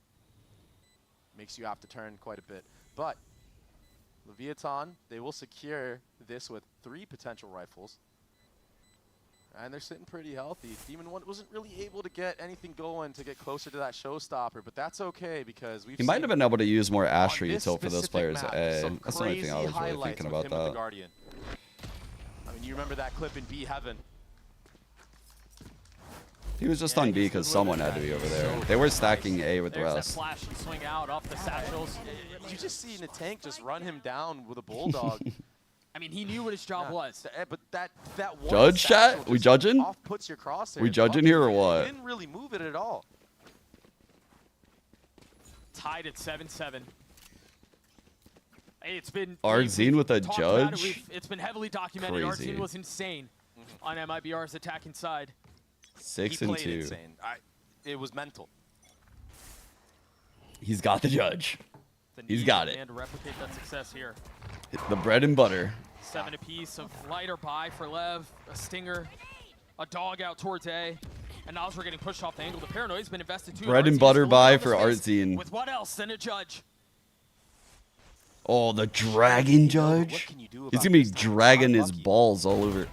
Speaker 11: makes you have to turn quite a bit. But Leviathan, they will secure this with 3 potential rifles. And they're sitting pretty healthy. Demon One wasn't really able to get anything going to get closer to that showstopper, but that's okay because we've
Speaker 1: He might have been able to use more Asher
Speaker 11: this
Speaker 1: util for those
Speaker 11: specific
Speaker 1: players.
Speaker 11: map,
Speaker 1: A.
Speaker 11: some
Speaker 1: That's the only thing I
Speaker 11: crazy
Speaker 1: was really
Speaker 11: highlights
Speaker 1: thinking
Speaker 11: with
Speaker 1: about
Speaker 11: him with the
Speaker 1: that.
Speaker 11: Guardian. I mean, you remember that clip in B Heaven.
Speaker 1: He was just on B because someone had to be over there. They were stacking A with the
Speaker 3: There's that
Speaker 1: rest.
Speaker 3: flash and swing out off the satchels.
Speaker 11: You just see the tank just run him down with a bulldog.
Speaker 3: I mean, he knew what his job was.
Speaker 11: But that one
Speaker 1: Judge
Speaker 11: satchel
Speaker 1: chat? We
Speaker 11: just
Speaker 1: judging?
Speaker 11: off-puts your crosshair.
Speaker 1: We judging here or what?
Speaker 11: He didn't really move it at all.
Speaker 3: Tied at 7-7. Hey, it's been
Speaker 1: Artzine with a
Speaker 3: talked about it.
Speaker 1: judge?
Speaker 3: It's been heavily documented.
Speaker 1: Crazy.
Speaker 3: Artzine was insane on MIBR's attacking side.
Speaker 1: 6
Speaker 11: he
Speaker 1: and
Speaker 11: played
Speaker 1: 2.
Speaker 11: insane. It was mental.
Speaker 1: He's got the judge.
Speaker 3: The
Speaker 1: He's
Speaker 3: need
Speaker 1: got
Speaker 3: for
Speaker 1: it.
Speaker 3: man to replicate that success here.
Speaker 1: The bread and butter.
Speaker 3: 7 apiece of lighter buy for Lev, a stinger, a dog out towards A, and Nasr getting pushed off the angle. The paranoid's been invested too.
Speaker 1: Bread and
Speaker 3: Artzine
Speaker 1: butter
Speaker 3: is
Speaker 1: buy
Speaker 3: rolling down
Speaker 1: for
Speaker 3: the space
Speaker 1: Artzine.
Speaker 3: With what else than a judge?
Speaker 1: Oh, the dragon judge. He's gonna be dragging his balls all over.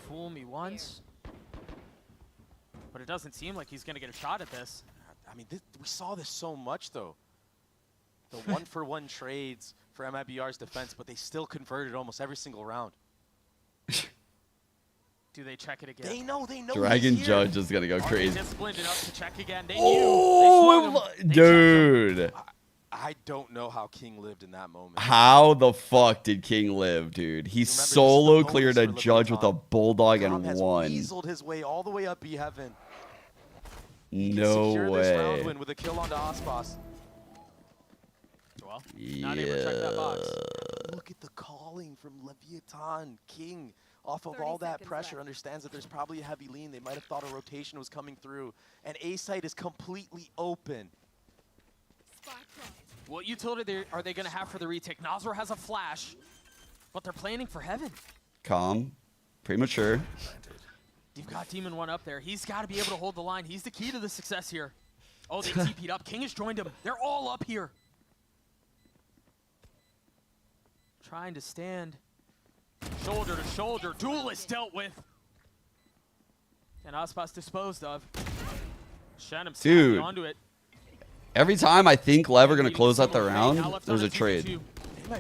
Speaker 3: Fool me once, but it doesn't seem like he's gonna get a shot at this.
Speaker 11: I mean, we saw this so much, though. The one-for-one trades for MIBR's defense, but they still converted almost every single round.
Speaker 3: Do they check it again?
Speaker 11: They know.
Speaker 1: Dragon
Speaker 11: he's here.
Speaker 1: judge is gonna go
Speaker 3: Are they
Speaker 1: crazy.
Speaker 3: disciplined enough to check again? They
Speaker 1: Oh,
Speaker 3: knew. They swung him. They
Speaker 1: dude.
Speaker 11: I don't know how King lived in that moment.
Speaker 1: How the fuck did King live, dude? He solo cleared a judge with a bulldog and
Speaker 11: Has
Speaker 1: won.
Speaker 11: weaseled his way all the way up B Heaven.
Speaker 1: No
Speaker 11: Secure this round
Speaker 1: way.
Speaker 11: win with a kill onto Aspas.
Speaker 3: Well, not able to check that box.
Speaker 11: Look at the calling from Leviathan. King, off of all that pressure, understands that there's probably a heavy lean. They might have thought a rotation was coming through. And A-site is completely open.
Speaker 3: What utility are they going to have for the retake? Nasr has a flash, but they're planning for heaven.
Speaker 1: Calm. Premature.
Speaker 3: You've got Demon One up there. He's got to be able to hold the line. He's the key to the success here. Oh, they TP'd up. King has joined him. They're all up here. Trying to stand shoulder to shoulder. Duelist dealt with. And Aspas disposed of. Shenum
Speaker 1: Dude.
Speaker 3: onto it.
Speaker 1: Every time I think Lev are going to close out the round, there's a trade.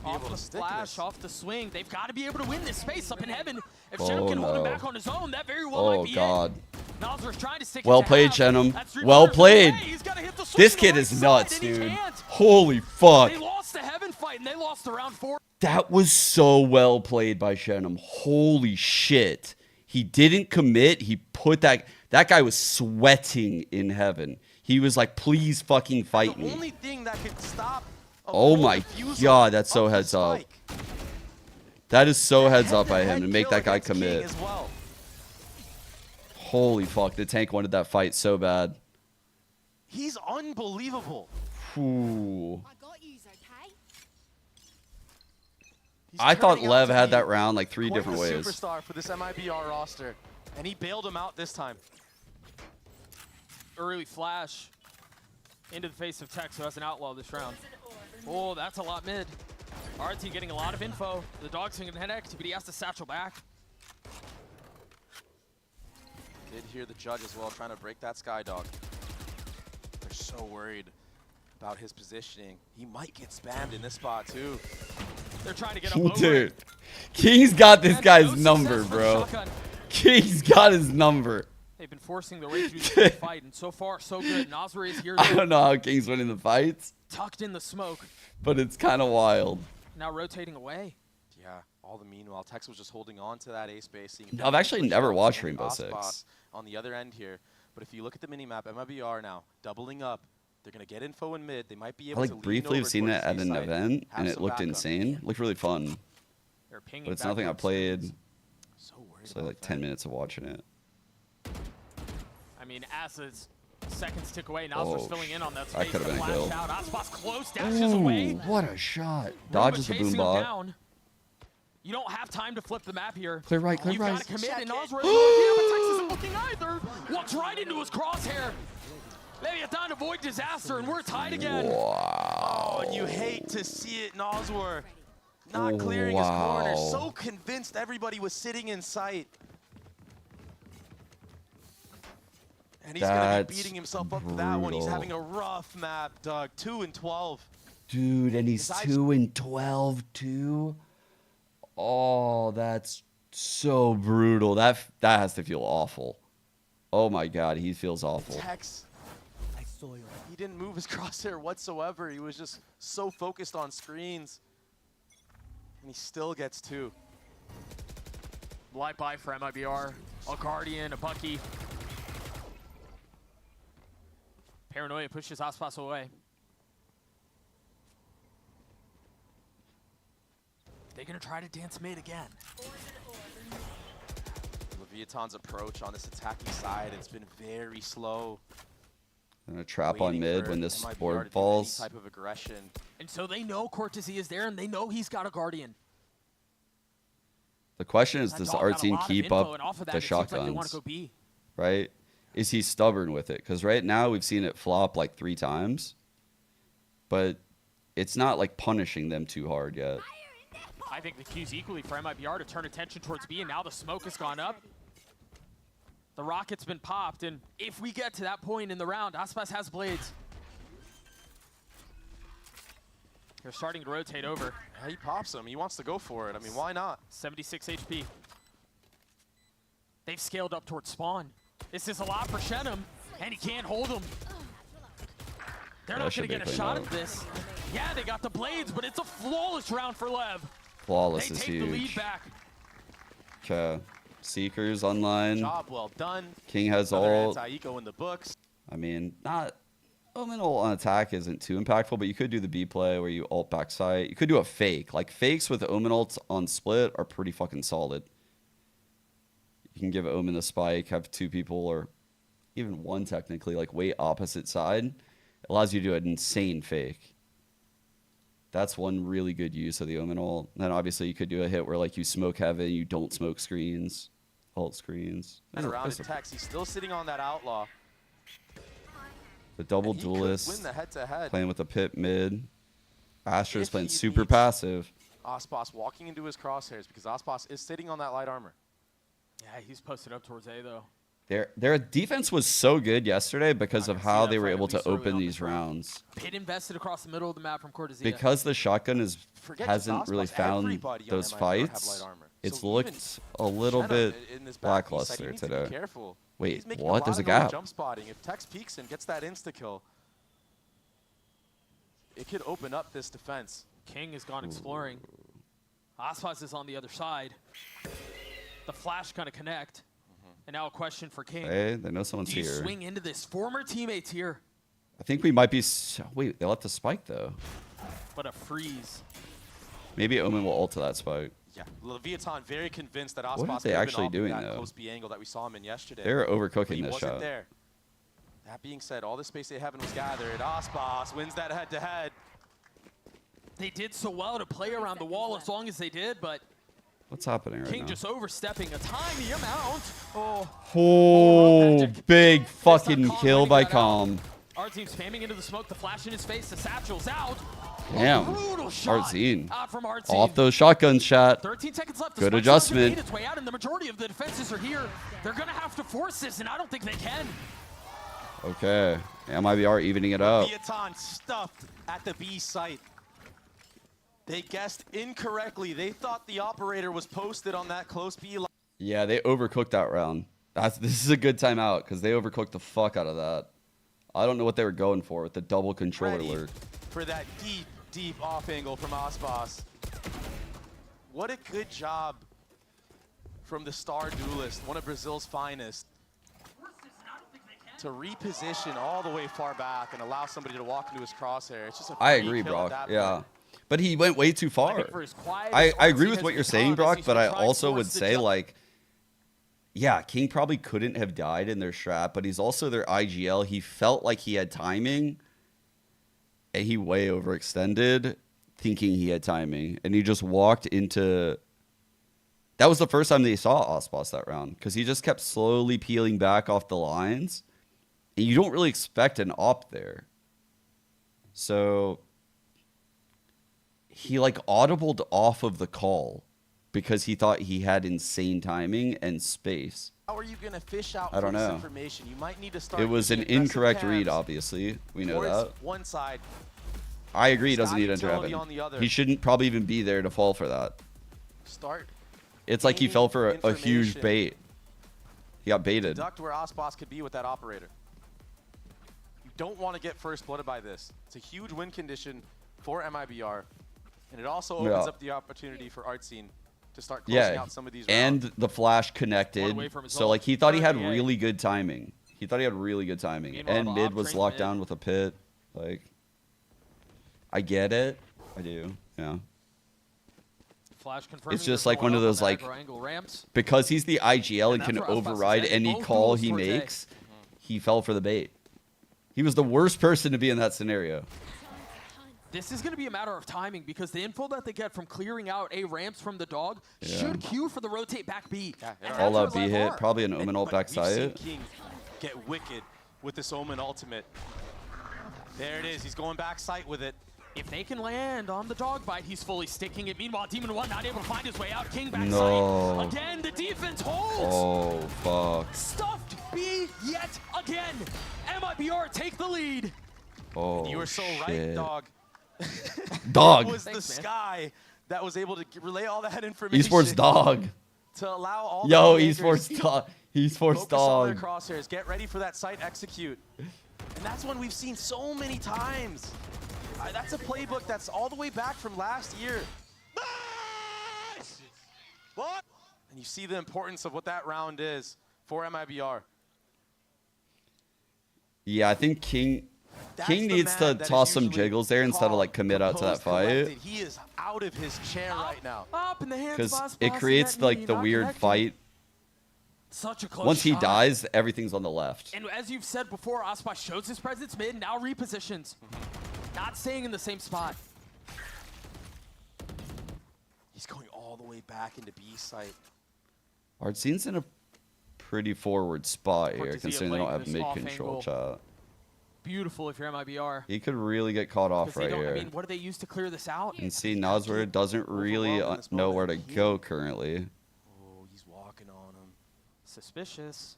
Speaker 3: Off the flash, off the swing. They've got to be able to win this space up in heaven. If
Speaker 1: Oh,
Speaker 3: Shenum can hold him
Speaker 1: no.
Speaker 3: back on his own, that very well might
Speaker 1: Oh,
Speaker 3: be
Speaker 1: God.
Speaker 3: it. Nasr's trying to stick it
Speaker 1: Well
Speaker 3: to
Speaker 1: played,
Speaker 3: half.
Speaker 1: Shenum.
Speaker 3: That's 3
Speaker 1: Well
Speaker 3: runners
Speaker 1: played.
Speaker 3: away. He's gotta hit the swing
Speaker 1: This
Speaker 3: to the
Speaker 1: kid
Speaker 3: right
Speaker 1: is
Speaker 3: side,
Speaker 1: nuts,
Speaker 3: and he
Speaker 1: dude.
Speaker 3: can't.
Speaker 1: Holy fuck.
Speaker 3: They lost the heaven fight, and they lost the round 4.
Speaker 1: That was so well played by Shenum. Holy shit. He didn't commit. He put that guy was sweating in heaven. He was like, please fucking fight
Speaker 11: The
Speaker 1: me.
Speaker 11: only thing that could stop a
Speaker 1: Oh
Speaker 11: full
Speaker 1: my
Speaker 11: defusal
Speaker 1: God, that's so
Speaker 11: of the
Speaker 1: heads up.
Speaker 11: spike.
Speaker 1: That is so heads up by
Speaker 11: Head-to-head
Speaker 1: him to make
Speaker 11: kill
Speaker 1: that guy
Speaker 11: against King
Speaker 1: commit.
Speaker 11: as well.
Speaker 1: Holy fuck, the tank wanted that fight so bad.
Speaker 11: He's unbelievable.
Speaker 1: Ooh.
Speaker 11: He's
Speaker 1: I thought
Speaker 11: turning out
Speaker 1: Lev
Speaker 11: to
Speaker 1: had
Speaker 11: be
Speaker 1: that round like 3
Speaker 11: quite
Speaker 1: different
Speaker 11: the
Speaker 1: ways.
Speaker 11: Superstar for this MIBR roster, and he bailed him out this time.
Speaker 3: Early flash into the face of Tex, who has an outlaw this round. Oh, that's a lot mid. RT getting a lot of info. The dog's going to head activity, has to satchel back.
Speaker 11: Did hear the judge as well trying to break that Skydog. They're so worried about his positioning. He might get spammed in this spot too.
Speaker 3: They're trying to get up over
Speaker 1: Dude,
Speaker 3: it.
Speaker 1: King's got this
Speaker 3: And
Speaker 1: guy's
Speaker 3: no
Speaker 1: number,
Speaker 3: success for the
Speaker 1: bro.
Speaker 3: shotgun.
Speaker 1: King's got his number.
Speaker 3: They've been forcing their way through the fight, and so far, so good. Nasri is here.
Speaker 1: I don't know how King's winning the fights,
Speaker 3: Tucked in the smoke.
Speaker 1: but it's kind of wild.
Speaker 3: Now rotating away.
Speaker 11: Yeah, all the meanwhile, Tex was just holding on to that ace base.
Speaker 1: I've actually never watched Rainbow Six.
Speaker 11: On the other end here, but if you look at the minimap, MIBR now doubling up. They're gonna get info in mid. They might be
Speaker 1: I
Speaker 11: able to
Speaker 1: like briefly have seen it at an event, and it looked insane. Looked really fun,
Speaker 3: They're pinging
Speaker 1: but it's nothing I
Speaker 3: backwards.
Speaker 1: played.
Speaker 11: So worried
Speaker 1: So like 10 minutes of watching it.
Speaker 3: I mean, as the seconds tick away, Nasri's
Speaker 1: Oh,
Speaker 3: filling in on that
Speaker 1: that
Speaker 3: space.
Speaker 1: could've been a
Speaker 3: Flash
Speaker 1: kill.
Speaker 3: out. Aspas close, dashes away.
Speaker 1: What a shot!
Speaker 3: Roomba
Speaker 1: Dodges the boom
Speaker 3: chasing him
Speaker 1: bot.
Speaker 3: down. You don't have time to flip the map here.
Speaker 1: Clear right, clear
Speaker 3: You've
Speaker 1: right.
Speaker 3: got to commit, and Nasri is here, but Tex isn't looking either. Walks right into his crosshair. Leviathan avoid disaster, and we're tied again.
Speaker 11: Oh, and you hate to see it, Noswar. Not clearing his corner. So convinced everybody was sitting in sight. And he's going to be beating himself up for that one. He's having a rough map, Doug. 2 and 12.
Speaker 1: Dude, and he's 2 and 12 too. Oh, that's so brutal. That has to feel awful. Oh my God, he feels awful.
Speaker 11: Tex, he didn't move his crosshair whatsoever. He was just so focused on screens. And he still gets 2.
Speaker 3: Light buy for MIBR. A Guardian, a Bucky. Paranoia pushes Aspas away. They're going to try to dance mid again.
Speaker 11: Leviathan's approach on this attacking side, it's been very slow.
Speaker 1: And a trap on mid when this
Speaker 11: MIBR
Speaker 1: board
Speaker 11: to do
Speaker 1: falls.
Speaker 11: any type of aggression.
Speaker 3: And so they know Cortesy is there, and they know he's got a Guardian.
Speaker 1: The question is,
Speaker 3: That
Speaker 1: does
Speaker 3: dog
Speaker 1: our
Speaker 3: got a
Speaker 1: team
Speaker 3: lot of
Speaker 1: keep
Speaker 3: info,
Speaker 1: up
Speaker 3: and off of that,
Speaker 1: the
Speaker 3: it seems like they wanna
Speaker 1: shotguns?
Speaker 3: go B.
Speaker 1: Right? Is he stubborn with it? Because right now we've seen it flop like 3 times, but it's not like punishing them too hard yet.
Speaker 3: I think the cue's equally for MIBR to turn attention towards B, and now the smoke has gone up. The rocket's been popped, and if we get to that point in the round, Aspas has blades. They're starting to rotate over.
Speaker 11: Yeah, he pops him. He wants to go for it. I mean, why not?
Speaker 3: 76 HP. They've scaled up towards spawn. This is a lot for Shenum, and he can't hold him. They're not going to get a shot at this. Yeah, they got the blades, but it's a flawless round for Lev.
Speaker 1: Flawless
Speaker 3: They
Speaker 1: is
Speaker 3: take the lead
Speaker 1: huge.
Speaker 3: back.
Speaker 1: Okay. Seekers online.
Speaker 11: Job well done.
Speaker 1: King has
Speaker 11: Another
Speaker 1: ult.
Speaker 11: anti-eco in the books.
Speaker 1: I mean, not Omen ult on attack isn't too impactful, but you could do the B play where you ult back sight. You could do a fake. Like fakes with Omen ults on split are pretty fucking solid. You can give Omen the spike, have 2 people or even 1 technically, like wait opposite side. It allows you to do an insane fake. That's one really good use of the Omen ult. Then obviously you could do a hit where like you smoke heaven, you don't smoke screens, ult screens.
Speaker 11: And around the Tex, he's still sitting on that outlaw.
Speaker 1: The double
Speaker 11: And he could
Speaker 1: duelist
Speaker 11: win the head-to-head.
Speaker 1: playing with the pit mid. Astra's
Speaker 11: If
Speaker 1: playing
Speaker 11: he
Speaker 1: super
Speaker 11: beats
Speaker 1: passive.
Speaker 11: Aspas walking into his crosshairs because Aspas is sitting on that light armor.
Speaker 3: Yeah, he's posted up towards A, though.
Speaker 1: Their defense was so good yesterday because of how they were able to open these rounds.
Speaker 3: Pit invested across the middle of the map from Cortezia.
Speaker 1: Because the shotgun
Speaker 11: Forget
Speaker 1: hasn't
Speaker 11: just
Speaker 1: really
Speaker 11: Aspas,
Speaker 1: found
Speaker 11: everybody on
Speaker 1: those
Speaker 11: MIBR have
Speaker 1: fights.
Speaker 11: light armor.
Speaker 1: It's
Speaker 11: So
Speaker 1: looked a little
Speaker 11: Shenum
Speaker 1: bit
Speaker 11: in this back, he said he
Speaker 1: lackluster
Speaker 11: needs to be
Speaker 1: today.
Speaker 11: careful.
Speaker 1: Wait,
Speaker 11: He's making
Speaker 1: what?
Speaker 11: A
Speaker 1: There's a
Speaker 11: lot of
Speaker 1: gap.
Speaker 11: jump spotting. If Tex peeks and gets that insta kill, it could open up this defense.
Speaker 3: King has gone exploring. Aspas is on the other side. The flash gonna connect. And now a question for King.
Speaker 1: Hey, they know someone's
Speaker 3: Do you
Speaker 1: here.
Speaker 3: swing into this? Former teammates here,
Speaker 1: I think we might be. Wait, they left the spike though.
Speaker 3: but a freeze.
Speaker 1: Maybe Omen will ult to that spike.
Speaker 11: Yeah, Leviathan very convinced that
Speaker 1: What
Speaker 11: Aspas
Speaker 1: are they
Speaker 11: could have
Speaker 1: actually
Speaker 11: been off
Speaker 1: doing,
Speaker 11: of that
Speaker 1: though?
Speaker 11: close B angle that we saw him in yesterday.
Speaker 1: They're overcooking
Speaker 11: But he
Speaker 1: this
Speaker 11: wasn't
Speaker 1: shot.
Speaker 11: there. That being said, all the space they haven't was gathered. Aspas wins that head-to-head.
Speaker 3: They did so well to play around the wall as long as they did, but
Speaker 1: What's happening right
Speaker 3: King
Speaker 1: now?
Speaker 3: just overstepping a tiny amount. Oh,
Speaker 1: Oh, big fucking kill by Calm.
Speaker 3: Our team spamming into the smoke, the flash in his face, the satchel's out.
Speaker 1: Damn.
Speaker 3: Brutal shot
Speaker 1: Artzine.
Speaker 3: from Artzine.
Speaker 1: Off those shotguns, chat.
Speaker 3: 13 seconds left. The
Speaker 1: Good
Speaker 3: Spikes
Speaker 1: adjustment.
Speaker 3: made its way out, and the majority of the defenses are here. They're going to have to force this, and I don't think they can.
Speaker 1: Okay. MIBR evening it up.
Speaker 11: Leviathan stuffed at the B site. They guessed incorrectly. They thought the operator was posted on that close B line.
Speaker 1: Yeah, they overcooked that round. This is a good timeout because they overcooked the fuck out of that. I don't know what they were going for with the double controller
Speaker 11: Ready
Speaker 1: work.
Speaker 11: for that deep off angle from Ospas. What a good job from the star duelist, one of Brazil's finest, to reposition all the way far back and allow somebody to walk into his crosshair. It's just a
Speaker 1: I
Speaker 11: free
Speaker 1: agree,
Speaker 11: kill
Speaker 1: Brock.
Speaker 11: at that
Speaker 1: Yeah.
Speaker 11: point.
Speaker 1: But he went way too far. I agree with what you're saying, Brock, but I also would say, like, yeah, King probably couldn't have died in their strat, but he's also their IGL. He felt like he had timing, and he way overextended thinking he had timing, and he just walked into... That was the first time they saw Ospas that round, because he just kept slowly peeling back off the lines, and you don't really expect an op there. So he like audibled off of the call because he thought he had insane timing and space.
Speaker 11: How are you going to fish out
Speaker 1: I don't
Speaker 11: this
Speaker 1: know.
Speaker 11: information? You might need to start.
Speaker 1: It was an
Speaker 11: using aggressive
Speaker 1: incorrect read,
Speaker 11: cams
Speaker 1: obviously. We know
Speaker 11: towards
Speaker 1: that.
Speaker 11: one side.
Speaker 1: I agree he doesn't
Speaker 11: Sky
Speaker 1: need to enter
Speaker 11: utility
Speaker 1: heaven.
Speaker 11: on the other.
Speaker 1: He shouldn't probably even be there to fall for that.
Speaker 11: Start.
Speaker 1: It's like he fell for a huge
Speaker 11: information.
Speaker 1: bait. He got baited.
Speaker 11: Deduct where Ospas could be with that operator. You don't want to get first blooded by this. It's a huge win condition for MIBR, and it also opens
Speaker 1: Yeah.
Speaker 11: up the opportunity for Artscene to start closing
Speaker 1: Yeah,
Speaker 11: out some of these
Speaker 1: and
Speaker 11: rounds.
Speaker 1: the flash connected.
Speaker 11: away from his
Speaker 1: So
Speaker 11: ult.
Speaker 1: like he thought he had
Speaker 11: 38.
Speaker 1: really good timing. He thought he had really good timing,
Speaker 3: Meanwhile,
Speaker 1: and
Speaker 3: the
Speaker 1: mid
Speaker 3: op
Speaker 1: was
Speaker 3: train
Speaker 1: locked
Speaker 3: mid.
Speaker 1: down with a pit. Like, I get it. I do. Yeah.
Speaker 3: Flash confirming
Speaker 1: It's just
Speaker 3: they're
Speaker 1: like
Speaker 3: going
Speaker 1: one of
Speaker 3: up
Speaker 1: those
Speaker 3: on the
Speaker 1: like
Speaker 3: aggro angle ramps.
Speaker 1: because he's the IGL and
Speaker 3: And
Speaker 1: can
Speaker 3: that's where Ospas is
Speaker 1: override
Speaker 3: heading.
Speaker 1: any
Speaker 3: Both
Speaker 1: call
Speaker 3: duels
Speaker 1: he
Speaker 3: towards A.
Speaker 1: makes. He fell for the bait. He was the worst person to be in that scenario.
Speaker 3: This is going to be a matter of timing because the info that they get from clearing out A ramps from the dog
Speaker 1: Yeah.
Speaker 3: should cue for the rotate back B. And that's
Speaker 1: All
Speaker 3: where
Speaker 1: out B
Speaker 3: Lev
Speaker 1: hit,
Speaker 3: are.
Speaker 1: probably an Omen ult
Speaker 11: But we've seen
Speaker 1: backside.
Speaker 11: King get wicked with this Omen ultimate. There it is. He's going back sight with it.
Speaker 3: If they can land on the dog bite, he's fully sticking it. Meanwhile, Demon 1 not able to find his way out. King backside.
Speaker 1: No.
Speaker 3: Again, the defense holds.
Speaker 1: Oh fuck.
Speaker 3: Stuffed B yet again. MIBR take the lead.
Speaker 1: Oh
Speaker 11: You were so right,
Speaker 1: shit.
Speaker 11: dog.
Speaker 1: Dog.
Speaker 11: It was
Speaker 3: Thanks,
Speaker 11: the
Speaker 3: man.
Speaker 11: Sky that was able to relay all that information.
Speaker 1: Esports dog.
Speaker 11: To allow all
Speaker 1: Yo,
Speaker 11: the
Speaker 1: esports dog. Esports
Speaker 11: focus on their
Speaker 1: dog.
Speaker 11: crosshairs. Get ready for that site execute. And that's one we've seen so many times. That's a playbook that's all the way back from last year. What? And you see the importance of what that round is for MIBR.
Speaker 1: Yeah, I think King
Speaker 11: That's
Speaker 1: King
Speaker 11: the
Speaker 1: needs
Speaker 11: man
Speaker 1: to
Speaker 11: that is
Speaker 1: toss some
Speaker 11: usually
Speaker 1: jiggles there instead of like commit out to that
Speaker 11: composed,
Speaker 1: fight.
Speaker 11: collected. He is out of his chair right now.
Speaker 3: Up in the hands
Speaker 1: Because
Speaker 3: of
Speaker 1: it
Speaker 3: Ospas,
Speaker 1: creates
Speaker 3: and that
Speaker 1: like
Speaker 3: knee
Speaker 1: the
Speaker 3: not
Speaker 1: weird
Speaker 3: connected.
Speaker 1: fight.
Speaker 3: Such a close
Speaker 1: Once he
Speaker 3: shot.
Speaker 1: dies, everything's on the left.
Speaker 3: And as you've said before, Ospas shows his presence mid, now repositions. Not staying in the same spot.
Speaker 11: He's going all the way back into B site.
Speaker 1: Artzine's in a pretty forward spot here,
Speaker 3: Cortezia
Speaker 1: considering they don't
Speaker 3: laying
Speaker 1: have
Speaker 3: this
Speaker 1: mid
Speaker 3: off
Speaker 1: control,
Speaker 3: angle.
Speaker 1: chat.
Speaker 3: Beautiful if you're MIBR.
Speaker 1: He could really get caught off
Speaker 3: 'Cause they
Speaker 1: right
Speaker 3: don't-
Speaker 1: here.
Speaker 3: I mean, what do they use to clear this out?
Speaker 1: And see, Nazwer doesn't really
Speaker 11: Overwhelmed in this
Speaker 1: know
Speaker 11: moment.
Speaker 1: where to go currently.
Speaker 11: Oh, he's walking on him.
Speaker 3: Suspicious.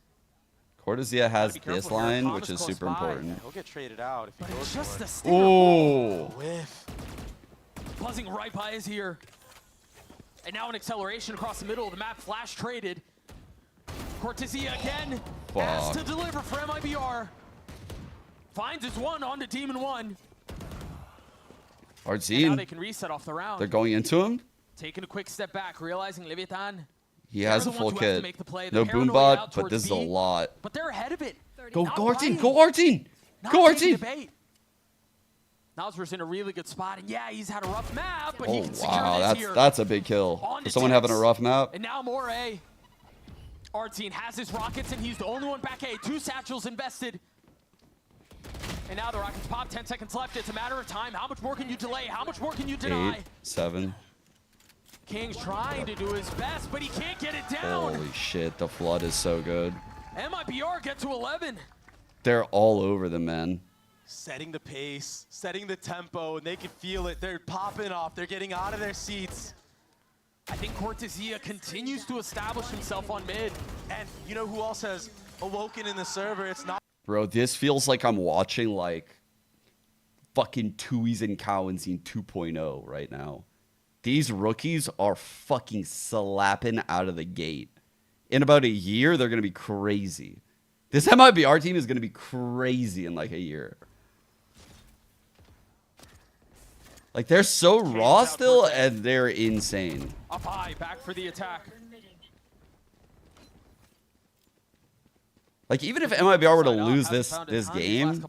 Speaker 1: Cortezia has
Speaker 3: be careful
Speaker 1: this
Speaker 3: here.
Speaker 1: line,
Speaker 3: Thomas
Speaker 1: which is
Speaker 3: close
Speaker 1: super
Speaker 3: by.
Speaker 1: important.
Speaker 11: He'll get traded out if he
Speaker 3: But
Speaker 11: goes
Speaker 3: it's just
Speaker 11: for
Speaker 3: the
Speaker 11: it.
Speaker 3: stinger.
Speaker 1: Ooh.
Speaker 11: Whiff.
Speaker 3: Buzzing right by his ear. And now an acceleration across the middle of the map. Flash traded. Cortezia again has
Speaker 1: Fuck.
Speaker 3: to deliver for MIBR. Finds his one onto Demon 1. And now they
Speaker 1: Artzine,
Speaker 3: can reset off the round.
Speaker 1: they're going into him.
Speaker 3: Taking a quick step back, realizing Leviathan.
Speaker 1: He has a
Speaker 3: they're the
Speaker 1: full
Speaker 3: ones who have to
Speaker 1: kit.
Speaker 3: make the play.
Speaker 1: No
Speaker 3: They're
Speaker 1: boom
Speaker 3: paranoid out
Speaker 1: bot, but
Speaker 3: towards
Speaker 1: this is a
Speaker 3: B.
Speaker 1: lot.
Speaker 3: But they're ahead of it.
Speaker 1: Go
Speaker 3: Not
Speaker 1: Artzine,
Speaker 3: biting.
Speaker 1: go Artzine,
Speaker 3: Not
Speaker 1: go
Speaker 3: taking
Speaker 1: Artzine.
Speaker 3: the bait. Nazwer's in a really good spot, and yeah, he's had a rough map, but he
Speaker 1: Oh
Speaker 3: can secure
Speaker 1: wow,
Speaker 3: this here.
Speaker 1: that's a big kill.
Speaker 3: On
Speaker 1: For
Speaker 3: to
Speaker 1: someone having a
Speaker 3: Tex.
Speaker 1: rough map.
Speaker 3: And now more A. Artine has his rockets, and he's the only one back A. 2 satchels invested. And now the rockets pop. 10 seconds left. It's a matter of time. How much more can you delay? How much more can you deny?
Speaker 1: 8, 7.
Speaker 3: King's trying to do his best, but he can't get it down.
Speaker 1: Holy shit, the flood is so good.
Speaker 3: MIBR get to 11.
Speaker 1: They're all over them, man.
Speaker 11: Setting the pace, setting the tempo, and they can feel it. They're popping off. They're getting out of their seats.
Speaker 3: I think Cortesia continues to establish himself on mid.
Speaker 11: And you know who else has awoken in the server? It's not.
Speaker 1: Bro, this feels like I'm watching like fucking Tui's and Cowanzine 2.0 right now. These rookies are fucking slapping out of the gate. In about a year, they're going to be crazy. This MIBR team is going to be crazy in like a year. Like, they're so raw still, and they're insane.
Speaker 3: Up high, back for the attack.
Speaker 1: Like, even if MIBR were to lose this game,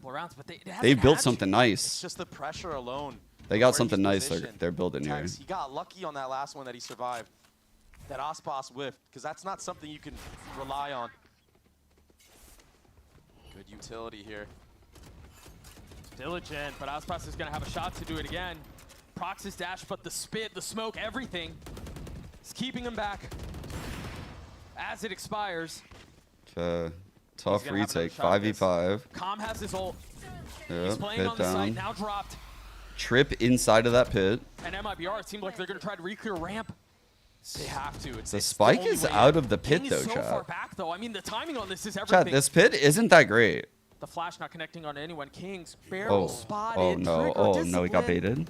Speaker 1: they built something nice.
Speaker 11: It's just the pressure alone.
Speaker 1: They got something nice they're building here.
Speaker 11: He got lucky on that last one that he survived. That Aspas whiffed, because that's not something you can rely on. Good utility here.
Speaker 3: Diligent, but Aspas is going to have a shot to do it again. Procs his dash, but the spit, the smoke, everything is keeping him back as it expires.
Speaker 1: Okay. Tough retake. 5v5.
Speaker 3: Com has his ult.
Speaker 1: Yep,
Speaker 3: He's playing
Speaker 1: hit
Speaker 3: on the side,
Speaker 1: down.
Speaker 3: now dropped.
Speaker 1: Trip inside of that pit.
Speaker 3: And MIBR, it seems like they're going to try to re-clear ramp. They have to.
Speaker 1: The spike is out of the pit, though,
Speaker 3: so
Speaker 1: chat.
Speaker 3: far back, though. I mean, the timing on this is everything.
Speaker 1: Chat, this pit isn't that great.
Speaker 3: The flash not connecting on anyone. Kings barrel spotted.
Speaker 1: Oh no! Oh no! He got baited.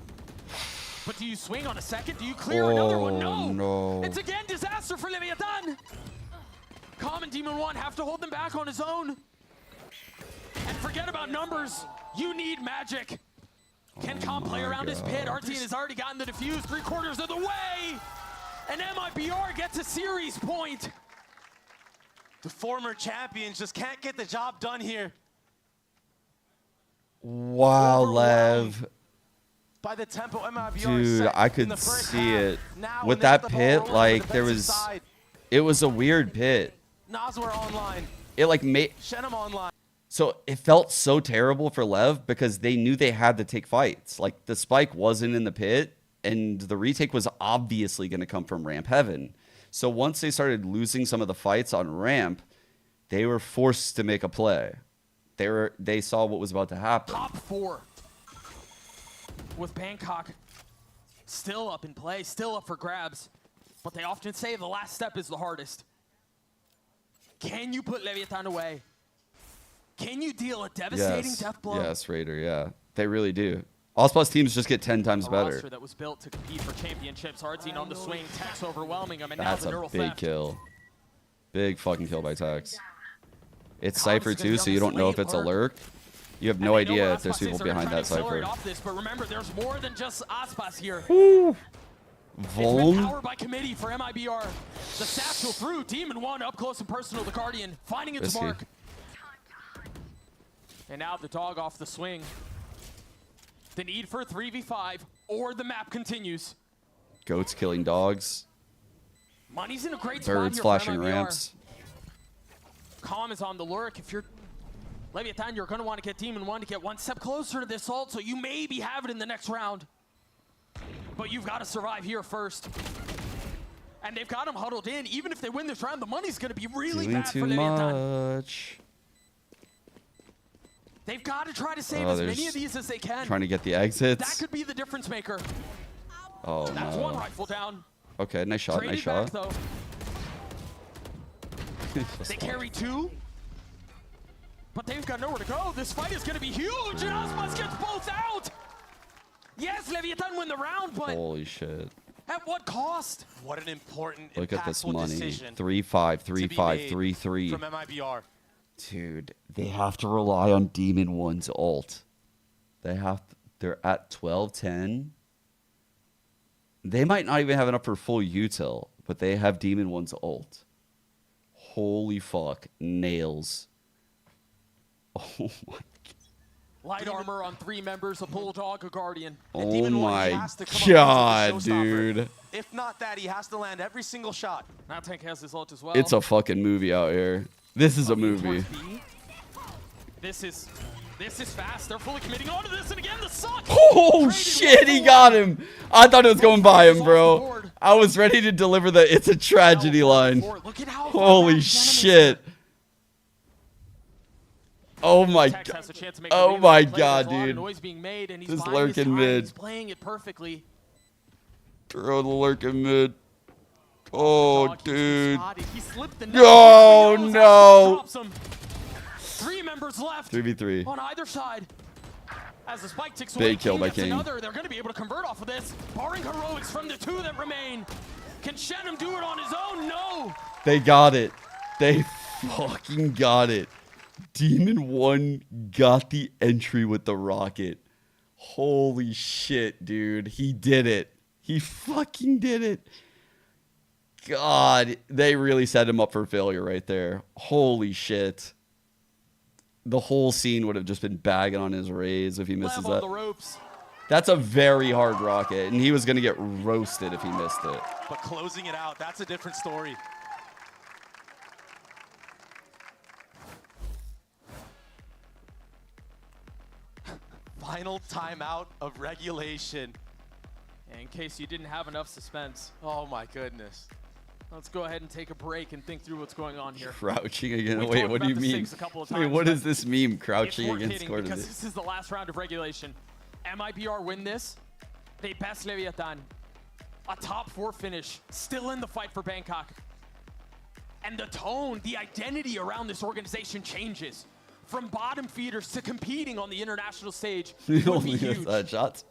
Speaker 3: But do you swing on a second? Do you clear another one? No.
Speaker 1: No.
Speaker 3: It's again disaster for Leviathan. Com and Demon 1 have to hold them back on his own. And forget about numbers. You need magic. Can Com play around his pit? Artian has already gotten the defuse 3/4 of the way. And MIBR gets a series point.
Speaker 11: The former champions just can't get the job done here.
Speaker 1: Wow, Lev.
Speaker 11: By the tempo, MIBR
Speaker 1: Dude,
Speaker 11: set
Speaker 1: I
Speaker 11: in
Speaker 1: could
Speaker 11: the first
Speaker 1: see
Speaker 11: half.
Speaker 1: it.
Speaker 11: Now,
Speaker 1: With
Speaker 11: when they get
Speaker 1: that
Speaker 11: the ball
Speaker 1: pit,
Speaker 11: rolling
Speaker 1: like,
Speaker 11: on the
Speaker 1: there
Speaker 11: defensive
Speaker 1: was...
Speaker 11: side,
Speaker 1: It was a weird pit.
Speaker 11: Nazwar online.
Speaker 1: It, like, made...
Speaker 11: Shenum online.
Speaker 1: So, it felt so terrible for Lev because they knew they had to take fights. Like, the spike wasn't in the pit, and the retake was obviously going to come from ramp heaven. So, once they started losing some of the fights on ramp, they were forced to make a play. They saw what was about to happen.
Speaker 3: Top 4 with Bangkok still up in play, still up for grabs. But they often say the last step is the hardest. Can you put Leviathan away? Can you deal a devastating death blow?
Speaker 1: Yes, Raider, yeah. They really do. Allspa's teams just get 10 times better.
Speaker 3: Roster that was built to compete for championships. Ardzine on the swing, Tex overwhelming him, and
Speaker 1: That's
Speaker 3: now the
Speaker 1: a
Speaker 3: neural
Speaker 1: big
Speaker 3: theft.
Speaker 1: kill. Big fucking kill by Tex. It's
Speaker 3: Com's
Speaker 1: Cypher
Speaker 3: gonna
Speaker 1: too,
Speaker 3: be
Speaker 1: so
Speaker 3: on
Speaker 1: you
Speaker 3: this
Speaker 1: don't know if
Speaker 3: late
Speaker 1: it's a
Speaker 3: lurk.
Speaker 1: lurk. You have no idea if there's people behind that Cypher.
Speaker 3: Off this, but remember, there's more than just Aspas here.
Speaker 1: Woo.
Speaker 3: It's been
Speaker 1: Vuln.
Speaker 3: powered by committee for MIBR. The satchel through, Demon 1 up close and personal, the Guardian finding its
Speaker 1: Risky.
Speaker 3: mark. And now the dog off the swing. The need for 3v5, or the map continues.
Speaker 1: Goats killing dogs.
Speaker 3: Money's in a great spot
Speaker 1: Birds
Speaker 3: here
Speaker 1: flashing
Speaker 3: for MIBR.
Speaker 1: ramps.
Speaker 3: Calm is on the lurk. If you're Leviathan, you're going to want to get Demon 1 to get one step closer to this ult, so you maybe have it in the next round. But you've got to survive here first. And they've got him huddled in. Even if they win this round, the money's going to be really
Speaker 1: Doing
Speaker 3: bad
Speaker 1: too
Speaker 3: for Leviathan.
Speaker 1: much.
Speaker 3: They've got to try to save
Speaker 1: Oh,
Speaker 3: as many
Speaker 1: there's
Speaker 3: of these as they can.
Speaker 1: Trying to get the
Speaker 3: That
Speaker 1: exits.
Speaker 3: could be the difference maker.
Speaker 1: Oh
Speaker 3: That's one
Speaker 1: no.
Speaker 3: rifle down.
Speaker 1: Okay, nice shot,
Speaker 3: Traded
Speaker 1: nice shot.
Speaker 3: back, though. They carry 2. But they've got nowhere to go. This fight is going to be huge, and Aspas gets both out. Yes, Leviathan win the round, but
Speaker 1: Holy shit.
Speaker 3: at what cost?
Speaker 11: What an important,
Speaker 1: Look at this
Speaker 11: impactful
Speaker 1: money.
Speaker 11: decision
Speaker 1: 3-5,
Speaker 11: to be
Speaker 1: 3-5,
Speaker 11: made
Speaker 1: 3-3.
Speaker 11: from MIBR.
Speaker 1: Dude, they have to rely on Demon 1's ult. They're at 12-10. They might not even have enough for full util, but they have Demon 1's ult. Holy fuck. Nails. Oh my.
Speaker 3: Light armor on 3 members, a Bulldog, a Guardian.
Speaker 1: Oh
Speaker 11: Demon 1, he
Speaker 1: my
Speaker 11: has to come up with
Speaker 1: god,
Speaker 11: a showstopper.
Speaker 1: dude.
Speaker 11: If not that, he has to land every single shot.
Speaker 3: Now Tank has his ult as well.
Speaker 1: It's a fucking movie out here. This is a movie.
Speaker 3: This is fast. They're fully committing onto this, and again, the suck.
Speaker 1: Oh shit, he got him. I thought it was going by him, bro. I was ready to deliver the "it's a tragedy" line. Holy shit. Oh my
Speaker 3: Tex
Speaker 1: god.
Speaker 3: has a chance to make a
Speaker 1: Oh
Speaker 3: really
Speaker 1: my
Speaker 3: good play.
Speaker 1: god,
Speaker 3: There's a lot of
Speaker 1: dude.
Speaker 3: noise being made, and he's
Speaker 1: This
Speaker 3: buying his
Speaker 1: lurking
Speaker 3: time.
Speaker 1: mid.
Speaker 3: He's playing it perfectly.
Speaker 1: Throw the lurking mid. Oh, dude.
Speaker 3: He slipped the net.
Speaker 1: Oh, no.
Speaker 3: Drops him. 3 members left
Speaker 1: 3v3.
Speaker 3: on either side. As the spike ticks
Speaker 1: Big
Speaker 3: away,
Speaker 1: kill by
Speaker 3: gets
Speaker 1: King.
Speaker 3: another. They're going to be able to convert off of this. Barring heroics from the 2 that remain. Can Shenum do it on his own? No.
Speaker 1: They got it. They fucking got it. Demon 1 got the entry with the rocket. Holy shit, dude. He did it. He fucking did it. God, they really set him up for failure right there. Holy shit. The whole scene would have just been bagging on his raise if he misses
Speaker 3: Lev on
Speaker 1: that.
Speaker 3: the ropes.
Speaker 1: That's a very hard rocket, and he was going to get roasted if he missed it.
Speaker 11: But closing it out, that's a different story. Final timeout of regulation.
Speaker 3: In case you didn't have enough suspense.
Speaker 11: Oh my goodness.
Speaker 3: Let's go ahead and take a break and think through what's going on here.
Speaker 1: Crouching again.
Speaker 3: We
Speaker 1: Wait,
Speaker 3: talked
Speaker 1: what do you
Speaker 3: about the
Speaker 1: mean?
Speaker 3: six a couple of
Speaker 1: Wait,
Speaker 3: times,
Speaker 1: what
Speaker 3: but
Speaker 1: is this meme?
Speaker 3: It's
Speaker 1: Crouching
Speaker 3: worth
Speaker 1: against
Speaker 3: hitting
Speaker 1: Cortez.
Speaker 3: because this is the last round of regulation. MIBR win this. They best Leviathan. A top 4 finish. Still in the fight for Bangkok. And the tone, the identity around this organization changes. From bottom feeders to competing on the international stage would be
Speaker 1: Only
Speaker 3: huge.
Speaker 1: side shots.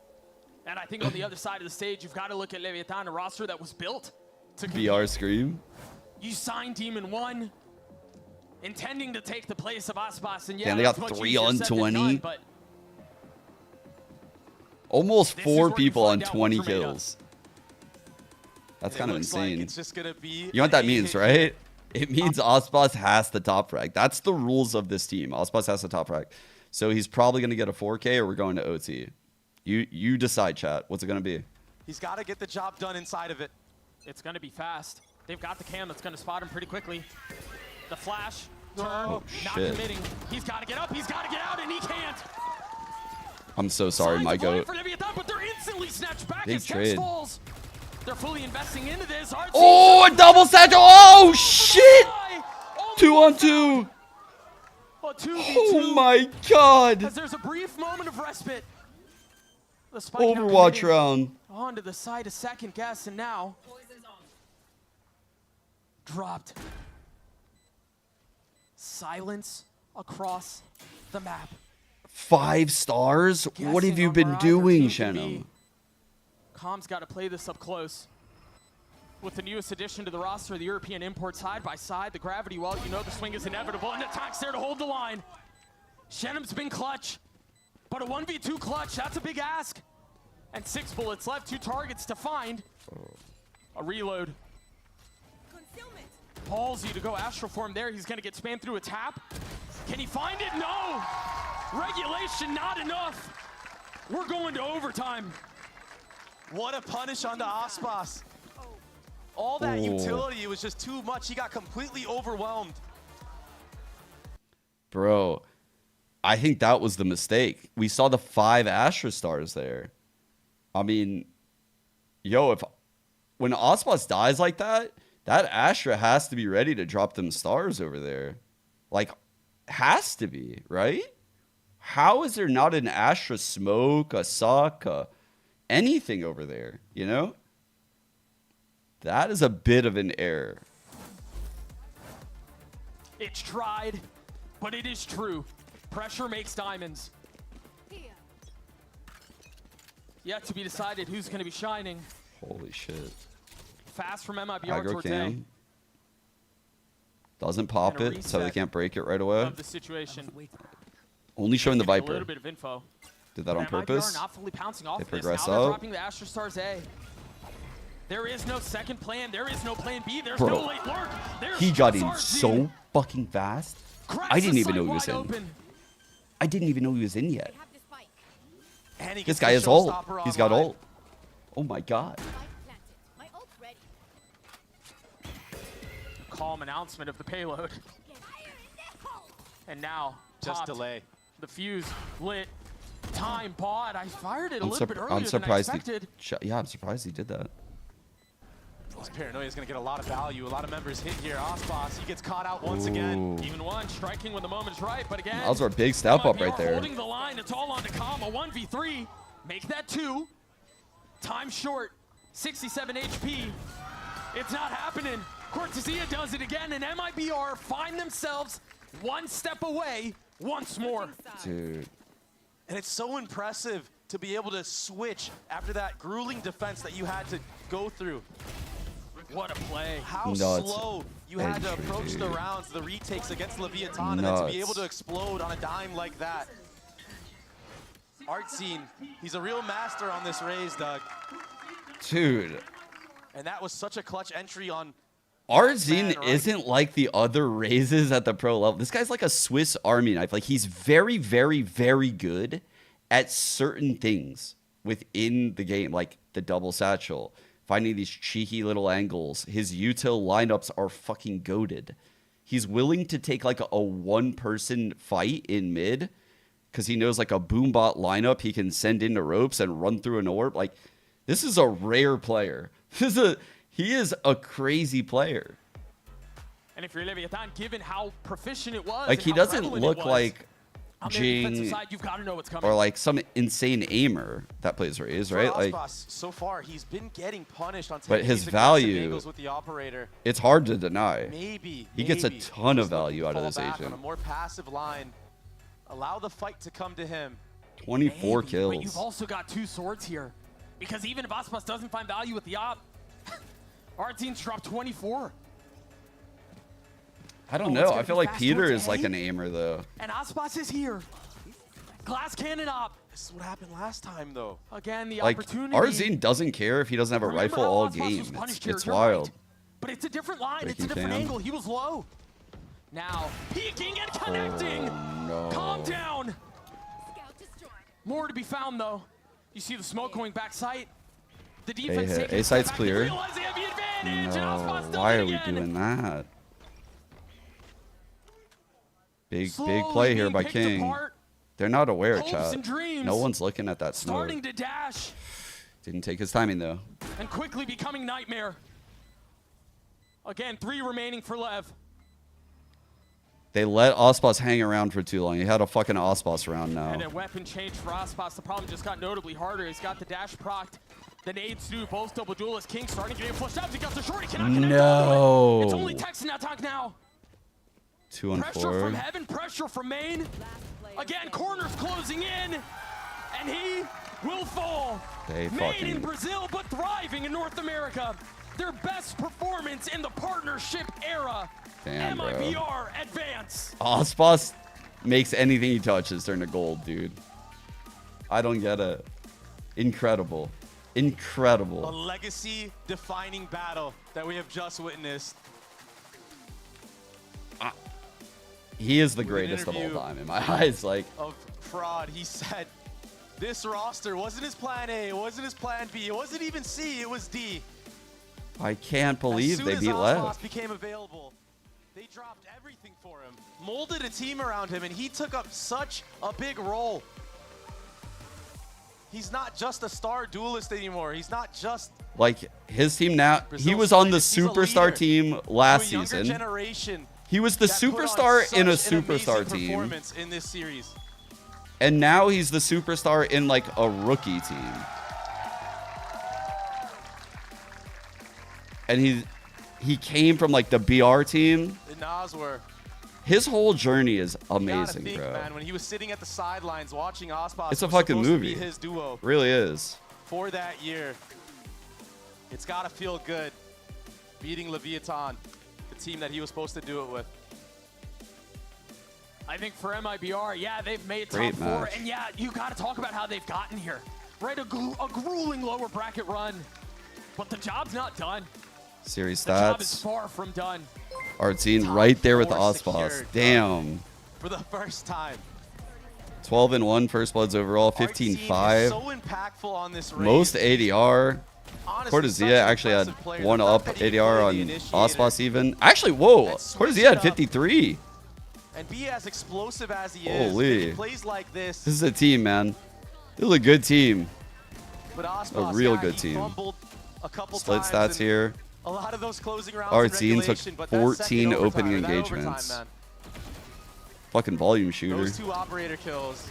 Speaker 3: And I think on the other side of the stage, you've got to look at Leviathan, a roster that was built to compete.
Speaker 1: VR scream.
Speaker 3: You signed Demon 1, intending to take the place of Aspas, and yeah,
Speaker 1: Damn, they got
Speaker 3: that's much
Speaker 1: 3
Speaker 3: easier
Speaker 1: on
Speaker 3: said than
Speaker 1: 20.
Speaker 3: done, but
Speaker 1: Almost
Speaker 3: This is
Speaker 1: 4
Speaker 3: where you
Speaker 1: people on
Speaker 3: find out
Speaker 1: 20
Speaker 3: what you're made of.
Speaker 1: kills. That's
Speaker 11: It
Speaker 1: kind of
Speaker 11: looks like
Speaker 1: insane.
Speaker 11: it's just gonna be
Speaker 1: You know what that means, right? It means Aspas has the top frag. That's the rules of this team. Aspas has the top frag. So he's probably going to get a 4K or we're going to OT. You decide, chat. What's it going to be?
Speaker 11: He's got to get the job done inside of it.
Speaker 3: it's going to be fast. They've got the cam that's going to spot him pretty quickly. The flash, turn,
Speaker 1: Oh,
Speaker 3: not
Speaker 1: shit.
Speaker 3: committing. He's got to get up, he's got to get out, and he can't.
Speaker 1: I'm so sorry, my goat.
Speaker 3: For Leviathan, but they're instantly snatched back
Speaker 1: Big
Speaker 3: as Tex
Speaker 1: trade.
Speaker 3: falls. They're fully investing into this. RT
Speaker 1: Oh, a double satchel. Oh, shit. 2 on 2.
Speaker 3: A 2v2.
Speaker 1: Oh, my God.
Speaker 3: As there's a brief moment of respite. The spike now
Speaker 1: Overwatch
Speaker 3: committing
Speaker 1: round.
Speaker 3: onto the side of second guess, and now dropped. Silence across the map.
Speaker 1: 5 stars? What have
Speaker 3: Guessing
Speaker 1: you
Speaker 3: on
Speaker 1: been
Speaker 3: where either
Speaker 1: doing,
Speaker 3: team could be.
Speaker 1: Shannon?
Speaker 3: Com's got to play this up close. With the newest addition to the roster, the European import side by side, the gravity well, you know the swing is inevitable, and attack's there to hold the line. Shenum's been clutch, but a 1v2 clutch, that's a big ask. And 6 bullets left, 2 targets to find. A reload. Ballsy to go Astral Form there, he's gonna get spammed through a tap. Can he find it? No! Regulation, not enough. We're going to overtime.
Speaker 11: What a punish on the Aspas. All that
Speaker 1: Ooh.
Speaker 11: utility was just too much. He got completely overwhelmed.
Speaker 1: Bro, I think that was the mistake. We saw the 5 Astra stars there. I mean, yo, when Aspas dies like that, that Astra has to be ready to drop them stars over there. Like, has to be, right? How is there not an Astra smoke, a suck, anything over there, you know? That is a bit of an error.
Speaker 3: It's tried, but it is true. Pressure makes diamonds. Yet to be decided who's going to be shining.
Speaker 1: Holy shit.
Speaker 3: Fast from MIBR
Speaker 1: Aggro
Speaker 3: towards A.
Speaker 1: cam. Doesn't pop
Speaker 3: And a
Speaker 1: it, so they
Speaker 3: reset
Speaker 1: can't break it right away.
Speaker 3: Of the situation.
Speaker 1: Only showing the
Speaker 3: A
Speaker 1: Viper.
Speaker 3: little bit of info.
Speaker 1: Did that on
Speaker 3: MIBR
Speaker 1: purpose.
Speaker 3: not fully pouncing off
Speaker 1: They
Speaker 3: of this.
Speaker 1: progress
Speaker 3: Now they're
Speaker 1: up.
Speaker 3: dropping the Astra Stars A. There is no second plan. There is no plan B. There's
Speaker 1: Bro,
Speaker 3: no late lurk. There's
Speaker 1: he got in
Speaker 3: Stars
Speaker 1: so fucking fast.
Speaker 3: Cracks
Speaker 1: I didn't
Speaker 3: the
Speaker 1: even know
Speaker 3: site
Speaker 1: he was
Speaker 3: wide
Speaker 1: in.
Speaker 3: open.
Speaker 1: I didn't even know he was in yet.
Speaker 11: And he
Speaker 1: This
Speaker 11: gets
Speaker 1: guy
Speaker 11: the
Speaker 1: is ult.
Speaker 11: showstopper
Speaker 1: He's got
Speaker 11: online.
Speaker 1: ult. Oh my god.
Speaker 3: Calm announcement of the payload. And now,
Speaker 11: Just
Speaker 3: popped.
Speaker 11: delay.
Speaker 3: The fuse lit. Time bought. I fired it a little bit earlier
Speaker 1: I'm surprised
Speaker 3: than I expected.
Speaker 1: yeah, I'm surprised he did that.
Speaker 11: This paranoia is going to get a lot of value. A lot of members hit here. Ospas, he gets caught out once again.
Speaker 3: Even one, striking when the moment's right, but again.
Speaker 1: That was our big step up right there.
Speaker 3: Holding the line, it's all on to Calm. A 1v3, make that 2. Time short, 67 HP. It's not happening. Cortesia does it again, and MIBR find themselves one step away once more.
Speaker 1: Dude.
Speaker 11: And it's so impressive to be able to switch after that grueling defense that you had to go through.
Speaker 3: What a play.
Speaker 11: How slow you had to approach the rounds, the retakes against Leviathan, and then to be able to explode on a dime like that. Artscene, he's a real master on this raise, Doug.
Speaker 1: Dude.
Speaker 11: And that was such a clutch entry on...
Speaker 1: Artscene isn't like the other raises at the pro level. This guy's like a Swiss Army knife. Like, he's very, very, very good at certain things within the game, like the double satchel, finding these cheeky little angles. His util lineups are fucking goated. He's willing to take like a one-person fight in mid because he knows like a boombot lineup he can send into ropes and run through an orb. Like, this is a rare player. He is a crazy player.
Speaker 3: And if you're Leviathan, given how proficient it was,
Speaker 1: like, he doesn't look like Jing
Speaker 3: side, you've got to know what's coming.
Speaker 1: or like some insane aimer that plays raise, right? Like,
Speaker 11: so far he's been getting punished on
Speaker 1: but his
Speaker 11: these
Speaker 1: value,
Speaker 11: angles with the operator.
Speaker 1: It's hard to deny.
Speaker 11: Maybe
Speaker 1: he gets a ton of value out of this
Speaker 11: back
Speaker 1: agent.
Speaker 11: on a more passive line. Allow the fight to come to him.
Speaker 1: 24 kills.
Speaker 3: But you've also got 2 swords here, because even if Aspas doesn't find value with the op, our team's dropped 24.
Speaker 1: I don't know. I feel like Peter is like an aimer though.
Speaker 3: And Aspas is here. Glass cannon op.
Speaker 11: This is what happened last time though.
Speaker 3: Again, the
Speaker 1: Like,
Speaker 3: opportunity.
Speaker 1: Arzine doesn't care if he doesn't have a rifle all game. It's wild.
Speaker 3: But it's a different line.
Speaker 1: Breaking
Speaker 3: it's a different
Speaker 1: fan.
Speaker 3: angle. He was low. Now, peeking and connecting.
Speaker 1: Oh, no.
Speaker 3: Calm down. More to be found, though. You see the smoke going back sight. The defense taking
Speaker 1: A site's
Speaker 3: back.
Speaker 1: Clear.
Speaker 3: They realize they have the advantage, and Aspas does
Speaker 1: Why
Speaker 3: it
Speaker 1: are we
Speaker 3: again.
Speaker 1: doing that? Big
Speaker 3: Slowly
Speaker 1: play here
Speaker 3: being
Speaker 1: by
Speaker 3: picked
Speaker 1: King.
Speaker 3: apart.
Speaker 1: They're not aware,
Speaker 3: Hopes
Speaker 1: chat.
Speaker 3: and dreams.
Speaker 1: No one's looking at that smoke.
Speaker 3: Starting to dash
Speaker 1: Didn't take his timing though.
Speaker 3: and quickly becoming Nightmare. Again, 3 remaining for Lev.
Speaker 1: They let Ospas hang around for too long. He had a fucking Ospas round now.
Speaker 3: And a weapon change for Aspas. The problem just got notably harder. He's got the dash procced. The nades do both double duelist. King starting to get flushed out. He got the short. He cannot connect all the way. It's only Tex and Attack now.
Speaker 1: 2 on
Speaker 3: Pressure
Speaker 1: 4.
Speaker 3: from heaven, pressure from main. Again, corners closing in. And he will fall.
Speaker 1: They
Speaker 3: Made
Speaker 1: fucking-
Speaker 3: in Brazil, but thriving in North America. Their best performance in the partnership era.
Speaker 1: Damn, bro.
Speaker 3: MIBR advance.
Speaker 1: Ospas makes anything he touches turn to gold, dude. I don't get it. Incredible. Incredible.
Speaker 11: A legacy-defining battle that we have just witnessed.
Speaker 1: He is the greatest of all time in my eyes. Like,
Speaker 11: Of fraud, he said, this roster wasn't his plan A, it wasn't his plan B, it wasn't even C, it was D.
Speaker 1: I can't believe they beat
Speaker 11: As soon as
Speaker 1: Lev.
Speaker 11: Ospas became available, they dropped everything for him, molded a team around him, and he took up such a big role. He's not just a star duelist anymore. He's not just
Speaker 1: Like, his team now, he
Speaker 11: Brazil's
Speaker 1: was on the
Speaker 11: finest. He's a
Speaker 1: superstar
Speaker 11: leader
Speaker 1: team last
Speaker 11: to a younger
Speaker 1: season.
Speaker 11: generation
Speaker 1: He was the
Speaker 11: that put on
Speaker 1: superstar in a
Speaker 11: such an
Speaker 1: superstar
Speaker 11: amazing
Speaker 1: team.
Speaker 11: performance in this series.
Speaker 1: And now he's the superstar in like a rookie team. And he came from like the BR team.
Speaker 11: The Naswar.
Speaker 1: His whole journey is
Speaker 11: You gotta
Speaker 1: amazing,
Speaker 11: think,
Speaker 1: bro.
Speaker 11: man, when he was sitting at the sidelines watching Ospas,
Speaker 1: It's a
Speaker 11: was
Speaker 1: fucking
Speaker 11: supposed to
Speaker 1: movie.
Speaker 11: be his duo
Speaker 1: Really is.
Speaker 11: for that year. It's gotta feel good beating Leviathan, the team that he was supposed to do it with.
Speaker 3: I think for MIBR, yeah, they've made
Speaker 1: Great
Speaker 3: top 4,
Speaker 1: match.
Speaker 3: and yeah, you got to talk about how they've gotten here. Right, a grueling lower bracket run, but the job's not done.
Speaker 1: Series
Speaker 3: The job is
Speaker 1: stats.
Speaker 3: far from done.
Speaker 1: Artscene right there with the
Speaker 11: 4
Speaker 1: Ospas.
Speaker 11: secured,
Speaker 1: Damn.
Speaker 11: For the first time.
Speaker 1: 12-1 first bloods overall. 15-5.
Speaker 11: So impactful on this race.
Speaker 1: Most ADR.
Speaker 11: Honestly, such
Speaker 1: Cortezia
Speaker 11: an
Speaker 1: actually had
Speaker 11: impressive player.
Speaker 1: one
Speaker 11: The
Speaker 1: up
Speaker 11: fact that he
Speaker 1: ADR
Speaker 11: played
Speaker 1: on
Speaker 11: the initiator
Speaker 1: Ospas even. Actually, whoa.
Speaker 11: and switched
Speaker 1: Cortezia had
Speaker 11: up
Speaker 1: 53.
Speaker 11: And be as explosive as he
Speaker 1: Holy.
Speaker 11: is. He plays like this.
Speaker 1: This is a team, man. This is a good team.
Speaker 11: But
Speaker 1: A
Speaker 11: Ospas,
Speaker 1: real
Speaker 11: yeah,
Speaker 1: good
Speaker 11: he
Speaker 1: team.
Speaker 11: fumbled a couple
Speaker 1: Split
Speaker 11: times
Speaker 1: stats
Speaker 11: and
Speaker 1: here.
Speaker 11: A lot of those closing rounds
Speaker 1: Our
Speaker 11: in
Speaker 1: team took
Speaker 11: regulation, but that
Speaker 1: 14
Speaker 11: second overtime,
Speaker 1: opening
Speaker 11: or that
Speaker 1: engagements.
Speaker 11: overtime, man,
Speaker 1: Fucking volume shooter.
Speaker 11: those 2 operator kills,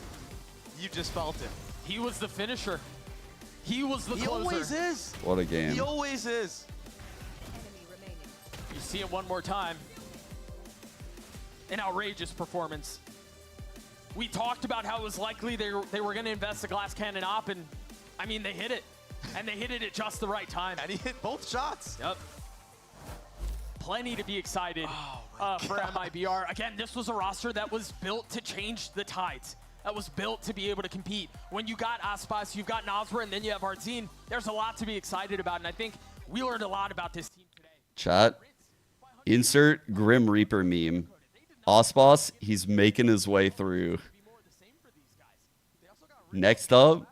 Speaker 11: you just felt it.
Speaker 3: He was the finisher. He was the
Speaker 11: He
Speaker 3: closer.
Speaker 11: always is.
Speaker 1: What a game.
Speaker 11: He always is.
Speaker 3: You see it one more time. An outrageous performance. We talked about how it was likely they were going to invest the glass cannon op, and I mean, they hit it. And they hit it at just the right time.
Speaker 11: And he hit both shots.
Speaker 3: Yep. Plenty to be excited for Mibr. Again, this was a roster that was built to change the tides. That was built to be able to compete. When you got Aspas, you've got Nazra, and then you have Artzine, there's a lot to be excited about, and I think we learned a lot about this team today.
Speaker 1: Chat. Insert Grim Reaper meme. Aspas, he's making his way through. Next up,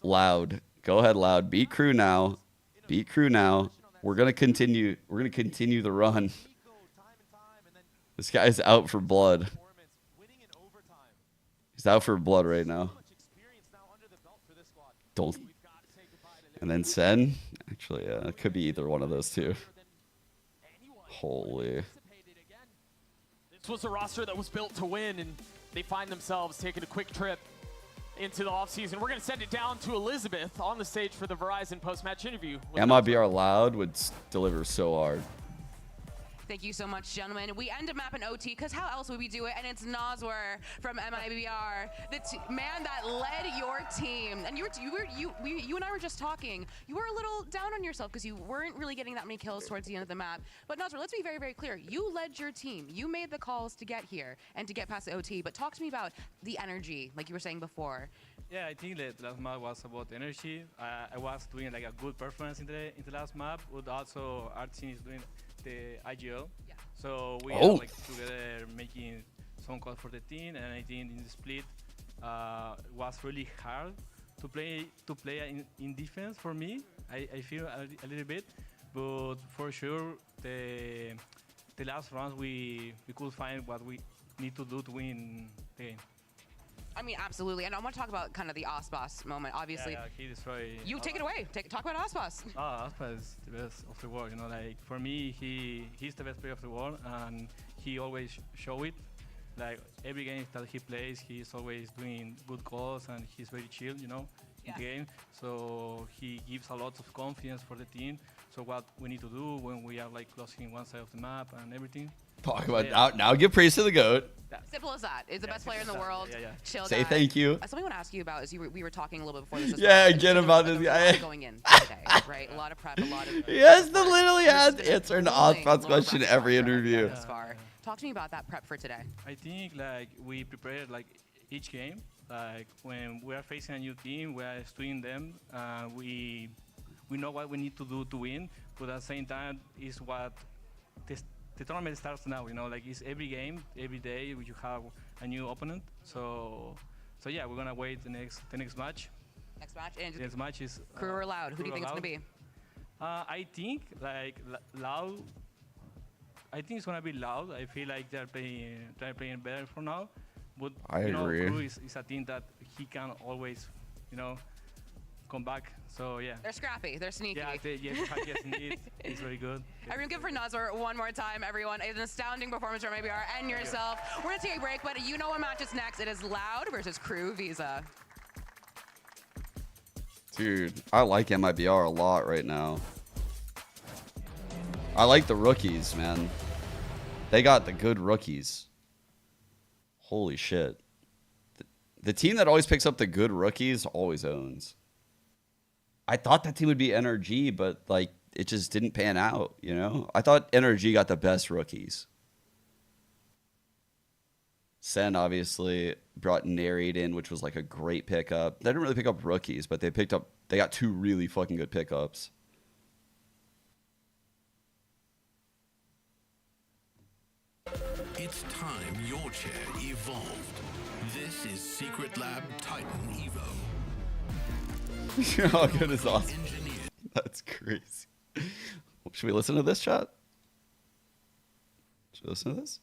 Speaker 1: Loud. Go ahead, Loud. Beat Crew now. Beat Crew now. We're gonna continue. We're gonna continue the run. This guy's out for blood. He's out for blood right now. Don't. And then Sen. Actually, yeah, it could be either one of those two. Holy.
Speaker 3: This was a roster that was built to win, and they find themselves taking a quick trip into the offseason. We're going to send it down to Elizabeth on the stage for the Verizon post-match interview.
Speaker 1: Mibr Loud would deliver so hard.
Speaker 13: Thank you so much, gentlemen. We end a map in OT because how else would we do it? And it's Nazwer from Mibr, the man that led your team. And you and I were just talking. You were a little down on yourself because you weren't really getting that many kills towards the end of the map. But Nazwer, let's be very, very clear. You led your team. You made the calls to get here and to get past the OT. But talk to me about the energy, like you were saying before.
Speaker 2: Yeah, I think that the last map was about energy. I was doing like a good performance in the last map, but also our team is doing the IGL.
Speaker 13: Yeah.
Speaker 2: So we are like together making some calls for the team, and I think in the split was really hard to play in defense for me. I feel a little bit, but for sure the last rounds we could find what we need to do to win the game.
Speaker 13: I mean, absolutely. And I want to talk about kind of the Aspas moment, obviously.
Speaker 2: Yeah, he destroyed.
Speaker 13: You take it away. Talk about Aspas.
Speaker 2: Aspas is the best of the world. You know, like for me, he's the best player of the world, and he always show it. Like every game that he plays, he's always doing good calls, and he's very chill. You know, in the game. So he gives a lot of confidence for the team. So what we need to do when we are like closing one side of the map and everything.
Speaker 1: Talk about now. Give praise to the GOAT.
Speaker 13: Simple as that. Is the best player in the world. Chill
Speaker 1: Say
Speaker 13: guy.
Speaker 1: thank you.
Speaker 13: Something I want to ask you about is we were talking a little bit before this.
Speaker 1: Yeah, again about this guy.
Speaker 13: Going in today, right? A lot of prep, a lot of.
Speaker 1: Yes, the literally has answer an Aspas question every interview.
Speaker 13: This far. Talk to me about that prep for today.
Speaker 2: I think like we prepared like each game. Like when we are facing a new team, we are studying them. We know what we need to do to win, but at the same time, is what the tournament starts now. You know, like it's every game, every day you have a new opponent. So yeah, we're gonna wait the next match.
Speaker 13: Next match. And
Speaker 2: next match is
Speaker 13: Crew or Loud. Who do you think it's gonna be?
Speaker 2: I think like Loud. I think it's gonna be Loud. I feel like they're playing better for now. But
Speaker 1: I agree.
Speaker 2: Crew is a team that he can always, come back. So yeah.
Speaker 13: They're scrappy. They're sneaky.
Speaker 2: Yeah, it's very good.
Speaker 13: Everyone give for Nazwer one more time, everyone. It's an astounding performance from Mibr and yourself. We're gonna take a break, but you know what match is next. It is Loud versus Crew Visa.
Speaker 1: Dude, I like Mibr a lot right now. I like the rookies, man. They got the good rookies. Holy shit. The team that always picks up the good rookies always owns. I thought that team would be NRG, but like it just didn't pan out, you know? I thought NRG got the best rookies. Sen obviously brought Narrate in, which was like a great pickup. They didn't really pick up rookies, but they got two really fucking good pickups.
Speaker 22: It's time your chair evolved. This is Secret Lab Titan Evo.
Speaker 1: How good is awesome. That's crazy. Should we listen to this, chat? Should we listen to this?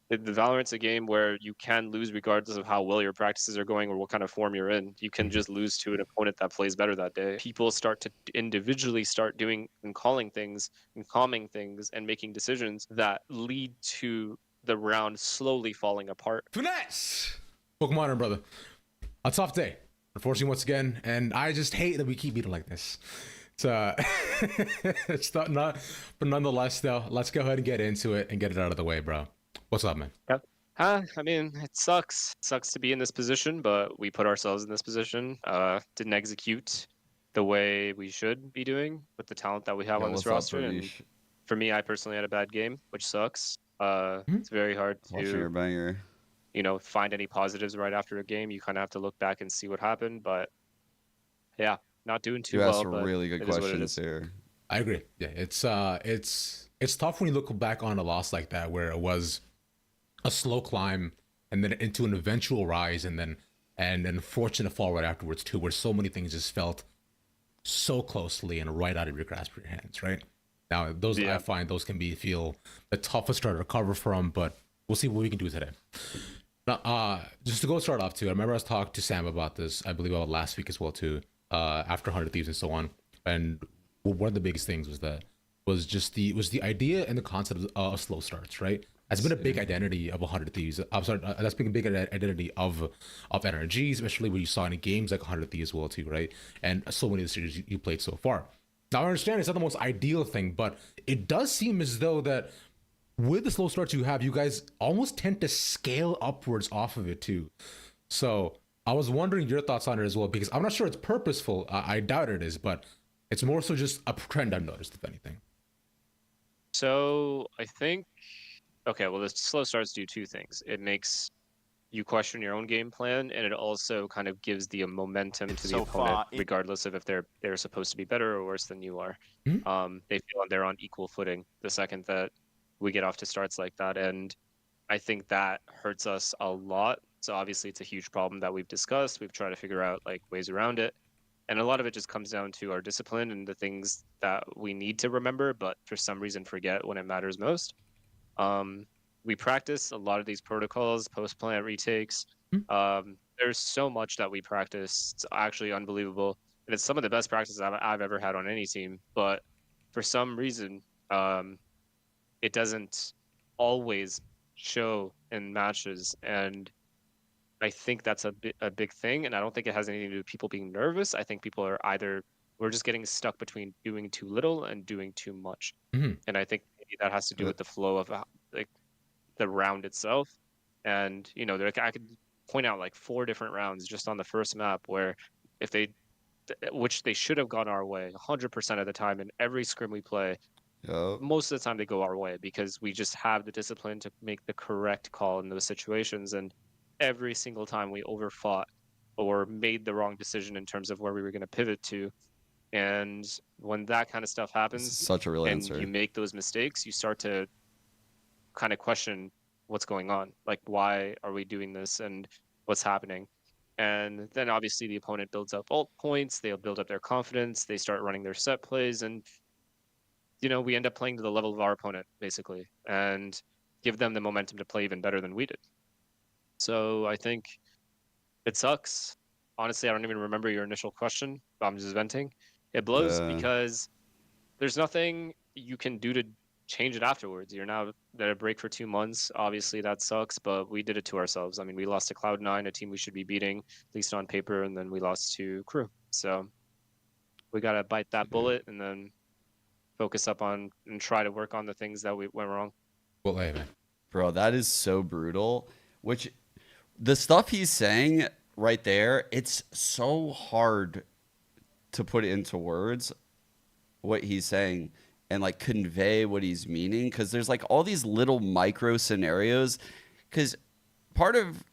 Speaker 5: The Valorant's a game where you can lose regardless of how well your practices are going or what kind of form you're in. You can just lose to an opponent that plays better that day. People start to individually start doing and calling things and calming things and making decisions that lead to the round slowly falling apart.
Speaker 9: Finesse! Welcome on, brother. A tough day, unfortunately, once again, and I just hate that we keep beating like this. It's not, but nonetheless, though, let's go ahead and get into it and get it out of the way, bro. What's up, man?
Speaker 5: Yep. I mean, it sucks. It sucks to be in this position, but we put ourselves in this position. Didn't execute the way we should be doing with the talent that we have on this roster. And for me, I personally had a bad game, which sucks. It's very hard to, you know, find any positives right after a game. You kind of have to look back and see what happened. But yeah, not doing too well.
Speaker 1: You asked really good questions here.
Speaker 9: I agree. Yeah, it's tough when you look back on a loss like that, where it was a slow climb and then into an eventual rise, and then unfortunate fall right afterwards too, where so many things just felt so closely and right out of your grasp of your hands. Right now, those I find those can feel the toughest to recover from, but we'll see what we can do today. Now, just to go start off too, I remember I was talking to Sam about this, I believe about last week as well too, after 100 Thieves and so on, and one of the biggest things was the idea and the concept of slow starts, right? That's been a big identity of 100 Thieves. I'm sorry, that's been a big identity of NRG, especially when you saw in games like 100 Thieves as well too, right? And so many of the series you played so far. Now I understand it's not the most ideal thing, but it does seem as though that with the slow starts you have, you guys almost tend to scale upwards off of it too. So I was wondering your thoughts on it as well, because I'm not sure it's purposeful. I doubt it is, but it's more so just a trend I've noticed, if anything.
Speaker 5: So I think, okay, well, the slow starts do two things. It makes you question your own game plan, and it also kind of gives the momentum to the opponent, regardless of if they're supposed to be better or worse than you are. They feel they're on equal footing the second that we get off to starts like that, and I think that hurts us a lot. So obviously it's a huge problem that we've discussed. We've tried to figure out like ways around it. And a lot of it just comes down to our discipline and the things that we need to remember, but for some reason forget when it matters most. We practice a lot of these protocols, post-plant retakes. There's so much that we practice. It's actually unbelievable. And it's some of the best practices I've ever had on any team. But for some reason, it doesn't always show in matches. And I think that's a big thing, and I don't think it has anything to do with people being nervous. I think people are we're just getting stuck between doing too little and doing too much. And I think maybe that has to do with the flow of like the round itself. And, you know, I could point out like 4 different rounds just on the first map where which they should have gone our way 100% of the time in every scrim we play. Most of the time they go our way because we just have the discipline to make the correct call in those situations. And every single time we overfought or made the wrong decision in terms of where we were going to pivot to. And when that kind of stuff happens,
Speaker 1: such a real answer.
Speaker 5: You make those mistakes, you start to kind of question what's going on. Like, why are we doing this and what's happening? And then obviously the opponent builds up ult points, they'll build up their confidence, they start running their set plays, and, you know, we end up playing to the level of our opponent, basically, and give them the momentum to play even better than we did. So I think it sucks. Honestly, I don't even remember your initial question. I'm just venting. It blows because there's nothing you can do to change it afterwards. You're now at a break for 2 months. Obviously, that sucks, but we did it to ourselves. I mean, we lost to Cloud9, a team we should be beating, at least on paper, and then we lost to Crew. So we got to bite that bullet and then focus up on and try to work on the things that went wrong.
Speaker 9: Well, hey, man.
Speaker 1: Bro, that is so brutal. Which, the stuff he's saying right there, it's so hard to put into words what he's saying and like convey what he's meaning, because there's like all these little micro scenarios. Because part of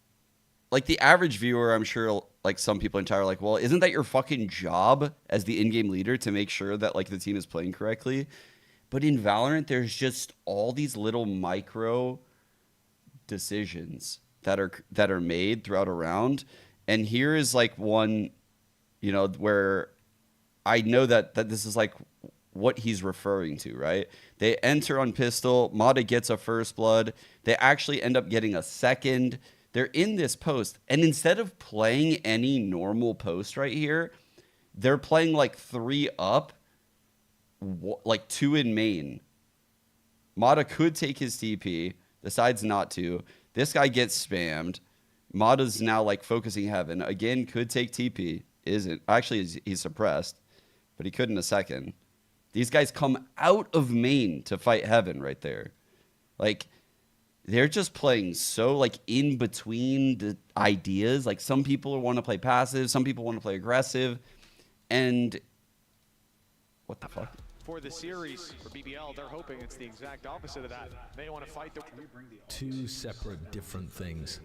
Speaker 1: like the average viewer, I'm sure like some people in chat are like, well, isn't that your fucking job as the in-game leader to make sure that like the team is playing correctly? But in Valorant, there's just all these little micro decisions that are made throughout a round. And here is like one, you know, where I know that this is like what he's referring to, right? They enter on pistol. Mata gets a first blood. They actually end up getting a second. They're in this post. And instead of playing any normal post right here, they're playing like 3 up, like 2 in main. Mata could take his TP, decides not to. This guy gets spammed. Mata's now like focusing heaven. Again, could take TP. Isn't. Actually, he's suppressed, but he could in a second. These guys come out of main to fight heaven right there. Like, they're just playing so like in between the ideas. Like, some people want to play passive, some people want to play aggressive, and what the fuck?
Speaker 4: For the series, for BBL, they're hoping it's the exact opposite of that. They want to fight the
Speaker 19: 2 separate different things.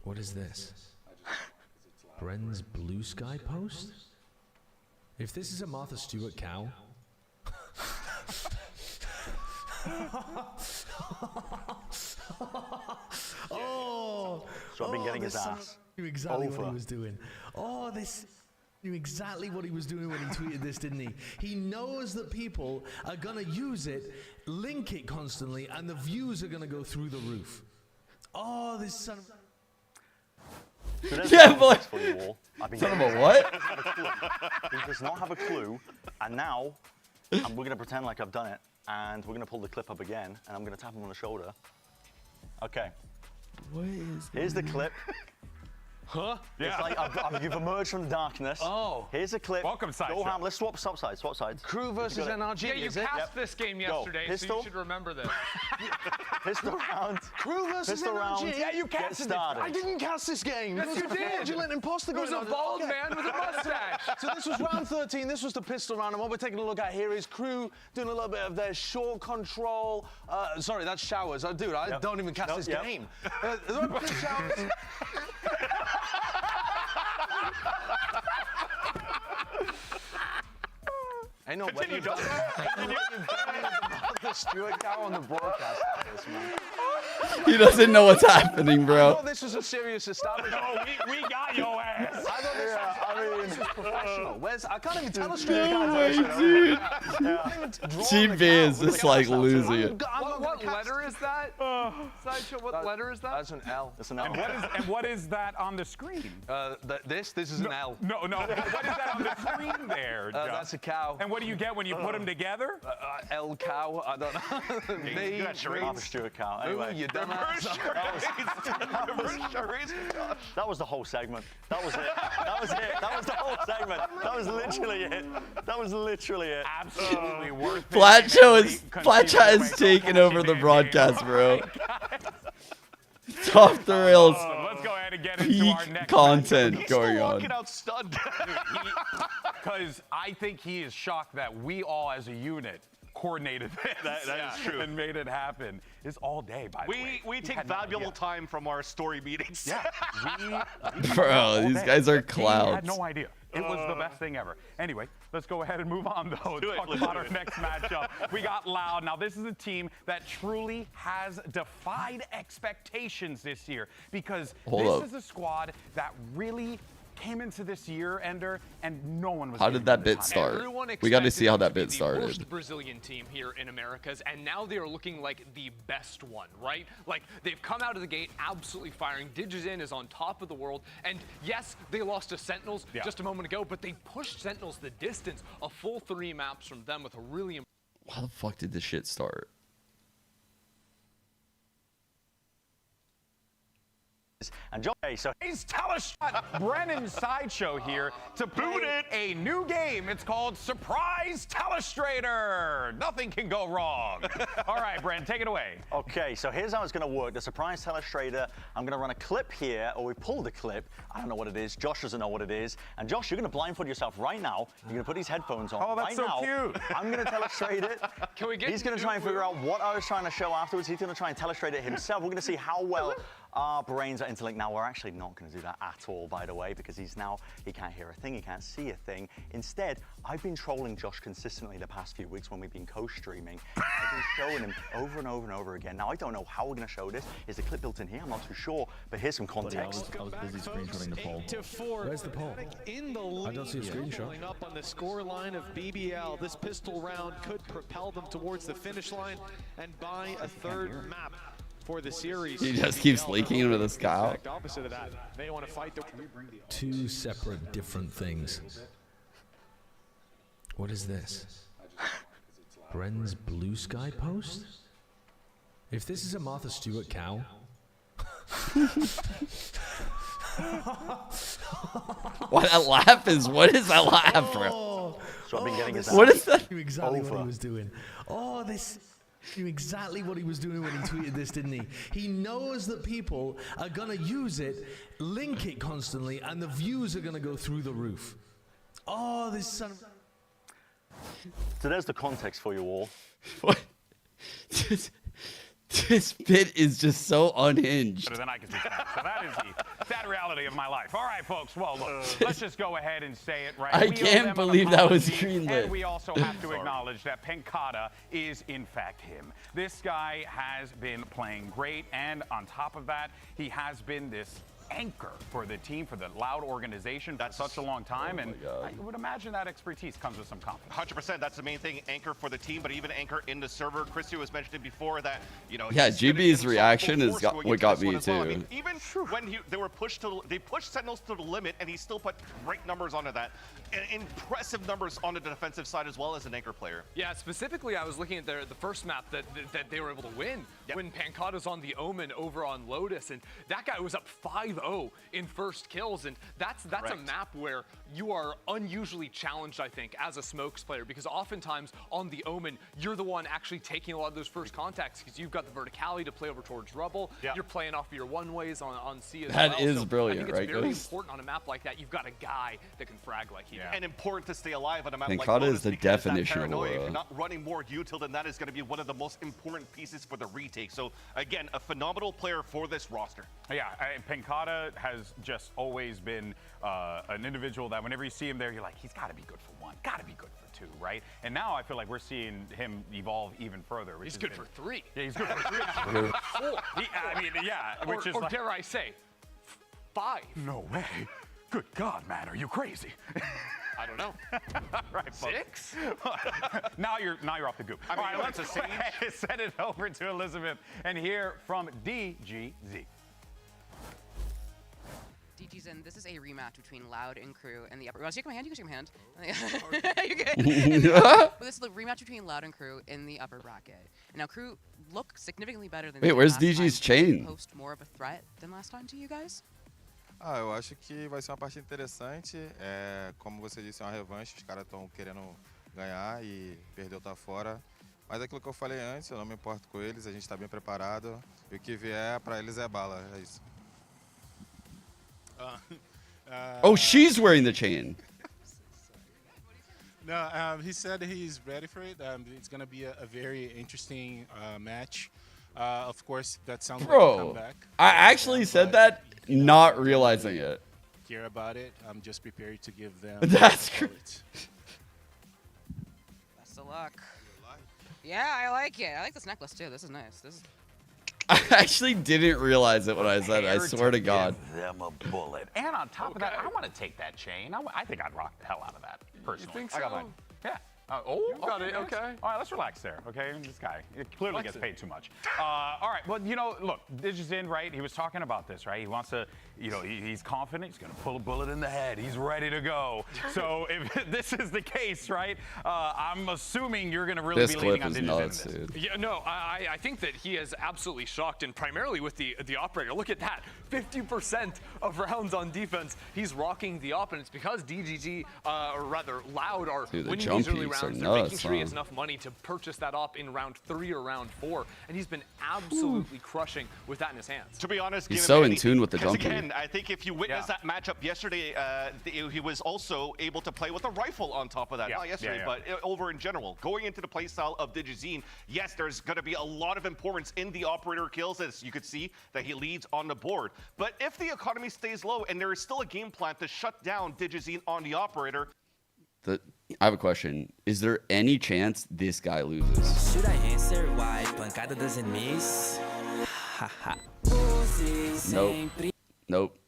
Speaker 19: What is this? Bren's blue sky post? If this is a Martha Stewart cow.
Speaker 6: Oh, so I've been getting his ass.
Speaker 19: Knew exactly what he was doing. Oh, this knew exactly what he was doing when he tweeted this, didn't he? He knows that people are gonna use it, link it constantly, and the views are gonna go through the roof. Oh, this son of...
Speaker 6: So
Speaker 1: yeah, boy.
Speaker 6: Son
Speaker 1: of a what?
Speaker 6: He does not have a clue, and now we're going to pretend like I've done it, and we're going to pull the clip up again, and I'm going to tap him on the shoulder. Okay.
Speaker 1: What is
Speaker 6: Here's the clip.
Speaker 17: Huh?
Speaker 6: It's like you've emerged from the darkness.
Speaker 17: Oh.
Speaker 6: Here's a clip.
Speaker 17: Welcome, Sideshow.
Speaker 6: Go ham. Let's swap sides. Swap sides.
Speaker 17: Crew versus NRG. Yeah, you cast this game yesterday, so you should remember this.
Speaker 6: Pistol round.
Speaker 17: Crew versus
Speaker 6: Pistol
Speaker 17: NRG.
Speaker 6: round.
Speaker 17: Yeah, you casted it.
Speaker 6: started.
Speaker 17: I didn't cast this game. Yes, you did.
Speaker 23: Fraudulent imposter
Speaker 17: It was
Speaker 23: going
Speaker 17: a
Speaker 23: on.
Speaker 17: bald man with a mustache.
Speaker 23: So this was round 13. This was the pistol round, and what we're taking a look at here is Crew doing a little bit of their short control. Sorry, that's showers. Dude, I don't even cast this game. Showers.
Speaker 6: I know what you've done. The Stewart cow on the broadcast.
Speaker 1: He doesn't know what's happening,
Speaker 23: I
Speaker 1: bro.
Speaker 23: thought this was a serious establishment.
Speaker 7: No, we got your ass.
Speaker 23: I thought this was professional. I can't even tell a straight
Speaker 1: No way, dude. Team B is just like losing it.
Speaker 8: What letter is that? Sideshow, what letter is that?
Speaker 23: That's an L.
Speaker 6: That's an L.
Speaker 7: And what is that on the screen?
Speaker 23: This is an L.
Speaker 7: No. What is that on the screen there, Joe?
Speaker 23: That's a cow.
Speaker 7: And what do you get when you put them together?
Speaker 23: L cow. I don't know.
Speaker 6: Martha Stewart cow. Anyway.
Speaker 23: You dumbass.
Speaker 6: That was the whole segment. That was it. That was it. That was the whole segment. That was literally it. That was literally it.
Speaker 7: Absolutely worth it.
Speaker 1: Flatchat is taking over the broadcast, bro. Off the rails.
Speaker 7: Let's go ahead and get into our
Speaker 1: Peak
Speaker 7: next
Speaker 1: content
Speaker 7: matchup.
Speaker 1: going on.
Speaker 10: Walking out stunned.
Speaker 7: Because I think he is shocked that we all as a unit coordinated this.
Speaker 10: That is true.
Speaker 7: And made it happen. It's all day, by the way.
Speaker 10: We take valuable time from our story meetings.
Speaker 7: Yeah.
Speaker 1: Bro, these guys are
Speaker 7: He had
Speaker 1: clouds.
Speaker 7: no idea. It was the best thing ever. Anyway, let's go ahead and move on, though. Talk about our next matchup. We got Loud. Now, this is a team that truly has defied expectations this year because this is a squad that really came into this year, Ender, and no one was.
Speaker 1: How did that bit start? We got to see how that bit started.
Speaker 8: Worst Brazilian team here in Americas, and now they are looking like the best one, right? Like they've come out of the gate absolutely firing. Digizin is on top of the world, and yes, they lost to Sentinels just a moment ago, but they pushed Sentinels the distance. A full 3 maps from them with a really.
Speaker 1: How the fuck did this shit start?
Speaker 6: And so
Speaker 7: he's Brennan's Sideshow here to play a new game. It's called Surprise Telestrator. Nothing can go wrong. All right, Brennan, take it away.
Speaker 6: Okay, so here's how it's going to work. The Surprise Telestrator, I'm going to run a clip here, or we pull the clip. I don't know what it is. Josh doesn't know what it is. And Josh, you're going to blindfold yourself right now. You're going to put these headphones on
Speaker 7: that's
Speaker 6: right
Speaker 7: so
Speaker 6: now.
Speaker 7: cute.
Speaker 6: I'm going to telestrate it.
Speaker 8: Can we get
Speaker 6: He's going to try and figure out what I was trying to show afterwards. He's going to try and telestrate it himself. We're going to see how well our brains are interlinked. Now, we're actually not going to do that at all, by the way, because he can't hear a thing, he can't see a thing. Instead, I've been trolling Josh consistently the past few weeks when we've been co-streaming. I've been showing him over and over and over again. Now, I don't know how we're going to show this. Is the clip built in here? I'm not too sure, but here's some context.
Speaker 14: I was busy screenshotting the poll.
Speaker 19: Where's the poll?
Speaker 4: In the
Speaker 19: I don't see a screenshot.
Speaker 4: Up on the score line of BBL, this pistol round could propel them towards the finish line and buy a third map for the series.
Speaker 1: He just keeps leaking into the sky.
Speaker 4: Opposite of that, they want to fight the
Speaker 19: Two separate, different things. What is this? Bren's blue sky post? If this is a Martha Stewart cow.
Speaker 1: What that laugh is? What is that laugh, bro?
Speaker 6: So I've been getting his
Speaker 1: what is that?
Speaker 19: Knew exactly what he was doing. Oh, this knew exactly what he was doing when he tweeted this, didn't he? He knows that people are gonna use it, link it constantly, and the views are gonna go through the roof. Oh, this son of...
Speaker 6: So there's the context for you all.
Speaker 1: What? This bit is just so unhinged.
Speaker 7: Better than I can do. So that is the sad reality of my life. All right, folks. Well, look, let's just go ahead and say it right.
Speaker 1: I
Speaker 7: We owe
Speaker 1: can't
Speaker 7: them
Speaker 1: believe
Speaker 7: an
Speaker 1: that was
Speaker 7: apology,
Speaker 1: greenlit.
Speaker 7: And we also have to acknowledge that Pencada is, in fact, him. This guy has been playing great, and on top of that, he has been this anchor for the team, for the Loud organization for such a long time, and I would imagine that expertise comes with some confidence.
Speaker 10: 100%, that's the main thing, anchor for the team, but even anchor in the server. Christy was mentioning before that, you know.
Speaker 1: Yeah,
Speaker 10: he's gonna
Speaker 1: GB's
Speaker 10: get
Speaker 1: reaction
Speaker 10: himself
Speaker 1: is
Speaker 10: full force
Speaker 1: what
Speaker 10: going
Speaker 1: got
Speaker 10: into
Speaker 1: me
Speaker 10: this one as well. I
Speaker 1: too.
Speaker 10: mean, even when they were they pushed Sentinels to the limit, and he still put great numbers onto that. And impressive numbers on the defensive side as well as an anchor player.
Speaker 8: Yeah, specifically, I was looking at the first map that they were able to win when Pancada's on the Omen over on Lotus, and that guy was up 5-0 in first kills, and that's a map where you are unusually challenged, I think, as a smokes player, because oftentimes on the Omen, you're the one actually taking a lot of those first contacts because you've got the verticality to play over towards Rubble. You're playing off of your one-ways on C as well.
Speaker 1: That is brilliant,
Speaker 8: I think it's
Speaker 1: right,
Speaker 8: very
Speaker 1: guys?
Speaker 8: important on a map like that. You've got a guy that can frag like he does.
Speaker 10: And important to stay alive on a map
Speaker 1: And
Speaker 10: like
Speaker 1: Kata
Speaker 10: Lotus
Speaker 1: is the
Speaker 10: because that
Speaker 1: definition of
Speaker 10: paranoia, if
Speaker 1: aura.
Speaker 10: you're not running more util, then that is going to be one of the most important pieces for the retake. So again, a phenomenal player for this roster.
Speaker 7: Yeah, Pencada has just always been an individual that whenever you see him there, you're like, he's got to be good for one, got to be good for two, right? And now I feel like we're seeing him evolve even further. Which
Speaker 8: He's good for three.
Speaker 7: Yeah, he's good for three. 4. I mean, yeah, which is
Speaker 8: or
Speaker 7: like,
Speaker 8: dare I say, 5.
Speaker 7: no way. Good God, man, are you crazy?
Speaker 8: I don't know.
Speaker 7: Right,
Speaker 8: 6?
Speaker 7: now you're off the goop.
Speaker 10: I mean,
Speaker 7: All right,
Speaker 10: no,
Speaker 7: let's
Speaker 10: it's a
Speaker 7: go ahead and send it over to Elizabeth and hear from DGZ.
Speaker 13: DG's in. This is a rematch between Loud and Crew in the upper. You want to shake my hand? You can shake my hand. You're good. But this is the rematch between Loud and Crew in the upper bracket. And now Crew look significantly better than.
Speaker 1: Wait,
Speaker 13: they did
Speaker 1: where's
Speaker 13: last
Speaker 1: DG's
Speaker 13: time. Did they
Speaker 1: chain?
Speaker 13: Post more of a threat than last time to you guys.
Speaker 15: Ah, eu acho que vai ser uma partida interessante. Como você disse, é uma revanche. Os caras estão querendo ganhar e perdeu tá fora. Mas aquilo que eu falei antes, eu não me importo com eles. A gente está bem preparado. E o que vier para eles é bala. É isso.
Speaker 1: Oh, she's wearing the chain.
Speaker 16: No, he said he's ready for it. It's going to be a very interesting match. Of course, that sounds like a
Speaker 1: Bro,
Speaker 16: comeback.
Speaker 1: I actually said that not realizing it.
Speaker 16: Care about it. I'm just prepared to give them.
Speaker 1: That's great.
Speaker 13: Best of luck. Yeah, I like it. I like this necklace too. This is nice. This is.
Speaker 1: I actually didn't realize it when I said it. I swear to God.
Speaker 21: Give them a bullet. And on top of that, I want to take that chain. I think I'd rock the hell out of that, personally.
Speaker 7: You think
Speaker 21: I got
Speaker 7: so?
Speaker 21: mine. Yeah.
Speaker 7: You
Speaker 21: got
Speaker 7: it,
Speaker 21: nice.
Speaker 7: okay. All right, let's relax there, okay? This guy, it clearly gets paid too much. All right, well, you know, look, this is in, right? He was talking about this, right? He wants to, you know, he's confident. He's going to pull a bullet in the head. He's ready to go. So if this is the case, right, I'm assuming you're going to really
Speaker 1: This
Speaker 7: be leaning
Speaker 1: clip
Speaker 7: on
Speaker 1: is
Speaker 7: Digis
Speaker 1: nuts,
Speaker 7: in this.
Speaker 1: dude.
Speaker 8: Yeah, no, I think that he is absolutely shocked, and primarily with the operator. Look at that, 50% of rounds on defense. He's rocking the op, and it's because DGG, or rather Loud, are
Speaker 1: Dude, the
Speaker 8: winning
Speaker 1: jump
Speaker 8: these early
Speaker 1: peaks. Picks are
Speaker 8: rounds. They're making
Speaker 1: nuts,
Speaker 8: sure he
Speaker 1: huh?
Speaker 8: has enough money to purchase that up in round 3 or round 4, and he's been absolutely crushing with that in his hands.
Speaker 10: To be honest,
Speaker 1: He's
Speaker 10: give
Speaker 1: so
Speaker 10: him
Speaker 1: in
Speaker 10: anything,
Speaker 1: tune with the
Speaker 10: 'cause
Speaker 1: jumper.
Speaker 10: Again, I think if you witnessed that matchup yesterday, he was also able to play with a rifle on top of that. Not yesterday, but over in general. Going into the playstyle of Digizine, yes, there's going to be a lot of importance in the operator kills, as you could see that he leads on the board. But if the economy stays low and there is still a game plan to shut down Digizine on the operator.
Speaker 1: I have a question. Is there any chance this guy loses?
Speaker 14: Should I answer why pancada doesn't miss? Haha.
Speaker 1: Nope. Nope.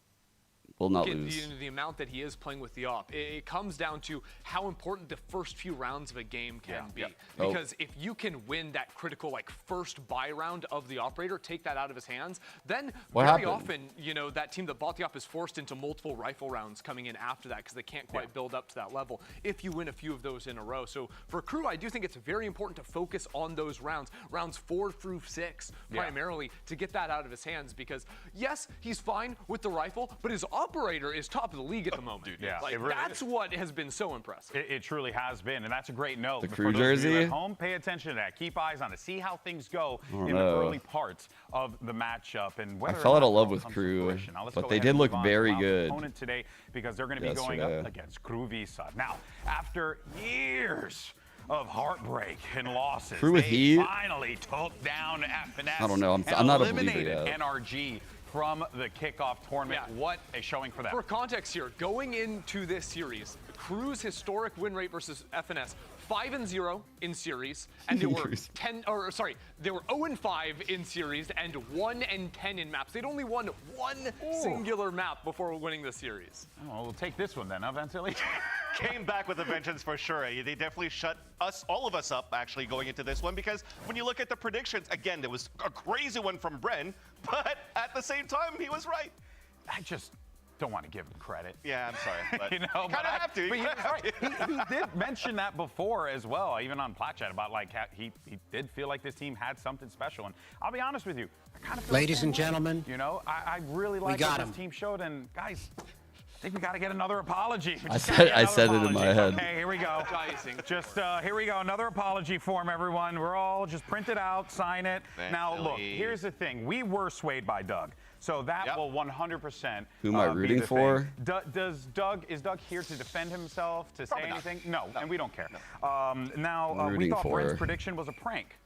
Speaker 1: Will not lose.
Speaker 8: The amount that he is playing with the op, it comes down to how important the first few rounds of a game can be. Because if you can win that critical first buy round of the operator, take that out of his hands, then very often, that team that bought the op is forced into multiple rifle rounds coming in after that because they can't quite build up to that level if you win a few of those in a row. So for Crew, I do think it's very important to focus on those rounds 4 through 6 primarily, to get that out of his hands, because yes, he's fine with the rifle, but his operator is top of the league at the moment. That's what has been so impressive.
Speaker 7: It truly has been, and that's a great note.
Speaker 1: The
Speaker 7: But
Speaker 1: Crew
Speaker 7: for those of you
Speaker 1: jersey?
Speaker 7: at home, pay attention to that. Keep eyes on it. See how things go in the
Speaker 1: know.
Speaker 7: early parts of the matchup. And
Speaker 1: I
Speaker 7: whether
Speaker 1: fell
Speaker 7: or
Speaker 1: out
Speaker 7: not
Speaker 1: of love
Speaker 7: it all
Speaker 1: with
Speaker 7: comes to
Speaker 1: Crew,
Speaker 7: fruition. Now, let's
Speaker 1: but
Speaker 7: go
Speaker 1: they
Speaker 7: ahead
Speaker 1: did
Speaker 7: and
Speaker 1: look
Speaker 7: move on to
Speaker 1: very
Speaker 7: our
Speaker 1: good
Speaker 7: opponent today, because they're going to be going
Speaker 1: yesterday.
Speaker 7: up against Crew Visa. Now, after years of heartbreak and losses,
Speaker 1: Crew with
Speaker 7: they
Speaker 1: heat?
Speaker 7: finally took down FNS.
Speaker 1: I don't know. I'm
Speaker 7: and
Speaker 1: not a believer
Speaker 7: eliminated
Speaker 1: yet.
Speaker 7: NRG from the kickoff tournament. What a showing for them.
Speaker 8: For context here, going into this series, Crew's historic win rate versus FNS, 5-0 in series, and they were they were 0-5 in series and 1-10 in maps. They'd only won one singular map before winning the series.
Speaker 7: Oh, we'll take this one then, huh, Vantilli?
Speaker 10: Came back with a vengeance for sure. They definitely shut all of us up actually going into this one, because when you look at the predictions, again, there was a crazy one from Bren, but at the same time, he was right.
Speaker 7: I just don't want to give him credit.
Speaker 10: Yeah, I'm sorry. But
Speaker 7: you know,
Speaker 10: kind of have to.
Speaker 7: But he was right. He did mention that before as well, even on Plat Chat, about how he did feel like this team had something special. And I'll be honest with you, I kind of feel
Speaker 18: Ladies and gentlemen,
Speaker 7: you know, I really like what this team showed. And guys, I think we got to get another apology.
Speaker 1: I said it in my head.
Speaker 7: Okay, here we go. Just here we go. Another apology form, everyone. We're all just print it out, sign it. Now, look, here's the thing. We were swayed by Doug. So that will 100%.
Speaker 1: Who am I rooting for?
Speaker 7: Is Doug here to defend himself, to say anything? No, and we don't care. Now, we thought Brent's prediction was a prank.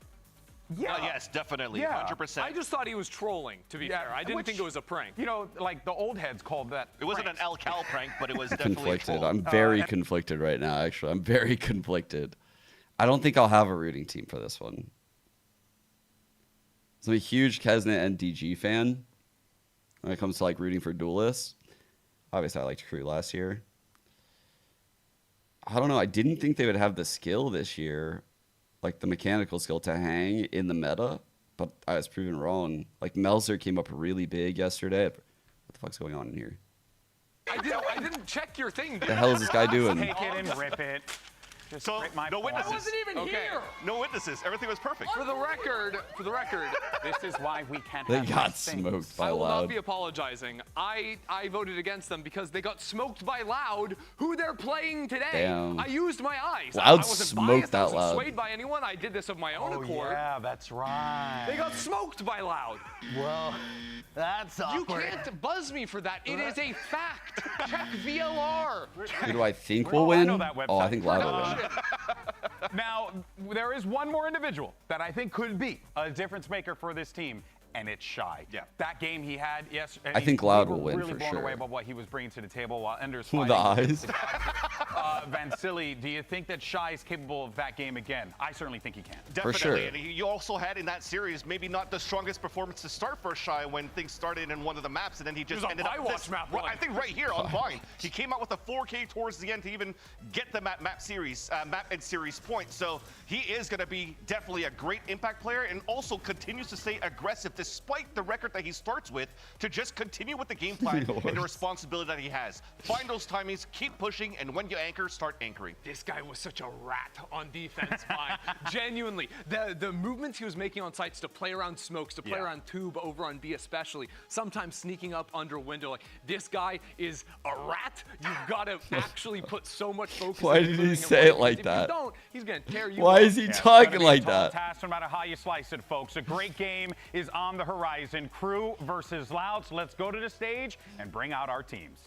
Speaker 10: Yeah. Yes, definitely. 100%.
Speaker 8: I just thought he was trolling, to be fair. I didn't think it was a prank.
Speaker 7: You know, like the old heads called that.
Speaker 10: It wasn't an El Cal prank, but it was definitely a
Speaker 1: Conflicted.
Speaker 10: troll.
Speaker 1: I'm very conflicted right now, actually. I'm very conflicted. I don't think I'll have a rooting team for this one. So I'm a huge Kesnet and DG fan when it comes to rooting for duelists. Obviously, I liked Crew last year. I don't know. I didn't think they would have the skill this year, the mechanical skill to hang in the meta, but I was proven wrong. Melzer came up really big yesterday. What the fuck's going on in here?
Speaker 8: I didn't check your thing.
Speaker 1: What the hell is this guy doing?
Speaker 7: Take it and rip it.
Speaker 10: So no witnesses.
Speaker 8: I wasn't even here.
Speaker 10: No witnesses. Everything was perfect.
Speaker 8: For the record,
Speaker 7: this is why we can't.
Speaker 1: They got smoked by
Speaker 8: I will
Speaker 1: Loud.
Speaker 8: not be apologizing. I voted against them because they got smoked by Loud, who they're playing today.
Speaker 1: Damn.
Speaker 8: I used my eyes.
Speaker 1: Loud
Speaker 8: I wasn't
Speaker 1: smoked
Speaker 8: biased. I
Speaker 1: that
Speaker 8: wasn't
Speaker 1: Loud.
Speaker 8: swayed by anyone. I did this of my own accord.
Speaker 7: Yeah, that's right.
Speaker 8: They got smoked by Loud.
Speaker 23: Well, that's
Speaker 8: You
Speaker 23: awkward.
Speaker 8: can't buzz me for that. It is a fact. Check VLR.
Speaker 1: Who do I think will win?
Speaker 7: know that
Speaker 1: Oh, I
Speaker 7: website.
Speaker 1: think Loud will win.
Speaker 7: Now, there is one more individual that I think could be a difference maker for this team, and it's Shy. Yeah. That game he had, yes.
Speaker 1: I think Loud
Speaker 7: we
Speaker 1: will
Speaker 7: were
Speaker 1: win
Speaker 7: really
Speaker 1: for
Speaker 7: blown
Speaker 1: sure.
Speaker 7: away by what he was bringing to the table while Ender's
Speaker 1: With
Speaker 7: fighting.
Speaker 1: the eyes.
Speaker 7: Vantilli, do you think that Shy is capable of that game again? I certainly think he can.
Speaker 10: Definitely.
Speaker 1: sure.
Speaker 10: And you also had in that series maybe not the strongest performance to start for Shy when things started in one of the maps, and then he just
Speaker 8: was on
Speaker 10: ended up
Speaker 8: Bywatch map
Speaker 10: right,
Speaker 8: one.
Speaker 10: I think right here on Vine. He came out with a 4K towards the end to even get the map and series points. So he is going to be definitely a great impact player, and also continues to stay aggressive despite the record that he starts with, to just continue with the game plan and the responsibility that he has. Find those timings, keep pushing, and when you anchor, start anchoring.
Speaker 8: This guy was such a rat on defense, Mine. Genuinely. The movements he was making on sites to play around smokes, to play around tube, over on B especially, sometimes sneaking up under window. Like, this guy is a rat. You've got to actually put so much focus.
Speaker 1: Why did he say it like that?
Speaker 8: If you don't, he's going to tear you
Speaker 1: Why
Speaker 8: up.
Speaker 1: is he talking like that?
Speaker 7: Task, no matter how you slice it, folks. A great game is on the horizon. Crew versus Loud. So let's go to the stage and bring out our teams.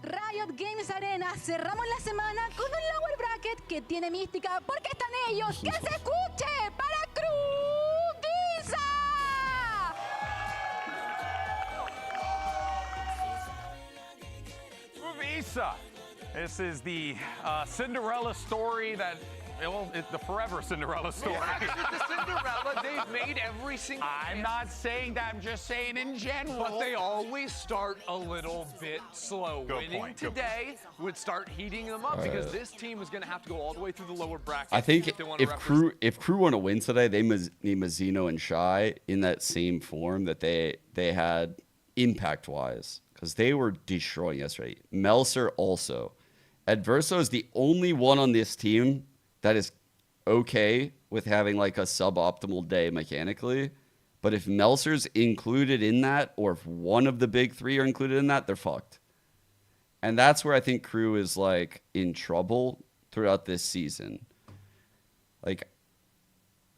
Speaker 12: Riot Games Arena, cerramos la semana con un lower bracket que tiene mística porque están ellos. ¡Que se escuche para Crew
Speaker 7: Visa. This is the Cinderella story that, well, it's the forever Cinderella story.
Speaker 8: Yeah, the Cinderella, they've made every single
Speaker 7: I'm not saying that, I'm just saying in general.
Speaker 8: But they always start a little bit slow. Winning today would start heating them up because this team is going to have to go all the way through the lower bracket.
Speaker 1: I think if Crew want to win today, they need Mazzino and Shy in that same form that they had impact-wise, because they were destroying yesterday. Melser also. Adverso is the only one on this team that is okay with having like a suboptimal day mechanically. But if Melser's included in that, or if one of the big three are included in that, they're fucked. And that's where I think Crew is like in trouble throughout this season. Like,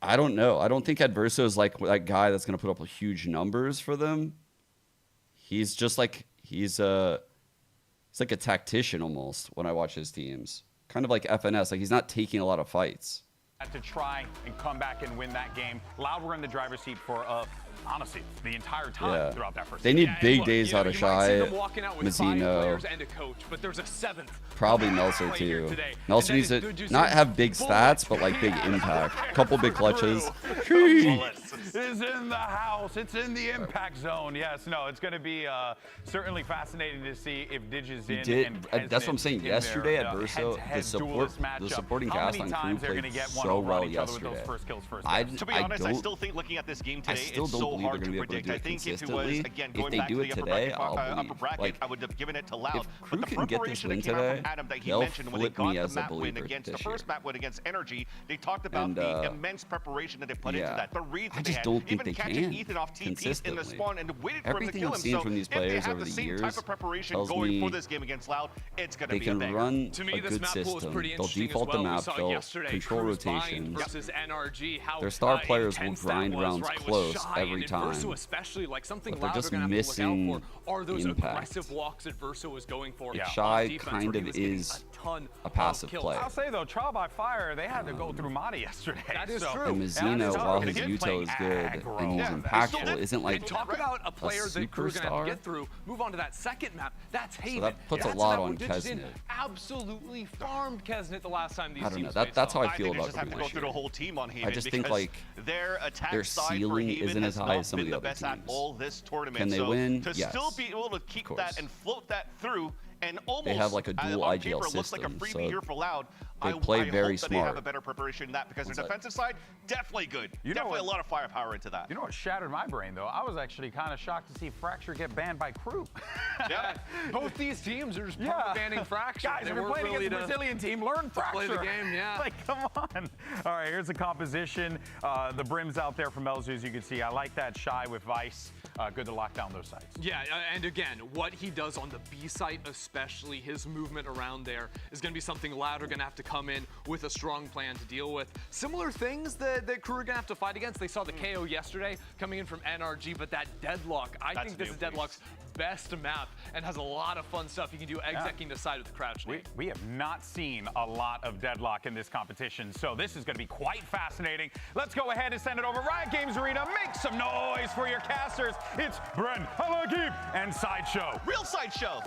Speaker 1: I don't know. I don't think Adverso is like that guy that's going to put up huge numbers for them. He's just like, he's like a tactician almost when I watch his teams. Kind of like FNS, like he's not taking a lot of fights.
Speaker 7: To try and come back and win that game. Loud were in the driver's seat for, honestly, the entire time throughout that first
Speaker 1: They
Speaker 7: game.
Speaker 1: need big days out of Shy,
Speaker 8: walking out with
Speaker 1: Mazzino,
Speaker 8: and a coach, but there's a seventh.
Speaker 1: probably Melser too. Melser needs to not have big stats, but like big impact. Couple big clutches.
Speaker 7: Is in the house. It's in the impact zone. Yes, no, it's going to be certainly fascinating to see if Dig is in.
Speaker 1: That's what I'm saying. Yesterday at Verso, the supporting cast on Crew played so well yesterday.
Speaker 10: To be honest, I still think looking at this game today, it's so hard to predict. I think if it was, again, going back to the upper bracket, I would have given it to Loud. But the preparation that came out from Adam that he mentioned when they got the map win against the first map win against Energy, they talked about the immense preparation that they put into that. The reads that they had. Even catching Ethan off TPs in the spawn and waited for him to kill him. So if they have the same type of preparation going for this game against Loud, it's going to be a banger.
Speaker 1: They can run a good system. They'll default the map. They'll control rotations. Their star players will grind rounds close every time.
Speaker 8: Especially like something
Speaker 1: but they're just missing
Speaker 8: are those
Speaker 1: impact.
Speaker 8: Aggressive walks that Verso is going for.
Speaker 1: Shy kind of is a passive player.
Speaker 7: I'll say though, Trial by Fire, they had to go through Madi yesterday.
Speaker 8: That is
Speaker 7: true.
Speaker 1: And Mazzino, while his util is good and he's impactful, isn't like
Speaker 8: talk about a player that Crew's gonna have to
Speaker 1: superstar.
Speaker 8: get through. Move on to that second map. That's Haven.
Speaker 1: So that puts a
Speaker 8: That's
Speaker 1: lot
Speaker 8: map
Speaker 1: on
Speaker 8: where Dig is in.
Speaker 1: Kesnet.
Speaker 8: Absolutely farmed Kesnet the last time these
Speaker 1: I don't know.
Speaker 8: teams
Speaker 1: That's how I
Speaker 10: They
Speaker 1: feel about
Speaker 10: just have to go through the whole team on Haven.
Speaker 1: I just think like
Speaker 10: their attack
Speaker 1: their
Speaker 10: side for
Speaker 1: ceiling
Speaker 10: Haven
Speaker 1: isn't as
Speaker 10: has
Speaker 1: high
Speaker 10: not
Speaker 1: as some of
Speaker 10: been
Speaker 1: the
Speaker 10: the
Speaker 1: other
Speaker 10: best at
Speaker 1: teams.
Speaker 10: all this tournament.
Speaker 1: Can they
Speaker 10: so
Speaker 1: win?
Speaker 10: To
Speaker 1: Yes.
Speaker 10: still be able to keep that and float that through and almost
Speaker 1: They have like a dual
Speaker 10: on
Speaker 1: IGL
Speaker 10: paper, looks like a
Speaker 1: system,
Speaker 10: freebie
Speaker 1: so
Speaker 10: here for Loud.
Speaker 1: they play
Speaker 10: I
Speaker 1: very
Speaker 10: hope that
Speaker 1: smart.
Speaker 10: they have a better preparation than that because their defensive side definitely good. Definitely a lot of firepower into that.
Speaker 7: You know what shattered my brain though? I was actually kind of shocked to see Fracture get banned by Crew.
Speaker 8: Yeah, both these teams are just banning Fracture.
Speaker 7: Guys, if you're playing against a Brazilian team, learn Fracture.
Speaker 8: Play the game, yeah.
Speaker 7: Like, come on. All right, here's the composition. The brims out there from Melzer, as you can see. I like that Shy with Vice. Good to lock down those sites.
Speaker 8: Yeah, and again, what he does on the B site, especially his movement around there, is going to be something Loud are going to have to come in with a strong plan to deal with. Similar things that Crew are going to have to fight against. They saw the KO yesterday coming in from NRG, but that Deadlock, I think this is Deadlock's best map and has a lot of fun stuff. You can do execing the side with the crouch.
Speaker 7: We have not seen a lot of Deadlock in this competition, so this is going to be quite fascinating. Let's go ahead and send it over. Riot Games Arena, make some noise for your casters. It's Bren, Halagib, and Sideshow.
Speaker 10: Real Sideshow.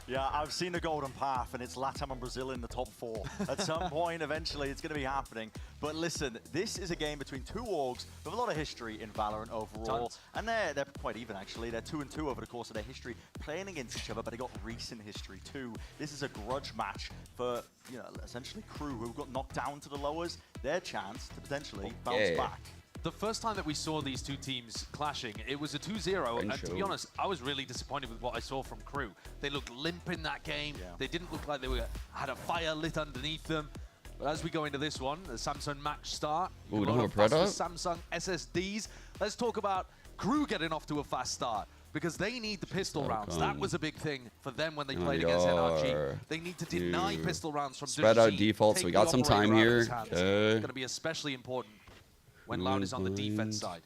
Speaker 6: Yeah, I've seen the golden path, and it's LATAM and Brazil in the top 4. At some point, eventually, it's going to be happening. But listen, this is a game between two orgs with a lot of history in Valorant overall. And they're quite even, actually. They're 2-2 over the course of their history, playing against each other, but they got recent history, too. This is a grudge match for, you know, essentially Crew, who got knocked down to the lowers. Their chance to potentially bounce back.
Speaker 11: the first time that we saw these two teams clashing, it was a 2-0, and to be honest, I was really disappointed with what I saw from Crew. They looked limp in that game. Yeah. They didn't look like they had a fire lit underneath them. But as we go into this one, the Samsung match start.
Speaker 1: Ooh, don't have a Predator?
Speaker 11: Samsung SSDs. Let's talk about Crew getting off to a fast start, because they need the pistol rounds. That was a big thing for them when they played against NRG. They need to deny pistol rounds from
Speaker 1: spread out default, so we got some time here.
Speaker 11: It's going to be especially important when Loud is on the defense side.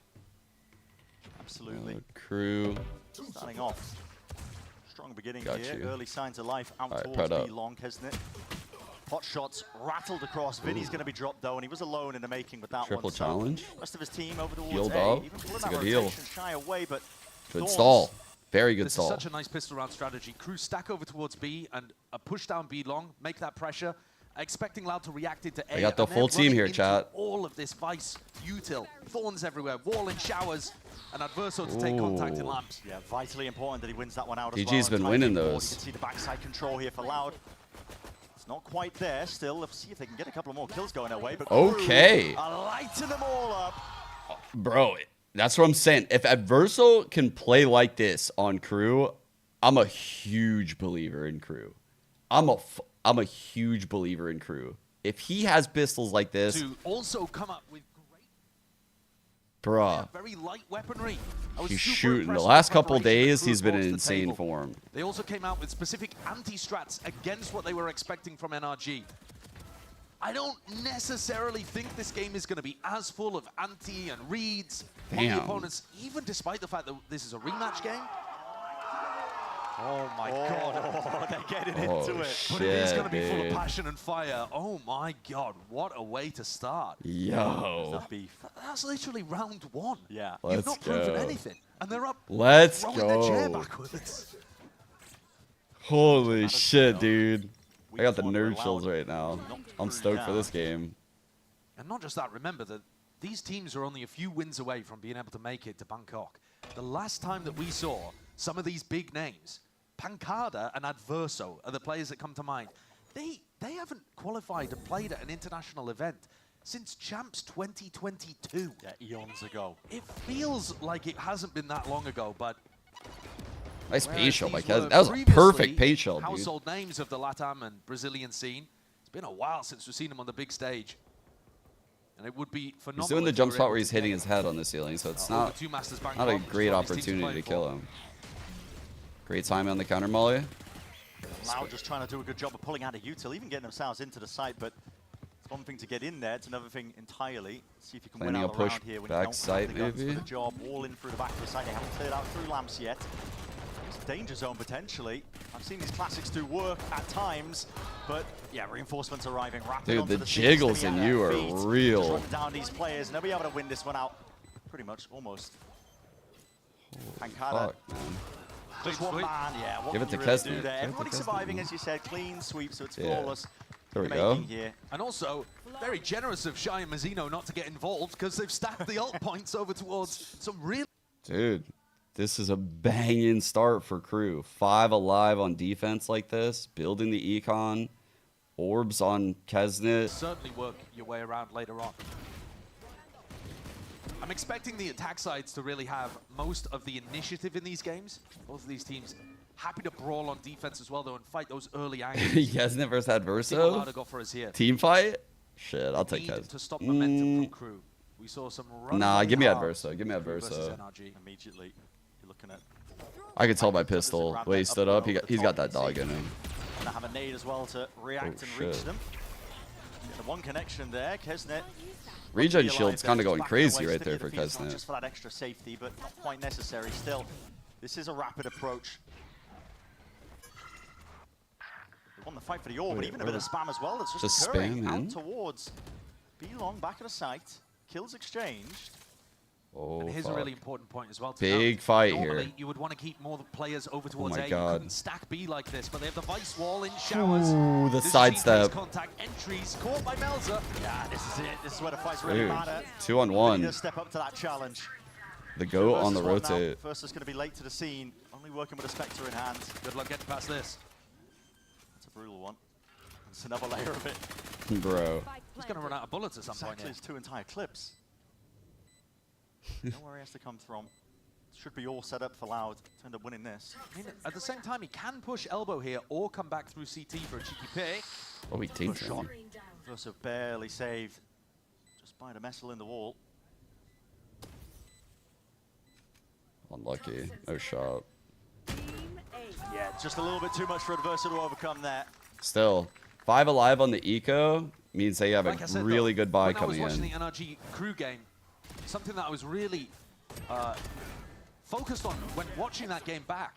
Speaker 6: Absolutely.
Speaker 1: Crew.
Speaker 6: Starting off. Strong beginning
Speaker 1: Got
Speaker 6: here.
Speaker 1: you.
Speaker 6: Early signs of life out
Speaker 1: All right,
Speaker 6: towards B long, hasn't it? Pot shots rattled across. Vinny's going to be dropped though, and he was alone in the making with that
Speaker 1: Triple
Speaker 6: one.
Speaker 1: challenge.
Speaker 6: So rest of his team over towards
Speaker 1: Healed
Speaker 6: A.
Speaker 1: up.
Speaker 6: Even
Speaker 1: That's
Speaker 6: pulling
Speaker 1: a
Speaker 6: that
Speaker 1: good heal.
Speaker 6: rotation, shy away, but
Speaker 1: Good
Speaker 6: Thorns-
Speaker 1: stall. Very good
Speaker 11: This
Speaker 1: stall.
Speaker 11: is such a nice pistol round strategy. Crew stack over towards B and push down B long, make that pressure, expecting Loud to react into A.
Speaker 1: I got the
Speaker 11: and they're
Speaker 1: full team
Speaker 11: running
Speaker 1: here,
Speaker 11: into
Speaker 1: chat.
Speaker 11: all of this Vice, util, Thorns everywhere, wall in showers, and Adverso to take contact in
Speaker 1: Ooh.
Speaker 11: lamps.
Speaker 6: Yeah, vitally important that he wins that one out as well.
Speaker 1: DG's been
Speaker 6: And
Speaker 1: winning
Speaker 6: timing forward.
Speaker 1: those.
Speaker 6: You can see the backside control here for Loud. It's not quite there still. Let's see if they can get a couple more kills going away. But
Speaker 1: Okay.
Speaker 6: Crew are lighting them all up.
Speaker 1: Bro, that's what I'm saying. If Adverso can play like this on Crew, I'm a huge believer in Crew. I'm a huge believer in Crew. If he has pistols like this,
Speaker 11: To also come up with
Speaker 1: bruh,
Speaker 11: very light weaponry. I was
Speaker 1: he's
Speaker 11: super
Speaker 1: shooting. The
Speaker 11: impressed with
Speaker 1: last
Speaker 11: the
Speaker 1: couple
Speaker 11: preparation that
Speaker 1: days,
Speaker 11: Crew
Speaker 1: he's been
Speaker 11: brought
Speaker 1: in
Speaker 11: to the
Speaker 1: insane
Speaker 11: table.
Speaker 1: form.
Speaker 11: They also came out with specific anti-strats against what they were expecting from NRG. I don't necessarily think this game is going to be as full of anti and reads on the
Speaker 1: Damn.
Speaker 11: opponents, even despite the fact that this is a rematch game. Oh my god.
Speaker 6: They're getting
Speaker 1: Oh,
Speaker 6: into it.
Speaker 11: But it is
Speaker 1: shit,
Speaker 11: going to be full of
Speaker 1: dude.
Speaker 11: passion and fire. Oh my god, what a way to start.
Speaker 1: Yo.
Speaker 11: That's literally round one.
Speaker 6: Yeah.
Speaker 11: You've
Speaker 1: Let's
Speaker 11: not proven
Speaker 1: go.
Speaker 11: anything. And they're up
Speaker 1: Let's
Speaker 11: throwing their chair
Speaker 1: go.
Speaker 11: backwards.
Speaker 1: Holy shit, dude. I got the
Speaker 6: one
Speaker 1: nerd
Speaker 6: allowed.
Speaker 1: chills right now. I'm stoked for this game.
Speaker 11: And not just that, remember that these teams are only a few wins away from being able to make it to Bangkok. The last time that we saw some of these big names, Pancada and Adverso are the players that come to mind. They haven't qualified and played at an international event since Champs 2022.
Speaker 6: Yeah, eons ago.
Speaker 11: It feels like it hasn't been that long ago, but
Speaker 1: Nice
Speaker 11: whereas
Speaker 1: pace shell by
Speaker 11: these
Speaker 1: Kez.
Speaker 11: were
Speaker 1: That was a
Speaker 11: previously
Speaker 1: perfect pace shell, dude.
Speaker 11: household names of the LATAM and Brazilian scene. It's been a while since we've seen him on the big stage. And it would be phenomenal.
Speaker 1: He's doing the
Speaker 11: if
Speaker 1: jump
Speaker 11: they were
Speaker 1: spot
Speaker 11: able
Speaker 1: where
Speaker 11: to
Speaker 1: he's hitting
Speaker 11: get
Speaker 1: his head on the ceiling, so it's
Speaker 11: over
Speaker 1: not
Speaker 11: to Masters
Speaker 1: a
Speaker 11: Bangkok,
Speaker 1: great
Speaker 11: which is what these teams
Speaker 1: opportunity to
Speaker 11: play
Speaker 1: kill
Speaker 11: for.
Speaker 1: him. Great time on the counter molly.
Speaker 6: Loud just trying to do a good job of pulling out a util, even getting themselves into the site, but it's one thing to get in there, it's another thing entirely. See if you can
Speaker 1: Planning
Speaker 6: win
Speaker 1: a
Speaker 6: out
Speaker 1: push
Speaker 6: around here when
Speaker 1: back
Speaker 6: you don't
Speaker 1: site,
Speaker 6: have the guns
Speaker 1: maybe?
Speaker 6: for the job. All in through the back of the site. They haven't cleared out through lamps yet. It's a danger zone potentially. I've seen these classics do work at times, but yeah, reinforcements arriving rapidly.
Speaker 1: Dude,
Speaker 6: onto
Speaker 1: the
Speaker 6: scene.
Speaker 1: jiggles
Speaker 6: Gonna be
Speaker 1: in
Speaker 6: at
Speaker 1: you
Speaker 6: their
Speaker 1: are
Speaker 6: feet.
Speaker 1: real.
Speaker 6: Just running down these players, and they'll be able to win this one out. Pretty much, almost. Pancada.
Speaker 1: Fuck, man.
Speaker 6: Just one man, yeah. What
Speaker 1: Give
Speaker 6: can
Speaker 1: it to
Speaker 6: you really
Speaker 1: Kesnet.
Speaker 6: do there?
Speaker 1: Give it to
Speaker 6: Everybody
Speaker 1: Kesnet,
Speaker 6: surviving,
Speaker 1: man.
Speaker 6: as you said. Clean sweep, so it's
Speaker 1: Yeah.
Speaker 6: flawless.
Speaker 1: There we
Speaker 6: Making
Speaker 1: go.
Speaker 6: Here.
Speaker 11: And also, very generous of Shy and Mazzino not to get involved because they've stacked the ult points over towards some real...
Speaker 1: Dude, this is a banging start for Crew. 5 alive on defense like this, building the econ, orbs on Kesnet.
Speaker 11: Certainly work your way around later on. I'm expecting the attack sides to really have most of the initiative in these games. Both of these teams happy to brawl on defense as well, though, and fight those early angles.
Speaker 1: Kesnet versus
Speaker 11: See what Lauda
Speaker 1: Adverso?
Speaker 11: got for us here.
Speaker 1: Team fight? Shit, I'll take
Speaker 11: Need
Speaker 1: Kesnet.
Speaker 11: to stop momentum from Crew. We saw some running
Speaker 1: Nah, give me
Speaker 11: hard
Speaker 1: Adverso. Give me
Speaker 11: versus
Speaker 1: Adverso.
Speaker 11: NRG.
Speaker 6: Immediately, you're looking at...
Speaker 1: I could tell by pistol. The way he stood up, he's got that dog in him.
Speaker 6: And I have a nade as well to react and reach
Speaker 1: shit.
Speaker 6: them. The one connection there, Kesnet.
Speaker 1: Regen shield's kind of going
Speaker 6: Just
Speaker 1: crazy
Speaker 6: backing away,
Speaker 1: right there
Speaker 6: sticking
Speaker 1: for
Speaker 6: the fuse on
Speaker 1: Kesnet.
Speaker 6: Just for that extra safety, but not quite necessary still. This is a rapid approach. They won the fight for the orb, but
Speaker 1: Wait,
Speaker 6: even a bit of spam as well. That's just
Speaker 1: Just
Speaker 6: occurring
Speaker 1: spam
Speaker 6: out
Speaker 1: in?
Speaker 6: towards B-long, back of the site. Kills exchanged.
Speaker 1: Oh,
Speaker 11: And here's
Speaker 1: fuck.
Speaker 11: a really important point as well. To
Speaker 1: Big
Speaker 11: note.
Speaker 1: fight
Speaker 11: Normally,
Speaker 1: here.
Speaker 11: you would want to keep more players over towards
Speaker 1: my
Speaker 11: A.
Speaker 1: God.
Speaker 11: You couldn't stack B like this, but they have the vice wall in showers.
Speaker 1: Ooh, the
Speaker 11: This is
Speaker 1: sidestep.
Speaker 11: contact entries caught by Melzer.
Speaker 6: Yeah, this is it. This is where the fights really
Speaker 1: Dude,
Speaker 6: matter.
Speaker 1: 2-on-1.
Speaker 6: Need to step up to that challenge.
Speaker 1: The goat on the
Speaker 6: Versus one now.
Speaker 1: rotate.
Speaker 6: First is going to be late to the scene. Only working with a Spectre in hand.
Speaker 11: Good luck getting past this.
Speaker 6: That's a brutal one. It's another layer of it.
Speaker 1: Bro.
Speaker 11: He's going to run out of bullets at some point
Speaker 6: Exactly,
Speaker 11: here.
Speaker 6: it's 2 entire clips. Nowhere he has to come from. Should be all set up for Loud to end up winning this.
Speaker 11: I mean, at the same time, he can push elbow here or come back through CT for a cheeky pick.
Speaker 1: Oh, he takes
Speaker 6: Push on. Verso barely saved. Just by the missile in the wall.
Speaker 1: Unlucky. No shot.
Speaker 6: Yeah, just a little bit too much for Adverso to overcome there.
Speaker 1: Still, 5 alive on the eco means they have
Speaker 11: Like I
Speaker 1: a
Speaker 11: said,
Speaker 1: really
Speaker 11: though,
Speaker 1: good buy
Speaker 11: when
Speaker 1: coming
Speaker 11: I was watching
Speaker 1: in.
Speaker 11: the NRG crew game, something that I was really focused on when watching that game back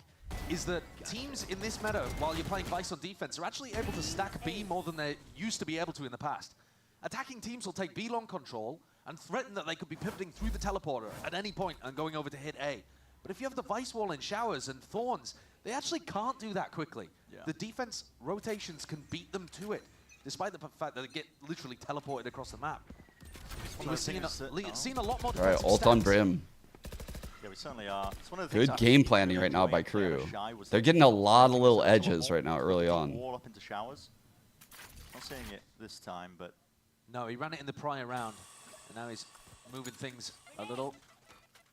Speaker 11: is that teams in this meta, while you're playing Vice on defense, are actually able to stack B more than they used to be able to in the past. Attacking teams will take B long control and threaten that they could be pivoting through the teleporter at any point and going over to hit A. But if you have the Vice wall in Showers and Thorns, they actually can't do that quickly.
Speaker 6: Yeah.
Speaker 11: The defense rotations can beat them to it, despite the fact that they get literally teleported across the map. We're seeing a lot more.
Speaker 1: All right, ult on Brim.
Speaker 6: Yeah, we certainly are. It's one of the things
Speaker 1: Good
Speaker 6: I
Speaker 1: game
Speaker 6: think
Speaker 1: planning
Speaker 6: really
Speaker 1: right now by
Speaker 6: enjoying
Speaker 1: Crew.
Speaker 6: Shy was
Speaker 1: They're
Speaker 6: that
Speaker 1: getting a lot of little
Speaker 6: Adverso
Speaker 1: edges right now early on.
Speaker 6: Wall up into Showers. Not seeing it this time, but
Speaker 11: No, he ran it in the prior round, and now he's moving things a little.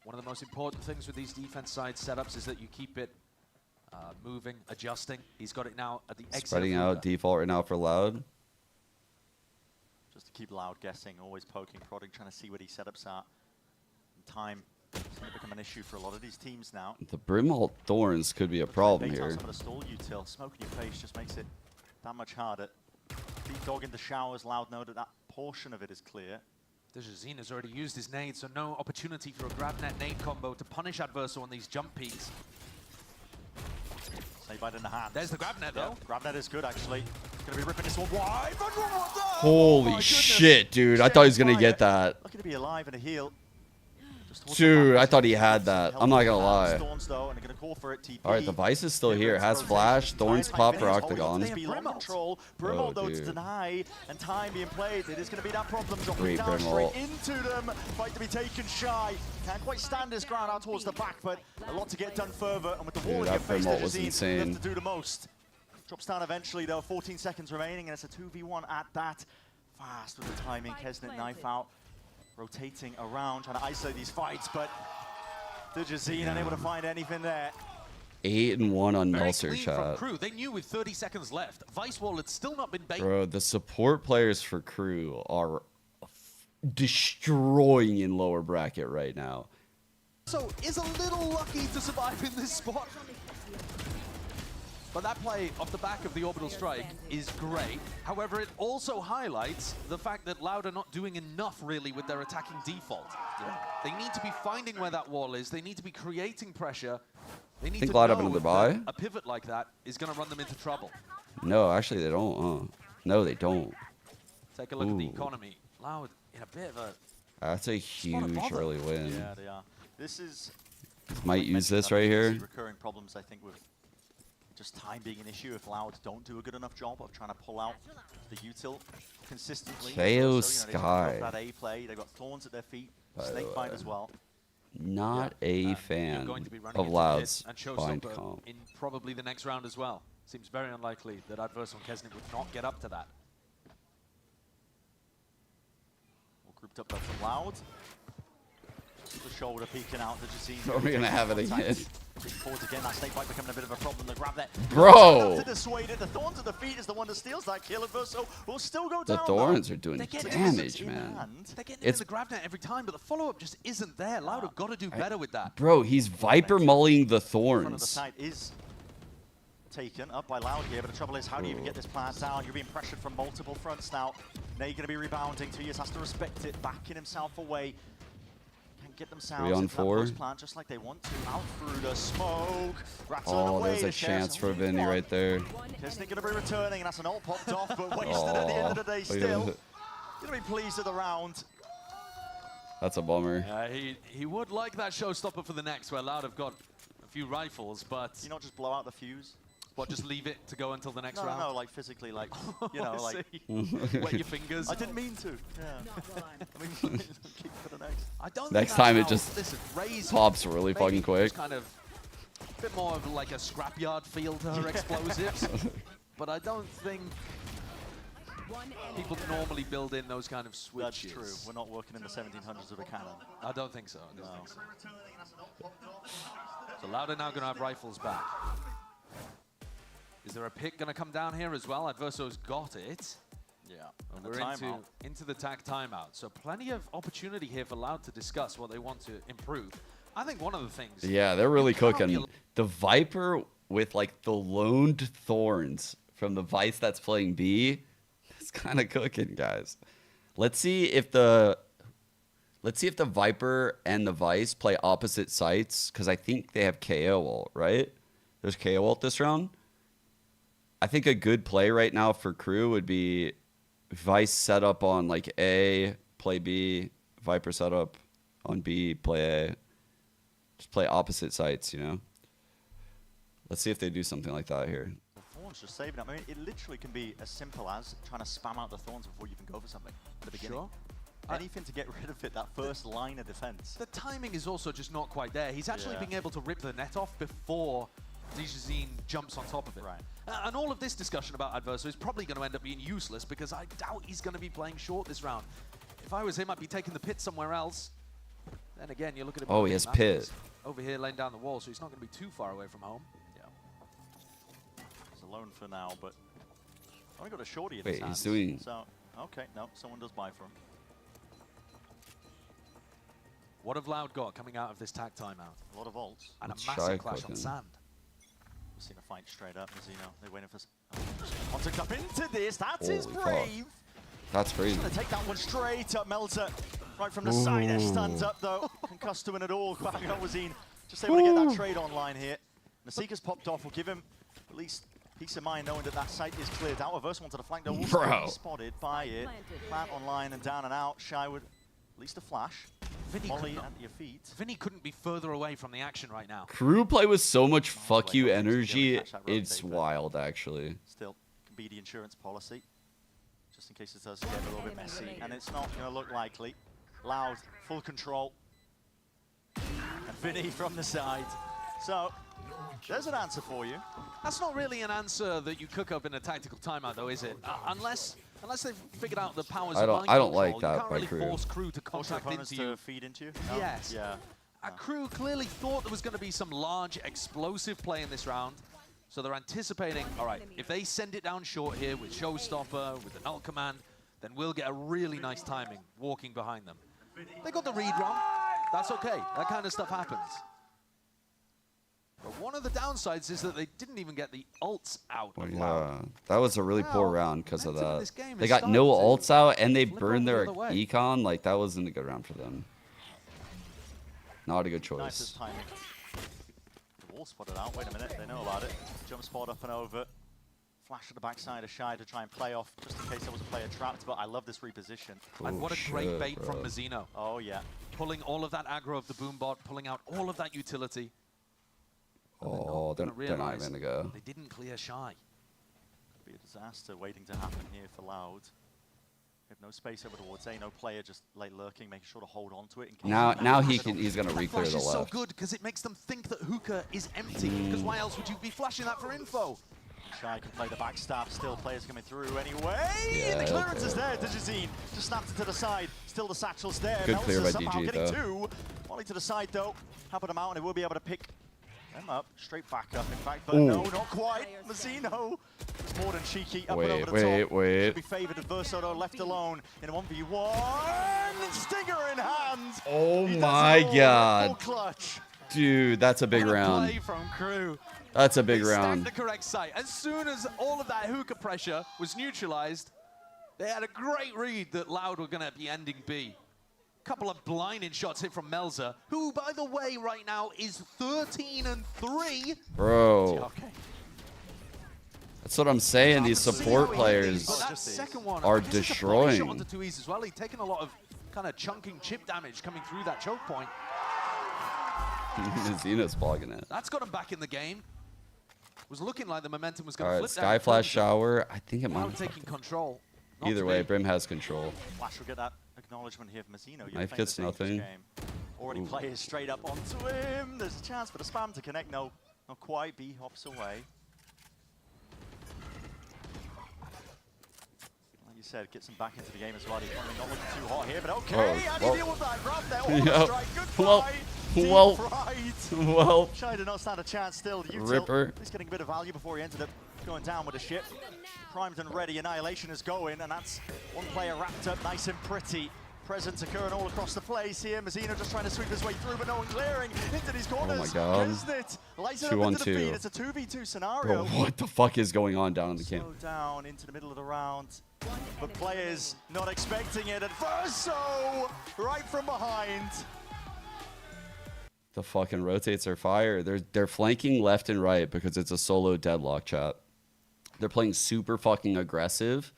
Speaker 11: One of the most important things with these defense side setups is that you keep it moving, adjusting. He's got it now at the exit.
Speaker 1: Spreading out default right now for Loud.
Speaker 6: just to keep Loud guessing, always poking, prodding, trying to see where these setups are. And time is going to become an issue for a lot of these teams now.
Speaker 1: The Brim ult Thorns could be a problem
Speaker 6: Bait out
Speaker 1: here.
Speaker 6: some of the stall util. Smoke in your face just makes it that much harder. Deep dog in the Showers. Loud know that that portion of it is clear.
Speaker 11: Dejazine has already used his nade, so no opportunity for a grab net nade combo to punish Adverso on these jump peaks.
Speaker 6: Snake bite in the hand.
Speaker 11: There's the grab net, though.
Speaker 6: Grab net is good, actually. He's going to be ripping this one wide.
Speaker 1: Holy shit, dude. I thought he was going to get that.
Speaker 6: Lucky to be alive and a heal.
Speaker 1: Dude, I thought he had that. I'm not going to lie.
Speaker 6: Storms, though, and they're going to call for it, TP.
Speaker 1: All right, the Vice is still here. Has Flash. Thorns pop for Octagon.
Speaker 6: Control. Brimald, though, to deny, and time being played. It is going to be that problem. Dropping
Speaker 1: Great
Speaker 6: down
Speaker 1: Brimald.
Speaker 6: straight into them. Fight to be taken shy. Can't quite stand his ground out towards the back, but a lot to get done further. And with the wall in your face,
Speaker 1: Brimald was
Speaker 6: Dejazine
Speaker 1: insane.
Speaker 6: left to do the most. Drops down eventually, though. 14 seconds remaining, and it's a 2v1 at that. Fast with the timing. Kesnet knife out. Rotating around, trying to isolate these fights, but Dejazine unable to find anything there.
Speaker 1: 8-1 on
Speaker 11: Very
Speaker 1: Meltzer
Speaker 11: clean from
Speaker 1: chat.
Speaker 11: Crew. They knew with 30 seconds left, Vice Wall had still not been baited.
Speaker 1: Bro, the support players for Crew are destroying in lower bracket right now.
Speaker 11: So is a little lucky to survive in this spot. But that play off the back of the orbital strike is great. However, it also highlights the fact that Loud are not doing enough really with their attacking default. They need to be finding where that wall is. They need to be creating pressure. They need
Speaker 1: Think
Speaker 11: to
Speaker 1: Loud have
Speaker 11: know
Speaker 1: another
Speaker 11: that
Speaker 1: buy?
Speaker 11: a pivot like that is going to run them into trouble.
Speaker 1: No, actually they don't. No, they don't.
Speaker 11: Take a look at the
Speaker 1: Ooh.
Speaker 11: economy. Loud in a bit of a...
Speaker 1: That's a huge early win.
Speaker 6: Yeah, they are. This is...
Speaker 1: Might use this right here.
Speaker 6: Recurring problems, I think, with just time being an issue if Loud don't do a good enough job of trying to pull out the util consistently.
Speaker 1: KO
Speaker 6: So,
Speaker 1: Sky.
Speaker 6: that A play. They've got Thorns at their feet.
Speaker 1: By the
Speaker 6: Snakebite
Speaker 1: way.
Speaker 6: as well.
Speaker 1: Not a fan
Speaker 11: going to be running
Speaker 1: of
Speaker 11: into
Speaker 1: Loud's
Speaker 11: Pit and
Speaker 1: bind
Speaker 11: Showstopper
Speaker 1: comp.
Speaker 11: in probably the next round as well. Seems very unlikely that Adverso and Kesnet would not get up to that.
Speaker 6: All grouped up there from Loud. Just the shoulder peeking out. Dejazine.
Speaker 1: Are we gonna have it again?
Speaker 6: Pushing forwards again. That Snakebite becoming a bit of a problem. The grab there.
Speaker 1: Bro!
Speaker 6: To dissuade it. The Thorns at the feet is the one that steals that kill. Adverso will still go
Speaker 1: The
Speaker 6: down.
Speaker 1: Thorns
Speaker 6: though.
Speaker 1: are doing
Speaker 11: They're getting
Speaker 1: damage,
Speaker 11: in
Speaker 1: man.
Speaker 11: They're getting in
Speaker 1: It's
Speaker 11: the grab net every time, but the follow-up just isn't there. Loud have got to do better with that.
Speaker 1: Bro, he's Viper mulling the
Speaker 6: Front of the
Speaker 1: Thorns.
Speaker 6: side is taken up by Loud here, but the trouble is, how do you even get this plan down? You're being pressured from multiple fronts now. Now you're going to be rebounding. 2 years has to respect it, backing himself away. Can't get themselves
Speaker 1: 3 on
Speaker 6: into that
Speaker 1: 4.
Speaker 6: post plan just like they want to. Out through the smoke.
Speaker 1: Oh, there's a chance for Vinny right there.
Speaker 6: Kesnet going to be returning, and that's an ult popped off, but wasted at the end of the day still. Going to be pleased with the round.
Speaker 1: That's a bummer.
Speaker 11: He would like that showstopper for the next, where Loud have got a few rifles, but...
Speaker 6: You not just blow out the fuse?
Speaker 11: What, just leave it to go until the next
Speaker 6: No,
Speaker 11: round?
Speaker 6: no, like physically, like, you know,
Speaker 11: I
Speaker 6: like...
Speaker 11: see. Wet your fingers.
Speaker 6: I didn't mean to. Yeah. I mean, keep for the next.
Speaker 11: I don't
Speaker 1: Next
Speaker 11: think
Speaker 1: time it
Speaker 11: that's
Speaker 1: just
Speaker 11: listen, Raze
Speaker 1: pops really
Speaker 11: maybe
Speaker 1: fucking quick.
Speaker 11: was kind of a bit more of like a scrapyard feel to her explosives, but I don't think people normally build in those kind of switches.
Speaker 6: That's true. We're not working in the 1700s with a cannon.
Speaker 11: I don't think so. I don't think so. So Lauda now going to have rifles back. Is there a pick going to come down here as well? Adverso's got it.
Speaker 6: Yeah.
Speaker 11: And we're into the tag timeout. So plenty of opportunity here for Loud to discuss what they want to improve. I think one of the things...
Speaker 1: Yeah, they're really cooking. The Viper with like the loned thorns from the Vice that's playing B, it's kind of cooking, guys. Let's see if the Viper and the Vice play opposite sites, because I think they have KO ult, right? There's KO ult this round. I think a good play right now for Crew would be Vice set up on like A, play B, Viper set up on B, play A. Just play opposite sites, you know? Let's see if they do something like that here.
Speaker 6: The thorns just saving up. I mean, it literally can be as simple as trying to spam out the thorns before you even go for something at the beginning.
Speaker 11: Sure.
Speaker 6: Anything to get rid of it, that first line of defense.
Speaker 11: The timing is also just not quite there. He's actually being able to rip the net off before Dijazine jumps on top of it.
Speaker 6: Right.
Speaker 11: And all of this discussion about Adverso is probably going to end up being useless because I doubt he's going to be playing short this round. If I was him, I'd be taking the pit somewhere else. Then again, you look at him.
Speaker 1: Oh, he has pit.
Speaker 11: Over here laying down the wall, so he's not going to be too far away from home.
Speaker 6: Yeah. He's alone for now, but only got a shorty in
Speaker 1: Wait,
Speaker 6: his hands.
Speaker 1: he's doing...
Speaker 6: So, okay, no, someone does buy for him.
Speaker 11: What have Loud got coming out of this tag timeout?
Speaker 6: A lot of ults.
Speaker 11: And a massive clash on sand.
Speaker 6: We've seen a fight straight up. Mazino, they're waiting for... Want to come into this. That is brave.
Speaker 1: That's crazy.
Speaker 6: Gonna take that one straight up. Melter right from the side. They're stunned up though. Concussed to win it all. Wazine just able to get that trade online here. Nasika's popped off. Will give him at least peace of mind knowing that that site is cleared out. Verse wanted to flank. They'll also be spotted by it. Plant online and down and out. Shy would at least a flash. Molly at your feet.
Speaker 11: Vinny couldn't be further away from the action right now.
Speaker 1: Crew play with so much fuck you energy. It's wild, actually.
Speaker 6: Still can be the insurance policy. Just in case it does get a little bit messy. And it's not going to look likely. Loud, full control. And Vinny from the side. So, there's an answer for you.
Speaker 11: That's not really an answer that you cook up in a tactical timeout, though, is it? Unless they've figured out the powers of mind
Speaker 1: I don't
Speaker 11: control,
Speaker 1: like that
Speaker 11: you can't
Speaker 1: by
Speaker 11: really
Speaker 1: Crew.
Speaker 11: force Crew to contact into you.
Speaker 6: To feed into you? No?
Speaker 11: Yes.
Speaker 6: Yeah.
Speaker 11: Crew clearly thought there was going to be some large explosive play in this round. So they're anticipating, all right, if they send it down short here with Showstopper, with the null command, then we'll get a really nice timing walking behind them. They got the read wrong. That's okay. That kind of stuff happens. But one of the downsides is that they didn't even get the ults out.
Speaker 1: Yeah, that was a really poor round because of that.
Speaker 11: game
Speaker 1: They
Speaker 11: is
Speaker 1: got no
Speaker 11: starting to
Speaker 1: ults out and they
Speaker 11: flip
Speaker 1: burned
Speaker 11: over
Speaker 1: their
Speaker 11: the other way.
Speaker 1: econ. Like, that wasn't a good round for them. Not a good choice.
Speaker 6: Nice timing. The wall spotted out. Wait a minute. They know about it. Jump spot up and over. Flash to the backside of Shy to try and play off just in case there was a player trapped. But I love this reposition.
Speaker 11: And what a great bait from Mazino.
Speaker 6: Oh, yeah.
Speaker 11: Pulling all of that aggro of the boom bot, pulling out all of that utility.
Speaker 1: Oh, they're not even going to go.
Speaker 11: They didn't clear Shy.
Speaker 6: Could be a disaster waiting to happen here for Loud. We have no space over towards A, no player just like lurking, making sure to hold on to it. In case
Speaker 1: Now he's going to re-clear the
Speaker 11: Flash is so
Speaker 1: left.
Speaker 11: good because it makes them think that Hookah is empty. Because why else would you be flashing that for info?
Speaker 6: Shy can play the backstab, still players coming through anyway.
Speaker 1: Yeah,
Speaker 6: the clearance is there, Dijazine just snapped it to the side. Still the satchel's there.
Speaker 1: Good clear by
Speaker 6: somehow
Speaker 1: DG,
Speaker 6: getting
Speaker 1: though.
Speaker 6: two. Molly to the side though, helping them out and they will be able to pick them up, straight back up in fact, but no, not quite. Mazino is more than cheeky, up and over the top. Should be favoured, Adverso though, left alone in a 1v1. Stinger in hand.
Speaker 1: Oh
Speaker 6: He
Speaker 1: my
Speaker 6: does it all.
Speaker 1: God.
Speaker 6: Full clutch.
Speaker 1: Dude, that's a big
Speaker 11: What a
Speaker 1: round.
Speaker 11: play from Crew.
Speaker 1: That's a big
Speaker 11: They stacked
Speaker 1: round.
Speaker 11: the correct site. As soon as all of that Hookah pressure was neutralized, they had a great read that Loud were going to be ending B. Couple of blinding shots hit from Melzer, who, by the way, right now is 13-3.
Speaker 1: Bro.
Speaker 6: Okay.
Speaker 1: That's what I'm saying. These support players
Speaker 11: But that second one,
Speaker 1: are
Speaker 11: I guess it's a play shot
Speaker 1: destroying.
Speaker 11: onto 2Es as well. He's taken a lot of kind of chunking chip damage coming through that choke point.
Speaker 1: Xeno's blogging it.
Speaker 11: That's got him back in the game. Was looking like the momentum was
Speaker 1: All
Speaker 11: going to
Speaker 1: right,
Speaker 11: flip
Speaker 1: Sky
Speaker 11: there.
Speaker 1: Flash Shower. I think it
Speaker 11: Now
Speaker 1: might.
Speaker 11: taking control. Not
Speaker 1: Either
Speaker 11: to
Speaker 1: way,
Speaker 11: be.
Speaker 1: Brim has control.
Speaker 6: Flash will get that acknowledgement here from Mazino.
Speaker 1: Knife gets nothing.
Speaker 6: Already
Speaker 1: Ooh.
Speaker 6: players straight up onto him. There's a chance for the spam to connect. No, not quite. B hops away. Like you said, gets him back into the game as well. He's probably not looking too hot here, but okay. How do you deal with that? Grab there. What a strike. Goodbye.
Speaker 1: Well.
Speaker 6: Shy did not stand a chance still.
Speaker 1: Ripper.
Speaker 6: He's getting a bit of value before he ended up going down with a ship. Primed and ready. Annihilation is going, and that's one player wrapped up nice and pretty. Presence occurring all across the place here. Mazzino just trying to sweep his way through, but no one clearing into these corners.
Speaker 1: Oh my god.
Speaker 6: Kesnet lights it
Speaker 1: 2
Speaker 6: up
Speaker 1: on
Speaker 6: into the
Speaker 1: 2.
Speaker 6: feed. It's a 2v2 scenario.
Speaker 1: Bro, what the fuck is going on down in the camp?
Speaker 6: Slow down into the middle of the round. But players not expecting it. Adverso right from behind.
Speaker 1: The fucking rotates are fire. They're flanking left and right because it's a solo deadlock, chat. They're playing super fucking aggressive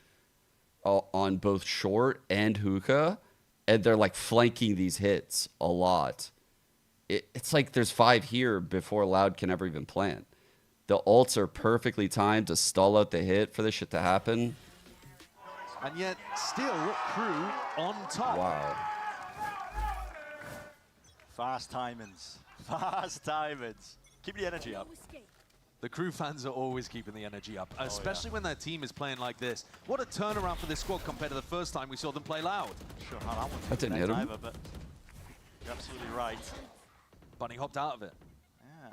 Speaker 1: on both short and hookah. And they're like flanking these hits a lot. It's like there's 5 here before Loud can ever even plant. The ults are perfectly timed to stall out the hit for this shit to happen.
Speaker 11: And yet, still, Crew on top.
Speaker 1: Wow.
Speaker 6: Fast timings. Fast timings. Keep the energy up.
Speaker 11: The Crew fans are always keeping the energy up, especially when their team is playing like this. What a turnaround for this squad compared to the first time we saw them play Loud.
Speaker 6: Sure, that one
Speaker 1: that didn't hit him.
Speaker 6: Either, but you're absolutely right.
Speaker 11: Bunny hopped out of it.
Speaker 6: Yeah.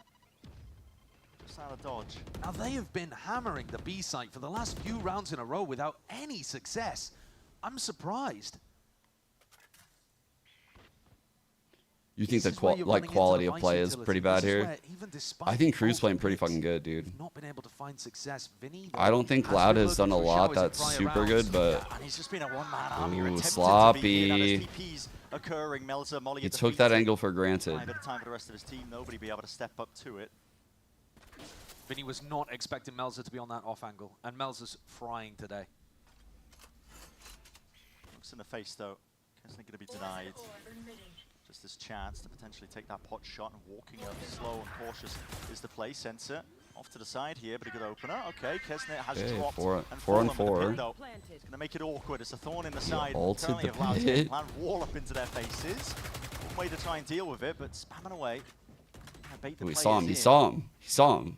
Speaker 6: Just out of dodge.
Speaker 11: Now they have been hammering the B site for the last few rounds in a row without any success. I'm surprised.
Speaker 1: You think the quality of play is pretty bad here? I think Crew's playing pretty fucking good, dude.
Speaker 11: Not been able to find success. Vinny,
Speaker 1: I don't think Loud has done a lot that's super good, but
Speaker 6: he's just been a one-man army.
Speaker 1: ooh, sloppy.
Speaker 6: Occurring. Melzer, Molly
Speaker 1: He
Speaker 6: at the
Speaker 1: took
Speaker 6: feet.
Speaker 1: that angle for granted.
Speaker 6: A bit of time for the rest of his team. Nobody be able to step up to it.
Speaker 11: Vinny was not expecting Melzer to be on that off angle, and Melzer's frying today.
Speaker 6: Looks in the face though. Kesnet going to be denied. Just this chance to potentially take that pot shot, and walking up slow and cautious is the play. Sensor off to the side here, but a good opener. Okay, Kesnet has dropped.
Speaker 1: 4
Speaker 6: and
Speaker 1: on 4.
Speaker 6: It's going to make it awkward. It's a thorn in the side.
Speaker 1: Ulted the
Speaker 6: Plan
Speaker 1: pit.
Speaker 6: wall up into their faces. One way to try and deal with it, but spamming away.
Speaker 1: Ooh, he saw him. He saw him. He saw him.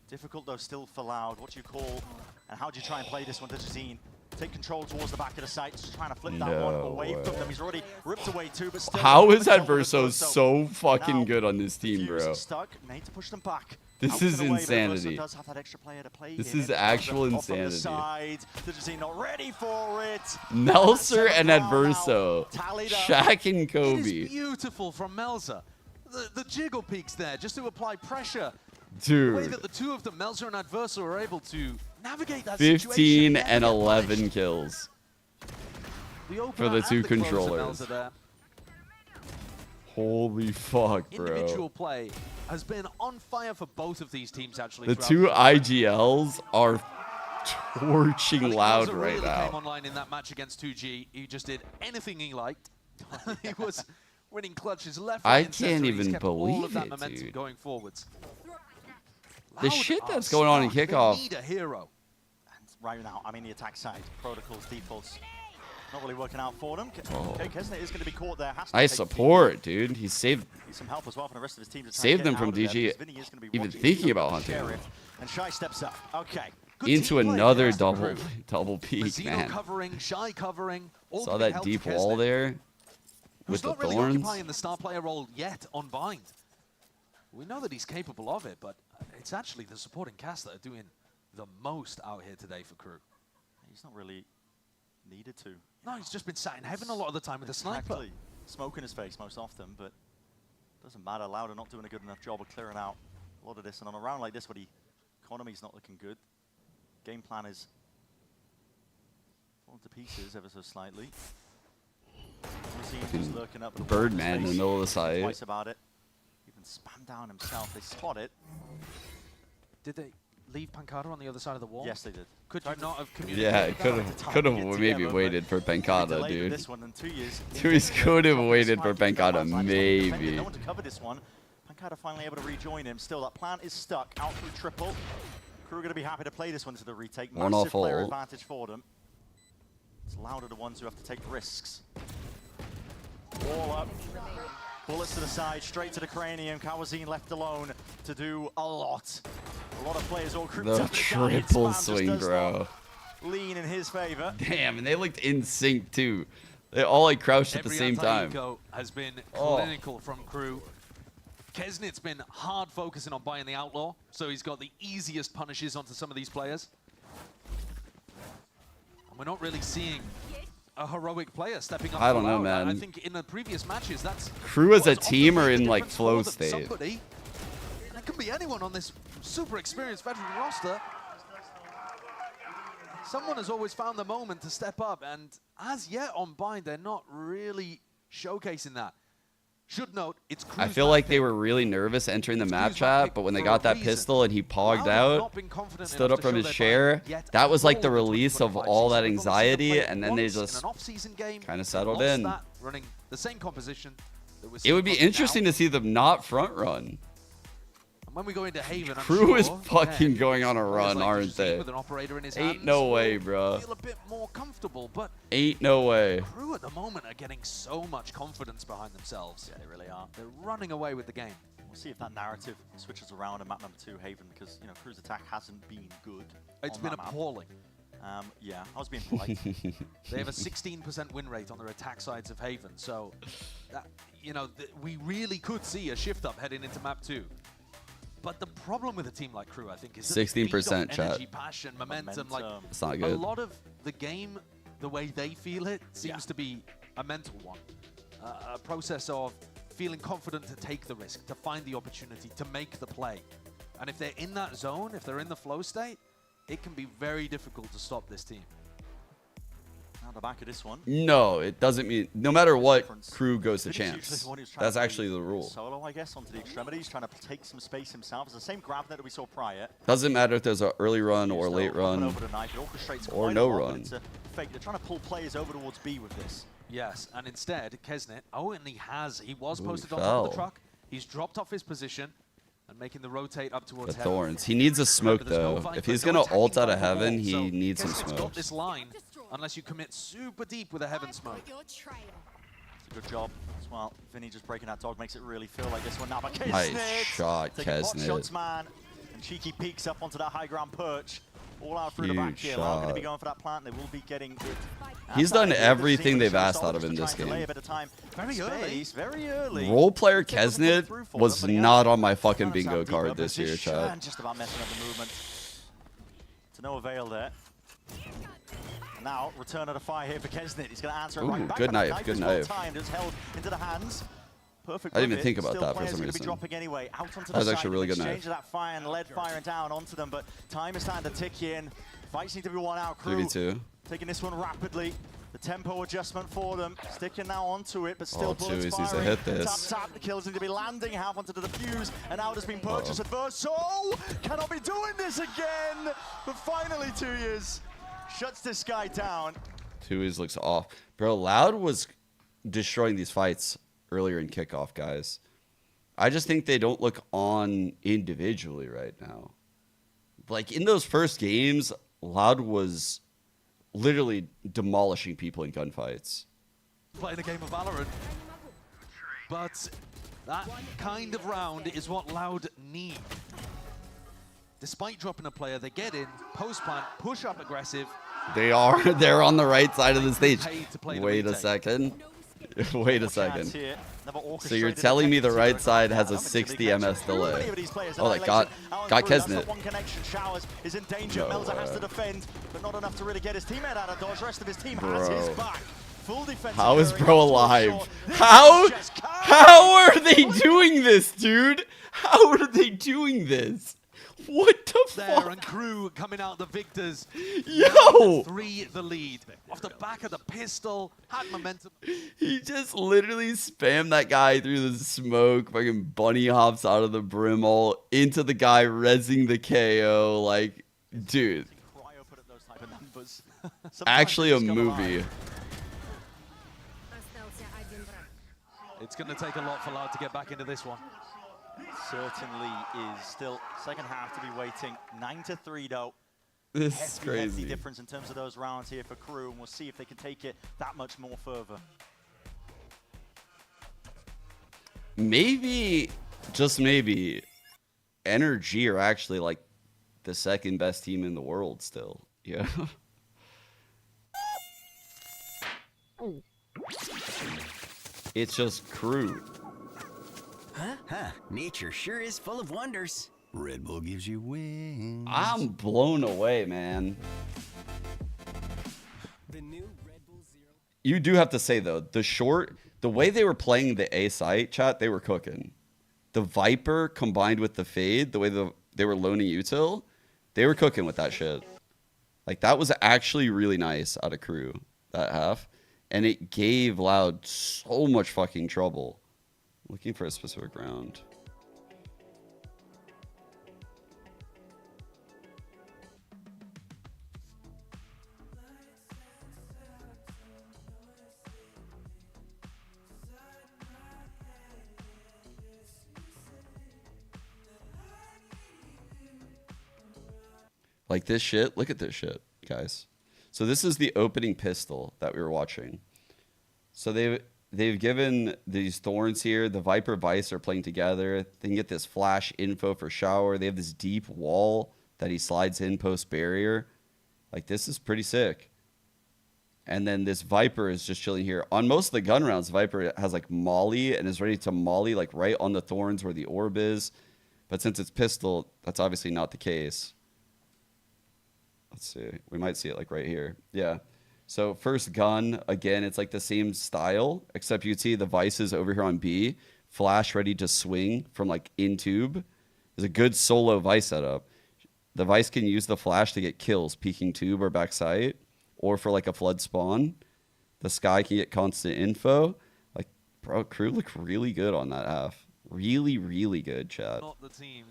Speaker 6: Difficult though still for Loud. What do you call, and how do you try and play this one to Jazine? Take control towards the back of the site, just trying to flip that one away from them. He's already ripped away 2, but still.
Speaker 1: How is Adverso so fucking good on this team, bro?
Speaker 6: Stuck. Need to push them back.
Speaker 1: This is insanity.
Speaker 6: Does have that extra player to play
Speaker 1: This
Speaker 6: in.
Speaker 1: is actual
Speaker 6: Off on the
Speaker 1: insanity.
Speaker 6: side. Jazine not ready for it.
Speaker 1: Melzer and Adverso. Shaq and
Speaker 11: It
Speaker 1: Kobe.
Speaker 11: is beautiful from Melzer. The jiggle peaks there, just to apply pressure.
Speaker 1: Dude.
Speaker 11: The way that the two of them, Melzer and Adverso, are able to navigate that
Speaker 1: 15
Speaker 11: situation.
Speaker 1: and 11 kills for the 2 controllers. Holy fuck, bro.
Speaker 11: Individual play has been on fire for both of these teams, actually.
Speaker 1: The 2 IGLs are torching Loud right
Speaker 11: came
Speaker 1: now.
Speaker 11: online in that match against 2G. He just did anything he liked. He was winning clutches left, right,
Speaker 1: I
Speaker 11: and center.
Speaker 1: can't
Speaker 11: He's
Speaker 1: even
Speaker 11: kept all of
Speaker 1: believe
Speaker 11: that
Speaker 1: it,
Speaker 11: momentum
Speaker 1: dude.
Speaker 11: going forwards.
Speaker 1: The
Speaker 11: Loud
Speaker 1: shit
Speaker 11: are
Speaker 1: that's going on in
Speaker 11: stuck. They
Speaker 1: Kickoff.
Speaker 11: need a hero.
Speaker 6: And right now, I mean the attack side, protocols, defaults, not really working out for them.
Speaker 1: Oh.
Speaker 6: Okay, Kesnet is going to be caught there. Has to
Speaker 1: Nice
Speaker 6: take
Speaker 1: support, dude. He saved
Speaker 6: some help as well from the rest of his team. To try
Speaker 1: saved
Speaker 6: and
Speaker 1: them
Speaker 6: get
Speaker 1: from
Speaker 6: out of there,
Speaker 1: DG
Speaker 6: because Vinny is gonna be
Speaker 1: even
Speaker 6: watching
Speaker 1: thinking
Speaker 6: it.
Speaker 1: about hunting.
Speaker 6: Sheriff, and Shy steps up. Okay. Good
Speaker 1: Into
Speaker 6: team play.
Speaker 1: another
Speaker 6: Rest of the
Speaker 1: double
Speaker 6: crew.
Speaker 1: peak,
Speaker 11: Mazzino
Speaker 1: man.
Speaker 11: covering, Shy covering. All
Speaker 1: Saw
Speaker 11: giving
Speaker 1: that
Speaker 11: help to
Speaker 1: deep
Speaker 11: Kesnet,
Speaker 1: wall there
Speaker 11: who's
Speaker 1: with the
Speaker 11: not really
Speaker 1: thorns.
Speaker 11: occupying the star player role yet on Bind. We know that he's capable of it, but it's actually the supporting cast that are doing the most out here today for Crew.
Speaker 6: He's not really needed to.
Speaker 11: No, he's just been sat in heaven a lot of the time with a sniper.
Speaker 6: Exactly. Smoke in his face most often, but doesn't matter. Loud are not doing a good enough job of clearing out a lot of this. And on a round like this, where the economy's not looking good, game plan is falling to pieces ever so slightly. Just lurking up with
Speaker 1: Birdman in the middle of the site.
Speaker 6: Twice about it. Even spam down himself. They spot it.
Speaker 11: Did they leave Pancada on the other side of the wall?
Speaker 6: Yes, they did.
Speaker 11: Could you not have communicated?
Speaker 1: Yeah, could have maybe waited for Pancada,
Speaker 6: Delayed
Speaker 1: dude.
Speaker 6: This one in 2 years.
Speaker 1: Dude, could have waited for Pancada,
Speaker 6: No
Speaker 1: maybe.
Speaker 6: one to cover this one. Pancada finally able to rejoin him. Still, that plan is stuck. Out through triple. Crew are going to be happy to play this one to the retake.
Speaker 1: One
Speaker 6: Massive
Speaker 1: off
Speaker 6: player
Speaker 1: ult.
Speaker 6: advantage for them. It's Louder the ones who have to take risks. Wall up. Bullets to the side, straight to the cranium. Kawazine left alone to do a lot. A lot of players all grouped
Speaker 1: The
Speaker 6: up. Giant
Speaker 1: triple
Speaker 6: spam just
Speaker 1: swing,
Speaker 6: does
Speaker 1: bro.
Speaker 6: not lean in his favor.
Speaker 1: Damn, and they looked in sync too. They all like crouched at the same time.
Speaker 11: Anti-eco has been
Speaker 1: Oh.
Speaker 11: clinical from Crew. Kesnit's been hard focusing on buying the Outlaw, so he's got the easiest punishes onto some of these players. And we're not really seeing a heroic player stepping up.
Speaker 1: I don't
Speaker 11: for
Speaker 1: know,
Speaker 11: Loud.
Speaker 1: man.
Speaker 11: I think in the previous matches, that's
Speaker 1: Crew as a
Speaker 11: what's
Speaker 1: team
Speaker 11: often
Speaker 1: are
Speaker 11: made
Speaker 1: in
Speaker 11: the
Speaker 1: like
Speaker 11: difference
Speaker 1: flow
Speaker 11: for them.
Speaker 1: state.
Speaker 11: Somebody, that could be anyone on this super experienced veteran roster. Someone has always found the moment to step up, and as yet on Bind, they're not really showcasing that. Should note, it's Crew's
Speaker 1: I feel like they were really nervous entering the map chat, but when they
Speaker 11: for
Speaker 1: got
Speaker 11: a
Speaker 1: that
Speaker 11: reason.
Speaker 1: pistol and he pogged
Speaker 11: Loud have
Speaker 1: out,
Speaker 11: not been confident
Speaker 1: stood
Speaker 11: enough
Speaker 1: up
Speaker 11: to
Speaker 1: from
Speaker 11: show
Speaker 1: his
Speaker 11: their
Speaker 1: share,
Speaker 11: buy-in yet
Speaker 1: that was like
Speaker 11: at
Speaker 1: the
Speaker 11: all in
Speaker 1: release of
Speaker 11: 2025
Speaker 1: all that
Speaker 11: season. We've only seen them
Speaker 1: anxiety,
Speaker 11: play it
Speaker 1: and then they
Speaker 11: once in
Speaker 1: just
Speaker 11: an off-season game.
Speaker 1: kind of settled
Speaker 11: Lost
Speaker 1: in.
Speaker 11: that, running the same composition that we're
Speaker 1: It would be
Speaker 11: seeing
Speaker 1: interesting
Speaker 11: now.
Speaker 1: to see them not front run.
Speaker 11: And when we go into Haven, I'm
Speaker 1: Crew is
Speaker 11: sure,
Speaker 1: fucking
Speaker 11: yeah,
Speaker 1: going on a
Speaker 11: players
Speaker 1: run,
Speaker 11: like
Speaker 1: aren't
Speaker 11: Jazim
Speaker 1: they?
Speaker 11: with an operator in his
Speaker 1: Ain't
Speaker 11: hands
Speaker 1: no
Speaker 11: will
Speaker 1: way, bro.
Speaker 11: Feel a bit more comfortable, but
Speaker 1: Ain't no way.
Speaker 11: Crew at the moment are getting so much confidence behind themselves.
Speaker 6: Yeah, they really are.
Speaker 11: They're running away with the game.
Speaker 6: We'll see if that narrative switches around in map number 2, Haven, because, you know, Crew's attack hasn't been good.
Speaker 11: It's
Speaker 6: on
Speaker 11: been
Speaker 6: that map.
Speaker 11: appalling.
Speaker 6: Yeah, I was being polite.
Speaker 11: They have a 16% win rate on their attack sides of Haven, so that, you know, we really could see a shift up heading into map 2. But the problem with a team like Crew, I think, is that
Speaker 1: 16% chat.
Speaker 11: energy, passion, momentum. Like
Speaker 1: It's not
Speaker 11: a
Speaker 1: good.
Speaker 11: lot of the game, the way they feel it, seems to be a mental one. A process of feeling confident to take the risk, to find the opportunity, to make the play. And if they're in that zone, if they're in the flow state, it can be very difficult to stop this team.
Speaker 6: Now the back of this one.
Speaker 1: No, it doesn't mean no matter what, Crew goes to
Speaker 6: Vinny's usually
Speaker 1: chance.
Speaker 6: the one who's trying
Speaker 1: That's
Speaker 6: to play
Speaker 1: actually the rule.
Speaker 6: Solo, I guess, onto the extremities, trying to take some space himself. It's the same grab net that we saw prior.
Speaker 1: Doesn't matter if there's an early run or late run
Speaker 6: Over the knife, it orchestrates
Speaker 1: or
Speaker 6: quite
Speaker 1: no
Speaker 6: a lot, but
Speaker 1: run.
Speaker 6: it's a fake. They're trying to pull players over towards B with this.
Speaker 11: Yes, and instead, Kesnet, he was
Speaker 1: Ooh,
Speaker 11: posted
Speaker 1: he
Speaker 11: on top of
Speaker 1: fell.
Speaker 11: the truck. He's dropped off his position and making the rotate up towards
Speaker 1: The
Speaker 11: heaven.
Speaker 1: thorns. He needs a smoke
Speaker 11: Remember, there's no
Speaker 1: though.
Speaker 11: fight
Speaker 1: If
Speaker 11: for
Speaker 1: he's
Speaker 11: no
Speaker 1: gonna
Speaker 11: attacking
Speaker 1: ult out of
Speaker 11: off the
Speaker 1: heaven,
Speaker 11: wall,
Speaker 1: he
Speaker 11: so
Speaker 1: needs some
Speaker 11: Kesnet's got
Speaker 1: smokes.
Speaker 11: this line unless you commit super deep with a heaven smoke.
Speaker 6: It's a good job as well. Vinny just breaking that dog makes it really feel like this one now. But
Speaker 1: Nice
Speaker 6: Kesnet
Speaker 1: shot,
Speaker 6: taking pot
Speaker 1: Kesnet.
Speaker 6: shots, man. And Cheeky peeks up onto that high ground perch. All out through the back
Speaker 1: Huge
Speaker 6: here. Loud going to be
Speaker 1: shot.
Speaker 6: going for that plant. They will be getting it.
Speaker 1: He's done everything they've asked out of him this
Speaker 6: Delay
Speaker 1: game.
Speaker 6: a bit of time.
Speaker 11: Very early.
Speaker 6: Very early.
Speaker 1: Role player Kesnet was not on my fucking bingo card this year,
Speaker 6: Position,
Speaker 1: chat.
Speaker 6: just about messing up the movement. To no avail there. And now, return of the fire here for Kesnet. He's going to answer it
Speaker 1: Ooh,
Speaker 6: right back.
Speaker 1: good
Speaker 6: but the
Speaker 1: knife, good
Speaker 6: is well
Speaker 1: knife.
Speaker 6: timed. It's held into the hands. Perfect
Speaker 1: I didn't
Speaker 6: with
Speaker 1: even think
Speaker 6: it.
Speaker 1: about
Speaker 6: Still
Speaker 1: that for
Speaker 6: players
Speaker 1: some
Speaker 6: gonna be
Speaker 1: reason.
Speaker 6: dropping anyway. Out onto
Speaker 1: That
Speaker 6: the
Speaker 1: was
Speaker 6: side.
Speaker 1: actually a really good
Speaker 6: Exchange
Speaker 1: knife.
Speaker 6: of that fire and lead firing down onto them, but time is starting to tick in. Fights need to be won out. Crew
Speaker 1: 3v2.
Speaker 6: taking this one rapidly. The tempo adjustment for them. Sticking now onto it, but still
Speaker 1: Oh,
Speaker 6: bullets
Speaker 1: Tuis needs to
Speaker 6: firing.
Speaker 1: hit this.
Speaker 6: Tap, the kills need to be landing. Half onto the defuse, and out has been purchased. Adverso cannot be doing this again. But finally, 2 years shuts this guy down.
Speaker 1: Tuis looks off. Bro, Loud was destroying these fights earlier in kickoff, guys. I just think they don't look on individually right now. Like in those first games, Loud was literally demolishing people in gunfights.
Speaker 11: Playing a game of Valorant. But that kind of round is what Loud need. Despite dropping a player, they get in, post-plant, push up aggressive.
Speaker 1: They are. They're on the right side of the stage.
Speaker 11: Paid to play the
Speaker 1: Wait a
Speaker 11: retake.
Speaker 1: second. Wait a
Speaker 6: Chance
Speaker 1: second.
Speaker 6: here. Never
Speaker 1: So you're
Speaker 6: orchestrated
Speaker 1: telling me the
Speaker 6: attempts
Speaker 1: right
Speaker 6: to
Speaker 1: side
Speaker 6: go
Speaker 1: has a
Speaker 6: down.
Speaker 1: 60
Speaker 6: Too
Speaker 1: MS
Speaker 6: many
Speaker 1: delay.
Speaker 6: of these players.
Speaker 1: Oh, that got
Speaker 6: Annihilation.
Speaker 1: Kesnet.
Speaker 6: That's the one connection. Showers is in danger.
Speaker 1: No
Speaker 6: Melza has
Speaker 1: way.
Speaker 6: to defend, but not enough to really get his teammate out of dodge. The rest of his team
Speaker 1: Bro.
Speaker 6: has his back. Full defense.
Speaker 1: How is bro alive? How are they doing this, dude? How are they doing this? What the
Speaker 11: There
Speaker 1: fuck?
Speaker 11: and Crew coming out the victors.
Speaker 1: Yo!
Speaker 11: 3 the lead. Off the back of the pistol, had momentum.
Speaker 1: He just literally spammed that guy through the smoke, fucking bunny hops out of the brim all into the guy, rezzing the KO. Like, dude. Actually a movie.
Speaker 11: It's going to take a lot for Loud to get back into this one.
Speaker 6: Certainly is still second half to be waiting. 9-3 though.
Speaker 1: This is
Speaker 6: Hefty
Speaker 1: crazy.
Speaker 6: difference in terms of those rounds here for Crew, and we'll see if they can take it that much more further.
Speaker 1: Maybe, just maybe, NRG are actually like the second best team in the world still. Yeah. It's just crew.
Speaker 14: Huh. Nature sure is full of wonders. Red Bull gives you wings.
Speaker 1: I'm blown away, man. You do have to say though, the way they were playing the A site, chat, they were cooking. The Viper combined with the Fade, the way they were loaning util, they were cooking with that shit. Like that was actually really nice out of crew, that half. And it gave Loud so much fucking trouble. Looking for a specific round. Like this shit. Look at this shit, guys. So this is the opening pistol that we were watching. So they've given these thorns here. The Viper Vice are playing together. They can get this flash info for Shower. They have this deep wall that he slides in post barrier. Like this is pretty sick. And then this Viper is just chilling here. On most of the gun rounds, Viper has like molly and is ready to molly like right on the thorns where the orb is. But since it's pistol, that's obviously not the case. Let's see. We might see it like right here. Yeah. So first gun, again, it's like the same style, except you can see the Vices over here on B. Flash ready to swing from like in tube. There's a good solo Vice setup. The Vice can use the Flash to get kills, peeking tube or backside, or for like a flood spawn. The Sky can get constant info. Like, bro, crew look really good on that half. Really, really good, chat.
Speaker 11: Not the team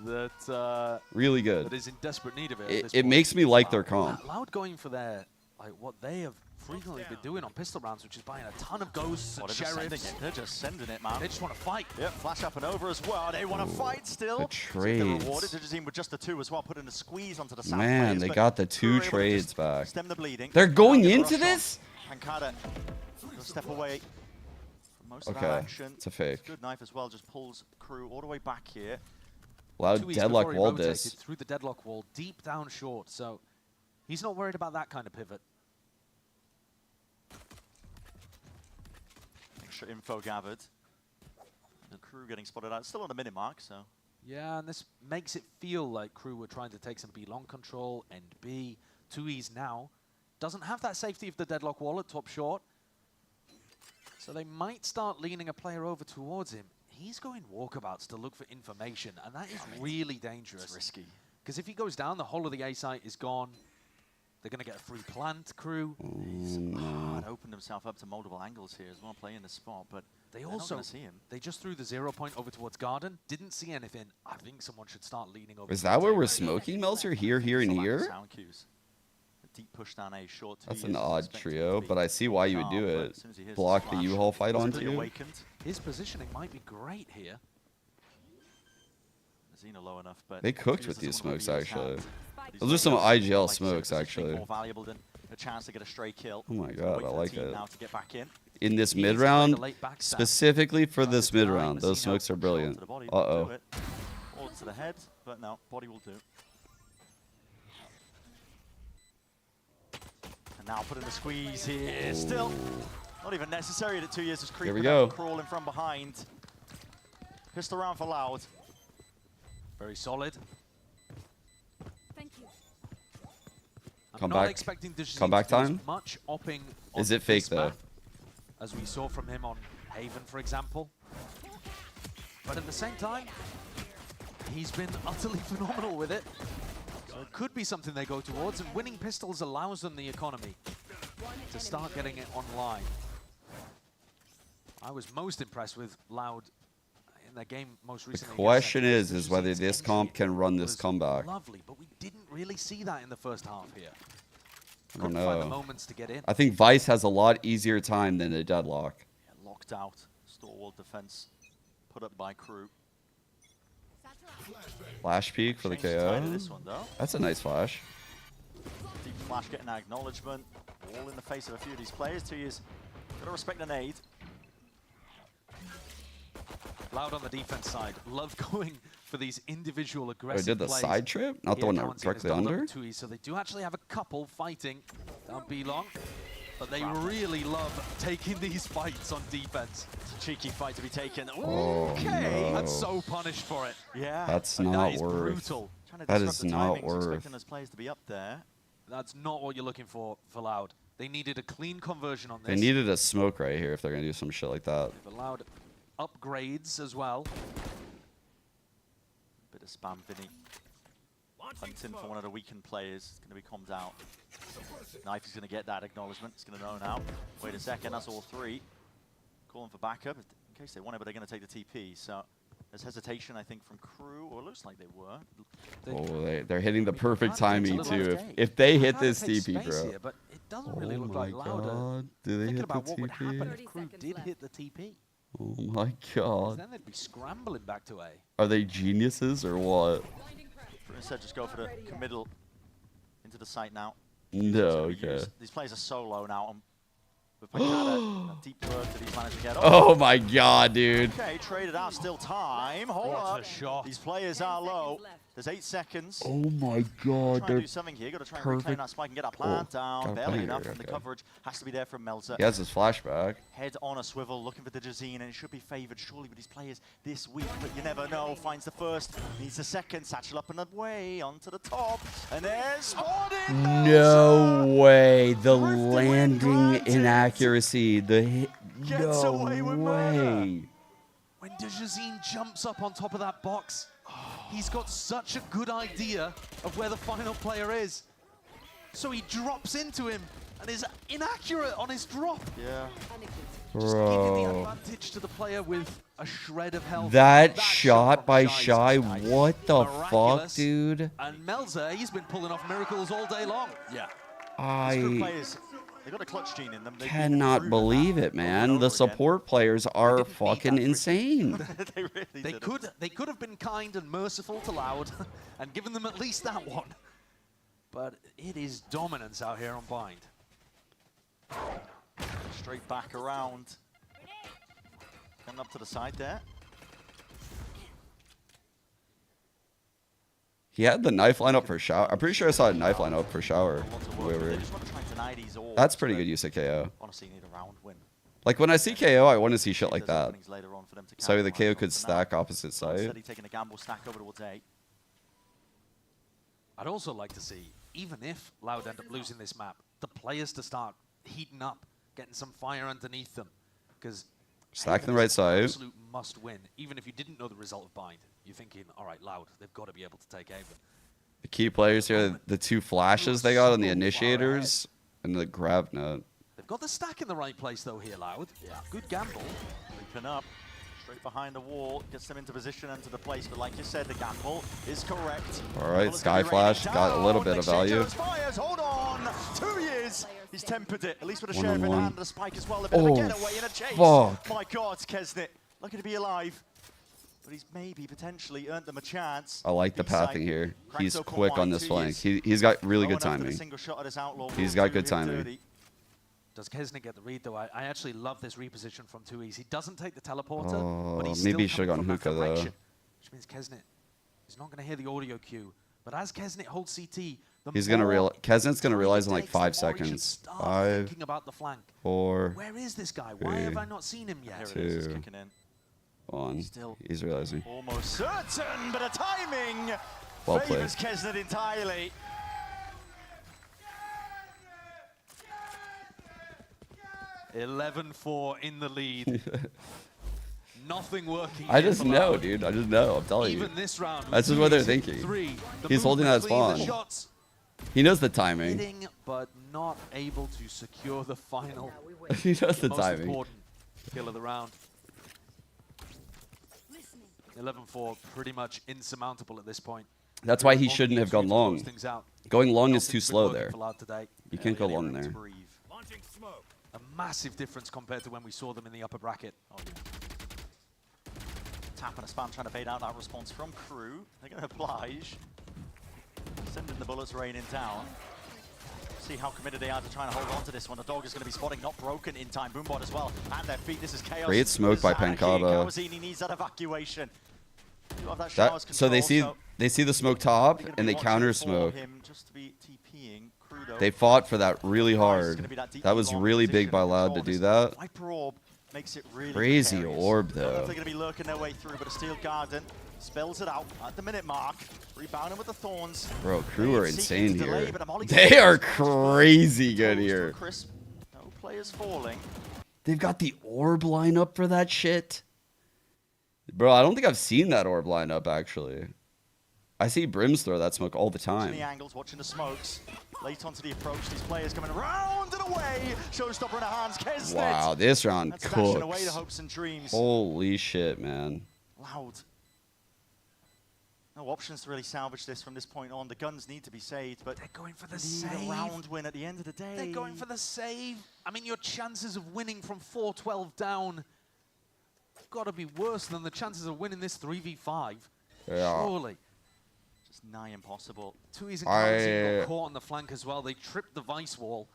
Speaker 11: that
Speaker 1: really good.
Speaker 11: That is in desperate need of it.
Speaker 1: It makes me like their comp.
Speaker 11: Loud going for their what they have frequently been doing on pistol rounds, which is buying a ton of ghosts and sheriffs.
Speaker 6: They're just sending it, man.
Speaker 11: They just want to fight.
Speaker 6: Yep, flash up and over as well. They want to fight still.
Speaker 1: The trades.
Speaker 6: They're rewarded. Digiteam with just the 2 as well, putting a squeeze onto the south
Speaker 1: Man,
Speaker 6: players,
Speaker 1: they
Speaker 6: but
Speaker 1: got the 2
Speaker 6: Crew
Speaker 1: trades back.
Speaker 6: Stem the bleeding.
Speaker 1: They're going into this?
Speaker 6: Pancada will step away from most of that
Speaker 1: Okay,
Speaker 6: action.
Speaker 1: it's a fake.
Speaker 6: Good knife as well, just pulls Crew all the way back here.
Speaker 1: Loud
Speaker 11: Tui's
Speaker 1: deadlock
Speaker 11: before he
Speaker 1: wall
Speaker 11: rotated
Speaker 1: this.
Speaker 11: through the deadlock wall, deep down short, so he's not worried about that kind of pivot.
Speaker 6: Extra info gathered. The Crew getting spotted out, still on the minute mark, so.
Speaker 11: Yeah, and this makes it feel like Crew were trying to take some B long control, and B. Tui's now doesn't have that safety of the deadlock wall at top short, so they might start leaning a player over towards him. He's going walkabouts to look for information, and that is really dangerous.
Speaker 6: It's risky.
Speaker 11: Because if he goes down, the whole of the A site is gone. They're going to get a free plant, Crew.
Speaker 6: He's opened himself up to multiple angles here as well, playing the spot, but
Speaker 11: they
Speaker 6: they're
Speaker 11: also
Speaker 6: not see him.
Speaker 11: They just threw the 0 point over towards Garden. Didn't see anything. I think someone should start leaning over.
Speaker 1: Is that where we're smoking, Melzer? Here, and here?
Speaker 6: Sound cues. A deep push down A short.
Speaker 1: That's an odd trio, but I see why you would do it. Block the U-Haul fight onto you.
Speaker 11: His positioning might be great here.
Speaker 6: Xena low enough, but
Speaker 1: they cooked with these smokes, actually. Those are some IGL smokes, actually.
Speaker 6: More valuable than a chance to get a stray kill.
Speaker 1: Oh my god, I like it.
Speaker 6: Now to get back
Speaker 1: in this mid-round, specifically for this mid-round, those smokes are brilliant. Uh-oh.
Speaker 6: All to the head, but no, body will do. And now putting the squeeze here. Still not even necessary that 2 years is creeping up, crawling from behind. Pistol round for Loud.
Speaker 11: Very solid.
Speaker 12: Thank you.
Speaker 1: Come back time?
Speaker 11: Much opping
Speaker 1: Is it fake though?
Speaker 11: As we saw from him on Haven, for example. But at the same time, he's been utterly phenomenal with it. So it could be something they go towards, and winning pistols allows them the economy to start getting it online. I was most impressed with Loud in their game most recently.
Speaker 1: The question is whether this comp can run this comeback.
Speaker 11: Lovely, but we didn't really see that in the first half here.
Speaker 1: I don't
Speaker 11: Find the
Speaker 1: know.
Speaker 11: moments to get in.
Speaker 1: I think Vice has a lot easier time than a deadlock.
Speaker 6: Yeah, locked out. Stalwart defense put up by Crew.
Speaker 1: Flash peek for the KO.
Speaker 6: This one, though.
Speaker 1: That's a nice flash.
Speaker 6: Deep flash getting that acknowledgement. All in the face of a few of these players. 2 years. Gotta respect the nade.
Speaker 11: Loud on the defense side. Love going for these individual aggressive
Speaker 1: did the
Speaker 11: plays.
Speaker 1: side trip? Not the one
Speaker 11: Cowan's
Speaker 1: directly
Speaker 11: doubled up
Speaker 1: under?
Speaker 11: with Tui, so they do actually have a couple fighting. Don't be long. But they really love taking these fights on defense.
Speaker 6: It's a cheeky fight to be taken.
Speaker 1: Oh,
Speaker 6: Okay.
Speaker 1: no.
Speaker 11: And so punished for it.
Speaker 6: Yeah.
Speaker 1: That's
Speaker 6: I mean,
Speaker 1: not
Speaker 6: that is
Speaker 1: worth.
Speaker 6: brutal. Trying to
Speaker 1: That
Speaker 6: disrupt
Speaker 1: is
Speaker 6: the
Speaker 1: not
Speaker 6: timings,
Speaker 1: worth.
Speaker 6: expecting those players to be up there.
Speaker 11: That's not what you're looking for Loud. They needed a clean conversion on this.
Speaker 1: They needed a smoke right here if they're gonna do some shit like that.
Speaker 11: They've allowed upgrades as well.
Speaker 6: Bit of spam, Vinny. Hunting for one of the weakened players. It's going to be calmed out. Knife is going to get that acknowledgement. It's going to know now. Wait a second, that's all three. Calling for backup in case they want it, but they're going to take the TP. So there's hesitation, I think, from Crew, or it looks like they were.
Speaker 1: Oh, they're hitting the perfect timing too. If they hit this TP, bro.
Speaker 11: Here, but it doesn't really look like Loud.
Speaker 1: God, do they
Speaker 11: Thinking
Speaker 1: hit
Speaker 11: about
Speaker 1: the
Speaker 11: what would happen
Speaker 1: TP?
Speaker 11: if Crew did hit the TP.
Speaker 1: Oh my
Speaker 11: 'Cause
Speaker 1: god.
Speaker 11: then they'd be scrambling back to A.
Speaker 1: Are they geniuses or what?
Speaker 6: Instead, just go for the committal into the site now.
Speaker 1: No,
Speaker 6: It's gonna be
Speaker 1: okay.
Speaker 6: used. These players are solo now. With Pancada, that deep work that he's managed to get.
Speaker 1: Oh my god, dude.
Speaker 6: Okay, traded out, still time. Hold
Speaker 11: What
Speaker 6: up.
Speaker 11: a shot.
Speaker 6: These players are low. There's 8 seconds.
Speaker 1: Oh my
Speaker 6: Try
Speaker 1: god,
Speaker 6: and
Speaker 1: they're
Speaker 6: do something here. Got to try and reclaim
Speaker 1: perfect.
Speaker 6: that spike and get that plant down.
Speaker 1: got a
Speaker 6: Barely
Speaker 1: plant
Speaker 6: enough
Speaker 1: here,
Speaker 6: from the
Speaker 1: okay.
Speaker 6: coverage. Has to be there from Melzer.
Speaker 1: He has his flashback.
Speaker 6: Head on a swivel, looking for the Jazine, and it should be favoured surely with these players this week, but you never know. Finds the first, needs the second, satchel up and away, onto the top, and there's spotted!
Speaker 1: No way. The landing inaccuracy. The hit.
Speaker 6: Gets away with
Speaker 1: way.
Speaker 11: When Dejazine jumps up on top of that box, he's got such a good idea of where the final player is. So he drops into him and is inaccurate on his drop.
Speaker 6: Yeah.
Speaker 11: Just giving the
Speaker 1: Bro.
Speaker 11: advantage to the player with a shred of health.
Speaker 1: That shot by Shy,
Speaker 11: Shy,
Speaker 1: what the fuck,
Speaker 11: miraculous.
Speaker 1: dude?
Speaker 11: And Melzer, he's been pulling off miracles all day long.
Speaker 6: Yeah. These good
Speaker 1: I
Speaker 6: players, they got a clutch gene in them. They've been
Speaker 1: cannot
Speaker 6: proven
Speaker 1: believe
Speaker 6: that
Speaker 1: it, man. The support players are fucking insane.
Speaker 6: they really
Speaker 11: They
Speaker 6: didn't.
Speaker 11: could have been kind and merciful to Loud and given them at least that one. But it is dominance out here on Bind.
Speaker 6: Straight back around. Coming up to the side there.
Speaker 1: He had the knife line up for shower. I'm pretty sure I saw a knife line up for shower.
Speaker 6: They just want to try and deny these orbs,
Speaker 1: That's pretty
Speaker 6: but
Speaker 1: good use of KO.
Speaker 6: honestly need a round win.
Speaker 1: Like when I see KO, I want to see shit like
Speaker 6: There's
Speaker 1: that.
Speaker 6: openings later on for them to
Speaker 1: So the
Speaker 6: capitalize
Speaker 1: KO
Speaker 6: on.
Speaker 1: could
Speaker 6: For now,
Speaker 1: stack opposite side.
Speaker 6: Steady taking a gamble, stack over towards A.
Speaker 11: I'd also like to see, even if Loud end up losing this map, the players to start heating up, getting some fire underneath them. Because
Speaker 1: Stack the right side.
Speaker 11: absolute must win. Even if you didn't know the result of Bind, you're thinking, all right, Loud, they've got to be able to take Ava.
Speaker 1: The key players here, the two flashes they got on the initiators and the grab nut.
Speaker 11: They've got the stack in the right place, though, here, Loud. Yeah. Good gamble.
Speaker 6: Creeping up. Straight behind the wall, gets them into position and to the place, but like you said, the gamble is correct.
Speaker 1: All right, Sky Flash got a little bit of value.
Speaker 6: Fires, hold on! 2 years! He's tempered it, at least with a sheriff in
Speaker 1: One-on-one.
Speaker 6: hand, the spike as well, a bit of a
Speaker 1: Oh,
Speaker 6: getaway and a chase.
Speaker 1: fuck.
Speaker 6: My God, Kesnit, lucky to be alive. But he's maybe potentially earned them a chance.
Speaker 1: I like the
Speaker 6: B-side,
Speaker 1: pathing here.
Speaker 6: cracked
Speaker 1: He's
Speaker 6: open
Speaker 1: quick
Speaker 6: wide,
Speaker 1: on this
Speaker 6: 2
Speaker 1: flank.
Speaker 6: years.
Speaker 1: He's got really
Speaker 6: Low
Speaker 1: good
Speaker 6: enough that a
Speaker 1: timing.
Speaker 6: single shot at his outlaw
Speaker 1: He's
Speaker 6: will
Speaker 1: got
Speaker 6: do
Speaker 1: good
Speaker 6: him
Speaker 1: timing.
Speaker 6: dirty.
Speaker 11: Does Kesnick get the read, though? I actually love this reposition from 2Es. He doesn't take the teleporter, but
Speaker 1: Oh,
Speaker 11: he's
Speaker 1: maybe he
Speaker 11: still
Speaker 1: should have
Speaker 11: coming
Speaker 1: gone
Speaker 11: from
Speaker 1: hookah
Speaker 11: that
Speaker 1: though.
Speaker 11: direction, which means Kesnick is not going to hear the audio cue. But as Kesnick holds CT, the
Speaker 1: He's gonna
Speaker 11: more
Speaker 1: realize. Keznet's gonna
Speaker 11: time
Speaker 1: realize in
Speaker 11: it
Speaker 1: like
Speaker 11: takes,
Speaker 1: 5
Speaker 11: the more he should
Speaker 1: seconds.
Speaker 11: start
Speaker 1: 5,
Speaker 11: thinking about the flank.
Speaker 1: 4,
Speaker 11: Where is this guy? Why have
Speaker 1: 3,
Speaker 11: I not seen him yet?
Speaker 6: Here it is, it's
Speaker 1: 2,
Speaker 6: kicking in.
Speaker 1: 1.
Speaker 6: Still
Speaker 1: He's realizing.
Speaker 6: almost certain, but a timing
Speaker 1: Well played.
Speaker 6: favors Kesnet entirely.
Speaker 11: $11-4 in the lead. Nothing working.
Speaker 1: I
Speaker 11: here
Speaker 1: just
Speaker 11: for
Speaker 1: know,
Speaker 11: Loud.
Speaker 1: dude. I just know. I'm telling you.
Speaker 11: Even this round,
Speaker 1: That's
Speaker 11: with
Speaker 1: just what they're
Speaker 11: 2Es
Speaker 1: thinking.
Speaker 11: 3, the
Speaker 1: He's holding that
Speaker 11: movement between the
Speaker 1: spawn.
Speaker 11: shots,
Speaker 1: He knows the timing.
Speaker 11: hitting, but not able to secure the final.
Speaker 1: He knows the
Speaker 11: most
Speaker 1: timing.
Speaker 11: important kill of the round. 11-4, pretty much insurmountable at this point.
Speaker 1: That's why he
Speaker 11: Only
Speaker 1: shouldn't have
Speaker 11: needs
Speaker 1: gone
Speaker 11: to close
Speaker 1: long.
Speaker 11: things out.
Speaker 1: Going long is
Speaker 11: Nothing's
Speaker 1: too
Speaker 11: been
Speaker 1: slow
Speaker 11: working
Speaker 1: there.
Speaker 11: for Loud today.
Speaker 1: You can't go
Speaker 6: Really
Speaker 1: long
Speaker 6: room to
Speaker 1: there.
Speaker 6: breathe.
Speaker 11: A massive difference compared to when we saw them in the upper bracket.
Speaker 6: Tap and a spam trying to fade out that response from Crew. They're going to oblige. Sending the bullets raining down. See how committed they are to trying to hold on to this one. The dog is going to be spotting, not broken in time. Boombot as well. And their feet. This is chaos.
Speaker 1: Great smoke by Pancada.
Speaker 6: Kawazini needs that evacuation. You have that
Speaker 1: That,
Speaker 6: showers
Speaker 1: so they
Speaker 6: control,
Speaker 1: see the smoke top
Speaker 6: they're gonna
Speaker 1: and
Speaker 6: be
Speaker 1: they
Speaker 6: watching
Speaker 1: counter
Speaker 6: for
Speaker 1: smoke.
Speaker 6: him just to be TPing. Crew
Speaker 1: They fought for that really hard. That was really big by Loud to do that.
Speaker 6: Viper Orb makes it really
Speaker 1: Crazy
Speaker 6: precarious.
Speaker 1: orb,
Speaker 6: Don't know if
Speaker 1: though.
Speaker 6: they're going to be lurking their way through, but a Steel Garden spells it out at the minute mark. Rebounding with the Thorns.
Speaker 1: Bro, crew are insane
Speaker 6: delay,
Speaker 1: here.
Speaker 6: but Amali
Speaker 1: They are crazy good
Speaker 6: toes to a
Speaker 1: here.
Speaker 6: crisp. No players falling.
Speaker 1: They've got the orb lineup for that shit. Bro, I don't think I've seen that orb lineup, actually. I see Brims throw that smoke all the
Speaker 6: Watching
Speaker 1: time.
Speaker 6: the angles, watching the smokes. Late onto the approach, these players coming around and away. Showstopper in the hands, Kesnet.
Speaker 1: Wow, this round
Speaker 6: That's dashing away
Speaker 1: cooks.
Speaker 6: the hopes and dreams.
Speaker 1: Holy shit, man.
Speaker 6: Loud. No options to really salvage this from this point on. The guns need to be saved, but
Speaker 11: they're going for the
Speaker 6: need
Speaker 11: save.
Speaker 6: a round win at the end of the day.
Speaker 11: They're going for the save. I mean, your chances of winning from 4-12 down have got to be worse than the chances of winning this 3v5.
Speaker 1: Yeah.
Speaker 11: Surely.
Speaker 6: Just nigh impossible.
Speaker 11: Tui's and Karazin got caught on the flank as well. They tripped the vice wall.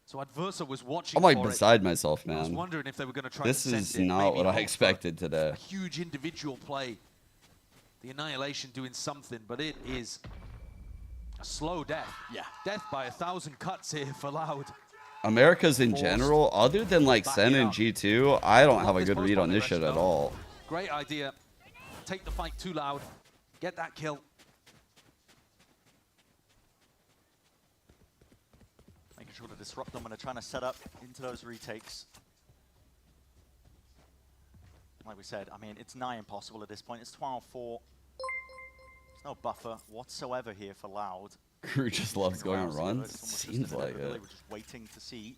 Speaker 11: So Adversa was watching
Speaker 1: I'm like
Speaker 11: for
Speaker 1: beside
Speaker 11: it.
Speaker 1: myself,
Speaker 11: I was
Speaker 1: man.
Speaker 11: wondering if they were going to try
Speaker 1: This
Speaker 11: to send
Speaker 1: is
Speaker 11: it,
Speaker 1: not
Speaker 11: maybe
Speaker 1: what I
Speaker 11: hope for
Speaker 1: expected today.
Speaker 11: a huge individual play. The Annihilation doing something, but it is a slow death.
Speaker 6: Yeah.
Speaker 11: Death by 1,000 cuts here for Loud.
Speaker 1: Americas in general, other than like Sen and G2, I don't have a good read on this shit at all.
Speaker 11: Great idea. Take the fight too Loud. Get that kill.
Speaker 6: Making sure to disrupt them when they're trying to set up into those retakes. Like we said, I mean, it's nigh impossible at this point. It's 12-4. There's no buffer whatsoever here for Loud.
Speaker 1: Crew just loves going on runs. Seems like
Speaker 6: We're
Speaker 1: it.
Speaker 6: just waiting to see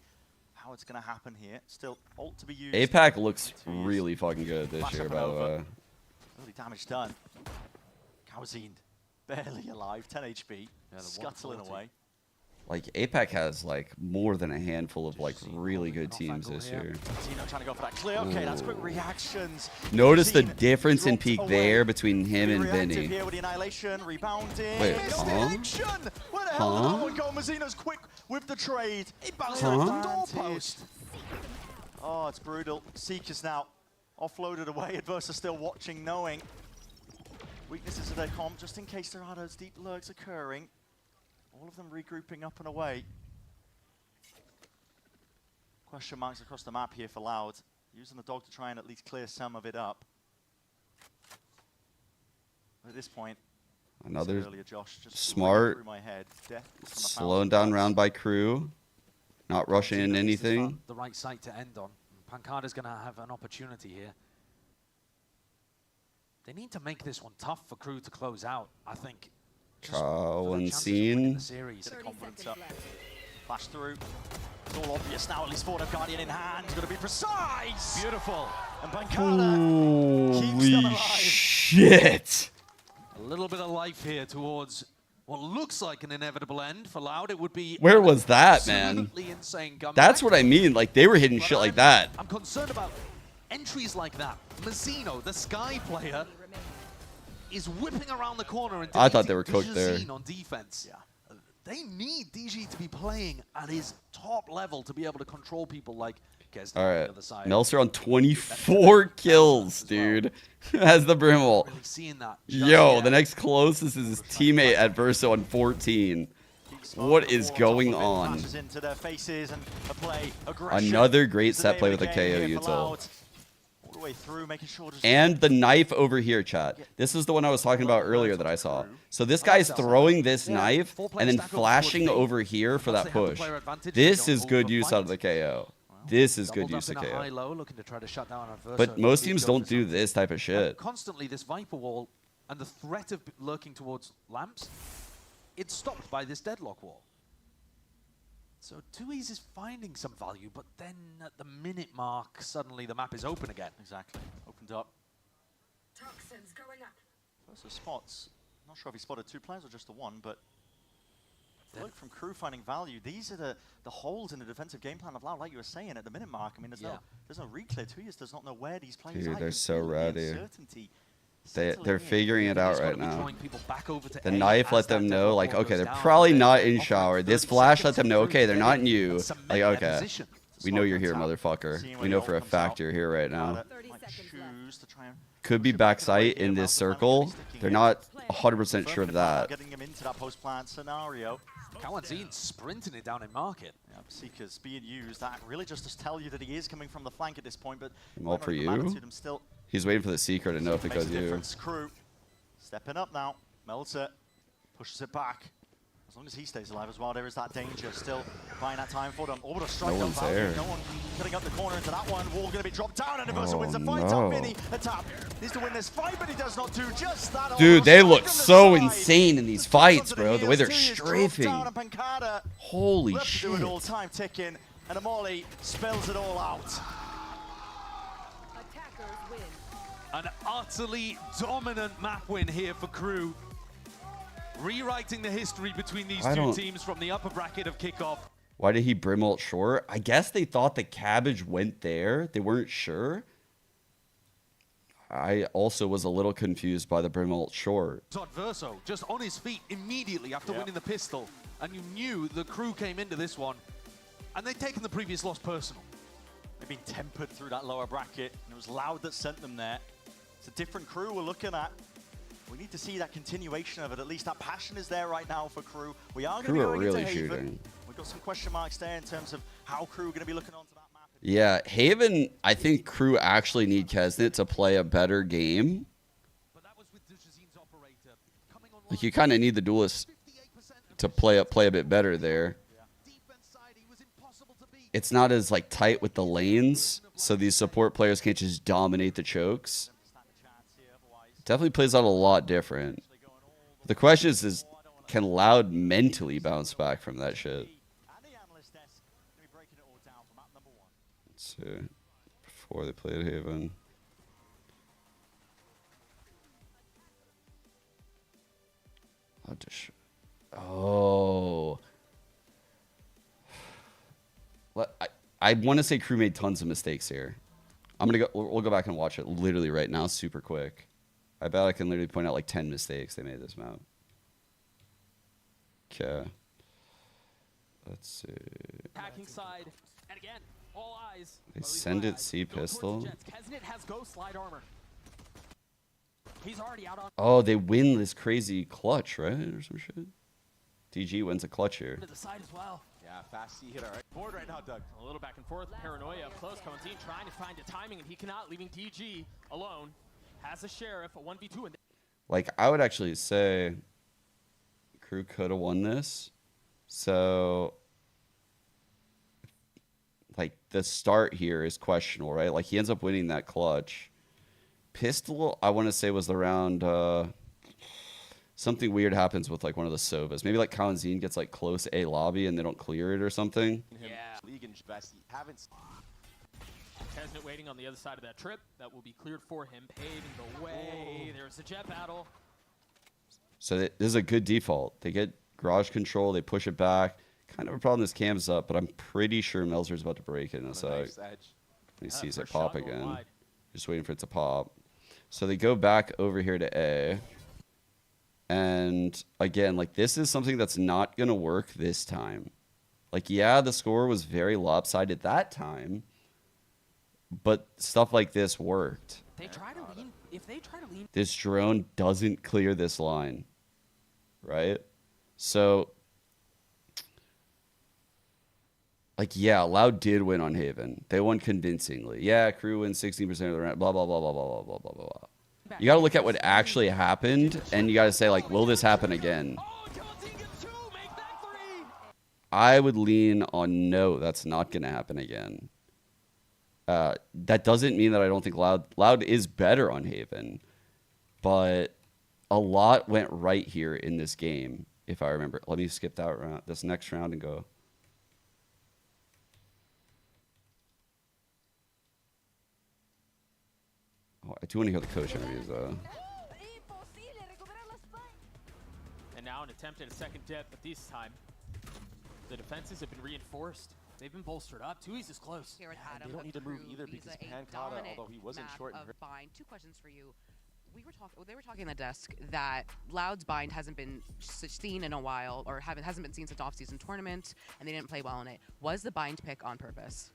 Speaker 6: how it's going to happen here. Still, ult to be used.
Speaker 1: APAC looks really fucking good this
Speaker 6: Flash
Speaker 1: year,
Speaker 6: up
Speaker 1: by
Speaker 6: and
Speaker 1: the
Speaker 6: over.
Speaker 1: way.
Speaker 6: Early damage done. Karazin barely alive, 10 HP, scuttling away.
Speaker 1: Like APAC has like more than a handful of like really good teams this year.
Speaker 6: Zeno trying to go for that clear. Okay, that's quick reactions.
Speaker 1: Notice the
Speaker 6: Zeno
Speaker 1: difference in
Speaker 6: dropped
Speaker 1: peak
Speaker 6: away.
Speaker 1: there between him and
Speaker 6: Reactive
Speaker 1: Vinny.
Speaker 6: here with the Annihilation, rebounding.
Speaker 1: Wait,
Speaker 6: Misdirection! Where the hell did that one go? Mazino's quick with the trade. He bounced off the doorpost. Oh, it's brutal. Seekers now offloaded away. Adversa still watching, knowing weaknesses of their comp, just in case there are those deep lurks occurring. All of them regrouping up and away. Question marks across the map here for Loud. Using the dog to try and at least clear some of it up. At this point,
Speaker 1: Another
Speaker 6: earlier, Josh, just
Speaker 1: smart,
Speaker 6: through my head. Death from a
Speaker 1: slowing down round by Crew, not rushing in anything.
Speaker 11: The right site to end on. Pancada's going to have an opportunity here. They need to make this one tough for Crew to close out, I think.
Speaker 1: Chow and Scene.
Speaker 6: Series. Get the confidence up. Flash through. It's all obvious now, at least for the Guardian in hand. Got to be precise.
Speaker 11: Beautiful.
Speaker 6: And Pancada keeps them
Speaker 1: Holy
Speaker 6: alive.
Speaker 1: shit!
Speaker 11: A little bit of life here towards what looks like an inevitable end for Loud. It would be
Speaker 1: Where was that, man?
Speaker 11: absolutely insane comeback.
Speaker 1: That's what I mean. Like they were hitting shit like that.
Speaker 11: I'm concerned about entries like that. Mazzino, the Sky player, is whipping around the corner and
Speaker 1: I thought they were cooked there.
Speaker 11: on defense. Yeah. They need DG to be playing at his top level to be able to control people like Kesnet
Speaker 1: All
Speaker 11: on
Speaker 1: right,
Speaker 11: the other side.
Speaker 1: Melser on 24 kills, dude. As the Brimwell.
Speaker 11: Really seeing that
Speaker 1: Yo, the next closest is his teammate at Verso on 14. What is going on?
Speaker 6: Flashes into their faces and a play. Aggression
Speaker 1: Another great
Speaker 6: is the
Speaker 1: set
Speaker 6: name
Speaker 1: play
Speaker 6: of
Speaker 1: with a
Speaker 6: the game
Speaker 1: KO
Speaker 6: here for
Speaker 1: util.
Speaker 6: Loud. All the way through, making sure to
Speaker 1: And the knife over here, chat. This is the one I was talking about earlier that I saw. So this guy's throwing this knife and then flashing over here for that push. This is good use out of the KO. This is good use of KO.
Speaker 11: High-low, looking to try to shut down Adversa.
Speaker 1: But most
Speaker 11: Did
Speaker 1: teams
Speaker 11: go
Speaker 1: don't
Speaker 11: for
Speaker 1: do
Speaker 11: something.
Speaker 1: this type of shit.
Speaker 11: Constantly, this Viper wall and the threat of lurking towards lamps, it's stopped by this deadlock wall. So Tui's is finding some value, but then at the minute mark, suddenly the map is open again.
Speaker 6: Exactly. Opened up.
Speaker 12: Toxins going up.
Speaker 6: First of spots. Not sure if he spotted two players or just the one, but look from Crew finding value. These are the holes in the defensive game plan of Loud, like you were saying at the minute mark. I mean, there's no reclear. Tui's does not know where these players
Speaker 1: Dude,
Speaker 6: are.
Speaker 1: they're
Speaker 6: You
Speaker 1: so
Speaker 6: can feel the
Speaker 1: rowdy.
Speaker 6: uncertainty
Speaker 1: They're
Speaker 6: settling in.
Speaker 1: figuring it out
Speaker 11: He's gotta
Speaker 1: right
Speaker 11: be
Speaker 1: now.
Speaker 11: drawing people back over to
Speaker 1: The
Speaker 11: A
Speaker 1: knife
Speaker 11: as
Speaker 1: let
Speaker 11: that
Speaker 1: them
Speaker 11: deadlock
Speaker 1: know, like,
Speaker 11: wall
Speaker 1: okay,
Speaker 11: goes
Speaker 1: they're
Speaker 11: down.
Speaker 1: probably
Speaker 11: They're
Speaker 1: not in
Speaker 11: offering
Speaker 1: shower.
Speaker 11: 30
Speaker 1: This flash let
Speaker 11: seconds
Speaker 1: them
Speaker 11: to
Speaker 1: know,
Speaker 11: Crew
Speaker 1: okay,
Speaker 11: to
Speaker 1: they're
Speaker 11: get
Speaker 1: not
Speaker 11: in
Speaker 1: in you.
Speaker 11: and cement
Speaker 1: Like,
Speaker 11: their
Speaker 1: okay,
Speaker 11: position.
Speaker 1: we know you're here, motherfucker.
Speaker 6: Seeing
Speaker 1: We
Speaker 6: where
Speaker 1: know
Speaker 6: the
Speaker 1: for a
Speaker 6: ult comes
Speaker 1: fact
Speaker 6: out.
Speaker 1: you're here right now.
Speaker 6: Might choose to try and
Speaker 1: Could be backside in this circle. They're not 100% sure of that.
Speaker 6: getting him into that post-plant scenario.
Speaker 11: Kawanzine sprinting it down in market.
Speaker 6: Yeah, Seeker's being used. That really just to tell you that he is coming from the flank at this point, but
Speaker 1: All for you.
Speaker 6: Still
Speaker 1: He's waiting for the Seeker to know if it
Speaker 6: makes
Speaker 1: goes
Speaker 6: a
Speaker 1: you.
Speaker 6: difference. Crew stepping up now. Melter pushes it back. As long as he stays alive as well, there is that danger still buying that time for them. Orbital strike
Speaker 1: No
Speaker 6: on
Speaker 1: one's
Speaker 6: value.
Speaker 1: there.
Speaker 6: No one cutting up the corner into that one. Wall going to be dropped down, and Universal
Speaker 1: Oh,
Speaker 6: wins the fight
Speaker 1: no.
Speaker 6: on Mini. The tap needs to win this fight, but he does not do just that.
Speaker 1: Dude, they
Speaker 6: Orbital
Speaker 1: look
Speaker 6: strike
Speaker 1: so
Speaker 6: from the side.
Speaker 1: insane in these fights, bro. The way they're
Speaker 6: He is dropped
Speaker 1: strafing.
Speaker 6: down, and Pancada
Speaker 1: Holy
Speaker 6: left to do it
Speaker 1: shit.
Speaker 6: all, time ticking, and Amoli spells it all out.
Speaker 11: An utterly dominant map win here for Crew. Rewriting the history between these two teams from the upper bracket of Kickoff.
Speaker 1: Why did he brim ult short? I guess they thought the cabbage went there. They weren't sure. I also was a little confused by the brim ult short.
Speaker 11: Verso just on his feet immediately after winning the pistol. And you knew the Crew came into this one. And they'd taken the previous loss personal.
Speaker 6: They've been tempered through that lower bracket, and it was Loud that sent them there. It's a different Crew we're looking at. We need to see that continuation of it. At least that passion is there right now for Crew. We are going to be going
Speaker 1: really
Speaker 6: into Haven.
Speaker 1: shooting.
Speaker 6: We've got some question marks there in terms of how Crew are going to be looking onto that map.
Speaker 1: Yeah, Haven, I think Crew actually need Kesnet to play a better game. Like, you kind of need the duelist to play a bit better there. It's not as like tight with the lanes, so these support players can't just dominate the chokes. Definitely plays out a lot different. The question is can Loud mentally bounce back from that shit? Let's see. Before they played Haven. Oh. I want to say Crew made tons of mistakes here. We'll go back and watch it literally right now, super quick. I bet I can literally point out like 10 mistakes they made this map. Okay. Let's see.
Speaker 3: Attacking side, and again, all eyes.
Speaker 1: They send it C pistol.
Speaker 3: Kesnet has ghost slide armor. He's already out on.
Speaker 1: Oh, they win this crazy clutch, right? Or some shit. DG wins a clutch here.
Speaker 3: To the side as well.
Speaker 18: Yeah, fast C hitter. Board right now, Doug.
Speaker 3: A little back and forth. Paranoia up close. Kawanzine trying to find the timing, and he cannot, leaving DG alone. Has a sheriff, a 1v2. And
Speaker 1: Like, I would actually say Crew could have won this. So, like, the start here is questionable, right? Like, he ends up winning that clutch. Pistol, I want to say, was the round... something weird happens with, like, one of the Sovas. Maybe, like, Kawanzine gets, like, close A lobby and they don't clear it or something.
Speaker 3: yeah.
Speaker 18: League and best. Haven't.
Speaker 3: Kesnet waiting on the other side of that trip. That will be cleared for him. Paving the way. There's the jet battle.
Speaker 1: So this is a good default. They get garage control. They push it back. Kind of a problem this cam's up, but I'm pretty sure Melzer's about to break it in a sec.
Speaker 18: Nice edge.
Speaker 1: He sees
Speaker 3: first
Speaker 1: it pop
Speaker 3: shot going
Speaker 1: again.
Speaker 3: wide.
Speaker 1: Just waiting for it to pop. So they go back over here to A. And again, like, this is something that's not going to work this time. Like, yeah, the score was very lopsided that time, but stuff like this worked.
Speaker 3: They try to lean. If they try to lean.
Speaker 1: This drone doesn't clear this line, right? So, like, yeah, Loud did win on Haven. They won convincingly. Yeah, Crew wins 16% of the round, blah, blah, blah, blah, blah, blah, blah, blah, blah. You got to look at what actually happened, and you got to say, like, will this happen again? I would lean on no, that's not going to happen again. That doesn't mean that I don't think Loud is better on Haven, but a lot went right here in this game, if I remember. Let me skip that round, this next round, and go. Oh, I do want to hear the coach interviews, though.
Speaker 3: And now an attempt at a second dip, but this time the defenses have been reinforced. They've been bolstered up. Tui's is close.
Speaker 13: Here with Adam,
Speaker 18: they don't need to move either
Speaker 13: He's
Speaker 18: because
Speaker 13: a
Speaker 18: Pancada,
Speaker 13: dominant
Speaker 18: although he wasn't
Speaker 13: map
Speaker 18: short.
Speaker 13: of bind. Two questions for you. They were talking at the desk that Loud's bind hasn't been seen in a while, or hasn't been seen since off-season tournament, and they didn't play well in it. Was the bind pick on purpose?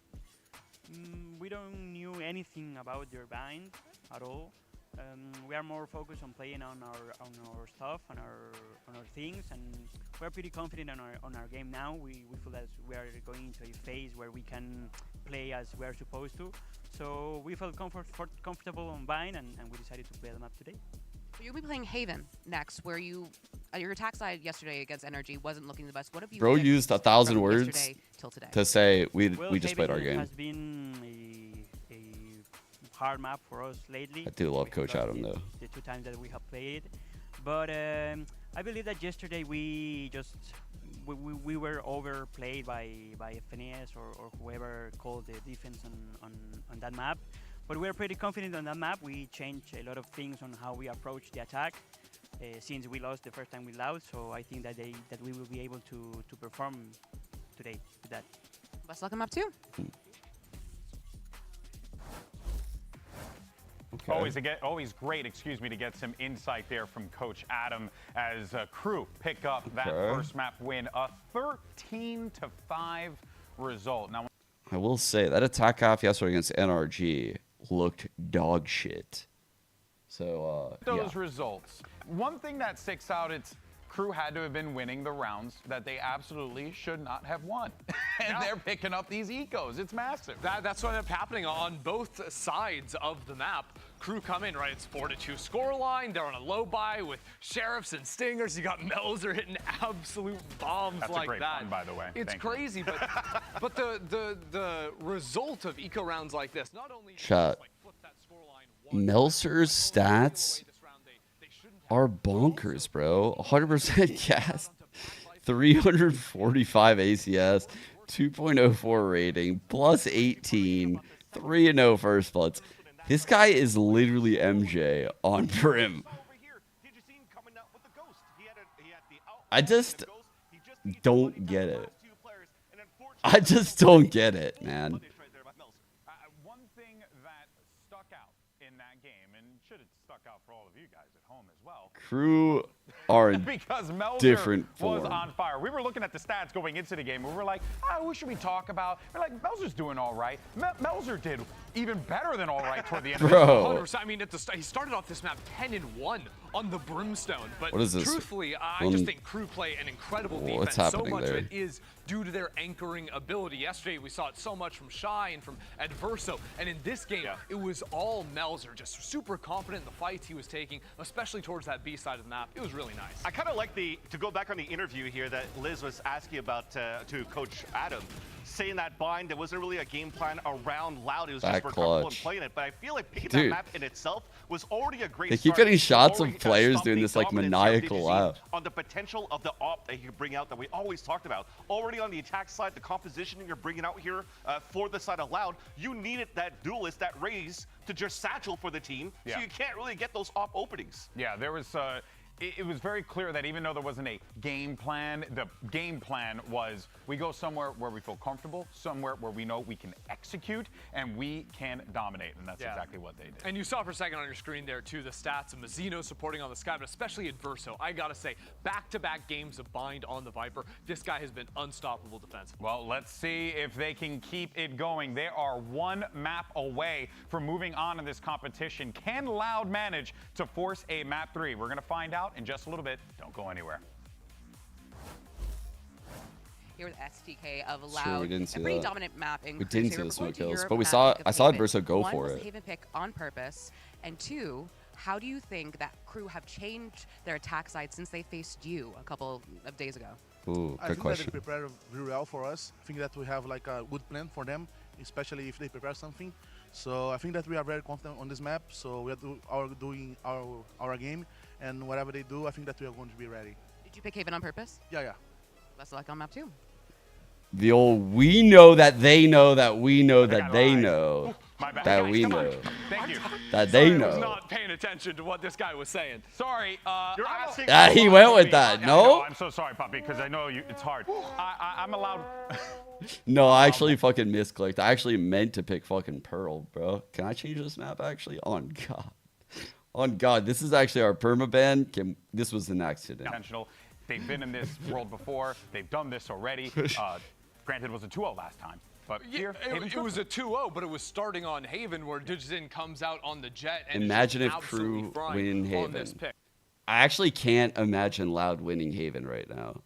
Speaker 20: We don't knew anything about their bind at all.
Speaker 2: We are more focused on playing on our stuff, on our things, and we're pretty confident on our game now. We feel that we are going into a phase where we can play as we are supposed to. So we felt comfortable on Vine, and we decided to play them up today.
Speaker 13: You'll be playing Haven next, where your attack side yesterday against Energy wasn't looking the best. What have you?
Speaker 1: Bro used 1,000 words to say we just played our game.
Speaker 2: Has been a hard map for us lately.
Speaker 1: I do love Coach Adam though.
Speaker 2: The 2 times that we have played, but I believe that yesterday we were overplayed by FNES or whoever called the defense on that map. But we're pretty confident on that map. We changed a lot of things on how we approach the attack since we lost the first time with Loud. So I think that we will be able to perform today with that.
Speaker 13: Best luck on map 2.
Speaker 1: Okay.
Speaker 7: Always great, to get some insight there from Coach Adam as Crew pick up that first map win, a 13-5 result. Now,
Speaker 1: I will say that attack half yesterday against NRG looked dog shit. So
Speaker 7: those results. One thing that sticks out, it's Crew had to have been winning the rounds that they absolutely should not have won. And they're picking up these ecos. It's massive.
Speaker 8: That's what ended up happening on both sides of the map. Crew come in, right? It's 4-2 scoreline. They're on a low buy with Sheriffs and Stingers. You got Melzer hitting absolute bombs
Speaker 7: That's
Speaker 8: like
Speaker 7: a great
Speaker 8: that.
Speaker 7: Pun, by the way.
Speaker 8: It's crazy, but the result of eco rounds like this, not only
Speaker 1: chat, Melzer's stats are bonkers, bro. 100% cast, 345 ACS, 2.04 rating, plus 18, 3-0 first bloods. This guy is literally MJ on Prim. I just don't get it. I just don't get it, man.
Speaker 7: One thing that stuck out in that game, and should have stuck out for all of you guys at home as well.
Speaker 1: Crew are in
Speaker 7: because Melzer
Speaker 1: different form.
Speaker 7: was on fire. We were looking at the stats going into the game, and we were like, who should we talk about? We're like, Melzer's doing all right. Melzer did even better than all right toward the end.
Speaker 1: Bro.
Speaker 8: 100%. I mean, he started off this map 10-1 on the Brimstone, but
Speaker 1: what is this?
Speaker 8: Truthfully, I just think Crew play an incredible defense.
Speaker 1: What's happening
Speaker 8: so much
Speaker 1: there?
Speaker 8: of it is due to their anchoring ability. Yesterday, we saw it so much from Shy and from Adverso, and in this game, it was all Melzer, just super confident in the fights he was taking, especially towards that B side of the map. It was really nice.
Speaker 10: I kind of like to go back on the interview here that Liz was asking about to Coach Adam, saying that bind, there wasn't really a game plan around Loud. It was just for comfortable and playing it. But I feel like picking that map in itself was already a great
Speaker 1: They keep getting shots of players doing this like maniacal laugh.
Speaker 10: On the potential of the op that you can bring out that we always talked about. Already on the attack side, the composition you're bringing out here for the side of Loud, you needed that duelist, that raise to just satchel for the team. So you can't really get those op openings.
Speaker 7: Yeah, there was... It was very clear that even though there wasn't a game plan, the game plan was we go somewhere where we feel comfortable, somewhere where we know we can execute, and we can dominate, and that's exactly what they did.
Speaker 8: And you saw for a second on your screen there, too, the stats of Mazzino supporting on the Sky, but especially Adverso. I gotta say, back-to-back games of bind on the Viper, this guy has been unstoppable defensively.
Speaker 7: Well, let's see if they can keep it going. They are one map away from moving on in this competition. Can Loud manage to force a map 3? We're gonna find out in just a little bit. Don't go anywhere.
Speaker 13: Here with STK of Loud.
Speaker 1: Sure, we didn't see
Speaker 13: a pretty
Speaker 1: that.
Speaker 13: dominant map in
Speaker 1: We didn't see
Speaker 13: Crusader.
Speaker 1: the smoke
Speaker 13: We're going to
Speaker 1: kills,
Speaker 13: Europe
Speaker 1: but we
Speaker 13: map
Speaker 1: saw.
Speaker 13: pick of
Speaker 1: I saw
Speaker 13: Haven.
Speaker 1: Adverso go
Speaker 13: One
Speaker 1: for
Speaker 13: was
Speaker 1: it.
Speaker 13: a Haven pick on purpose, and 2, how do you think that Crew have changed their attack side since they faced you a couple of days ago?
Speaker 1: Ooh,
Speaker 20: I
Speaker 1: good
Speaker 20: think
Speaker 1: question.
Speaker 20: that they prepare very well for us. I think that we have like a good plan for them, especially if they prepare something. So I think that we are very confident on this map. So we are doing our game, and whatever they do, I think that we are going to be ready.
Speaker 13: Did you pick Haven on purpose?
Speaker 20: Yeah.
Speaker 13: Best of luck on map 2.
Speaker 1: The old we know that they know that we know that they know that we know
Speaker 8: Thank you.
Speaker 1: that they
Speaker 8: I was
Speaker 1: know.
Speaker 8: not paying attention to what this guy was saying.
Speaker 7: Sorry.
Speaker 8: You're asking.
Speaker 1: Yeah, he went with that. No.
Speaker 7: I'm so sorry, Puppy, because I know it's hard. I'm allowed.
Speaker 1: No, I actually fucking misclicked. I actually meant to pick fucking Pearl, bro. Can I change this map actually? On God. On God. This is actually our permaban. This was an accident.
Speaker 7: Intentional. They've been in this world before. They've done this already. Granted, it was a 2-0 last time.
Speaker 21: But
Speaker 8: Yeah, it was a 2-0, but it was starting on Haven where Digizin comes out on the jet and
Speaker 1: Imagine
Speaker 8: is
Speaker 1: if
Speaker 8: absolutely
Speaker 1: Crew
Speaker 8: frying
Speaker 1: win
Speaker 8: on this
Speaker 1: Haven.
Speaker 8: pick.
Speaker 1: I actually can't imagine Loud winning Haven right now.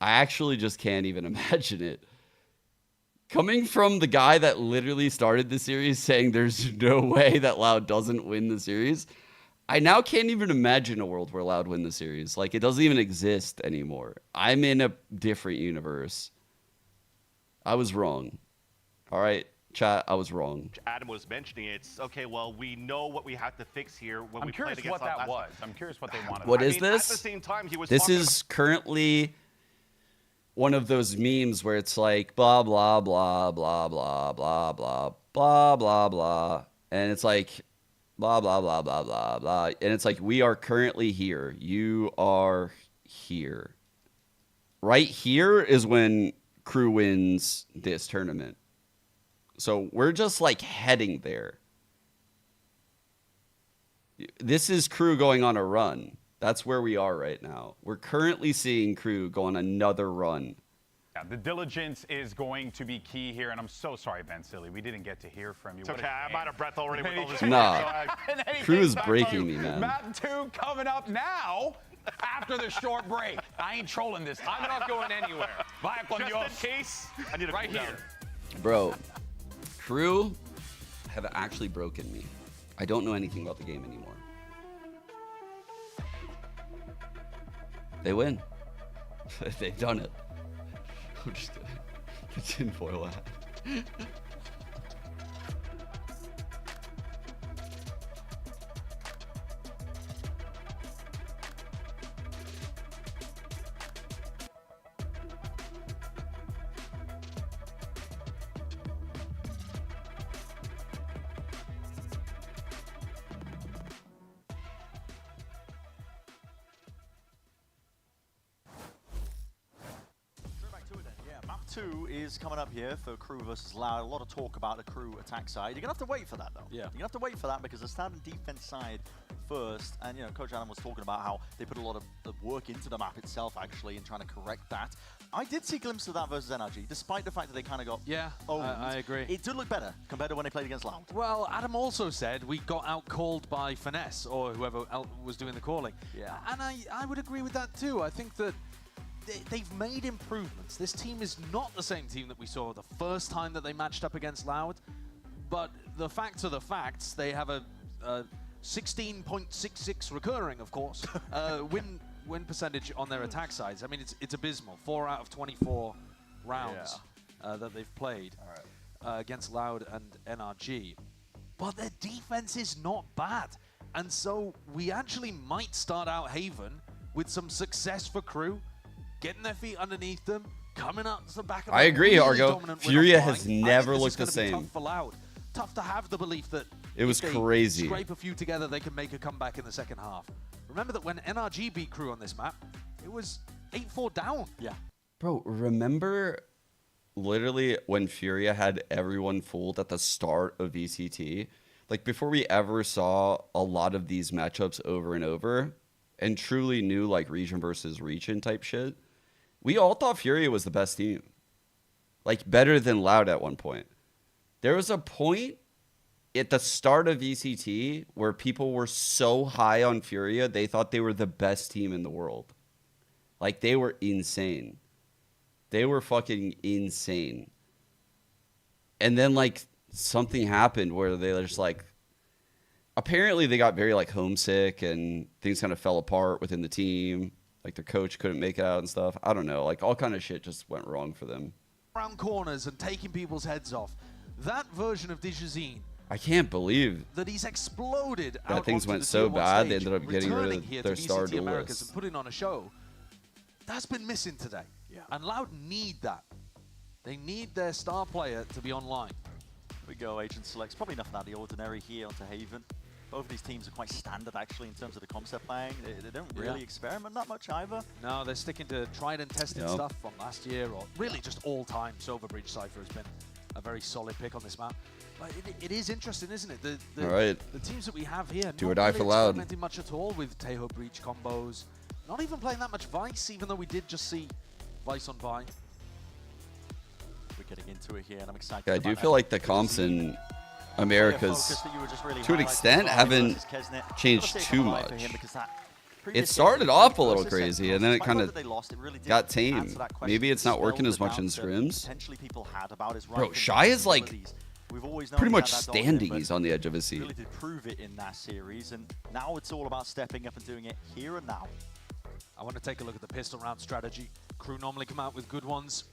Speaker 1: I actually just can't even imagine it. Coming from the guy that literally started the series saying there's no way that Loud doesn't win the series, I now can't even imagine a world where Loud win the series. Like, it doesn't even exist anymore. I'm in a different universe. I was wrong. All right, chat, I was wrong.
Speaker 10: Adam was mentioning it's okay. Well, we know what we have to fix here when
Speaker 21: I'm
Speaker 10: we
Speaker 21: curious
Speaker 10: played against
Speaker 21: what that
Speaker 10: last
Speaker 21: was. I'm curious what they wanted.
Speaker 1: What
Speaker 10: I
Speaker 1: is
Speaker 10: mean,
Speaker 1: this?
Speaker 10: At the same time, he was
Speaker 1: This
Speaker 10: talking
Speaker 1: is currently one of those memes where it's like blah blah blah blah blah blah blah blah blah blah, and it's like blah blah blah blah blah blah, and it's like we are currently here. You are here. Right here is when Crew wins this tournament. So we're just like heading there. This is Crew going on a run. That's where we are right now. We're currently seeing Crew go on another run.
Speaker 21: Yeah, the diligence is going to be key here, and I'm so sorry, Ben Silly. We didn't get to hear from you.
Speaker 10: It's okay. I'm out of breath already with all this.
Speaker 1: Nah. Crew is breaking me, man.
Speaker 21: Map 2 coming up now after the short break. I ain't trolling this time.
Speaker 8: I'm not going anywhere.
Speaker 21: Vaya con
Speaker 10: Just
Speaker 21: Dios.
Speaker 10: in case, I need a
Speaker 8: Right
Speaker 10: cool down.
Speaker 8: here.
Speaker 1: Bro, Crew have actually broken me. I don't know anything about the game anymore. They win. They've done it. I'm just the tinfoil hat.
Speaker 6: Map 2 is coming up here for Crew versus Loud. A lot of talk about the Crew attack side. You're going to have to wait for that, though.
Speaker 11: Yeah.
Speaker 6: You're going to have to wait for that because they're starting defense side first. And, you know, Coach Adam was talking about how they put a lot of work into the map itself, actually, and trying to correct that. I did see glimpses of that versus NRG, despite the fact that they kind of got owned.
Speaker 11: I agree.
Speaker 6: It did look better compared to when they played against Loud.
Speaker 11: Well, Adam also said we got out-called by Finesse, or whoever else was doing the calling.
Speaker 6: Yeah.
Speaker 11: And I would agree with that, too. I think that they've made improvements. This team is not the same team that we saw the first time that they matched up against Loud, but the facts are the facts. They have a 16.66 recurring, of course, win percentage on their attack sides. I mean, it's abysmal. 4 out of 24 rounds that they've played against Loud and NRG. But their defense is not bad. And so we actually might start out Haven with some success for Crew, getting their feet underneath them, coming up to the back of
Speaker 1: I agree,
Speaker 11: really
Speaker 1: Argo.
Speaker 11: dominant win
Speaker 1: Furia
Speaker 11: off
Speaker 1: has
Speaker 11: line.
Speaker 1: never
Speaker 11: I think
Speaker 1: looked the
Speaker 11: this is gonna be
Speaker 1: same.
Speaker 11: Tough for Loud. Tough to have the belief that
Speaker 1: It was
Speaker 11: if they
Speaker 1: crazy.
Speaker 11: scrape a few together, they can make a comeback in the second half. Remember that when NRG beat Crew on this map, it was 8-4 down.
Speaker 6: Yeah.
Speaker 1: Bro, remember literally when Furia had everyone fooled at the start of VCT? Like, before we ever saw a lot of these matchups over and over and truly knew, like, region versus region type shit, we all thought Furia was the best team. Like, better than Loud at one point. There was a point at the start of VCT where people were so high on Furia, they thought they were the best team in the world. Like, they were insane. They were fucking insane. And then, like, something happened where they were just, like, apparently they got very, like, homesick and things kind of fell apart within the team. Like, their coach couldn't make it out and stuff. I don't know. Like, all kind of shit just went wrong for them.
Speaker 11: Around corners and taking people's heads off. That version of Digizin
Speaker 1: I can't believe
Speaker 11: that he's exploded
Speaker 1: that
Speaker 11: out
Speaker 1: things
Speaker 11: onto
Speaker 1: went
Speaker 11: the
Speaker 1: so
Speaker 11: tier one
Speaker 1: bad, they
Speaker 11: stage,
Speaker 1: ended up getting rid
Speaker 11: returning
Speaker 1: of
Speaker 11: here
Speaker 1: their
Speaker 11: to
Speaker 1: star
Speaker 11: VCT Americas
Speaker 1: duelists.
Speaker 11: and putting on a show. That's been missing today. Yeah. And Loud need that. They need their star player to be online.
Speaker 6: Here we go, Agent Selects. Probably nothing out of the ordinary here onto Haven. Both of these teams are quite standard, actually, in terms of the concept playing. They don't really experiment that much either.
Speaker 11: No, they're sticking to tried and tested stuff from last year, or really just all time. Silverbridge Cypher has been a very solid pick on this map. But it is interesting, isn't it?
Speaker 1: All right.
Speaker 11: The teams that we have here,
Speaker 1: Do
Speaker 11: not
Speaker 1: or die
Speaker 11: really
Speaker 1: for Loud.
Speaker 11: experimenting much at all with Teho Breach combos. Not even playing that much Vice, even though we did just see Vice on Vi.
Speaker 6: We getting into it here, and I'm excited.
Speaker 1: Yeah, I do feel like the comps in Americas, to an extent, haven't changed too much. It started off a little crazy, and then it kind of got tame. Maybe it's not working as much in scrims. Bro, Shy is like pretty much standing. He's on the edge of his seat.
Speaker 6: Really did prove it in that series, and now it's all about stepping up and doing it here and now.
Speaker 11: I want to take a look at the pistol round strategy. Crew normally come out with good ones.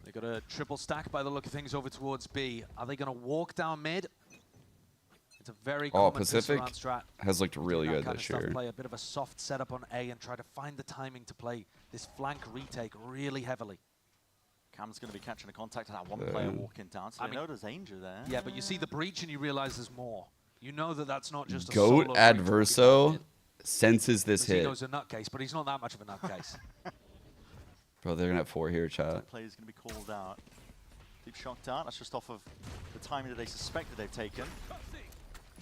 Speaker 11: They got a triple stack by the look of things over towards B. Are they going to walk down mid? It's a very common
Speaker 1: Pacific
Speaker 11: pistol round strat.
Speaker 1: has looked really good this year.
Speaker 11: Play a bit of a soft setup on A and try to find the timing to play this flank retake really heavily.
Speaker 6: Cam's going to be catching a contact to that one player walking down, so I know there's danger there.
Speaker 11: Yeah, but you see the breach and you realize there's more. You know that that's not just a
Speaker 1: Goat
Speaker 11: solo
Speaker 1: Adverso senses this hit.
Speaker 11: He a nutcase, but he's not that much of a nutcase.
Speaker 1: Bro, they're going to have 4 here, chat.
Speaker 6: Player's going to be called out. Deep shock dart, that's just off of the timing that they suspected they've taken.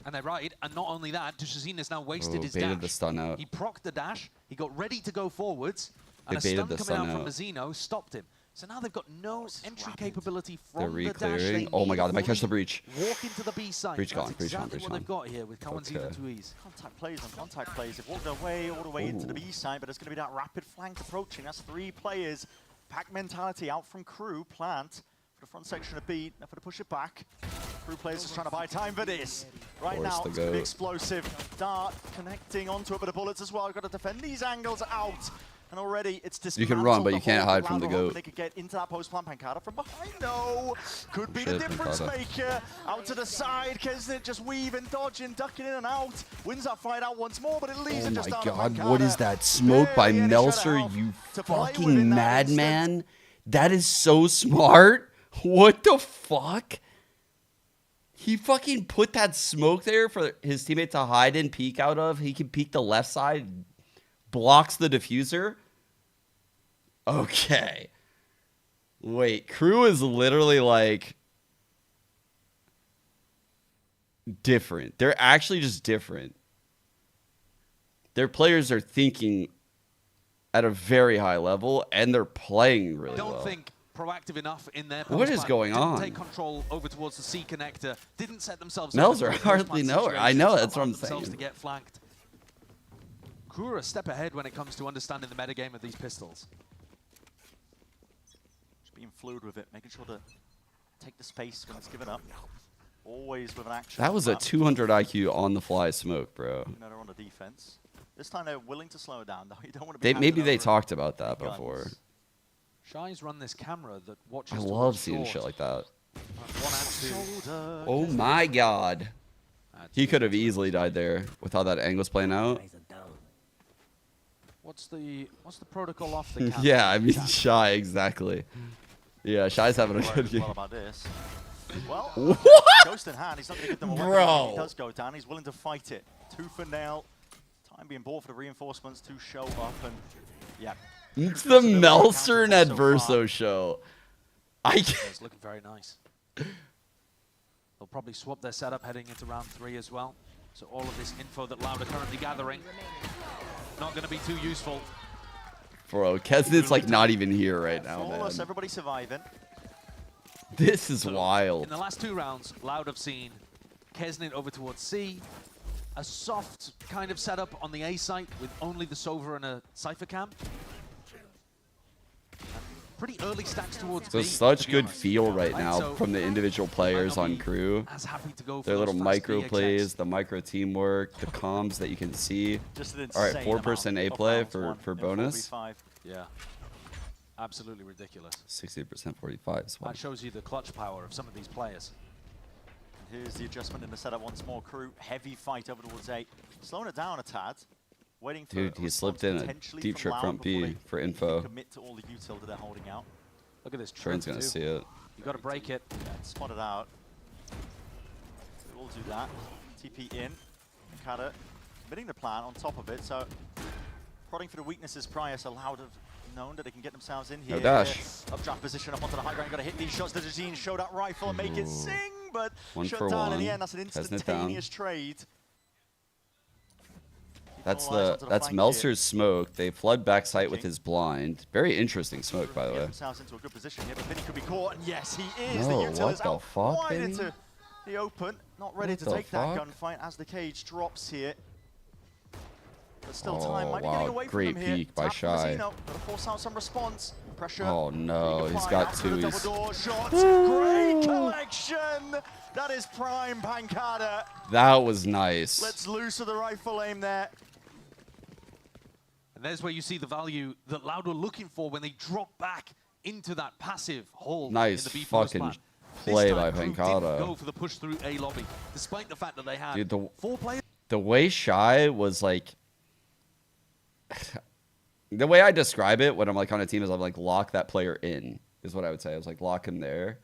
Speaker 11: And they're right, and not only that, Dushazine has now wasted his
Speaker 1: baited
Speaker 11: dash.
Speaker 1: the stun out.
Speaker 11: He procced the dash, he got ready to go forwards,
Speaker 1: They
Speaker 11: and a
Speaker 1: baited
Speaker 11: stun
Speaker 1: the
Speaker 11: coming
Speaker 1: stun
Speaker 11: out
Speaker 1: out.
Speaker 11: from Mazzino stopped him. So now they've got no entry capability
Speaker 1: They're
Speaker 11: from the dash.
Speaker 1: re-clearing. Oh my god, they might catch the breach.
Speaker 11: Walk into the B side.
Speaker 1: Breach gone,
Speaker 11: That's
Speaker 1: breach gone,
Speaker 11: exactly
Speaker 1: breach
Speaker 11: what
Speaker 1: gone.
Speaker 11: they've got here with Kawanzina to ease.
Speaker 6: Contact plays and contact plays. They've walked their way all the way into the B side, but it's going to be that rapid flank approaching. That's 3 players. Pack mentality out from Crew. Plant for the front section of B. Now for to push it back. Crew players just trying to buy time for this. Right now, it's going to be explosive. Dart connecting onto it, but the bullets as well. Got to defend these angles out. And already it's dismantled.
Speaker 1: You can run, but you can't hide from the goat.
Speaker 6: They could get into that post plant. Pancada from behind. No, could be the difference maker. Out to the side. Kesnet just weaving, dodging, ducking in and out. Wins that fight out once more, but it leaves it just down to
Speaker 1: Oh my god,
Speaker 6: Pancada.
Speaker 1: what is that? Smoke by Melser, you fucking madman. That is so smart. What the fuck? He fucking put that smoke there for his teammate to hide and peek out of. He can peek the left side. Blocks the diffuser. Okay. Wait, Crew is literally like different. They're actually just different. Their players are thinking at a very high level and they're playing really well.
Speaker 11: Don't think proactive enough in their
Speaker 1: What is going on?
Speaker 11: Didn't take control over towards the C connector. Didn't set themselves
Speaker 1: Melzer
Speaker 11: up in
Speaker 1: hardly know her. I know, that's what I'm
Speaker 11: themselves
Speaker 1: saying.
Speaker 11: to get flanked. Crew are a step ahead when it comes to understanding the metagame of these pistols.
Speaker 6: Just being fluid with it, making sure to take the space when it's given up. Always with an action.
Speaker 1: That was a 200 IQ on the fly smoke, bro.
Speaker 6: Another on the defense. This time they're willing to slow down, though. You don't want to be
Speaker 1: Maybe they
Speaker 6: over
Speaker 1: talked about that
Speaker 6: guns.
Speaker 1: before.
Speaker 11: Shy's run this camera that watches.
Speaker 1: I
Speaker 11: towards
Speaker 1: love seeing
Speaker 11: short.
Speaker 1: shit like that.
Speaker 11: 1 and 2.
Speaker 1: Oh my god. He could have easily died there with how that angle's playing out.
Speaker 11: What's the protocol off the camera?
Speaker 1: Yeah, I mean, Shy, exactly. Yeah, Shy's having a good game.
Speaker 6: well about this. Well,
Speaker 1: What?
Speaker 6: Ghost in hand, he's not going to give them a
Speaker 1: Bro.
Speaker 6: weapon. He does go down, he's willing to fight it. Tooth and nail. Time being bought for the reinforcements to show up, and yeah.
Speaker 1: It's the Melser and Adverso show.
Speaker 11: It's looking very nice. They'll probably swap their setup heading into round 3 as well. So all of this info that Loud are currently gathering, not going to be too useful.
Speaker 1: Bro, Kesnit's like not even here right now,
Speaker 6: Flawless,
Speaker 1: man.
Speaker 6: everybody surviving.
Speaker 1: This is wild.
Speaker 11: In the last 2 rounds, Loud have seen Kesnit over towards C, a soft kind of setup on the A site with only the Sova and a Cypher Cam. Pretty early stacks towards
Speaker 1: So
Speaker 11: B,
Speaker 1: such
Speaker 11: to be
Speaker 1: good
Speaker 11: honest.
Speaker 1: feel right
Speaker 11: Right,
Speaker 1: now
Speaker 11: so
Speaker 1: from the individual players on Crew.
Speaker 11: as happy to go for
Speaker 1: Their
Speaker 11: those
Speaker 1: little
Speaker 11: fast
Speaker 1: micro
Speaker 11: 3xx.
Speaker 1: plays, the micro teamwork, the comms that you can see.
Speaker 6: Just an
Speaker 1: All right,
Speaker 6: insane
Speaker 1: 4% A
Speaker 6: amount of
Speaker 1: play
Speaker 6: rounds won
Speaker 1: for
Speaker 6: in
Speaker 1: bonus.
Speaker 6: 4v5.
Speaker 11: Yeah. Absolutely ridiculous.
Speaker 1: 60% 45 as well.
Speaker 11: That shows you the clutch power of some of these players.
Speaker 6: Here's the adjustment in the setup once more. Crew, heavy fight over towards A. Slowing it down a tad. Waiting for
Speaker 1: Dude, he slipped in a
Speaker 6: potentially
Speaker 1: deep
Speaker 6: from
Speaker 1: trick
Speaker 6: Loud
Speaker 1: front
Speaker 6: before
Speaker 1: B
Speaker 6: they
Speaker 1: for info.
Speaker 6: commit to all the util that they're holding out.
Speaker 11: Look at this.
Speaker 1: Trent's gonna see it.
Speaker 11: You got to break it.
Speaker 6: Yeah, spot it out. So we'll do that. TP in. Cutter committing the plan on top of it. So prodding for the weaknesses prior, so Loud have known that they can get themselves in here.
Speaker 1: No dash.
Speaker 6: Updraft position up onto the high ground. Got to hit these shots. The Jajin show that rifle and make it sing, but
Speaker 1: One
Speaker 6: shut
Speaker 1: for
Speaker 6: down in
Speaker 1: one.
Speaker 6: the end. That's an
Speaker 1: Kesnet down.
Speaker 6: instantaneous trade.
Speaker 1: That's Meltzer's smoke. They flood backside with his blind. Very interesting smoke, by the way.
Speaker 5: Themselves into a good position here, but Vinny could be caught, and yes, he is.
Speaker 1: No,
Speaker 5: the util
Speaker 1: what
Speaker 5: is
Speaker 1: the
Speaker 5: out
Speaker 1: fuck,
Speaker 5: wide
Speaker 1: Vinny?
Speaker 5: into the open, not ready
Speaker 1: What
Speaker 5: to
Speaker 1: the
Speaker 5: take that
Speaker 1: fuck?
Speaker 5: gunfight as the cage drops here. But still
Speaker 1: Oh,
Speaker 5: time might be
Speaker 1: wow,
Speaker 5: getting away
Speaker 1: great
Speaker 5: from him here.
Speaker 1: peek by
Speaker 5: Tap from
Speaker 1: Shy.
Speaker 5: Zeno, gotta force out some response. Pressure.
Speaker 1: Oh no, he's got two.
Speaker 5: Double
Speaker 1: He's
Speaker 5: door shot. Great collection. That is prime Pancada.
Speaker 1: that was nice.
Speaker 5: Let's loosen the rifle aim there.
Speaker 11: And there's where you see the value that Loud were looking for when they drop back into that passive hold.
Speaker 1: Nice
Speaker 11: in the B plus
Speaker 1: fucking
Speaker 11: plan.
Speaker 1: play
Speaker 11: This
Speaker 1: by
Speaker 11: time, Crew didn't
Speaker 1: Pancada.
Speaker 11: go for the push through A lobby, despite the fact that they had
Speaker 1: Dude,
Speaker 11: 4 players.
Speaker 1: The way Shy was like, the way I describe it when I'm like on a team is I'm like lock that player in is what I would say. I was like lock him there.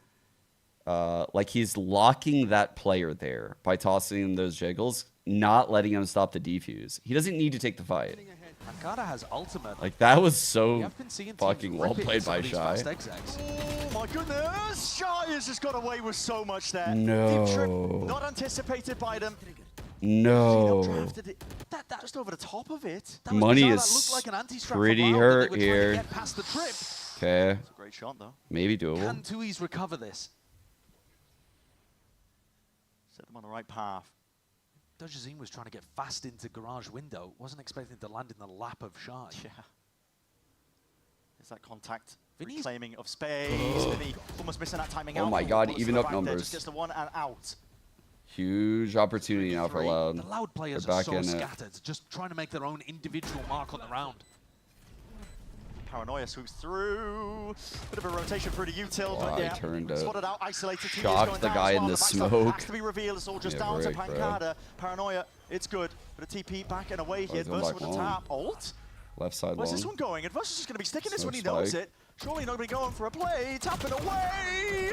Speaker 1: Like he's locking that player there by tossing him those jiggles, not letting him stop the defuse. He doesn't need to take the fight.
Speaker 11: Pancada has ultimate.
Speaker 1: Like that was
Speaker 11: We
Speaker 1: so
Speaker 11: have been seeing teams
Speaker 1: fucking well
Speaker 11: rip it
Speaker 1: played
Speaker 11: some
Speaker 1: by
Speaker 11: of these
Speaker 1: Shy.
Speaker 11: fast execs.
Speaker 5: Oh my goodness! Shy has just got away with so much there.
Speaker 1: No.
Speaker 5: Deep trip, not anticipated by them.
Speaker 1: No.
Speaker 5: Drafted it. That just over the top of it. That was
Speaker 1: Money
Speaker 5: bizarre.
Speaker 1: is
Speaker 5: That looked like an anti-strap
Speaker 1: pretty
Speaker 5: from Loud,
Speaker 1: hurt
Speaker 5: but they were trying to
Speaker 1: here.
Speaker 5: get past the trip.
Speaker 1: Okay.
Speaker 5: It's a great shot though.
Speaker 1: Maybe doable.
Speaker 11: Can Tui's recover this?
Speaker 5: Set them on the right path.
Speaker 11: Dojazine was trying to get fast into garage window. Wasn't expecting to land in the lap of Shy.
Speaker 5: Yeah. Is that contact?
Speaker 11: Vinny's-
Speaker 5: Reclaiming of space. Vinny almost missing that timing
Speaker 1: Oh
Speaker 5: out.
Speaker 1: my God,
Speaker 5: Lotus
Speaker 1: even
Speaker 5: to the
Speaker 1: up
Speaker 5: back there,
Speaker 1: numbers.
Speaker 5: Just gets the one and out.
Speaker 1: Huge opportunity now for Loud.
Speaker 11: The Loud players
Speaker 1: They're
Speaker 11: are
Speaker 1: back
Speaker 11: so
Speaker 1: in it.
Speaker 11: scattered, just trying to make their own individual mark on the round.
Speaker 5: Paranoia swoops through. Bit of a rotation through the util,
Speaker 1: Oh,
Speaker 5: but
Speaker 1: I
Speaker 5: yeah.
Speaker 1: turned it.
Speaker 5: Spotted out, isolated. Two
Speaker 1: Shocked
Speaker 5: going
Speaker 1: the
Speaker 5: down
Speaker 1: guy
Speaker 5: as
Speaker 1: in
Speaker 5: well.
Speaker 1: the
Speaker 5: backside
Speaker 1: smoke.
Speaker 5: Has to be revealed. It's all just
Speaker 1: Yeah,
Speaker 5: down to
Speaker 1: break, bro.
Speaker 5: Pancada. Paranoia, it's good. But a TP back and away here.
Speaker 1: he's going
Speaker 5: Adversus with
Speaker 1: back
Speaker 5: the
Speaker 1: long.
Speaker 5: tap. Ult.
Speaker 1: Left side
Speaker 5: Where's
Speaker 1: long.
Speaker 5: this one going? Adversus is going to be sticking this
Speaker 1: Smoke
Speaker 5: when he knows
Speaker 1: spike.
Speaker 5: it. Surely not going to be going for a play. Tapping away.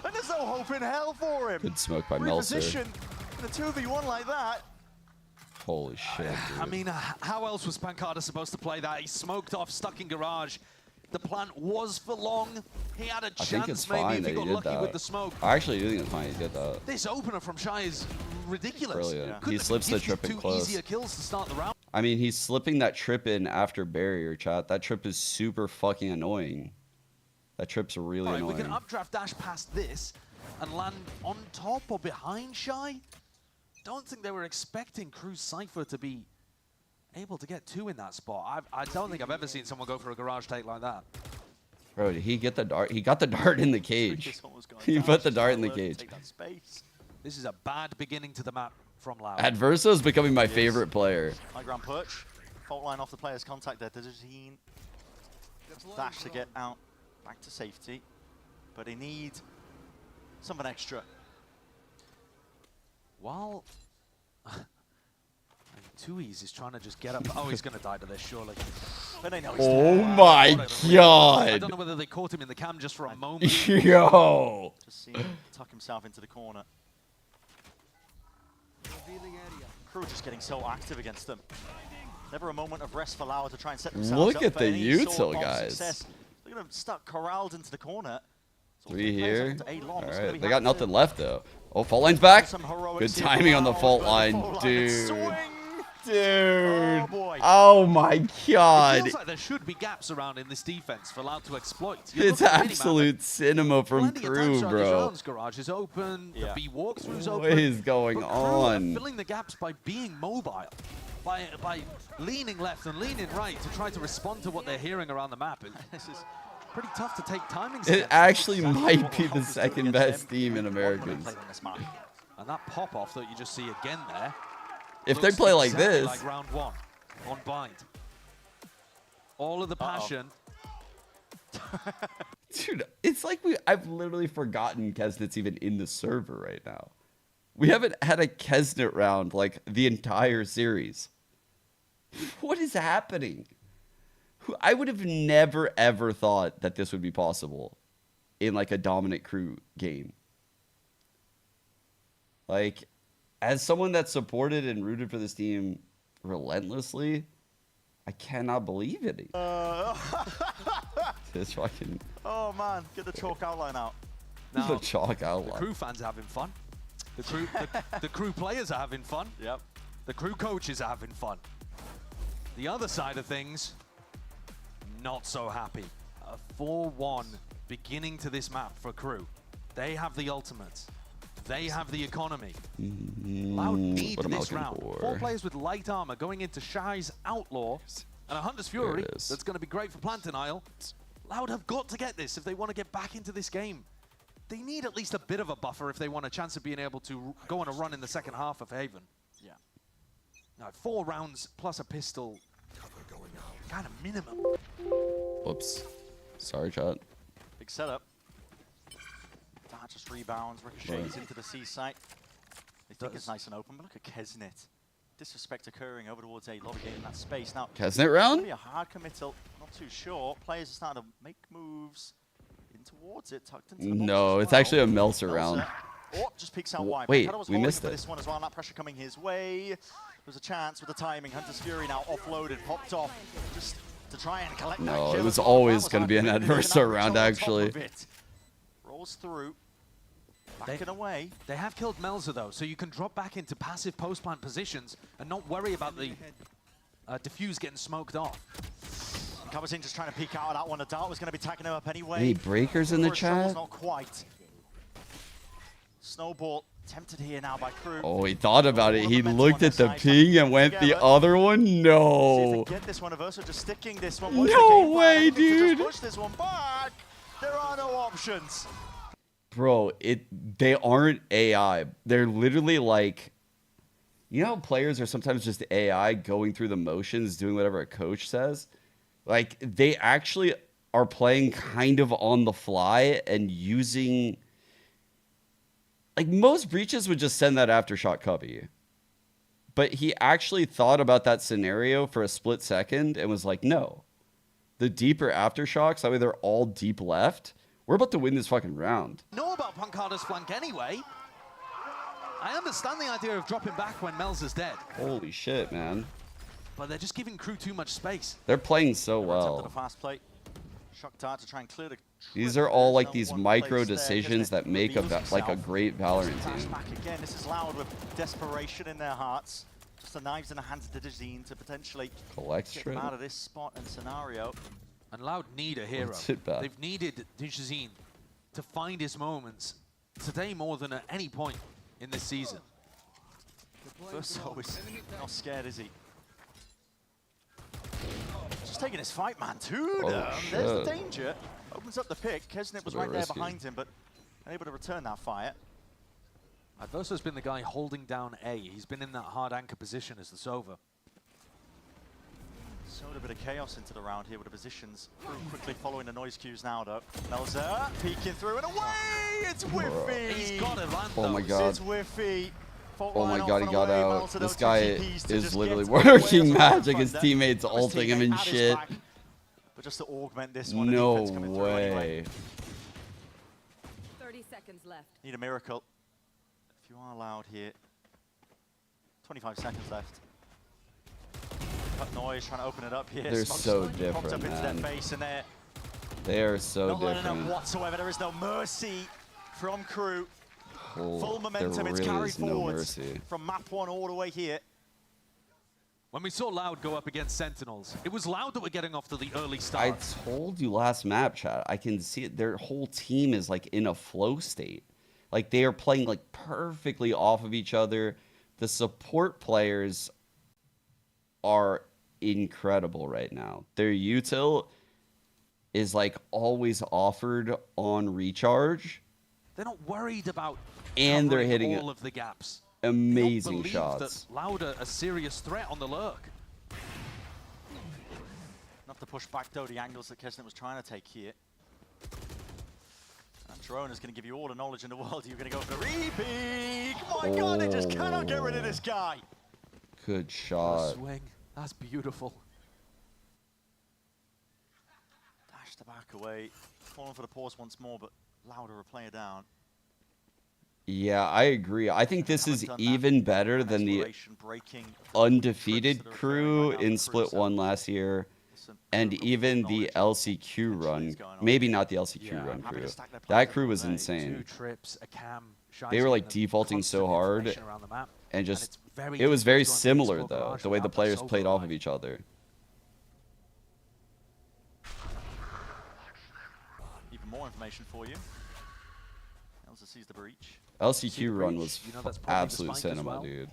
Speaker 5: And there's no hope in hell for him.
Speaker 1: Good smoke by Meltzer.
Speaker 5: Reposition in a 2v1 like that.
Speaker 1: Holy shit, dude.
Speaker 11: I mean, how else was Pancada supposed to play that? He smoked off, stuck in garage. The plant was for long. He had a
Speaker 1: I think it's
Speaker 11: chance maybe
Speaker 1: fine
Speaker 11: if
Speaker 1: that
Speaker 11: he
Speaker 1: he
Speaker 11: got
Speaker 1: did
Speaker 11: lucky
Speaker 1: that.
Speaker 11: with the smoke.
Speaker 1: I actually do think it's fine he did that.
Speaker 11: This opener from Shy is ridiculous.
Speaker 1: Brilliant.
Speaker 11: Couldn't
Speaker 1: He
Speaker 11: have
Speaker 1: slips the
Speaker 11: given you
Speaker 1: trip in
Speaker 11: 2
Speaker 1: close.
Speaker 11: easier kills to start the round.
Speaker 1: I mean, he's slipping that trip in after barrier, chat. That trip is super fucking annoying. That trip's really
Speaker 11: All right,
Speaker 1: annoying.
Speaker 11: we can updraft dash past this and land on top or behind Shy. Don't think they were expecting Cruz Cypher to be able to get 2 in that spot. I don't think I've ever seen someone go for a garage take like that.
Speaker 1: Bro, did he get the dart? He got the dart in the cage. He put the dart in the cage.
Speaker 5: Take that space.
Speaker 11: This is a bad beginning to the map from Loud.
Speaker 1: Adverso is becoming my favorite player.
Speaker 5: High ground perch. Fault line off the player's contact there. Dojazine dash to get out back to safety. But they need something extra.
Speaker 11: While Tui's is trying to just get up. Oh, he's going to die to this, surely.
Speaker 5: But they know he's
Speaker 1: Oh
Speaker 5: dead.
Speaker 1: my
Speaker 11: I
Speaker 1: god.
Speaker 11: don't know whether they caught him in the cam just for a moment.
Speaker 1: Yo.
Speaker 5: Just see him tuck himself into the corner. Crew just getting so active against them. Never a moment of rest for Lauer to try and set themselves
Speaker 1: Look
Speaker 5: up
Speaker 1: at
Speaker 5: for
Speaker 1: the
Speaker 5: any sort
Speaker 1: util,
Speaker 5: of
Speaker 1: guys.
Speaker 5: success. Look at them stuck corralled into the corner.
Speaker 1: 3 here.
Speaker 5: All
Speaker 1: Alright, they got nothing left though. Oh, fault line's back.
Speaker 5: Some heroics
Speaker 1: Good
Speaker 5: here
Speaker 1: timing
Speaker 5: from
Speaker 1: on the
Speaker 5: Loud,
Speaker 1: fault
Speaker 5: but
Speaker 1: line,
Speaker 5: fault line
Speaker 1: dude.
Speaker 5: is swing.
Speaker 1: Dude.
Speaker 5: Oh, boy.
Speaker 1: Oh my
Speaker 11: It
Speaker 1: god.
Speaker 11: feels like there should be gaps around in this defense for Loud to exploit. You
Speaker 1: It's
Speaker 11: look at the minimap,
Speaker 1: absolute cinema from
Speaker 11: plenty of times
Speaker 1: Crew,
Speaker 11: throughout
Speaker 1: bro.
Speaker 11: this round, garage is open, the B walkthrough's open.
Speaker 1: What is going
Speaker 11: but Crew are
Speaker 1: on?
Speaker 11: filling the gaps by being mobile, by leaning left and leaning right to try to respond to what they're hearing around the map. This is pretty tough to take timings.
Speaker 1: It
Speaker 11: against.
Speaker 1: actually might be the second best team in Americans.
Speaker 11: And that pop off that you just see again there.
Speaker 1: If they
Speaker 11: looks
Speaker 1: play like
Speaker 11: exactly
Speaker 1: this.
Speaker 11: like round 1 on bind. All of the passion.
Speaker 1: Dude, it's like I've literally forgotten Kesnet's even in the server right now. We haven't had a Kesnet round like the entire series. What is happening? I would have never ever thought that this would be possible in like a dominant Crew game. Like, as someone that supported and rooted for this team relentlessly, I cannot believe it. This fucking
Speaker 5: Oh man, get the chalk outline out.
Speaker 1: the chalk outline.
Speaker 11: The Crew fans are having fun. The Crew players are having fun.
Speaker 5: Yep.
Speaker 11: The Crew coaches are having fun. The other side of things, not so happy. A 4-1 beginning to this map for Crew. They have the ultimates. They have the economy. Loud need this round. 4 players with light armor going into Shy's Outlaw and a Hunter's Fury that's going to be great for Plant Denial. Loud have got to get this if they want to get back into this game. They need at least a bit of a buffer if they want a chance of being able to go on a run in the second half of Haven.
Speaker 5: Yeah.
Speaker 11: Now, 4 rounds plus a pistol, kind of minimum.
Speaker 1: Whoops. Sorry, chat.
Speaker 5: Big setup. That just rebounds, ricochets into the C site. They think it's nice and open, but look at Kesnet. Disrespect occurring over towards A lobby game in that space. Now,
Speaker 1: Kesnet round?
Speaker 5: Be a hard committal, not too sure. Players are starting to make moves in towards it, tucked into the box
Speaker 1: No,
Speaker 5: as
Speaker 1: it's
Speaker 5: well.
Speaker 1: actually a Melser round.
Speaker 5: Oh, just peeks out wide.
Speaker 1: Wait,
Speaker 5: Pantera was
Speaker 1: we
Speaker 5: holding
Speaker 1: missed
Speaker 5: for
Speaker 1: it.
Speaker 5: this one as well. That pressure coming his way. There's a chance with the timing. Hunter's Fury now offloaded, popped off, just to try and collect that
Speaker 1: No,
Speaker 5: kill
Speaker 1: it was
Speaker 5: as well.
Speaker 1: always
Speaker 5: That
Speaker 1: going to
Speaker 5: was
Speaker 1: be an
Speaker 5: hard to
Speaker 1: adverse
Speaker 5: finish, and
Speaker 1: round,
Speaker 5: on top
Speaker 1: actually.
Speaker 5: of it. Rolls through. Backing away.
Speaker 11: They have killed Melzer though, so you can drop back into passive post-plant positions and not worry about the diffuse getting smoked off.
Speaker 5: Cabazin just trying to peek out of that one. A dart was going to be tagging him up anyway.
Speaker 1: Any breakers in the
Speaker 5: For his troubles,
Speaker 1: chat?
Speaker 5: Not quite. Snowball tempted here now by Crew.
Speaker 1: Oh, he thought about it. He looked at the ping and went the other one.
Speaker 5: See if
Speaker 1: No.
Speaker 5: they get this one. Averso just sticking this one.
Speaker 1: No way, dude.
Speaker 5: To just push this one back. There are no options.
Speaker 1: Bro, they aren't AI. They're literally like, you know how players are sometimes just AI going through the motions, doing whatever a coach says? Like, they actually are playing kind of on the fly and using... Like, most breaches would just send that aftershock cubby. But he actually thought about that scenario for a split second and was like, no. The deeper aftershocks, that way they're all deep left. We're about to win this fucking round.
Speaker 11: Know about Pancada's flank anyway. I understand the idea of dropping back when Melzer's dead,
Speaker 1: Holy shit, man.
Speaker 11: but they're just giving Crew too much space.
Speaker 1: They're playing so
Speaker 5: The
Speaker 1: well.
Speaker 5: fast play. Shock dart to try and clear the...
Speaker 1: These are all like these micro decisions that make like a great Valorant
Speaker 5: Flash
Speaker 1: team.
Speaker 5: back again. This is Loud with desperation in their hearts. Just the knives in the hands of Digizine to potentially
Speaker 1: Collect
Speaker 5: get them
Speaker 1: straight.
Speaker 5: out of this spot and scenario.
Speaker 11: And Loud need a hero.
Speaker 1: Sit back.
Speaker 11: They've needed Digizine to find his moments today more than at any point in this season.
Speaker 5: Verso is not scared, is he? Just taking his fight, man, to
Speaker 1: Oh,
Speaker 5: them. There's the
Speaker 1: shit.
Speaker 5: danger. Opens up the pick. Kesnet was
Speaker 1: a bit
Speaker 5: right there
Speaker 1: risky.
Speaker 5: behind him, but unable to return that fire.
Speaker 11: Adverso's been the guy holding down A. He's been in that hard anchor position as the Sova.
Speaker 5: Sowed a bit of chaos into the round here with the positions. Crew quickly following the noise cues now, though. Melzer peeking through and away! It's Whiffy!
Speaker 11: He's got it, land
Speaker 1: Oh my
Speaker 11: those.
Speaker 1: god.
Speaker 5: It's Whiffy. Fault
Speaker 1: Oh my
Speaker 5: line
Speaker 1: god,
Speaker 5: off
Speaker 1: he
Speaker 5: and
Speaker 1: got
Speaker 5: away.
Speaker 1: out.
Speaker 5: Melzer,
Speaker 1: This
Speaker 5: though,
Speaker 1: guy
Speaker 5: 2 TPs to
Speaker 1: is
Speaker 5: just
Speaker 1: literally
Speaker 5: get away
Speaker 1: working
Speaker 5: as a
Speaker 1: magic. His
Speaker 5: funder.
Speaker 1: teammates
Speaker 5: His
Speaker 1: ulting him
Speaker 5: teammate
Speaker 1: and
Speaker 5: had his
Speaker 1: shit.
Speaker 5: back, but just to augment this one, the
Speaker 1: No
Speaker 5: defense coming through anyway.
Speaker 1: way.
Speaker 12: 30 seconds left.
Speaker 5: Need a miracle. If you are allowed here. 25 seconds left. Cut noise, trying to open it up here.
Speaker 1: They're
Speaker 5: Smoke's
Speaker 1: so
Speaker 5: popped up
Speaker 1: different,
Speaker 5: into their
Speaker 1: man.
Speaker 5: face, and they're
Speaker 1: They are so
Speaker 5: not letting up
Speaker 1: different.
Speaker 5: whatsoever. There is no mercy from Crew.
Speaker 1: Oh,
Speaker 5: Full momentum,
Speaker 1: there
Speaker 5: it's
Speaker 1: really
Speaker 5: carried
Speaker 1: is no
Speaker 5: forwards
Speaker 1: mercy.
Speaker 5: from map 1 all the way here.
Speaker 11: When we saw Loud go up against Sentinels, it was Loud that were getting off to the early
Speaker 1: I
Speaker 11: start.
Speaker 1: told you last map, chat. I can see it. Their whole team is like in a flow state. Like they are playing like perfectly off of each other. The support players are incredible right now. Their util is like always offered on recharge.
Speaker 11: They're not worried about
Speaker 1: And they're
Speaker 11: covering
Speaker 1: hitting
Speaker 11: all of the gaps.
Speaker 1: amazing
Speaker 11: Believe
Speaker 1: shots.
Speaker 11: that Loud are a serious threat on the lurk.
Speaker 5: Enough to push back though the angles that Kesnet was trying to take here. And Drone is going to give you all the knowledge in the world. You're going to go for the re-peek. My god, they just cannot get rid of this guy.
Speaker 1: Good
Speaker 11: What a
Speaker 1: shot.
Speaker 11: swing. That's beautiful.
Speaker 5: Dash the back away. Falling for the pause once more, but Louder a player down.
Speaker 1: Yeah, I agree. I think this is even better than the
Speaker 5: Breaking
Speaker 1: undefeated crew in Split 1 last year, and even the LCQ run. Maybe not the LCQ run crew. That crew was
Speaker 11: 2
Speaker 1: insane.
Speaker 11: trips, a cam.
Speaker 1: They were like defaulting so hard, and just it was very similar though, the way the players played off of each other.
Speaker 5: information for you. Elsa sees the breach.
Speaker 1: LCQ run was absolute cinema, dude.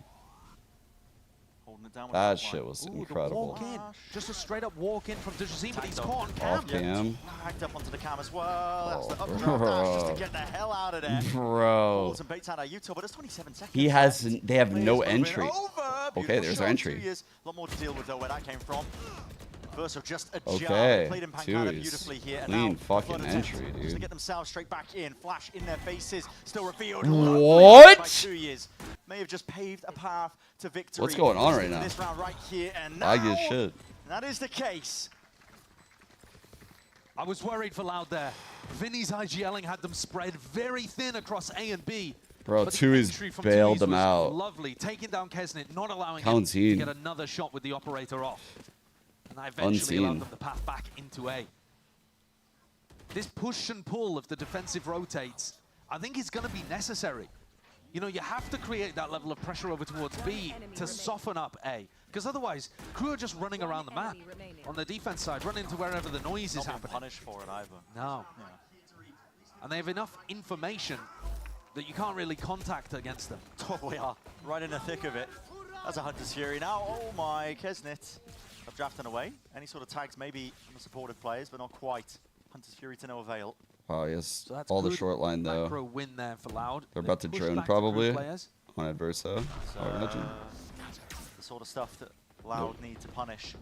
Speaker 1: That shit was incredible.
Speaker 11: Just a straight up walk in from Dejazine, but he's caught on
Speaker 1: Off cam.
Speaker 5: Tagged up onto the cam as well. That's the up dash just to get the hell out of there.
Speaker 1: Bro.
Speaker 5: Some baits out of Utah, but it's 27 seconds.
Speaker 1: He has. They have no entry. Okay, there's our entry.
Speaker 5: A lot more to deal with though where that came from. Verso just a
Speaker 1: Okay,
Speaker 5: played in
Speaker 1: two
Speaker 5: Pancada
Speaker 1: is
Speaker 5: beautifully here. And
Speaker 1: clean
Speaker 5: now
Speaker 1: fucking
Speaker 5: third
Speaker 1: entry,
Speaker 5: attempt,
Speaker 1: dude.
Speaker 5: Just to get themselves straight back in. Flash in their faces, still revealed.
Speaker 1: What?
Speaker 5: By 2 years. May have just paved a path to victory.
Speaker 1: What's going on right now?
Speaker 5: This round right here and now.
Speaker 1: I give shit.
Speaker 5: That is the case.
Speaker 11: I was worried for Loud there. Vinny's IGLing had them spread very thin across A and B.
Speaker 1: Bro,
Speaker 11: But the
Speaker 1: Tui's
Speaker 11: entry from
Speaker 1: bailed
Speaker 11: Tui's
Speaker 1: them
Speaker 11: was
Speaker 1: out.
Speaker 11: Lovely, taking down Kesnit, not allowing him to
Speaker 1: Unseen.
Speaker 11: get another shot with the operator off. And that eventually allowed
Speaker 1: Unseen.
Speaker 11: them the path back into A. This push and pull of the defensive rotates, I think is going to be necessary. You know, you have to create that level of pressure over towards B to soften up A. Because otherwise, crew are just running around the map on the defense side, running to wherever the noise is
Speaker 5: Not being
Speaker 11: happening.
Speaker 5: punished for it either.
Speaker 11: No. And they have enough information that you can't really contact against them.
Speaker 5: Oh, we are right in the thick of it. That's a Hunter's Fury now. Oh my, Kesnit have drafted away. Any sort of tags maybe from the supportive players, but not quite. Hunter's Fury to no avail.
Speaker 1: Oh, yes.
Speaker 11: So that's
Speaker 1: All the
Speaker 11: good
Speaker 1: short line, though.
Speaker 11: macro win there for Loud.
Speaker 1: They're
Speaker 11: They
Speaker 1: about to
Speaker 11: push
Speaker 1: drone,
Speaker 11: back
Speaker 1: probably,
Speaker 11: crew players.
Speaker 1: on Adverso. I imagine.
Speaker 5: The sort of stuff that Loud need to punish.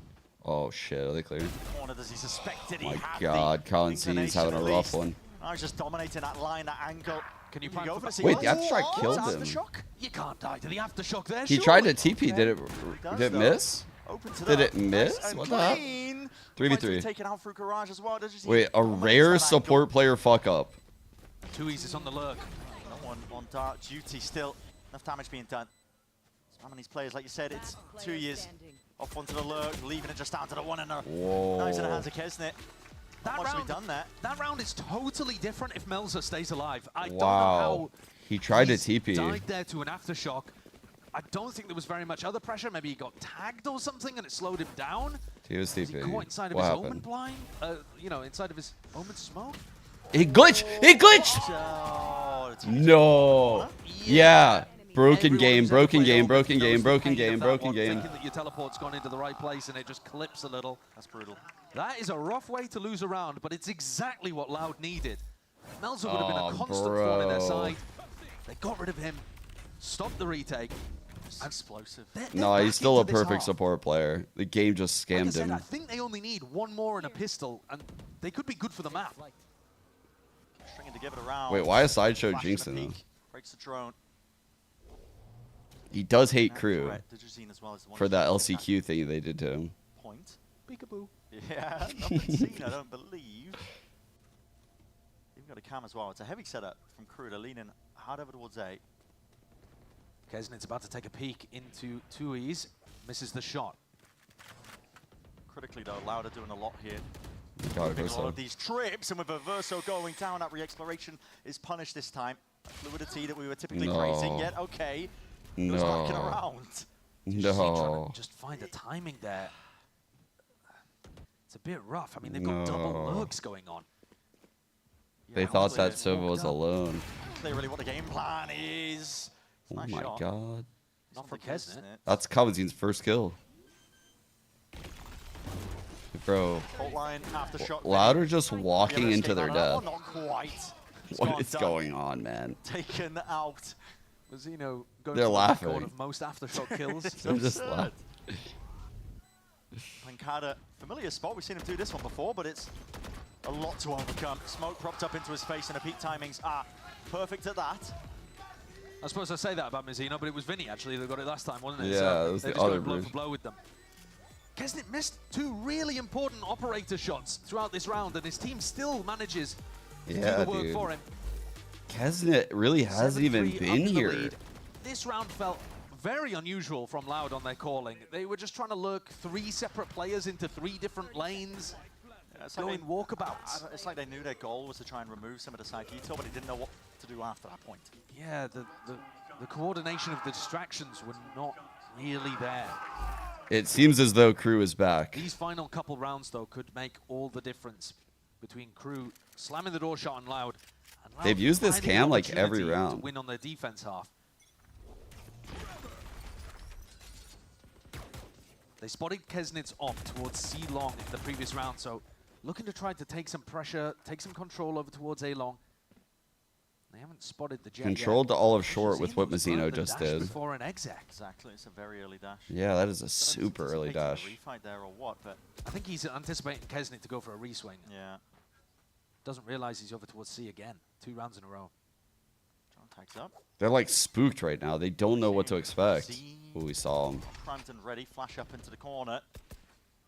Speaker 1: Oh, shit. Are they clear?
Speaker 5: Corner, does he suspected he
Speaker 1: My
Speaker 5: had
Speaker 1: God,
Speaker 5: the
Speaker 1: Colin C's having a
Speaker 5: inclination at
Speaker 1: rough
Speaker 5: least.
Speaker 1: one.
Speaker 5: Now he's just dominating that line, that angle.
Speaker 11: Can you
Speaker 5: go for the
Speaker 1: Wait, the aftershock killed him.
Speaker 5: Aftershock?
Speaker 11: You can't die to the aftershock there,
Speaker 1: He tried to TP. Did it miss? Did it miss?
Speaker 5: And
Speaker 1: What the hell?
Speaker 5: clean.
Speaker 1: 3v3.
Speaker 5: Taken out through Garage as well. Does you see
Speaker 1: Wait, a rare support player fuck up.
Speaker 11: Tui's is on the lurk.
Speaker 5: No one on dark duty still. Enough damage being done. Spamming these players, like you said, it's 2 years off onto the lurk, leaving it just down to the one and a.
Speaker 1: Whoa.
Speaker 5: Now he's in the hands of Kesnit. Not much to be done there.
Speaker 11: That round is totally different if Melzer stays alive. I don't know
Speaker 1: Wow.
Speaker 11: how
Speaker 1: He tried to
Speaker 11: he's
Speaker 1: TP.
Speaker 11: died there to an aftershock. I don't think there was very much other pressure. Maybe he got tagged or something and it slowed him down.
Speaker 1: He was
Speaker 11: Was he
Speaker 1: TP.
Speaker 11: caught inside of
Speaker 1: What
Speaker 11: his omen
Speaker 1: happened?
Speaker 11: blind? You know, inside of his omen smoke?
Speaker 1: He glitched! He glitched!
Speaker 5: Oh,
Speaker 1: No. Yeah. Broken
Speaker 11: Everyone
Speaker 1: game,
Speaker 11: who's ever
Speaker 1: broken
Speaker 11: played
Speaker 1: game,
Speaker 11: Omen
Speaker 1: broken
Speaker 11: knows
Speaker 1: game,
Speaker 11: the
Speaker 1: broken
Speaker 11: pain of
Speaker 1: game,
Speaker 11: that
Speaker 1: broken
Speaker 11: one,
Speaker 1: game.
Speaker 11: Thinking that your teleport's gone into the right place and it just clips a little.
Speaker 5: That's brutal.
Speaker 11: That is a rough way to lose a round, but it's exactly what Loud needed. Melzer would have been a
Speaker 1: Oh,
Speaker 11: constant thorn in their
Speaker 1: bro.
Speaker 11: side. They got rid of him, stopped the retake.
Speaker 5: Explosive.
Speaker 1: No, he's still a perfect support player. The game just
Speaker 11: Like I
Speaker 1: scammed
Speaker 11: said, I
Speaker 1: him.
Speaker 11: think they only need one more in a pistol, and they could be good for the map.
Speaker 5: Stringing together around.
Speaker 1: Wait, why is Sideshow
Speaker 5: Flash
Speaker 1: jinxing
Speaker 5: in the
Speaker 1: though?
Speaker 5: peak. Breaks the drone.
Speaker 1: He does hate
Speaker 5: And
Speaker 1: crew
Speaker 5: correct. Dejazine as well as the one
Speaker 1: for
Speaker 5: who's
Speaker 1: that
Speaker 5: got
Speaker 1: LCQ thing they did to him.
Speaker 5: point.
Speaker 11: Peekaboo.
Speaker 5: Yeah, nothing seen, I don't believe. You've got a cam as well. It's a heavy setup from crew. They're leaning hard over towards A.
Speaker 11: Kesnit's about to take a peek into Tui's, misses the shot.
Speaker 5: Critically though, Lauda doing a lot here.
Speaker 1: God,
Speaker 5: Moving a lot
Speaker 1: Verso.
Speaker 5: of these trips, and with a Verso going down, that re-exploration is punished this time. That fluidity that we were typically
Speaker 1: No.
Speaker 5: praising, yet okay. Goes knocking
Speaker 1: No.
Speaker 5: around.
Speaker 11: Just trying
Speaker 1: No.
Speaker 11: to just find the timing there. It's a bit rough. I mean, they've got double
Speaker 1: No.
Speaker 11: lurks going on.
Speaker 1: They thought that Silva was alone.
Speaker 5: Clearly what the game plan is.
Speaker 1: Oh
Speaker 5: Nice
Speaker 1: my
Speaker 5: shot.
Speaker 1: God.
Speaker 11: Not for Kesnit.
Speaker 1: That's Cavazine's first kill. Bro.
Speaker 5: Fault line, aftershock.
Speaker 1: Louder just walking
Speaker 5: Yeah,
Speaker 1: into their
Speaker 5: escape out.
Speaker 1: death.
Speaker 5: Oh, not quite. It's
Speaker 1: What
Speaker 5: gone
Speaker 1: is
Speaker 5: done.
Speaker 1: going on, man?
Speaker 5: Taken out.
Speaker 11: Mazzino goes
Speaker 1: They're
Speaker 11: to the
Speaker 1: laughing.
Speaker 11: record of most aftershock kills.
Speaker 1: They're just laughing.
Speaker 5: Pancada, familiar spot. We've seen him do this one before, but it's a lot to overcome. Smoke propped up into his face, and the peak timings are perfect at that.
Speaker 11: I suppose I say that about Mazzino, but it was Vinny actually that got it last time, wasn't it?
Speaker 1: Yeah,
Speaker 11: So
Speaker 1: it was
Speaker 11: they
Speaker 1: the
Speaker 11: just
Speaker 1: other
Speaker 11: go blow
Speaker 1: bridge.
Speaker 11: for blow with them. Kesnit missed two really important operator shots throughout this round, and his team still manages to do
Speaker 1: Yeah,
Speaker 11: the work
Speaker 1: dude.
Speaker 11: for him.
Speaker 1: Kesnit really hasn't even
Speaker 11: 7-3
Speaker 1: been
Speaker 11: under the
Speaker 1: here.
Speaker 11: lead. This round felt very unusual from Loud on their calling. They were just trying to lurk three separate players into three different lanes,
Speaker 5: It's
Speaker 11: going
Speaker 5: like they-
Speaker 11: walkabouts.
Speaker 5: It's like they knew their goal was to try and remove some of the Saikito, but they didn't know what to do after that point.
Speaker 11: Yeah, the coordination of the distractions were not really there.
Speaker 1: It seems as though crew is back.
Speaker 11: These final couple rounds, though, could make all the difference. between Crew slamming the door shot on Loud. And Loud
Speaker 1: They've used this
Speaker 11: finding
Speaker 1: cam
Speaker 11: an
Speaker 1: like every
Speaker 11: opportunity to
Speaker 1: round.
Speaker 11: win on their defense half. They spotted Kesnit's op towards C long in the previous round, so looking to try to take some pressure, take some control over towards A long. They haven't spotted the jet
Speaker 1: Controlled
Speaker 11: yet.
Speaker 1: to all of short with what Mazzino
Speaker 11: Burned the
Speaker 1: just
Speaker 11: dash
Speaker 1: did.
Speaker 11: Before an exec.
Speaker 5: Exactly, it's a very early dash.
Speaker 1: Yeah, that is a
Speaker 5: Don't know if he's
Speaker 1: super early
Speaker 5: anticipating
Speaker 1: dash.
Speaker 5: a refight there or what, but
Speaker 11: I think he's anticipating Kesnit to go for a reswing.
Speaker 5: yeah.
Speaker 11: Doesn't realize he's over towards C again. 2 rounds in a row.
Speaker 5: John tags up.
Speaker 1: They're like spooked right now. They don't know what to expect. When we saw them.
Speaker 5: Crampton ready, flash up into the corner.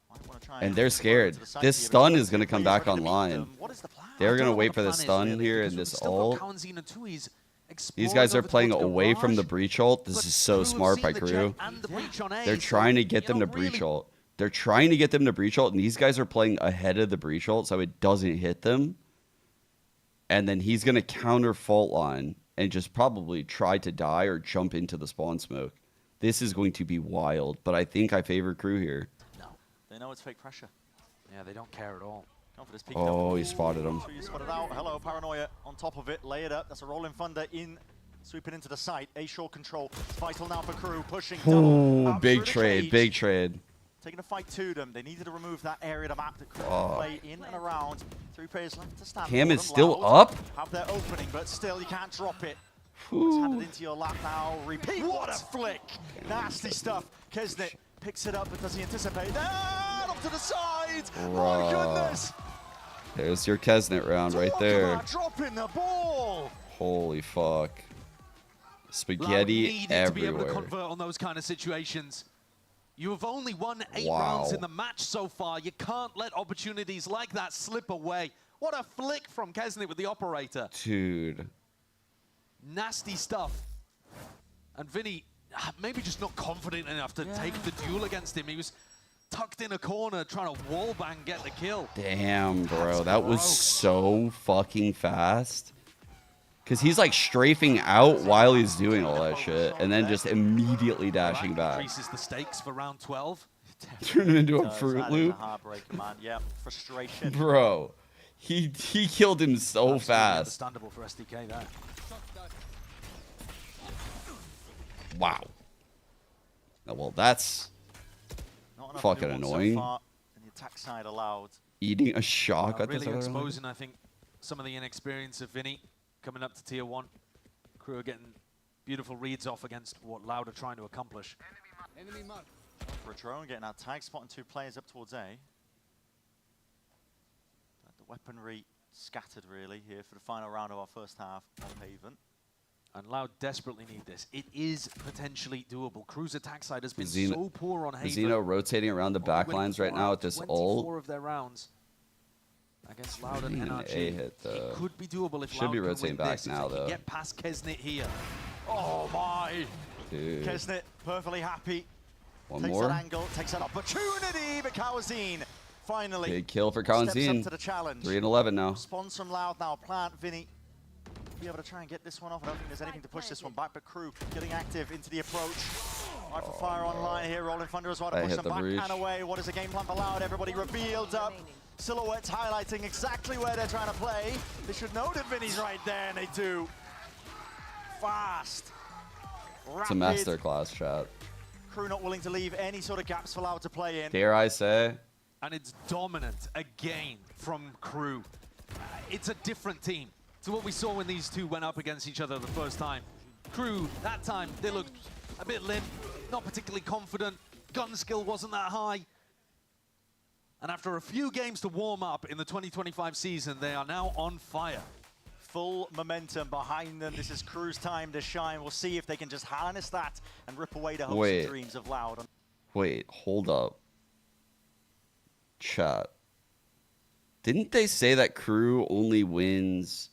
Speaker 5: Might wanna try
Speaker 1: And they're scared.
Speaker 5: to the side
Speaker 1: This
Speaker 5: here,
Speaker 1: stun
Speaker 5: but
Speaker 1: is going to come back online.
Speaker 5: What is the plan?
Speaker 1: They're going to
Speaker 11: know
Speaker 1: wait
Speaker 11: what
Speaker 1: for
Speaker 11: the
Speaker 1: the
Speaker 11: plan is,
Speaker 1: stun
Speaker 11: really,
Speaker 1: here
Speaker 11: because
Speaker 1: in
Speaker 11: we've
Speaker 1: this
Speaker 11: still
Speaker 1: ult.
Speaker 11: got Kawanzina too. He's
Speaker 1: These
Speaker 11: exploring
Speaker 1: guys are
Speaker 11: over
Speaker 1: playing
Speaker 11: towards
Speaker 1: away from
Speaker 11: Garage,
Speaker 1: the breach ult. This
Speaker 11: but
Speaker 1: is so
Speaker 11: Crew
Speaker 1: smart
Speaker 11: have
Speaker 1: by
Speaker 11: seen the
Speaker 1: Crew.
Speaker 11: jet and the breach on A,
Speaker 1: They're
Speaker 11: so,
Speaker 1: trying to get
Speaker 11: you
Speaker 1: them
Speaker 11: know,
Speaker 1: to breach
Speaker 11: really-
Speaker 1: ult. They're trying to get them to breach ult, and these guys are playing ahead of the breach ult so it doesn't hit them. And then he's going to counter fault line and just probably try to die or jump into the spawn smoke. This is going to be wild, but I think I favor Crew here.
Speaker 5: No, they know it's fake pressure.
Speaker 11: Yeah, they don't care at all.
Speaker 5: Going for this peek
Speaker 1: Oh,
Speaker 5: double.
Speaker 1: he spotted him.
Speaker 5: So you spotted out. Hello, Paranoia on top of it. Lay it up. That's a rolling thunder in. Sweeping into the site. A short control. It's vital now for Crew. Pushing.
Speaker 1: Ooh,
Speaker 5: double.
Speaker 1: big
Speaker 5: Out through the
Speaker 1: trade,
Speaker 5: cage.
Speaker 1: big trade.
Speaker 5: Taking a fight to them. They needed to remove that area of the map that Crew
Speaker 1: Oh.
Speaker 5: play in and around. 3 players left to stand.
Speaker 1: Cam
Speaker 5: for
Speaker 1: is
Speaker 5: them.
Speaker 1: still
Speaker 5: Loud
Speaker 1: up?
Speaker 5: Have their opening, but still you can't drop it. It's
Speaker 1: Whew.
Speaker 5: handed into your lap now. Repeat. What a flick. Nasty stuff. Kesnit picks it up, but does he anticipate? Ah, up to the side. My
Speaker 1: Bruh.
Speaker 5: goodness.
Speaker 1: There's your Kesnit round right
Speaker 5: Talk
Speaker 1: there.
Speaker 5: about dropping the ball.
Speaker 1: Holy fuck.
Speaker 11: Loud
Speaker 1: Spaghetti
Speaker 11: needed to be able to
Speaker 1: everywhere.
Speaker 11: convert on those kind of situations. You have only won 8
Speaker 1: Wow.
Speaker 11: rounds in the match so far. You can't let opportunities like that slip away. What a flick from Kesnit with the operator.
Speaker 1: Dude.
Speaker 11: Nasty stuff. And Vinny, maybe just not confident enough to take the duel against him. He was tucked in a corner trying to wallbang get the kill.
Speaker 1: Damn, bro. That was so fucking fast. Because he's like strafing out while he's doing all that shit. And then just immediately dashing back.
Speaker 11: Increases the stakes for round 12.
Speaker 1: Turn it into a
Speaker 5: Does.
Speaker 1: Fruit
Speaker 5: That is
Speaker 1: Loop.
Speaker 5: a heartbreak, man. Yeah, frustration.
Speaker 1: Bro. He killed him so
Speaker 11: Absolutely
Speaker 1: fast.
Speaker 11: Understandable for SDK there.
Speaker 1: Wow. Well, that's
Speaker 5: Not enough
Speaker 1: fucking
Speaker 5: nuance
Speaker 1: annoying.
Speaker 5: So far, and the attack side allowed.
Speaker 1: Eating a shock at this
Speaker 11: Really
Speaker 1: other round.
Speaker 11: exposing, I think, some of the inexperience of Vinny coming up to tier 1. Crew are getting beautiful reads off against what Loud are trying to accomplish.
Speaker 5: For a drone, getting out tag, spotting 2 players up towards A. But the weaponry scattered really here for the final round of our first half on pavement.
Speaker 11: And Loud desperately need this. It is potentially doable. Crew's attack side has been
Speaker 1: Zeno-
Speaker 11: so poor on Haven.
Speaker 1: Zeno rotating around the back lines right now with this
Speaker 11: 24
Speaker 1: ult.
Speaker 11: of their rounds against Loud and
Speaker 1: Getting an
Speaker 11: NRG.
Speaker 1: A hit, though.
Speaker 11: It could be doable if
Speaker 1: Should
Speaker 11: Loud
Speaker 1: be
Speaker 11: can
Speaker 1: rotating
Speaker 11: win
Speaker 1: back
Speaker 11: this.
Speaker 1: now,
Speaker 11: If they can
Speaker 1: though.
Speaker 11: get past Kesnit here.
Speaker 5: Oh my!
Speaker 1: Dude.
Speaker 5: Kesnit perfectly happy.
Speaker 1: One
Speaker 5: takes
Speaker 1: more.
Speaker 5: that angle, takes that opportunity, but Kawazine finally
Speaker 1: Big kill for
Speaker 5: steps
Speaker 1: Kawazine.
Speaker 5: up to the challenge.
Speaker 1: 3 and 11 now.
Speaker 5: Response from Loud now. Plant, Vinny. Be able to try and get this one off. I don't think there's anything to push this one back, but Crew getting active into the approach. Right for fire online here. Rolling Thunder as well to
Speaker 1: That
Speaker 5: push
Speaker 1: hit
Speaker 5: them
Speaker 1: the
Speaker 5: back
Speaker 1: breach.
Speaker 5: and away. What is the game plan for Loud? Everybody revealed up. Silhouettes highlighting exactly where they're trying to play. They should know that Vinny's right there, and they do. Fast.
Speaker 1: It's a
Speaker 5: Rapid.
Speaker 1: masterclass, chat.
Speaker 5: Crew not willing to leave any sort of gaps for Loud to play in.
Speaker 1: Dare I say?
Speaker 11: And it's dominant again from Crew. It's a different team to what we saw when these two went up against each other the first time. Crew, that time, they looked a bit limp, not particularly confident. Gun skill wasn't that high. And after a few games to warm up in the 2025 season, they are now on fire.
Speaker 5: Full momentum behind them. This is Crew's time to shine. We'll see if they can just harness that and rip away the hopes
Speaker 1: Wait.
Speaker 5: and dreams of Loud.
Speaker 1: Wait, hold up. Chat. Didn't they say that Crew only wins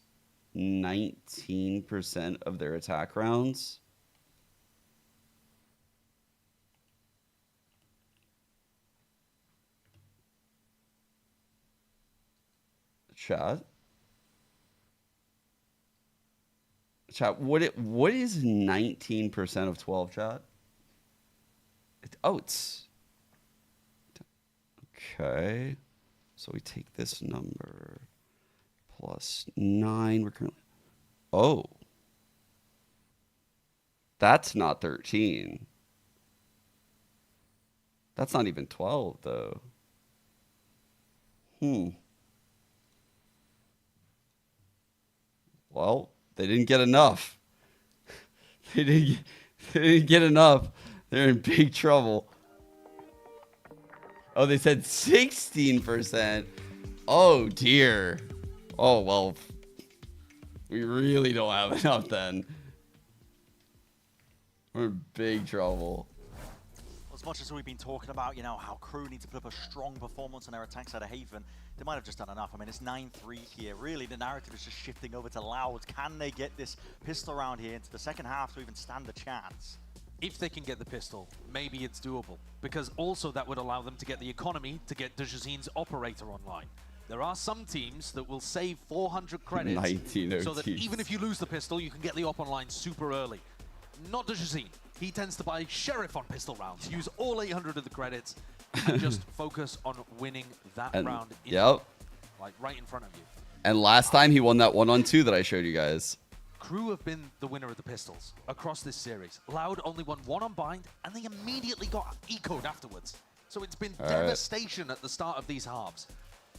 Speaker 1: 19% of their attack rounds? Chat? Chat, what is 19% of 12, chat? It's okay. So we take this number. +9. We're currently. Oh. That's not 13. That's not even 12, though. Well, they didn't get enough. They didn't get enough. They're in big trouble. Oh, they said 16%. Oh, dear. Oh, well, we really don't have enough then. We're in big trouble.
Speaker 5: As much as we've been talking about, you know, how Crew need to put up a strong performance on their attacks out of Haven, they might have just done enough. I mean, it's 9-3 here. Really, the narrative is just shifting over to Loud. Can they get this pistol round here into the second half to even stand a chance?
Speaker 11: If they can get the pistol, maybe it's doable. Because also that would allow them to get the economy to get Dejazine's operator online. There are some teams that will save 400 credits
Speaker 1: 19
Speaker 11: so that
Speaker 1: OTs.
Speaker 11: even if you lose the pistol, you can get the op online super early. Not Dejazine. He tends to buy Sheriff on pistol rounds, use all 800 of the credits, and just focus on winning that round. Like right in front of you.
Speaker 1: And last time he won that 1-on-2 that I showed you guys.
Speaker 11: Crew have been the winner of the pistols across this series. Loud only won 1 on bind, and they immediately got ecoed afterwards. So it's been devastation at the start of these halves.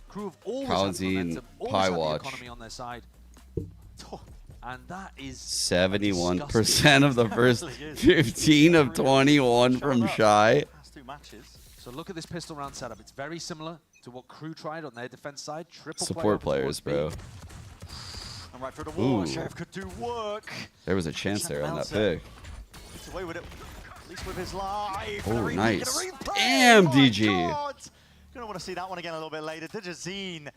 Speaker 11: Crew have always had momentum, always had the economy on their side. And that is
Speaker 1: 71% of the first 15 of 21 from Shy.
Speaker 11: So look at this pistol round setup. It's very similar to what Crew tried on their defense side. Triple
Speaker 1: Support players, bro.
Speaker 5: And right through the wall, Sheriff could do work.
Speaker 1: There was a chance there on that pick.
Speaker 5: Gets away with it, at least with his life.
Speaker 1: Oh, nice. Damn, DG.
Speaker 5: Gonna want to see that one again a little bit later. Dejazine.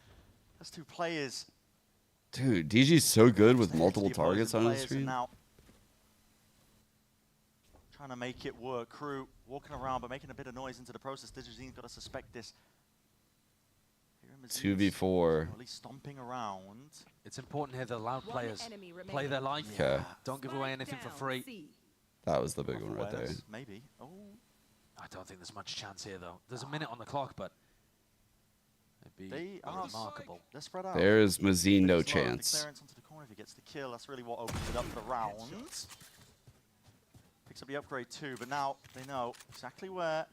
Speaker 5: That's 2 players.
Speaker 1: Dude, DG's so good with multiple targets on his screen.
Speaker 5: Now, trying to make it work. Crew walking around but making a bit of noise into the process. Dejazine's got to suspect this.
Speaker 1: 2v4.
Speaker 5: At least stomping around.
Speaker 11: It's important here the Loud players play their life.
Speaker 1: Okay.
Speaker 11: Don't give away anything for free.
Speaker 1: That was the big one right there.
Speaker 5: Maybe. Oh.
Speaker 11: I don't think there's much chance here though. There's a minute on the clock, but it'd be remarkable.
Speaker 5: They're spread out.
Speaker 1: There's Mazine, no
Speaker 5: The
Speaker 1: chance.
Speaker 5: clearance onto the corner if he gets the kill. That's really what opens it up for the round. Picks up the upgrade too, but now they know exactly where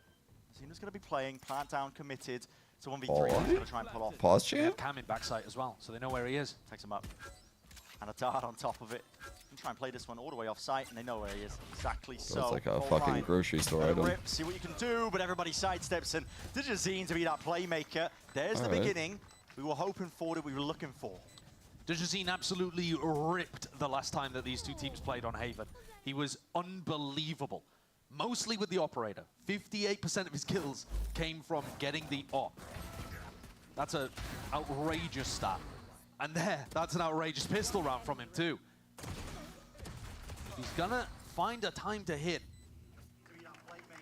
Speaker 5: Zena's going to be playing. Plant down, committed. It's a 1v3. He's going to try and pull off.
Speaker 1: Pause
Speaker 11: They have
Speaker 1: champ?
Speaker 11: Cam in backside as well, so they know where he is.
Speaker 5: Takes him up. And a dart on top of it. Can try and play this one all the way off site, and they know where he is. Exactly so.
Speaker 1: It's like a
Speaker 5: Full
Speaker 1: fucking
Speaker 5: line.
Speaker 1: grocery store
Speaker 5: Let it
Speaker 1: item.
Speaker 5: rip, see what you can do, but everybody sidesteps, and Dejazine to be that playmaker. There's the beginning we were hoping for, that we were looking for.
Speaker 11: Dejazine absolutely ripped the last time that these two teams played on Haven. He was unbelievable. Mostly with the operator. 58% of his kills came from getting the op. That's an outrageous stat. And that's an outrageous pistol round from him too. He's gonna find a time to hit.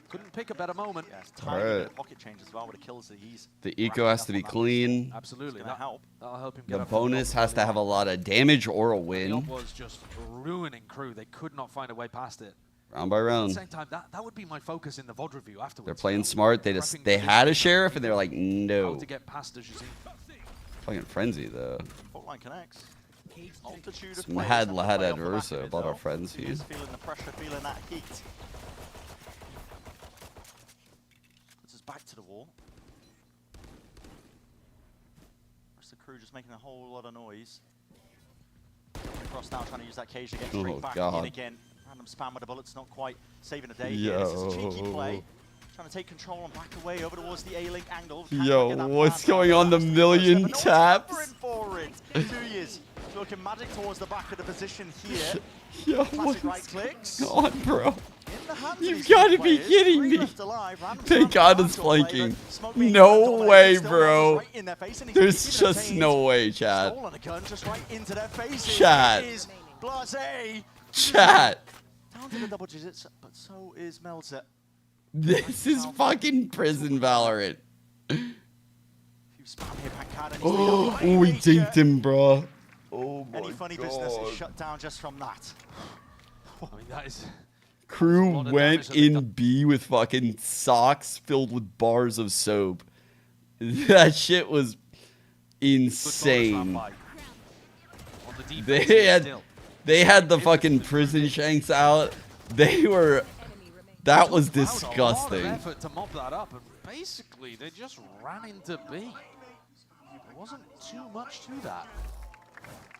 Speaker 11: Couldn't pick a better moment.
Speaker 5: Pocket change as well with the kills that he's.
Speaker 1: The eco has to be clean.
Speaker 11: Absolutely.
Speaker 5: Help.
Speaker 11: That'll help him get
Speaker 1: The
Speaker 11: up.
Speaker 1: bonus has to have a lot of damage or a
Speaker 11: The op
Speaker 1: win.
Speaker 11: was just ruining Crew. They could not find a way past it.
Speaker 1: Round by
Speaker 11: At
Speaker 1: round.
Speaker 11: the same time, that would be my focus in the VOD review afterwards.
Speaker 1: They're playing smart. They had a sheriff and they're like,
Speaker 11: How
Speaker 1: no.
Speaker 11: to get past Dejazine.
Speaker 1: Fucking frenzy though.
Speaker 5: Fault line connects. Multitude of
Speaker 1: It's
Speaker 5: players
Speaker 1: mad
Speaker 5: having to
Speaker 1: lad
Speaker 5: play off the back
Speaker 1: adverse
Speaker 5: of it,
Speaker 1: about our
Speaker 5: though.
Speaker 1: friends
Speaker 5: He
Speaker 1: here.
Speaker 5: is feeling the pressure, feeling that heat. Puts us back to the wall. Rest of the Crew just making a whole lot of noise. Across now, trying to use that cage to get straight
Speaker 1: Oh,
Speaker 5: back
Speaker 1: God.
Speaker 5: in again. Random spam with the bullets, not quite saving the day here. This is a cheeky play. Trying to take control and back away over towards the A-Link angle.
Speaker 1: Yo, what's going on? The million taps?
Speaker 5: For it. 2 years. Looking magic towards the back of the position here.
Speaker 1: Yo,
Speaker 5: Classic right
Speaker 1: what's
Speaker 5: clicks.
Speaker 1: going on, bro?
Speaker 5: In the hands of
Speaker 1: You've
Speaker 5: these
Speaker 1: got
Speaker 5: two
Speaker 1: to be
Speaker 5: players.
Speaker 1: kidding
Speaker 5: 3
Speaker 1: me.
Speaker 5: left alive. Random
Speaker 1: Thank
Speaker 5: spam
Speaker 1: God
Speaker 5: for
Speaker 1: it's
Speaker 5: the play,
Speaker 1: flanking.
Speaker 5: but Smoke being
Speaker 1: No
Speaker 5: double
Speaker 1: way,
Speaker 5: still
Speaker 1: bro.
Speaker 5: right in their face, and he's
Speaker 1: There's
Speaker 5: even
Speaker 1: just
Speaker 5: obtained.
Speaker 1: no way, chat.
Speaker 5: Stolen a gun just right into their faces.
Speaker 1: Chat.
Speaker 5: It is Blasé.
Speaker 1: Chat.
Speaker 5: Down to the double digits, but so is Meltzer.
Speaker 1: This is fucking prison Valorant. Oh, we dinked him, bro. Oh my
Speaker 5: Any funny business is shut down just from that.
Speaker 11: I mean, that is...
Speaker 1: Crew
Speaker 11: of damage
Speaker 1: went
Speaker 11: that they've
Speaker 1: in
Speaker 11: done.
Speaker 1: B with fucking socks filled with bars of soap. That shit was insane.
Speaker 11: the defense still.
Speaker 1: They had the fucking prison shanks out. They were. That was
Speaker 11: A lot
Speaker 1: disgusting.
Speaker 11: of effort to mop that up, and basically they just ran into B. There wasn't too much to that.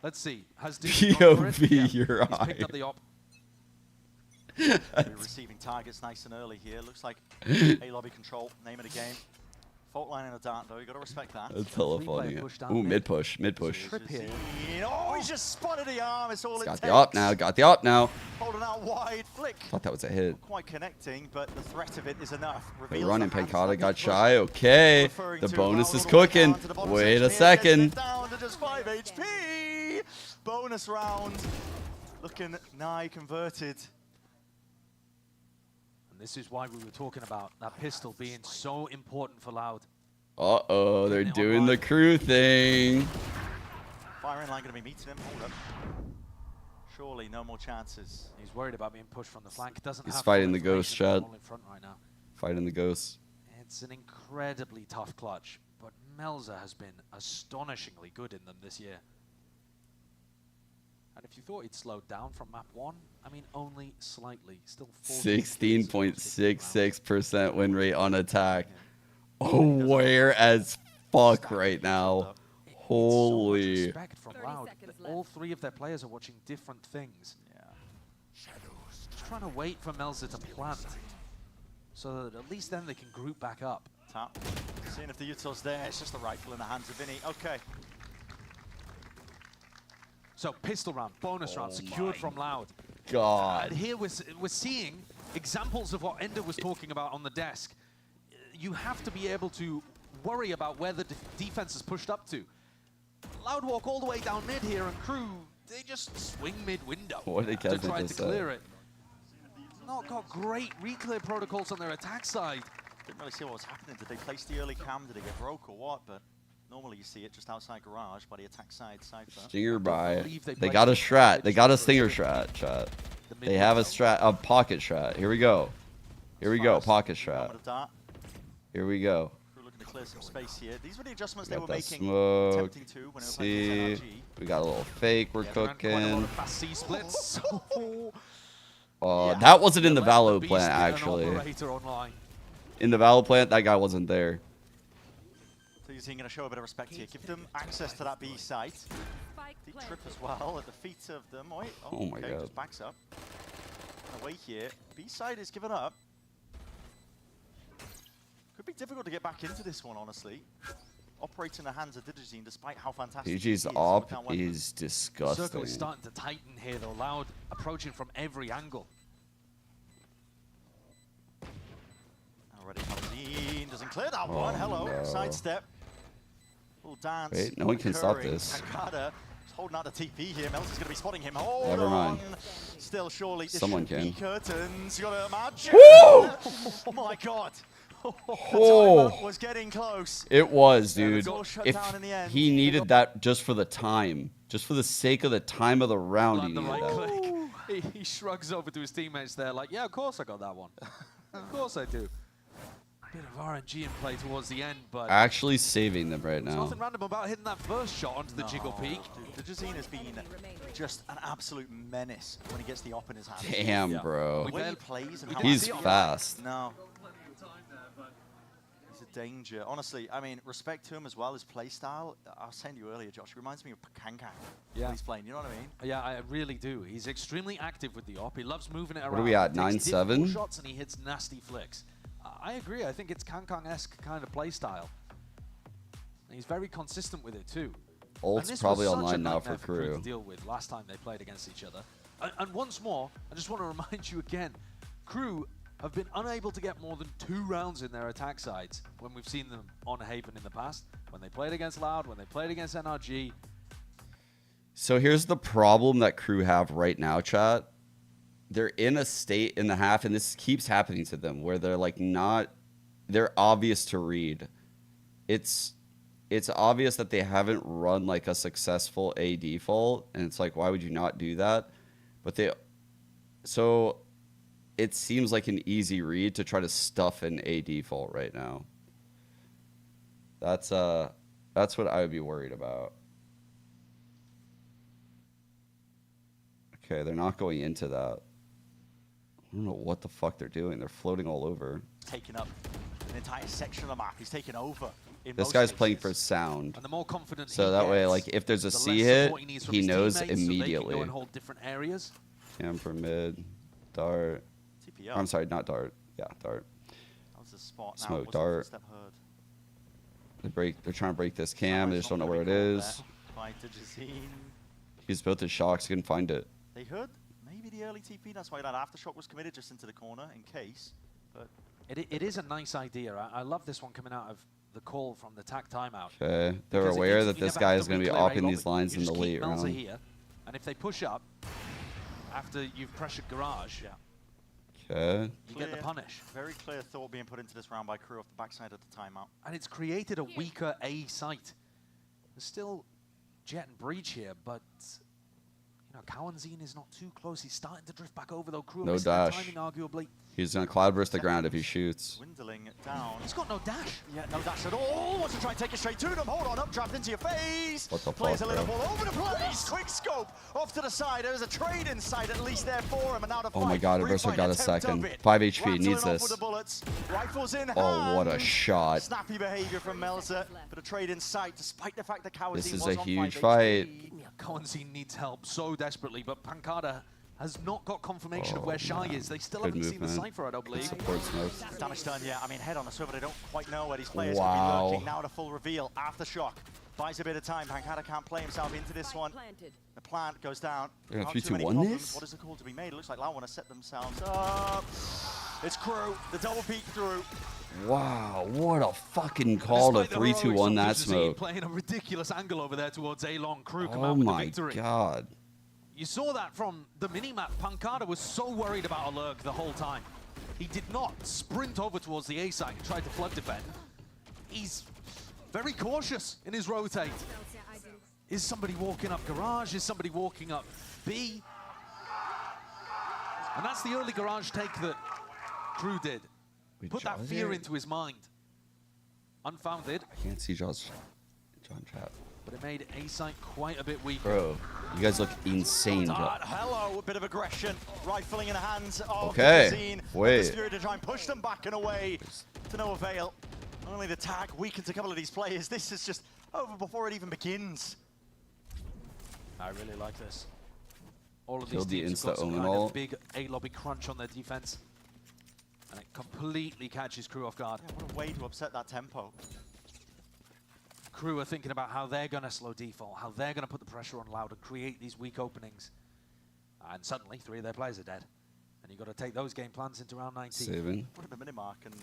Speaker 11: Let's see. Has
Speaker 1: POV your
Speaker 11: He's
Speaker 1: eye.
Speaker 11: picked up the op.
Speaker 5: We're receiving targets nice and early here. Looks like A lobby control. Name of the game. Fault line in a dart though. You got to respect that.
Speaker 1: That's hella funny. Ooh, mid push, mid push.
Speaker 5: Oh, he's just spotted the arm. It's all it
Speaker 1: Got
Speaker 5: takes.
Speaker 1: the op now. Got the op now.
Speaker 5: Holding out wide. Flick.
Speaker 1: Thought that was a hit.
Speaker 5: Quite connecting, but the threat of it is enough.
Speaker 1: They
Speaker 5: Reveals
Speaker 1: running.
Speaker 5: the hands
Speaker 1: Pancata
Speaker 5: like
Speaker 1: got
Speaker 5: the
Speaker 1: shy. Okay. The bonus is cooking. Wait a second.
Speaker 5: Down to just 5 HP. Bonus round. Looking nigh converted.
Speaker 11: And this is why we were talking about that pistol being so important for Loud.
Speaker 1: Uh-oh, they're doing the crew thing.
Speaker 5: Firing line going to be meeting him. Hold up. Surely no more chances.
Speaker 11: He's worried about being pushed from the flank. Doesn't
Speaker 1: He's
Speaker 11: have
Speaker 1: fighting
Speaker 11: full
Speaker 1: the ghost,
Speaker 11: information
Speaker 1: Chad.
Speaker 11: all in front right now.
Speaker 1: Fighting the ghost.
Speaker 11: It's an incredibly tough clutch, but Melza has been astonishingly good in them this year. And if you thought he'd slowed down from map 1, I mean, only slightly. Still
Speaker 1: 16.66% win rate on attack. Aware as fuck right now. Holy.
Speaker 11: Respect from Loud. All three of their players are watching different things.
Speaker 5: Yeah.
Speaker 11: Just trying to wait for Melza to plant, so that at least then they can group back up.
Speaker 5: Tap. Seeing if the util's there. It's just the rifle in the hands of Vinny. Okay.
Speaker 11: So pistol round, bonus round, secured from Loud.
Speaker 1: God.
Speaker 11: And here we're seeing examples of what Ender was talking about on the desk. You have to be able to worry about where the defense is pushed up to. Loud walk all the way down mid here, and crew, they just swing mid-window
Speaker 1: What did
Speaker 11: to
Speaker 1: Kevin
Speaker 11: try
Speaker 1: just
Speaker 11: to clear it. Not got great reclear protocols on their attack side.
Speaker 5: Didn't really see what was happening. Did they place the early cam? Did it get broke or what? But normally you see it just outside garage by the attack side.
Speaker 1: Stinger by. They got a strat. They got a stinger strat. Chat. They have a strat, a pocket strat. Here we go. Here we go. Pocket strat. Here we go.
Speaker 5: Crew looking to clear some space here. These were the adjustments they
Speaker 1: Got
Speaker 5: were
Speaker 1: that
Speaker 5: making.
Speaker 1: smoke.
Speaker 5: Attempting to when they were playing against
Speaker 1: See,
Speaker 5: NRG.
Speaker 1: we got a little fake. We're cooking.
Speaker 11: Fast C splits.
Speaker 1: That wasn't in the Valo plant actually. In the Valo plant, that guy wasn't there.
Speaker 5: So you're going to show a bit of respect here. Give them access to that B site. Deep trip as well at the feet of them. Wait,
Speaker 1: Oh my
Speaker 5: okay,
Speaker 1: God.
Speaker 5: just backs up. Away here. B side is given up. Could be difficult to get back into this one, honestly. Operating the hands of Digizine, despite how fantastic
Speaker 1: PG's
Speaker 5: he is
Speaker 1: op
Speaker 5: with that weapon.
Speaker 1: is
Speaker 11: Circle
Speaker 1: disgusting.
Speaker 11: is starting to tighten here though. Loud approaching from every angle.
Speaker 5: Already comes in, doesn't clear that one. Hello,
Speaker 1: no.
Speaker 5: sidestep. Little dance.
Speaker 1: Wait, no one can stop
Speaker 5: occurring.
Speaker 1: this.
Speaker 5: Pancada is holding out the TP here. Mel's is going to be spotting him. Hold
Speaker 1: Never mind.
Speaker 5: on. Still, surely. This
Speaker 1: Someone
Speaker 5: should be
Speaker 1: can.
Speaker 5: curtains. You got to imagine.
Speaker 1: Woo!
Speaker 5: Oh my God.
Speaker 1: Oh.
Speaker 5: The timer was getting close.
Speaker 1: It was,
Speaker 5: Yeah,
Speaker 1: dude.
Speaker 5: the goal shut
Speaker 1: If
Speaker 5: down in the end.
Speaker 1: he needed that just for the time, just for the sake of the time of the round, he
Speaker 11: The
Speaker 1: needed
Speaker 11: right
Speaker 1: that.
Speaker 11: click. He shrugs over to his teammates there like, yeah, of course I got that one. Of course I do. Bit of RNG in play towards the end, but
Speaker 1: Actually saving them right
Speaker 11: there's
Speaker 1: now.
Speaker 11: nothing random about hitting that first shot onto the jiggle peak.
Speaker 5: Digizine has been just an absolute menace when he gets the op in his hands.
Speaker 1: Damn, bro.
Speaker 5: The way he plays and how
Speaker 1: He's
Speaker 5: active-
Speaker 1: fast.
Speaker 5: No. He's a danger. Honestly, I mean, respect to him as well, his play style. I was saying to you earlier, Josh, he reminds me of Kankan when he's playing. You know what I mean?
Speaker 11: Yeah, I really do. He's extremely active with the op. He loves moving it around.
Speaker 1: What are we at,
Speaker 11: He takes difficult
Speaker 1: 9-7?
Speaker 11: shots and he hits nasty flicks. I agree. I think it's Kankang-esque kind of play style. And he's very consistent with it too.
Speaker 1: Ult's
Speaker 11: And this
Speaker 1: probably
Speaker 11: was such a
Speaker 1: online now
Speaker 11: nightmare
Speaker 1: for crew.
Speaker 11: to deal with last time they played against each other. And once more, I just want to remind you again, crew have been unable to get more than 2 rounds in their attack sides when we've seen them on Haven in the past. When they played against Loud, when they played against NRG.
Speaker 1: So here's the problem that crew have right now, chat. They're in a state in the half, and this keeps happening to them, where they're like they're obvious to read. It's obvious that they haven't run like a successful A default, and it's like, why would you not do that? But so it seems like an easy read to try to stuff an A default right now. That's what I would be worried about. Okay, they're not going into that. I don't know what the fuck they're doing. They're floating all over.
Speaker 5: Taking up an entire section of the map. He's taking over. In
Speaker 1: This
Speaker 5: most
Speaker 1: guy's
Speaker 5: cases.
Speaker 1: playing for sound.
Speaker 11: And the more confident
Speaker 1: So
Speaker 11: he
Speaker 1: that way,
Speaker 11: gets,
Speaker 1: like, if there's a
Speaker 11: the
Speaker 1: C
Speaker 11: less
Speaker 1: hit,
Speaker 11: support needs from
Speaker 1: he
Speaker 11: his
Speaker 1: knows
Speaker 11: teammates, so they can
Speaker 1: immediately.
Speaker 11: go and hold different areas.
Speaker 1: Camper mid, dart.
Speaker 5: TPO.
Speaker 1: I'm sorry, not dart. Yeah, dart.
Speaker 5: That was the spot. Now,
Speaker 1: Smoke
Speaker 5: what's the
Speaker 1: dart.
Speaker 5: footstep heard?
Speaker 1: They're trying to break this cam. They just don't know where it is.
Speaker 5: By Digizine.
Speaker 1: He's built his shocks. He couldn't find it.
Speaker 5: They heard maybe the early TP. That's why that aftershock was committed just into the corner in case. But
Speaker 11: It is a nice idea. I love this one coming out of the call from the TAC timeout.
Speaker 1: Okay, they're
Speaker 11: Because it
Speaker 1: aware
Speaker 11: means
Speaker 1: that
Speaker 11: you
Speaker 1: this
Speaker 11: never
Speaker 1: guy
Speaker 11: have
Speaker 1: is
Speaker 11: to
Speaker 1: going to be
Speaker 11: reclear
Speaker 1: opping
Speaker 11: A
Speaker 1: these
Speaker 11: lobby.
Speaker 1: lines
Speaker 11: You
Speaker 1: in the
Speaker 11: just keep
Speaker 1: late
Speaker 11: Melzer
Speaker 1: round.
Speaker 11: here, and if they push up after you've pressured Garage,
Speaker 1: Okay.
Speaker 11: you get the punish.
Speaker 5: Very clear thought being put into this round by Crew off the backside of the timeout.
Speaker 11: And it's created a weaker A site. There's still Jet and Breach here, but you know, Cowanzine is not too close. He's starting to drift back over though. Crew
Speaker 1: No
Speaker 11: missing their
Speaker 1: dash.
Speaker 11: timing, arguably.
Speaker 1: He's going to cloud burst the ground if he shoots.
Speaker 5: Dwindling down.
Speaker 11: He's got no dash.
Speaker 5: Yeah, no dash at all. Wants to try and take it straight to them. Hold on, up, trapped into your face.
Speaker 1: What the
Speaker 5: Plays
Speaker 1: fuck,
Speaker 5: a little
Speaker 1: bro?
Speaker 5: ball over the place. Quick scope off to the side. There's a trade in sight at least there for him. And now the
Speaker 1: Oh my
Speaker 5: fight.
Speaker 1: god, Reverso
Speaker 5: Refight
Speaker 1: got a
Speaker 5: attempt
Speaker 1: second.
Speaker 5: of it.
Speaker 1: 5 HP,
Speaker 5: Rattling
Speaker 1: needs
Speaker 5: off
Speaker 1: this.
Speaker 5: with the bullets. Rifles in
Speaker 1: Oh, what a
Speaker 5: hand.
Speaker 1: shot.
Speaker 5: Snappy behavior from Melzer, but a trade in sight despite the fact that Cowanzine
Speaker 1: This is
Speaker 5: was
Speaker 1: a
Speaker 5: on
Speaker 1: huge
Speaker 5: 5
Speaker 1: fight.
Speaker 5: HP.
Speaker 11: Cowanzine needs help so desperately, but Pancada has not got confirmation of
Speaker 1: Oh,
Speaker 11: where Shy
Speaker 1: man.
Speaker 11: is. They still
Speaker 1: Good
Speaker 11: haven't seen the
Speaker 1: movement.
Speaker 11: cipher, I don't believe.
Speaker 1: Support smokes.
Speaker 5: Damage done, yeah. I mean, head on the swivel. They don't quite know where these players
Speaker 1: Wow.
Speaker 5: can be lurking. Now the full reveal. Aftershock buys a bit of time. Pancada can't play himself into this one. The plant goes down.
Speaker 1: They're gonna
Speaker 5: Not
Speaker 1: 3,
Speaker 5: too
Speaker 1: 2,
Speaker 5: many
Speaker 1: 1
Speaker 5: problems.
Speaker 1: this?
Speaker 5: What is the call to be made? It looks like Lau want to set themselves up. It's Crew. The double peek through.
Speaker 1: Wow, what a fucking call to
Speaker 11: Despite the
Speaker 1: 3, 2, 1 that
Speaker 11: heroics of Digizine
Speaker 1: smoke.
Speaker 11: playing a ridiculous angle over there towards A-Long. Crew come
Speaker 1: Oh
Speaker 11: out with the
Speaker 1: my
Speaker 11: victory.
Speaker 1: god.
Speaker 11: You saw that from the minimap. Pancada was so worried about a lurk the whole time. He did not sprint over towards the A site and try to flood defend. He's very cautious in his rotate. Is somebody walking up Garage? Is somebody walking up B? And that's the early Garage take that Crew did.
Speaker 1: Wait,
Speaker 11: Put that
Speaker 1: Jaws
Speaker 11: fear
Speaker 1: here?
Speaker 11: into his mind. Unfounded,
Speaker 1: I can't see John chat.
Speaker 11: but it made A site quite a bit weaker.
Speaker 1: Bro, you guys look insane, John.
Speaker 5: Dart, hello, a bit of aggression. Rifling in the hands of
Speaker 1: Okay,
Speaker 5: Digizine.
Speaker 1: wait.
Speaker 5: The Fury to try and push them back and away to no avail. Only the tag weakens a couple of these players. This is just over before it even begins.
Speaker 11: I really like this. All of
Speaker 1: Killed
Speaker 11: these
Speaker 1: the
Speaker 11: teams have got
Speaker 1: insta
Speaker 11: some
Speaker 1: omen
Speaker 11: kind
Speaker 1: ult.
Speaker 11: of big A-lobby crunch on their defense. And it completely catches Crew off guard.
Speaker 5: Yeah, what a way to upset that tempo.
Speaker 11: Crew are thinking about how they're going to slow default, how they're going to put the pressure on Loud and create these weak openings. And suddenly, 3 of their players are dead. And you've got to take those game plans into round 19.
Speaker 1: Saving.
Speaker 5: Put the minimark and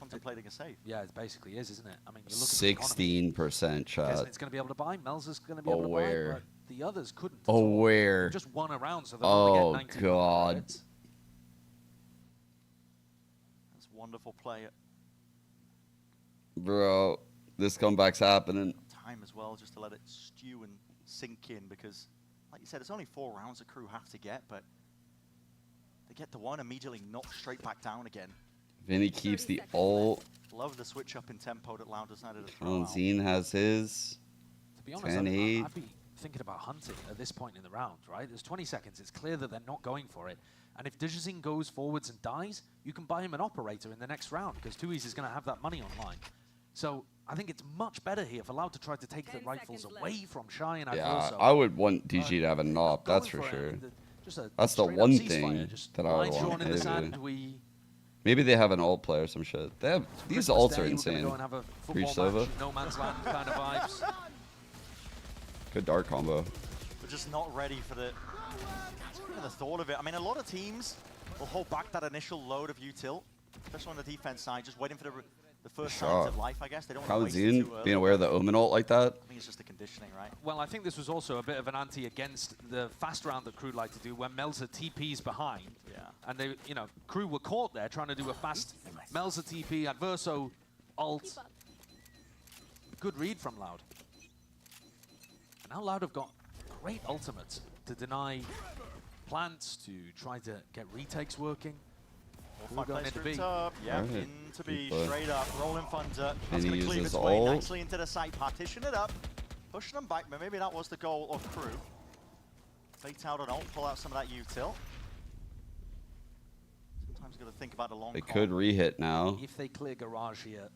Speaker 5: contemplating a save.
Speaker 11: Yeah, it basically is, isn't it? I mean, you're looking for
Speaker 1: 16% shot.
Speaker 11: It's going to be able to buy. Melzer's going to be able to buy,
Speaker 1: Aware.
Speaker 11: but the others couldn't.
Speaker 1: Aware.
Speaker 11: Just won a round, so they'll only
Speaker 1: Oh
Speaker 11: get 19
Speaker 1: god.
Speaker 11: credits.
Speaker 5: That's wonderful play.
Speaker 1: Bro, this comeback's happening.
Speaker 5: Time as well, just to let it stew and sink in, because, like you said, it's only 4 rounds the Crew have to get, but they get the one, immediately knocked straight back down again.
Speaker 1: Vinny keeps the ult.
Speaker 5: Love the switch up in tempo that Loud decided to throw out.
Speaker 1: Zine has his.
Speaker 11: To be honest,
Speaker 1: 10-8.
Speaker 11: I'd be thinking about hunting at this point in the round, right? There's 20 seconds. It's clear that they're not going for it. And if Digizine goes forwards and dies, you can buy him an operator in the next round, because Tui's is going to have that money online. So I think it's much better here for Loud to try to take the rifles away from Shy and
Speaker 1: Yeah,
Speaker 11: Adverso.
Speaker 1: I would want DG to have a knob, that's for
Speaker 11: going for
Speaker 1: sure.
Speaker 11: Just a
Speaker 1: That's the
Speaker 11: straight-up
Speaker 1: one
Speaker 11: ceasefire,
Speaker 1: thing
Speaker 11: just
Speaker 1: that I would
Speaker 11: lines drawn
Speaker 1: want.
Speaker 11: in the sand.
Speaker 1: Maybe. Maybe they have an ult player or some shit. They have these ults are
Speaker 11: Day, we're gonna
Speaker 1: insane.
Speaker 11: go and have a
Speaker 1: Breach
Speaker 11: football
Speaker 1: Sova.
Speaker 11: match, no man's land kind of vibes.
Speaker 1: Good dart combo.
Speaker 5: We're just not ready for the thought of it. I mean, a lot of teams will hold back that initial load of util, especially on the defense side, just waiting for the first signs of life, I guess. They don't want to waste it too early.
Speaker 1: Being aware of the omen ult like that.
Speaker 5: I think it's just the conditioning, right?
Speaker 11: Well, I think this was also a bit of an anti against the fast round that Crew like to do when Melzer TP's behind.
Speaker 5: Yeah.
Speaker 11: And they, you know, Crew were caught there trying to do a fast Melzer TP, Adverso ult. Good read from Loud. And now Loud have got great ultimates to deny plants, to try to get retakes working.
Speaker 5: Five
Speaker 11: going
Speaker 5: players
Speaker 11: into
Speaker 5: through
Speaker 11: B.
Speaker 5: top. Yeah,
Speaker 1: Right.
Speaker 5: into B,
Speaker 1: Keep,
Speaker 5: straight up. Rolling Thunder.
Speaker 1: And
Speaker 5: That's
Speaker 1: he
Speaker 5: going to cleave
Speaker 1: uses
Speaker 5: its way
Speaker 1: ult.
Speaker 5: nicely into the site. Partition it up. Pushing them back, but maybe that was the goal of Crew. Bait out an ult, pull out some of that util. Sometimes you got to think about the long.
Speaker 1: They could re-hit now.
Speaker 11: If they clear garage here,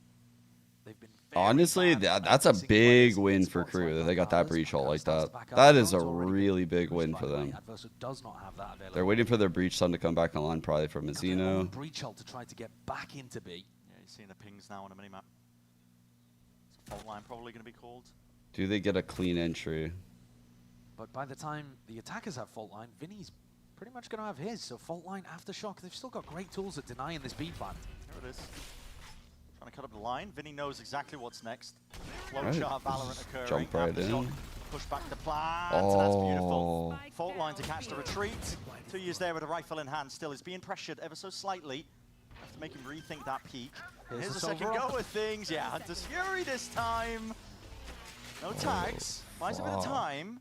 Speaker 11: they've been
Speaker 1: Honestly, that's a big win for Crew that they got that breach ult like that. That is a really big win for them.
Speaker 11: Adverso does not have that available.
Speaker 1: They're waiting for their breach stun to come back online, probably from Azino.
Speaker 11: Breach ult to try to get back into B.
Speaker 5: Yeah, you're seeing the pings now on a minimap. Fault line probably going to be called.
Speaker 1: Do they get a clean entry?
Speaker 11: But by the time the attackers have fault line, Vinny's pretty much going to have his. So fault line, aftershock, they've still got great tools at denying this B plant.
Speaker 5: Here it is. Trying to cut up the line. Vinny knows exactly what's next. Flow
Speaker 1: Right.
Speaker 5: chart Valorant occurring.
Speaker 1: Jump right
Speaker 5: Aftershock,
Speaker 1: in.
Speaker 5: push back the plant.
Speaker 1: Oh.
Speaker 5: That's beautiful. Fault line to catch the retreat. 2 years there with a rifle in hand. Still is being pressured ever so slightly. Have to make him rethink that peak. Here's the second go with things. Yeah, Hunter's Fury this time. No tags. Buys a bit of time.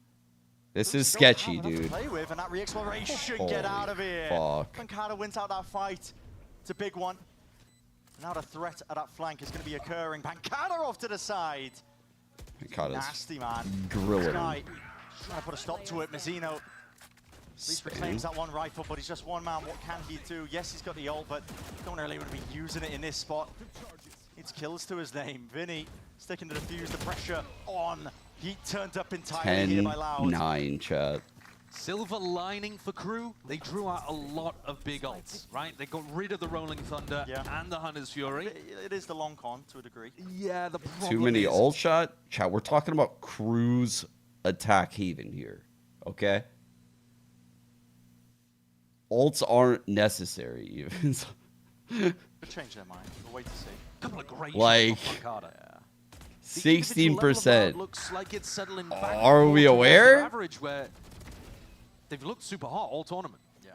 Speaker 1: This is sketchy,
Speaker 5: Enough to
Speaker 1: dude.
Speaker 5: play with, and that re-exploration,
Speaker 1: Holy
Speaker 5: get out of here.
Speaker 1: fuck.
Speaker 5: Pancada wins out that fight. It's a big one. Now the threat at that flank is going to be occurring. Pancada off to the side.
Speaker 1: Pancada's
Speaker 5: Nasty, man.
Speaker 1: grilling.
Speaker 5: Sky trying to put a stop to it. Mazzino at least reclaims that one rifle, but he's just one man. What can he do? Yes, he's got the ult, but don't really want to be using it in this spot. It's kills to his name. Vinny sticking to defuse the pressure on. Heat turned up entirely here by Loud.
Speaker 1: 10-9, chat.
Speaker 11: Silver lining for Crew, they drew out a lot of big ults, right? They got rid of the Rolling Thunder and the Hunter's Fury.
Speaker 5: It is the long con to a degree.
Speaker 11: Yeah, the problem
Speaker 1: Too many
Speaker 11: is,
Speaker 1: ult shot? Chat, we're talking about Crew's attack haven here, okay? Ults aren't necessary even.
Speaker 5: Could change their mind. We'll wait to see.
Speaker 11: Couple of great
Speaker 1: Like,
Speaker 11: shots from Pancada.
Speaker 1: 16%.
Speaker 11: Looks like it's settling back
Speaker 1: Are we
Speaker 11: towards
Speaker 1: aware?
Speaker 11: their average where they've looked super hot all tournament.
Speaker 5: Yeah.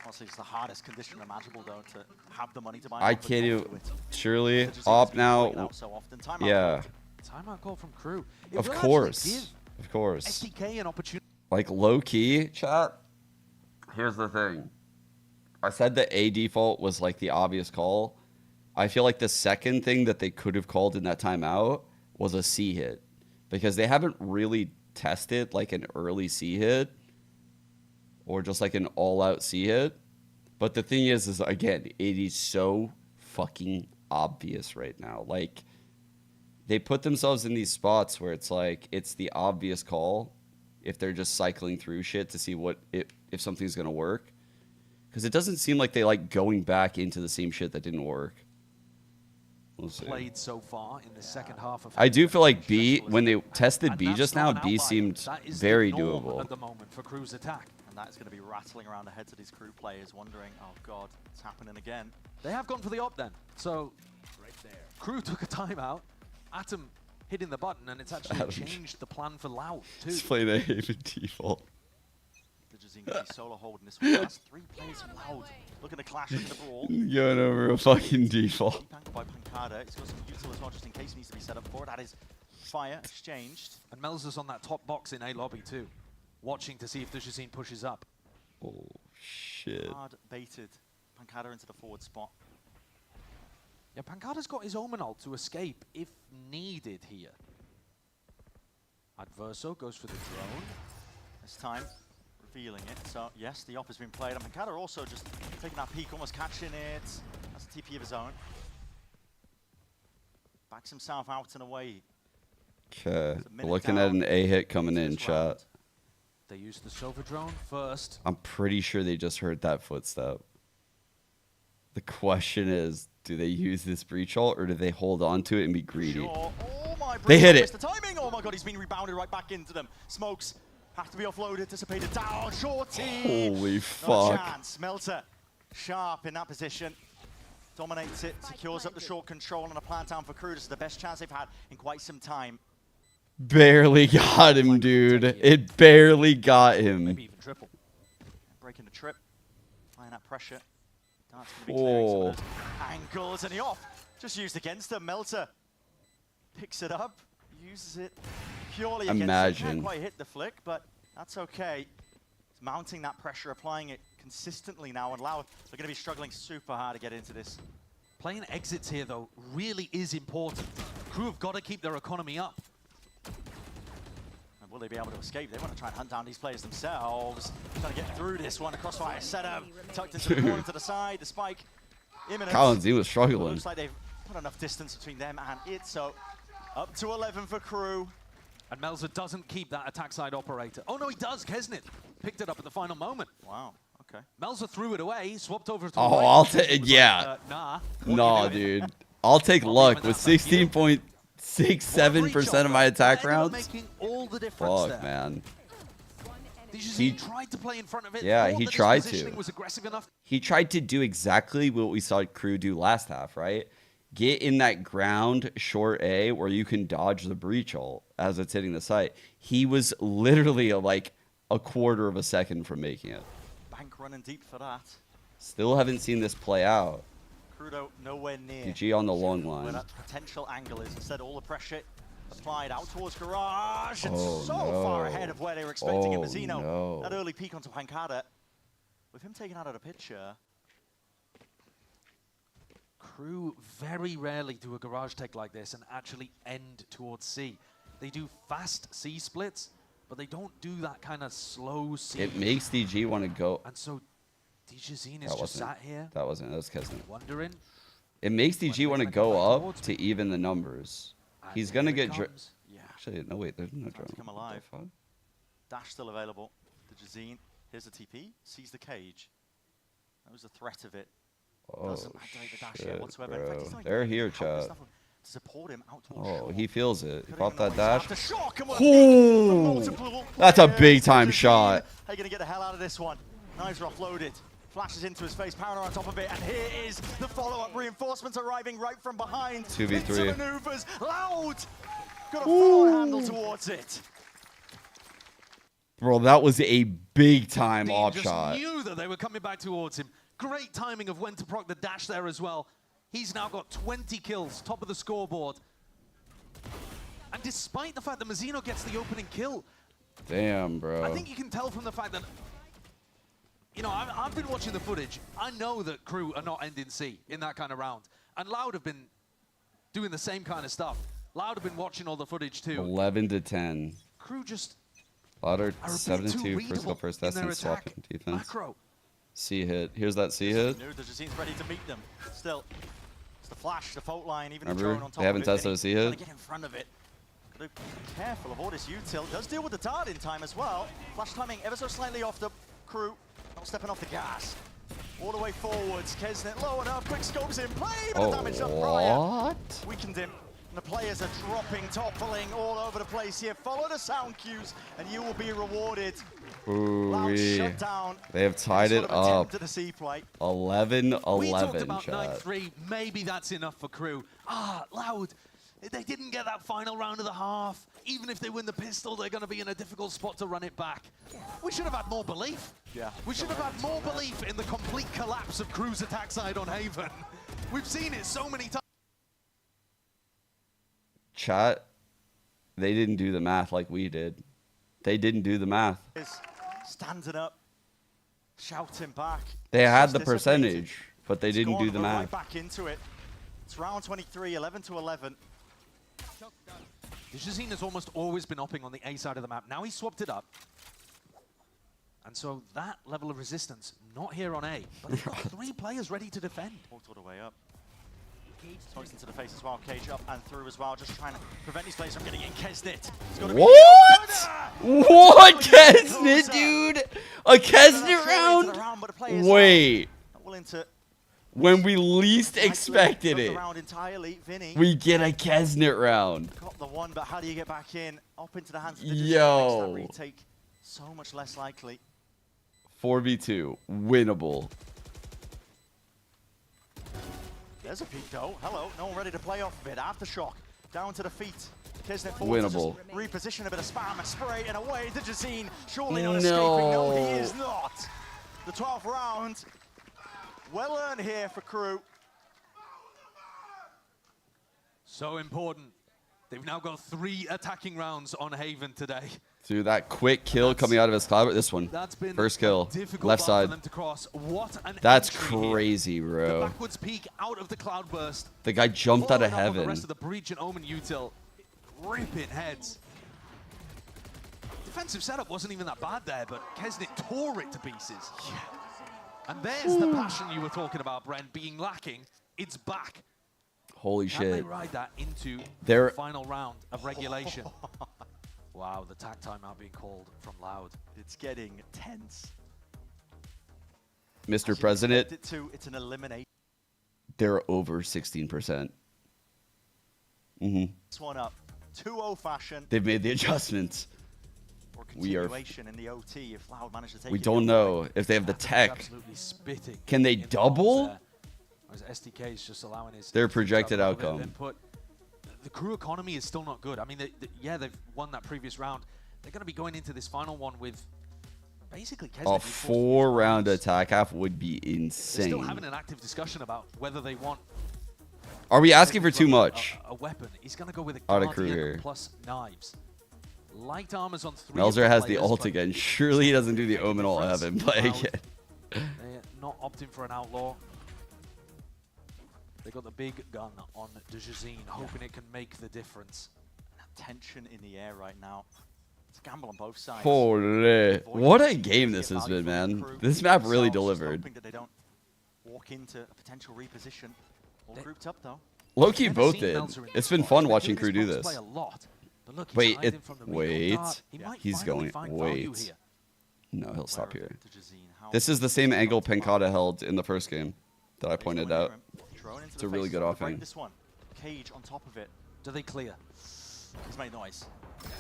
Speaker 5: Honestly, it's the hardest condition imaginable, though, to have the money to buy.
Speaker 1: I can't even. Surely, op now. Yeah.
Speaker 11: Timeout call from Crew. It
Speaker 1: Of
Speaker 11: will
Speaker 1: course.
Speaker 11: actually give
Speaker 1: Of course.
Speaker 11: SDK an opportunity.
Speaker 1: Like, low key, chat. Here's the thing. I said that A default was like the obvious call. I feel like the second thing that they could have called in that timeout was a C hit. Because they haven't really tested like an early C hit. Or just like an all-out C hit. But the thing is again, it is so fucking obvious right now. Like, they put themselves in these spots where it's like, it's the obvious call if they're just cycling through shit to see what if something's going to work. Because it doesn't seem like they like going back into the same shit that didn't work. We'll see.
Speaker 11: Played so far in the second half of.
Speaker 1: I do feel like B, when they tested B just now, B seemed very doable.
Speaker 11: At the moment for Crew's attack.
Speaker 5: And that is going to be rattling around the heads of these Crew players, wondering, oh god, it's happening again.
Speaker 11: They have gone for the op then. So Crew took a timeout. Atom hitting the button, and it's actually changed the plan for Loud too.
Speaker 1: He's playing a Haven default.
Speaker 5: Digizine going to be solo holding this one. That's 3 plays from Loud. Looking to clash into the brawl.
Speaker 1: Going over a fucking default.
Speaker 5: By Pancada. It's got some util as well, just in case it needs to be set up for it. That is fire exchanged.
Speaker 11: And Melzer's on that top box in A lobby too, watching to see if Digizine pushes up.
Speaker 1: Oh shit.
Speaker 5: Hard baited Pancada into the forward spot.
Speaker 11: Yeah, Pancada's got his Omen ult to escape if needed here. Adverso goes for the drone.
Speaker 5: This time, revealing it. So, yes, the op has been played. And Pancada also just taking that peek, almost catching it. That's a TP of his own. Backs himself out and away.
Speaker 1: Okay. Looking at an A hit coming in, chat.
Speaker 11: They use the Sova drone first.
Speaker 1: I'm pretty sure they just heard that footstep. The question is, do they use this breach ult or do they hold on to it and be greedy?
Speaker 5: Sure. Oh my,
Speaker 1: they hit it.
Speaker 5: The timing. Oh my god, he's been rebounded right back into them. Smokes have to be offloaded, dissipated down. Shorty.
Speaker 1: Holy
Speaker 5: No
Speaker 1: fuck.
Speaker 5: chance. Melter sharp in that position. Dominates it, secures up the short control on a plant down for Crew. This is the best chance they've had in quite some time.
Speaker 1: Barely got him, dude. It barely got him.
Speaker 11: Maybe even triple.
Speaker 5: Breaking the trip. Applying that pressure. That's going to be clearing some of those angles. And the off just used against them. Melter picks it up, uses it purely against him. Can't quite hit the flick, but that's okay. He's mounting that pressure, applying it consistently now. And Loud are going to be struggling super hard to get into this.
Speaker 11: Playing exits here, though, really is important. Crew have got to keep their economy up.
Speaker 5: will they be able to escape? They want to try and hunt down these players themselves. Trying to get through this one. A crossfire setup. Tucked into the corner to the side. The spike imminent.
Speaker 1: Collins, he was struggling.
Speaker 5: Looks like they've put enough distance between them and it. So up to 11 for Crew.
Speaker 11: And Melzer doesn't keep that attack side operator. Oh no, he does. Kesnit picked it up at the final moment.
Speaker 5: Wow. Okay.
Speaker 11: Melzer threw it away, swapped over to
Speaker 1: Oh,
Speaker 11: right.
Speaker 1: I'll take. Yeah.
Speaker 11: Nah.
Speaker 1: Nah, dude. I'll take luck with 16.67% of my attack rounds.
Speaker 11: Making all the difference
Speaker 1: Fuck,
Speaker 11: there.
Speaker 1: man.
Speaker 11: He tried to play in front of it.
Speaker 1: Yeah,
Speaker 11: thought
Speaker 1: he
Speaker 11: that his
Speaker 1: tried
Speaker 11: positioning
Speaker 1: to.
Speaker 11: Was aggressive enough.
Speaker 1: He tried to do exactly what we saw Crew do last half, right? Get in that ground short A where you can dodge the breach ult as it's hitting the site. He was literally like a quarter of a second from making it.
Speaker 5: Bank running deep for that.
Speaker 1: Still haven't seen this play out.
Speaker 5: Crudo nowhere near.
Speaker 1: DG on the long
Speaker 5: Where
Speaker 1: line.
Speaker 5: that potential angle is. Instead, all the pressure applied out towards Garage. And
Speaker 1: Oh,
Speaker 5: so
Speaker 1: no.
Speaker 5: far ahead of where they were expecting
Speaker 1: Oh,
Speaker 5: Mazino.
Speaker 1: no.
Speaker 5: That early peek onto Pancada. With him taken out of the picture.
Speaker 11: Crew very rarely do a garage tech like this and actually end towards C. They do fast C splits, but they don't do that kind of slow C.
Speaker 1: It makes DG want to go.
Speaker 11: And so DJZine is
Speaker 1: That
Speaker 11: just
Speaker 1: wasn't.
Speaker 11: sat here
Speaker 1: That wasn't. That was Kesnit.
Speaker 11: wondering.
Speaker 1: It makes DG want to go up to even the numbers. He's gonna get.
Speaker 5: Yeah.
Speaker 1: Actually, no wait. There's no
Speaker 5: Trying to
Speaker 1: drone.
Speaker 5: come
Speaker 1: What
Speaker 5: alive.
Speaker 1: the fuck?
Speaker 5: Dash still available. DJZine. Here's the TP. Sees the cage. Knows the threat of it.
Speaker 1: Oh,
Speaker 5: Doesn't activate the dash yet
Speaker 1: shit,
Speaker 5: whatsoever. In fact,
Speaker 1: bro.
Speaker 5: he's not
Speaker 1: They're
Speaker 5: even
Speaker 1: here,
Speaker 5: helping
Speaker 1: chat.
Speaker 5: stuff to support him out towards
Speaker 1: Oh,
Speaker 5: shore.
Speaker 1: he feels it. He
Speaker 5: Couldn't
Speaker 1: popped
Speaker 5: even
Speaker 1: that
Speaker 5: know
Speaker 1: dash.
Speaker 5: he's after shock and what a
Speaker 1: Ooh,
Speaker 5: peek from multiple
Speaker 1: that's a
Speaker 5: players.
Speaker 1: big time
Speaker 5: DJZine,
Speaker 1: shot.
Speaker 5: How you gonna get the hell out of this one? Knives are offloaded. Flashes into his face, power on top of it, and here is the follow-up. Reinforcements arriving right from behind.
Speaker 1: 2v3.
Speaker 5: Into maneuvers. Loud! Got a forward handle towards it.
Speaker 1: Bro, that was a big time
Speaker 11: Dean
Speaker 1: off
Speaker 11: just
Speaker 1: shot.
Speaker 11: knew that they were coming back towards him. Great timing of when to proc the dash there as well. He's now got 20 kills, top of the scoreboard. And despite the fact that Mazino gets the opening kill,
Speaker 1: Damn, bro.
Speaker 11: I think you can tell from the fact that, you know, I've been watching the footage. I know that Crew are not ending C in that kind of round. And Loud have been doing the same kind of stuff. Loud have been watching all the footage too.
Speaker 1: 11 to 10.
Speaker 11: Crew just
Speaker 1: Louder
Speaker 11: are a bit
Speaker 1: 7 to
Speaker 11: too
Speaker 1: 2. First
Speaker 11: readable
Speaker 1: goal, first
Speaker 11: in
Speaker 1: test,
Speaker 11: their
Speaker 1: and
Speaker 11: attack.
Speaker 1: swapping defense.
Speaker 11: Macro.
Speaker 1: C hit. Here's that C hit.
Speaker 5: Knew the DJZine's ready to meet them. Still, it's the flash, the fault line, even the
Speaker 1: Remember,
Speaker 5: drone on top
Speaker 1: they haven't
Speaker 5: of it.
Speaker 1: tested
Speaker 5: Vinny
Speaker 1: a C
Speaker 5: trying
Speaker 1: hit.
Speaker 5: to get in front of it. Gotta be careful of all this util. Does deal with the dart in time as well. Flash timing ever so slightly off the Crew. Not stepping off the gas. All the way forwards. Kesnit low enough. Quick scopes in play, but the damage done prior.
Speaker 1: What?
Speaker 5: Weakened him. And the players are dropping, toppling all over the place here. Follow the sound cues, and you will be rewarded. Loud shut down.
Speaker 1: They have tied it up.
Speaker 5: To the C play.
Speaker 1: 11-11,
Speaker 11: We talked about
Speaker 1: chat.
Speaker 11: 9-3. Maybe that's enough for Crew. Loud. They didn't get that final round of the half. Even if they win the pistol, they're going to be in a difficult spot to run it back. We should have had more belief.
Speaker 5: Yeah.
Speaker 11: We should have had more belief in the complete collapse of Crew's attack side on Haven. We've seen it so many times.
Speaker 1: Chat, they didn't do the math like we did. They didn't do the math.
Speaker 5: Standing up, shouting back.
Speaker 1: They had the
Speaker 5: Just
Speaker 1: percentage, but they didn't do the
Speaker 5: Right
Speaker 1: math.
Speaker 5: back into it. It's round 23, 11 to 11.
Speaker 11: DJZine has almost always been upping on the A side of the map. Now he's swapped it up. And so that level of resistance, not here on A. But they've got 3 players ready to defend.
Speaker 5: Walked all the way up. Smokes into the face as well. Cage up and through as well. Just trying to prevent these players from getting in. Kesnit.
Speaker 1: What? What Kesnit, dude? A Kesnit round? Wait.
Speaker 5: Willing to
Speaker 1: When we least expected it,
Speaker 5: round entirely. Vinny
Speaker 1: we get a Kesnit round.
Speaker 5: got the one, but how do you get back in? Up into the hands of the
Speaker 1: Yo.
Speaker 5: Makes that retake so much less likely.
Speaker 1: 4v2, winnable.
Speaker 5: There's a peek though. Hello, no one ready to play off of it. Aftershock, down to the feet. Kesnit forward to
Speaker 1: Winnable.
Speaker 5: just reposition a bit of spam, a spray, and away. DJZine surely not escaping. No, he is not. The 12th round. Well earned here for Crew.
Speaker 11: So important. They've now got 3 attacking rounds on Haven today.
Speaker 1: Dude, that quick kill coming out of his cloud. This one.
Speaker 11: That's been
Speaker 1: First kill.
Speaker 11: difficult
Speaker 1: Left
Speaker 11: bar
Speaker 1: side.
Speaker 11: for them to cross. What an
Speaker 1: That's
Speaker 11: entry here.
Speaker 1: crazy,
Speaker 11: The
Speaker 1: bro.
Speaker 11: backwards peak out of the cloudburst.
Speaker 1: The guy jumped out of
Speaker 11: Following up on the
Speaker 1: heaven.
Speaker 11: rest of the breach and omen util. Ripping heads. defensive setup wasn't even that bad there, but Kesnit tore it to pieces. Yeah. And there's the passion you were talking about, Brent, being lacking. It's back.
Speaker 1: Holy
Speaker 11: Can they
Speaker 1: shit.
Speaker 11: ride that into
Speaker 1: They're-
Speaker 11: the final round of regulation? Wow, the tag timeout being called from Loud.
Speaker 5: It's getting tense.
Speaker 1: Mr. President,
Speaker 5: It's an elimination.
Speaker 1: they're over 16%. Mm-hmm.
Speaker 5: This one up. 2-0 fashion.
Speaker 1: They've made the adjustments.
Speaker 5: Or
Speaker 1: We are.
Speaker 5: continuation in the OT if Loud managed to take
Speaker 1: We
Speaker 5: it
Speaker 1: don't
Speaker 5: the other
Speaker 1: know
Speaker 5: way.
Speaker 1: if they have the tech.
Speaker 11: Absolutely spitting.
Speaker 1: Can they
Speaker 11: in the
Speaker 1: double?
Speaker 11: bombs there. As SDK is just allowing his
Speaker 1: Their projected
Speaker 11: up a little bit,
Speaker 1: outcome.
Speaker 11: then put, the crew economy is still not good. I mean, yeah, they've won that previous round. They're going to be going into this final one with basically Kesnit
Speaker 1: A
Speaker 11: being forced to use
Speaker 1: 4-round
Speaker 11: rounds.
Speaker 1: attack half would be
Speaker 11: They're still having
Speaker 1: insane.
Speaker 11: an active discussion about whether they want.
Speaker 1: Are we asking for too much?
Speaker 11: A weapon. He's going to go with a
Speaker 1: Out of crew
Speaker 11: Guardian
Speaker 1: here.
Speaker 11: plus knives. Light armor's on 3.
Speaker 1: Melzer
Speaker 11: of
Speaker 1: has the
Speaker 11: players,
Speaker 1: ult
Speaker 11: but
Speaker 1: again. Surely he doesn't do the Omen ult and have him play
Speaker 11: Loud.
Speaker 1: again.
Speaker 11: They're not opting for an outlaw. They got the big gun on Dejazine, hoping it can make the difference.
Speaker 5: Tension in the air right now. It's a gamble on both sides.
Speaker 1: Holy. What a game this has been, man. This map really delivered.
Speaker 5: Hoping that they don't walk into a potential reposition. All grouped up though.
Speaker 1: Low-key both did. It's been fun watching crew do this. Wait, he's going, wait. No, he'll stop here. This is the same angle Pencada held in the first game that I pointed out. It's a really good offing.
Speaker 5: This one. Cage on top of it.
Speaker 11: Do they clear?
Speaker 5: He's made noise.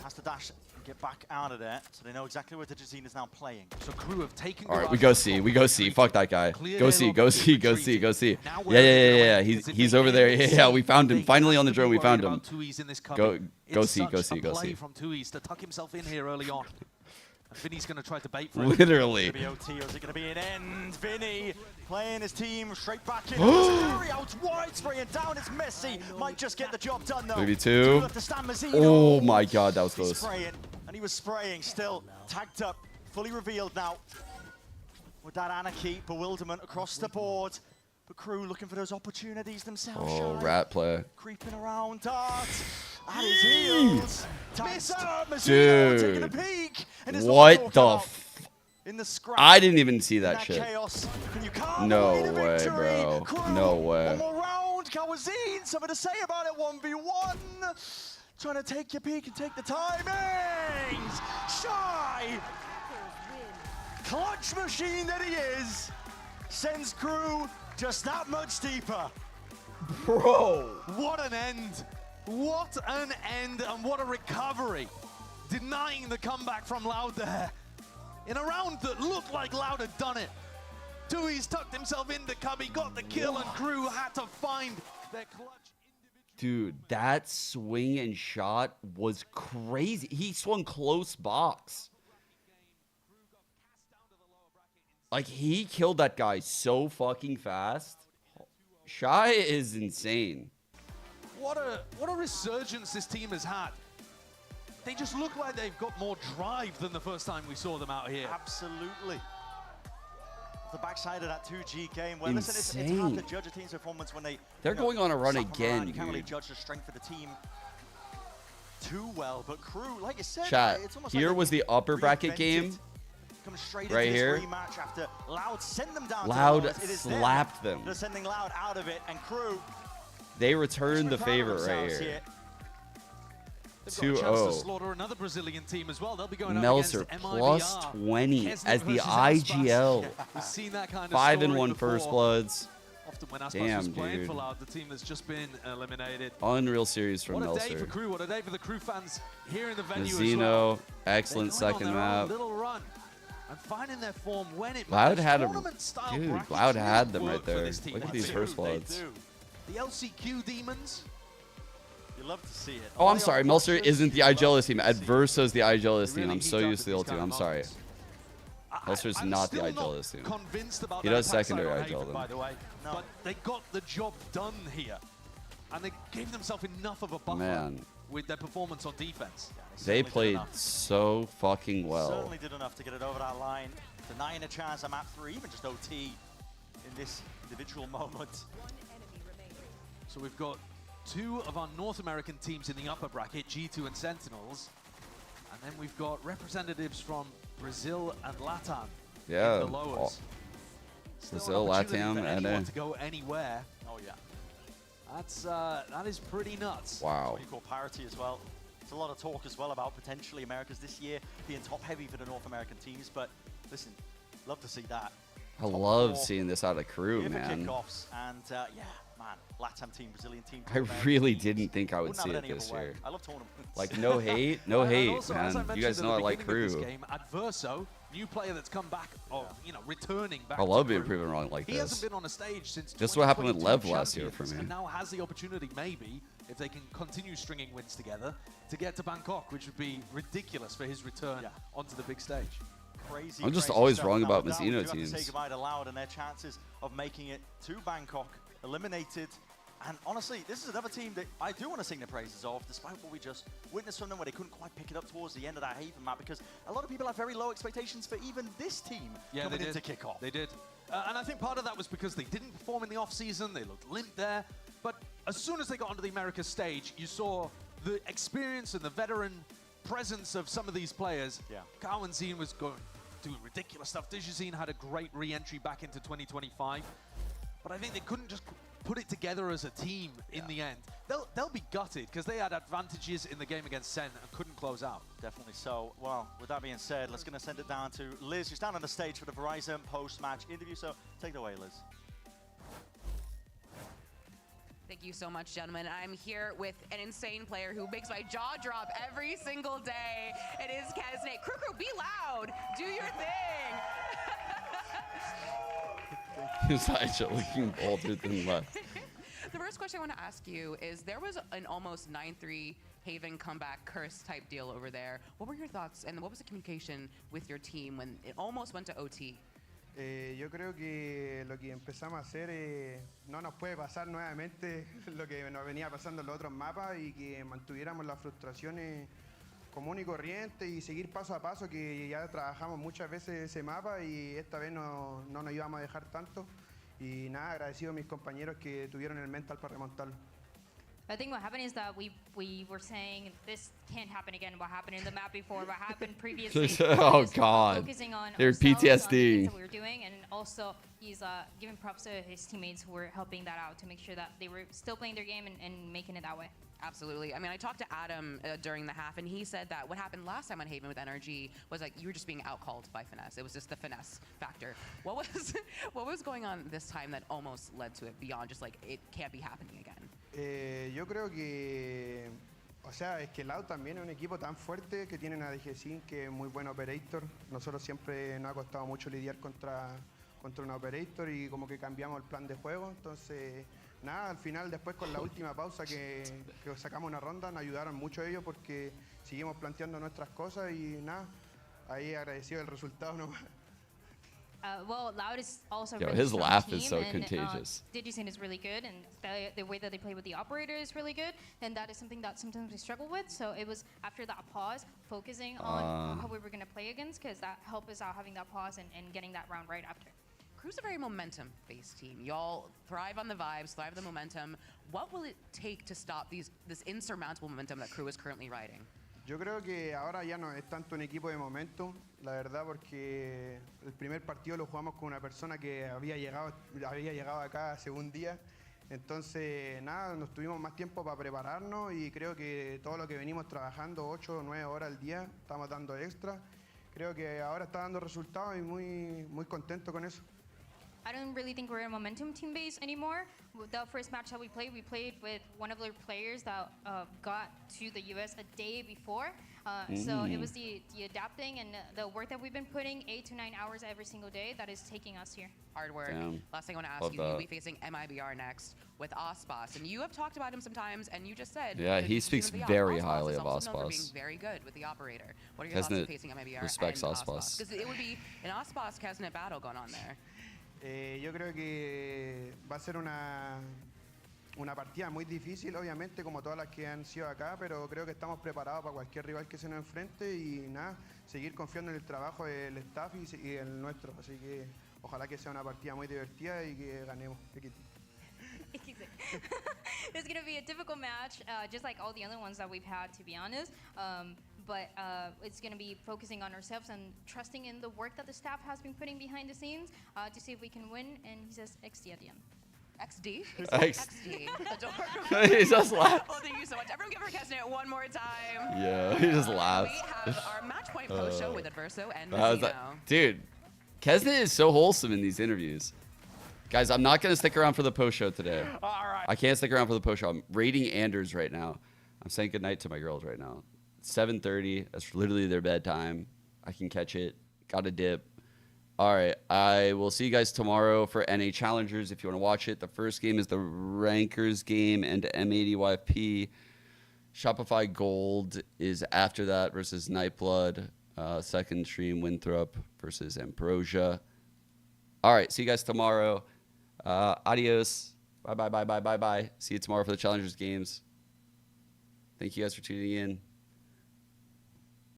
Speaker 5: Has to dash and get back out of there, so they know exactly where Dejazine is now playing.
Speaker 11: So crew have taken.
Speaker 1: All right, we go C. We go C. Fuck that guy. Go C. Go C. Go C. Go C. Yeah. He's over there. Yeah. We found him. Finally on the drone, we found him. Go C. Go C. Go C.
Speaker 11: From Tui's to tuck himself in here early on. And Vinny's going to try to bait for it.
Speaker 1: Literally.
Speaker 5: Is it going to be OT or is it going to be an end? Vinny playing his team straight back in. Very out wide, spraying down. It's Messi. Might just get the job done though.
Speaker 1: Maybe two.
Speaker 5: Left to Stan Mazzino.
Speaker 1: Oh my god, that was
Speaker 5: He's
Speaker 1: close.
Speaker 5: spraying, and he was spraying still. Tagged up, fully revealed now. With that anarchy, bewilderment across the board. But crew looking for those opportunities themselves.
Speaker 1: Oh,
Speaker 5: Shy.
Speaker 1: rat play.
Speaker 5: Creeping around, Dart at his heels. Miss out, Mazzino taking a
Speaker 1: Dude.
Speaker 5: peek. And it's
Speaker 1: What the f...
Speaker 5: in the scrap.
Speaker 1: I didn't even see that
Speaker 5: that
Speaker 1: shit.
Speaker 5: chaos. Can you carve
Speaker 1: No
Speaker 5: away the
Speaker 1: way,
Speaker 5: victory?
Speaker 1: bro.
Speaker 5: Crew,
Speaker 1: No
Speaker 5: one
Speaker 1: way.
Speaker 5: more round. Kawazine, something to say about it. 1v1. Trying to take your peek and take the timings. Shy. Clutch machine that he is. Sends crew just that much deeper.
Speaker 11: Bro, what an end. What an end and what a recovery. Denying the comeback from Loud there. In a round that looked like Loud had done it. Tui's tucked himself into Cubby, got the kill, and crew had to find their clutch.
Speaker 1: Dude, that swing and shot was crazy. He swung close box. Like, he killed that guy so fucking fast. Shy is insane.
Speaker 11: What a resurgence this team has had. They just look like they've got more drive than the first time we saw them out here.
Speaker 5: Absolutely. The backside of that 2G game. Well, listen, it's hard to
Speaker 1: Insane.
Speaker 5: judge a team's performance when they.
Speaker 1: They're going on a run
Speaker 5: slap 'em
Speaker 1: again,
Speaker 5: around. You can't really
Speaker 1: dude.
Speaker 5: judge the strength of the team too well, but crew, like you said,
Speaker 1: Chat,
Speaker 5: it's almost
Speaker 1: here
Speaker 5: like
Speaker 1: was the upper bracket
Speaker 5: reinvented.
Speaker 1: game.
Speaker 5: Come straight
Speaker 1: right
Speaker 5: into
Speaker 1: here.
Speaker 5: this rematch after Loud send them down.
Speaker 1: Loud
Speaker 5: to the lowest. It is
Speaker 1: slapped them.
Speaker 5: They're sending Loud out of it, and crew.
Speaker 1: They returned the
Speaker 5: proud of
Speaker 1: favor right
Speaker 5: themselves
Speaker 1: here.
Speaker 11: They've got a chance to
Speaker 1: 2-0.
Speaker 11: slaughter another Brazilian team as well. They'll be going up
Speaker 1: Melzer
Speaker 11: against
Speaker 1: plus
Speaker 11: MIBR.
Speaker 1: 20
Speaker 11: Kesnit
Speaker 1: as the
Speaker 11: versus
Speaker 1: IGL.
Speaker 11: Aspas. We've seen that kind of
Speaker 1: 5-1
Speaker 11: story
Speaker 1: first
Speaker 11: before.
Speaker 1: bloods.
Speaker 11: Often when Aspas
Speaker 1: Damn,
Speaker 11: was playing
Speaker 1: dude.
Speaker 11: for Loud, the team has just been eliminated.
Speaker 1: Unreal series from
Speaker 11: What a day for
Speaker 1: Melzer.
Speaker 11: crew, what a day for the crew fans here in the venue as
Speaker 1: Mazzino,
Speaker 11: well.
Speaker 1: excellent
Speaker 11: They're going
Speaker 1: second
Speaker 11: on their own
Speaker 1: map.
Speaker 11: little run and finding their form when it
Speaker 1: Loud
Speaker 11: matters.
Speaker 1: had a
Speaker 11: Tournament-style
Speaker 1: dude.
Speaker 11: brackets
Speaker 1: Loud
Speaker 11: really
Speaker 1: had them
Speaker 11: work
Speaker 1: right
Speaker 11: for
Speaker 1: there.
Speaker 11: this team.
Speaker 1: Look at
Speaker 11: They
Speaker 1: these
Speaker 11: do,
Speaker 1: first
Speaker 11: they
Speaker 1: bloods.
Speaker 11: do. The LCQ demons.
Speaker 5: You love to see it.
Speaker 1: Oh, I'm sorry. Melzer isn't the IGLS team. Adverso's the IGLS team. I'm so used to the old team. I'm sorry. Melzer's not the IGLS team.
Speaker 11: Convinced about
Speaker 1: He
Speaker 11: that
Speaker 1: does
Speaker 11: attack
Speaker 1: secondary
Speaker 11: side on
Speaker 1: IGL
Speaker 11: Haven, by
Speaker 1: them.
Speaker 11: the way. But they got the job done here. And they gave themselves enough of a buffer
Speaker 1: Man.
Speaker 11: with their performance on defense.
Speaker 1: They played so fucking well.
Speaker 5: Certainly did enough to get it over that line, denying a chance at map 3, even just OT in this individual moment.
Speaker 11: So we've got two of our North American teams in the upper bracket, G2 and Sentinels. And And then we've got representatives from Brazil and Latam
Speaker 1: Yeah,
Speaker 11: in the lowers. Still an
Speaker 1: Brazil,
Speaker 11: opportunity
Speaker 1: Latam,
Speaker 11: for
Speaker 1: and
Speaker 11: anyone to go anywhere.
Speaker 5: Oh yeah.
Speaker 11: That is pretty nuts.
Speaker 1: Wow.
Speaker 5: Equal parity as well. There's a lot of talk as well about potentially Americas this year being top heavy for the North American teams, but listen, love to see that.
Speaker 1: I love seeing this out of crew,
Speaker 5: Here for
Speaker 1: man.
Speaker 5: Kickoffs, and yeah, man, Latam team, Brazilian team.
Speaker 1: I really didn't think I would
Speaker 5: Wouldn't
Speaker 1: see
Speaker 5: have
Speaker 1: it
Speaker 5: any
Speaker 1: this
Speaker 5: other way.
Speaker 1: year.
Speaker 5: I love tournaments.
Speaker 1: Like, no hate, no
Speaker 11: And
Speaker 1: hate,
Speaker 11: also, as I
Speaker 1: man. You
Speaker 11: mentioned
Speaker 1: guys
Speaker 11: at
Speaker 1: know I
Speaker 11: the
Speaker 1: like
Speaker 11: beginning of
Speaker 1: crew.
Speaker 11: this game, Adverso, new player that's come back, or returning back.
Speaker 1: I love
Speaker 11: to
Speaker 1: being
Speaker 11: crew.
Speaker 1: proven wrong like
Speaker 11: He
Speaker 1: this.
Speaker 11: hasn't been on a stage since
Speaker 1: Just what happened with
Speaker 11: 2022
Speaker 1: Lev last year for
Speaker 11: champions,
Speaker 1: me.
Speaker 11: And now has the opportunity, maybe, if they can continue stringing wins together, to get to Bangkok, which would be ridiculous for his return onto the big stage.
Speaker 5: Crazy.
Speaker 1: I'm just
Speaker 5: crazy
Speaker 1: always
Speaker 5: stuff.
Speaker 1: wrong
Speaker 5: Now,
Speaker 1: about
Speaker 5: with that, we
Speaker 1: Mizzino
Speaker 5: do have to say
Speaker 1: teams.
Speaker 5: goodbye to Loud and their chances of making it to Bangkok, eliminated. And honestly, this is another team that I do want to sing the praises of, despite what we just witnessed from them, where they couldn't quite pick it up towards the end of that Haven map, because a lot of people have very low expectations for even this team coming into Kickoff.
Speaker 11: They did. And I think part of that was because they didn't perform in the off-season. They looked limp there. But as soon as they got onto the Americas stage, you saw the experience and the veteran presence of some of these players.
Speaker 5: Yeah.
Speaker 11: Cowanzine was doing ridiculous stuff. Dijazine had a great re-entry back into 2025. But I think they couldn't just put it together as a team in the end. They'll be gutted because they had advantages in the game against Sen and couldn't close out.
Speaker 5: Definitely so. Well, with that being said, let's going to send it down to Liz, who's down on the stage for the Verizon post-match interview. So take it away, Liz.
Speaker 13: Thank you so much, gentlemen. I'm here with an insane player who makes my jaw drop every single day. It is Kesnet. Crew, be loud. Do your thing.
Speaker 1: He's actually looking bolder than left.
Speaker 13: The first question I want to ask you is, there was an almost 9-3 Haven comeback curse type deal over there. What were your thoughts and what was the communication with your team when it almost went to OT?
Speaker 9: Yo creo que lo que empezamos a hacer no nos puede pasar nuevamente lo que nos venía pasando en los otros mapas y que mantuviéramos las frustraciones común y corriente y seguir paso a paso, que ya trabajamos muchas veces ese mapa y esta vez no nos íbamos a dejar tanto. Y nada, agradecido a mis compañeros que tuvieron el mental para remontarlo.
Speaker 17: I think what happened is that we were saying this can't happen again. What happened in the map before? What happened previously?
Speaker 1: Oh
Speaker 17: Just
Speaker 1: God,
Speaker 17: focusing on
Speaker 1: they're
Speaker 17: ourselves, on the things
Speaker 1: PTSD.
Speaker 17: that we were doing, and also he's giving props to his teammates who were helping that out to make sure that they were still playing their game and making it that way.
Speaker 13: Absolutely. I mean, I talked to Adam during the half, and he said that what happened last time on Haven with NRG was like you were just being outcalled by finesse. It was just the finesse factor. What was going on this time that almost led to it beyond just like it can't be happening again?
Speaker 9: Yo creo que, o sea, es que Loud también es un equipo tan fuerte que tienen a DGSIN, que es muy buen operator. Nosotros siempre nos ha costado mucho lidiar contra un operator y como que cambiamos el plan de juego. Entonces, nada, al final después con la última pausa que sacamos una ronda, nos ayudaron mucho ellos porque seguimos planteando nuestras cosas y nada, ahí agradecido el resultado nomás.
Speaker 17: Well, Loud is also
Speaker 1: Yo,
Speaker 17: really
Speaker 1: his
Speaker 17: strong
Speaker 1: laugh
Speaker 17: team,
Speaker 1: is so
Speaker 17: and,
Speaker 1: contagious.
Speaker 17: Digicine is really good, and the way that they play with the operator is really good, and that is something that sometimes we struggle with. So it was after that pause, focusing on how we were going to play against, because that helped us out having that pause and getting that round right after.
Speaker 13: Crew's a very momentum-based team. Y'all thrive on the vibes, thrive on the momentum. What will it take to stop this insurmountable momentum that Crew is currently riding?
Speaker 9: Yo creo que ahora ya no es tanto un equipo de momentum, la verdad, porque el primer partido lo jugamos con una persona que había llegado acá hace un día. Entonces, nada, nos tuvimos más tiempo para prepararnos y creo que todo lo que venimos trabajando 8 o 9 horas al día, estamos dando extra. Creo que ahora está dando resultados y muy contento con eso.
Speaker 17: I don't really think we're a momentum team base anymore. The first match that we played with one of their players that got to the US a day before. So it was the adapting and the work that we've been putting 8 to 9 hours every single day that is taking us here.
Speaker 13: Hard work.
Speaker 1: Damn.
Speaker 13: Last thing I want to ask
Speaker 1: Love
Speaker 13: you, you'll
Speaker 1: that.
Speaker 13: be facing Mibr next with Ospas, and you have talked about him sometimes, and you just said
Speaker 1: Yeah,
Speaker 13: that
Speaker 1: he
Speaker 13: he's
Speaker 1: speaks
Speaker 13: the op.
Speaker 1: very
Speaker 13: Ospas
Speaker 1: highly
Speaker 13: is
Speaker 1: of
Speaker 13: also known for being
Speaker 1: Ospas.
Speaker 13: very good with the operator. What are your thoughts
Speaker 1: Kesnet
Speaker 13: on facing Mibr
Speaker 1: respects
Speaker 13: and
Speaker 1: Ospas.
Speaker 13: Because it would be an Ospas-Kesnet battle going on there.
Speaker 9: Yo creo que va a ser una partida muy difícil, obviamente, como todas las que han sido acá, pero creo que estamos preparados para cualquier rival que se nos enfrente y nada, seguir confiando en el trabajo del staff y el nuestro. Así que ojalá que sea una partida muy divertida y que ganemos.
Speaker 17: It's going to be a difficult match, just like all the other ones that we've had, to be honest. but it's going to be focusing on ourselves and trusting in the work that the staff has been putting behind the scenes to see if we can win. And he says XD at the end.
Speaker 13: XD?
Speaker 17: XD.
Speaker 13: Adorable.
Speaker 1: He just laughs.
Speaker 13: Well, thank you so much. Everyone give her Kesnet one more time.
Speaker 1: Yeah, he just laughs.
Speaker 13: We have our match point post show with Adverso and
Speaker 1: Dude, Kesnet is so wholesome in these interviews. Guys, I'm not going to stick around for the post show today.
Speaker 3: All right.
Speaker 1: I can't stick around for the post show. I'm rating Anders right now. I'm saying goodnight to my girls right now. It's 7:30. That's literally their bedtime. I can catch it. Got a dip. All right. I will see you guys tomorrow for NA Challengers if you want to watch it. The first game is the Rankers game and M80 YFP. Shopify Gold is after that versus Nightblood. Second stream, Winthrop versus Ambrosia. All right. See you guys tomorrow. Adios. Bye. See you tomorrow for the Challengers games. Thank you guys for tuning in.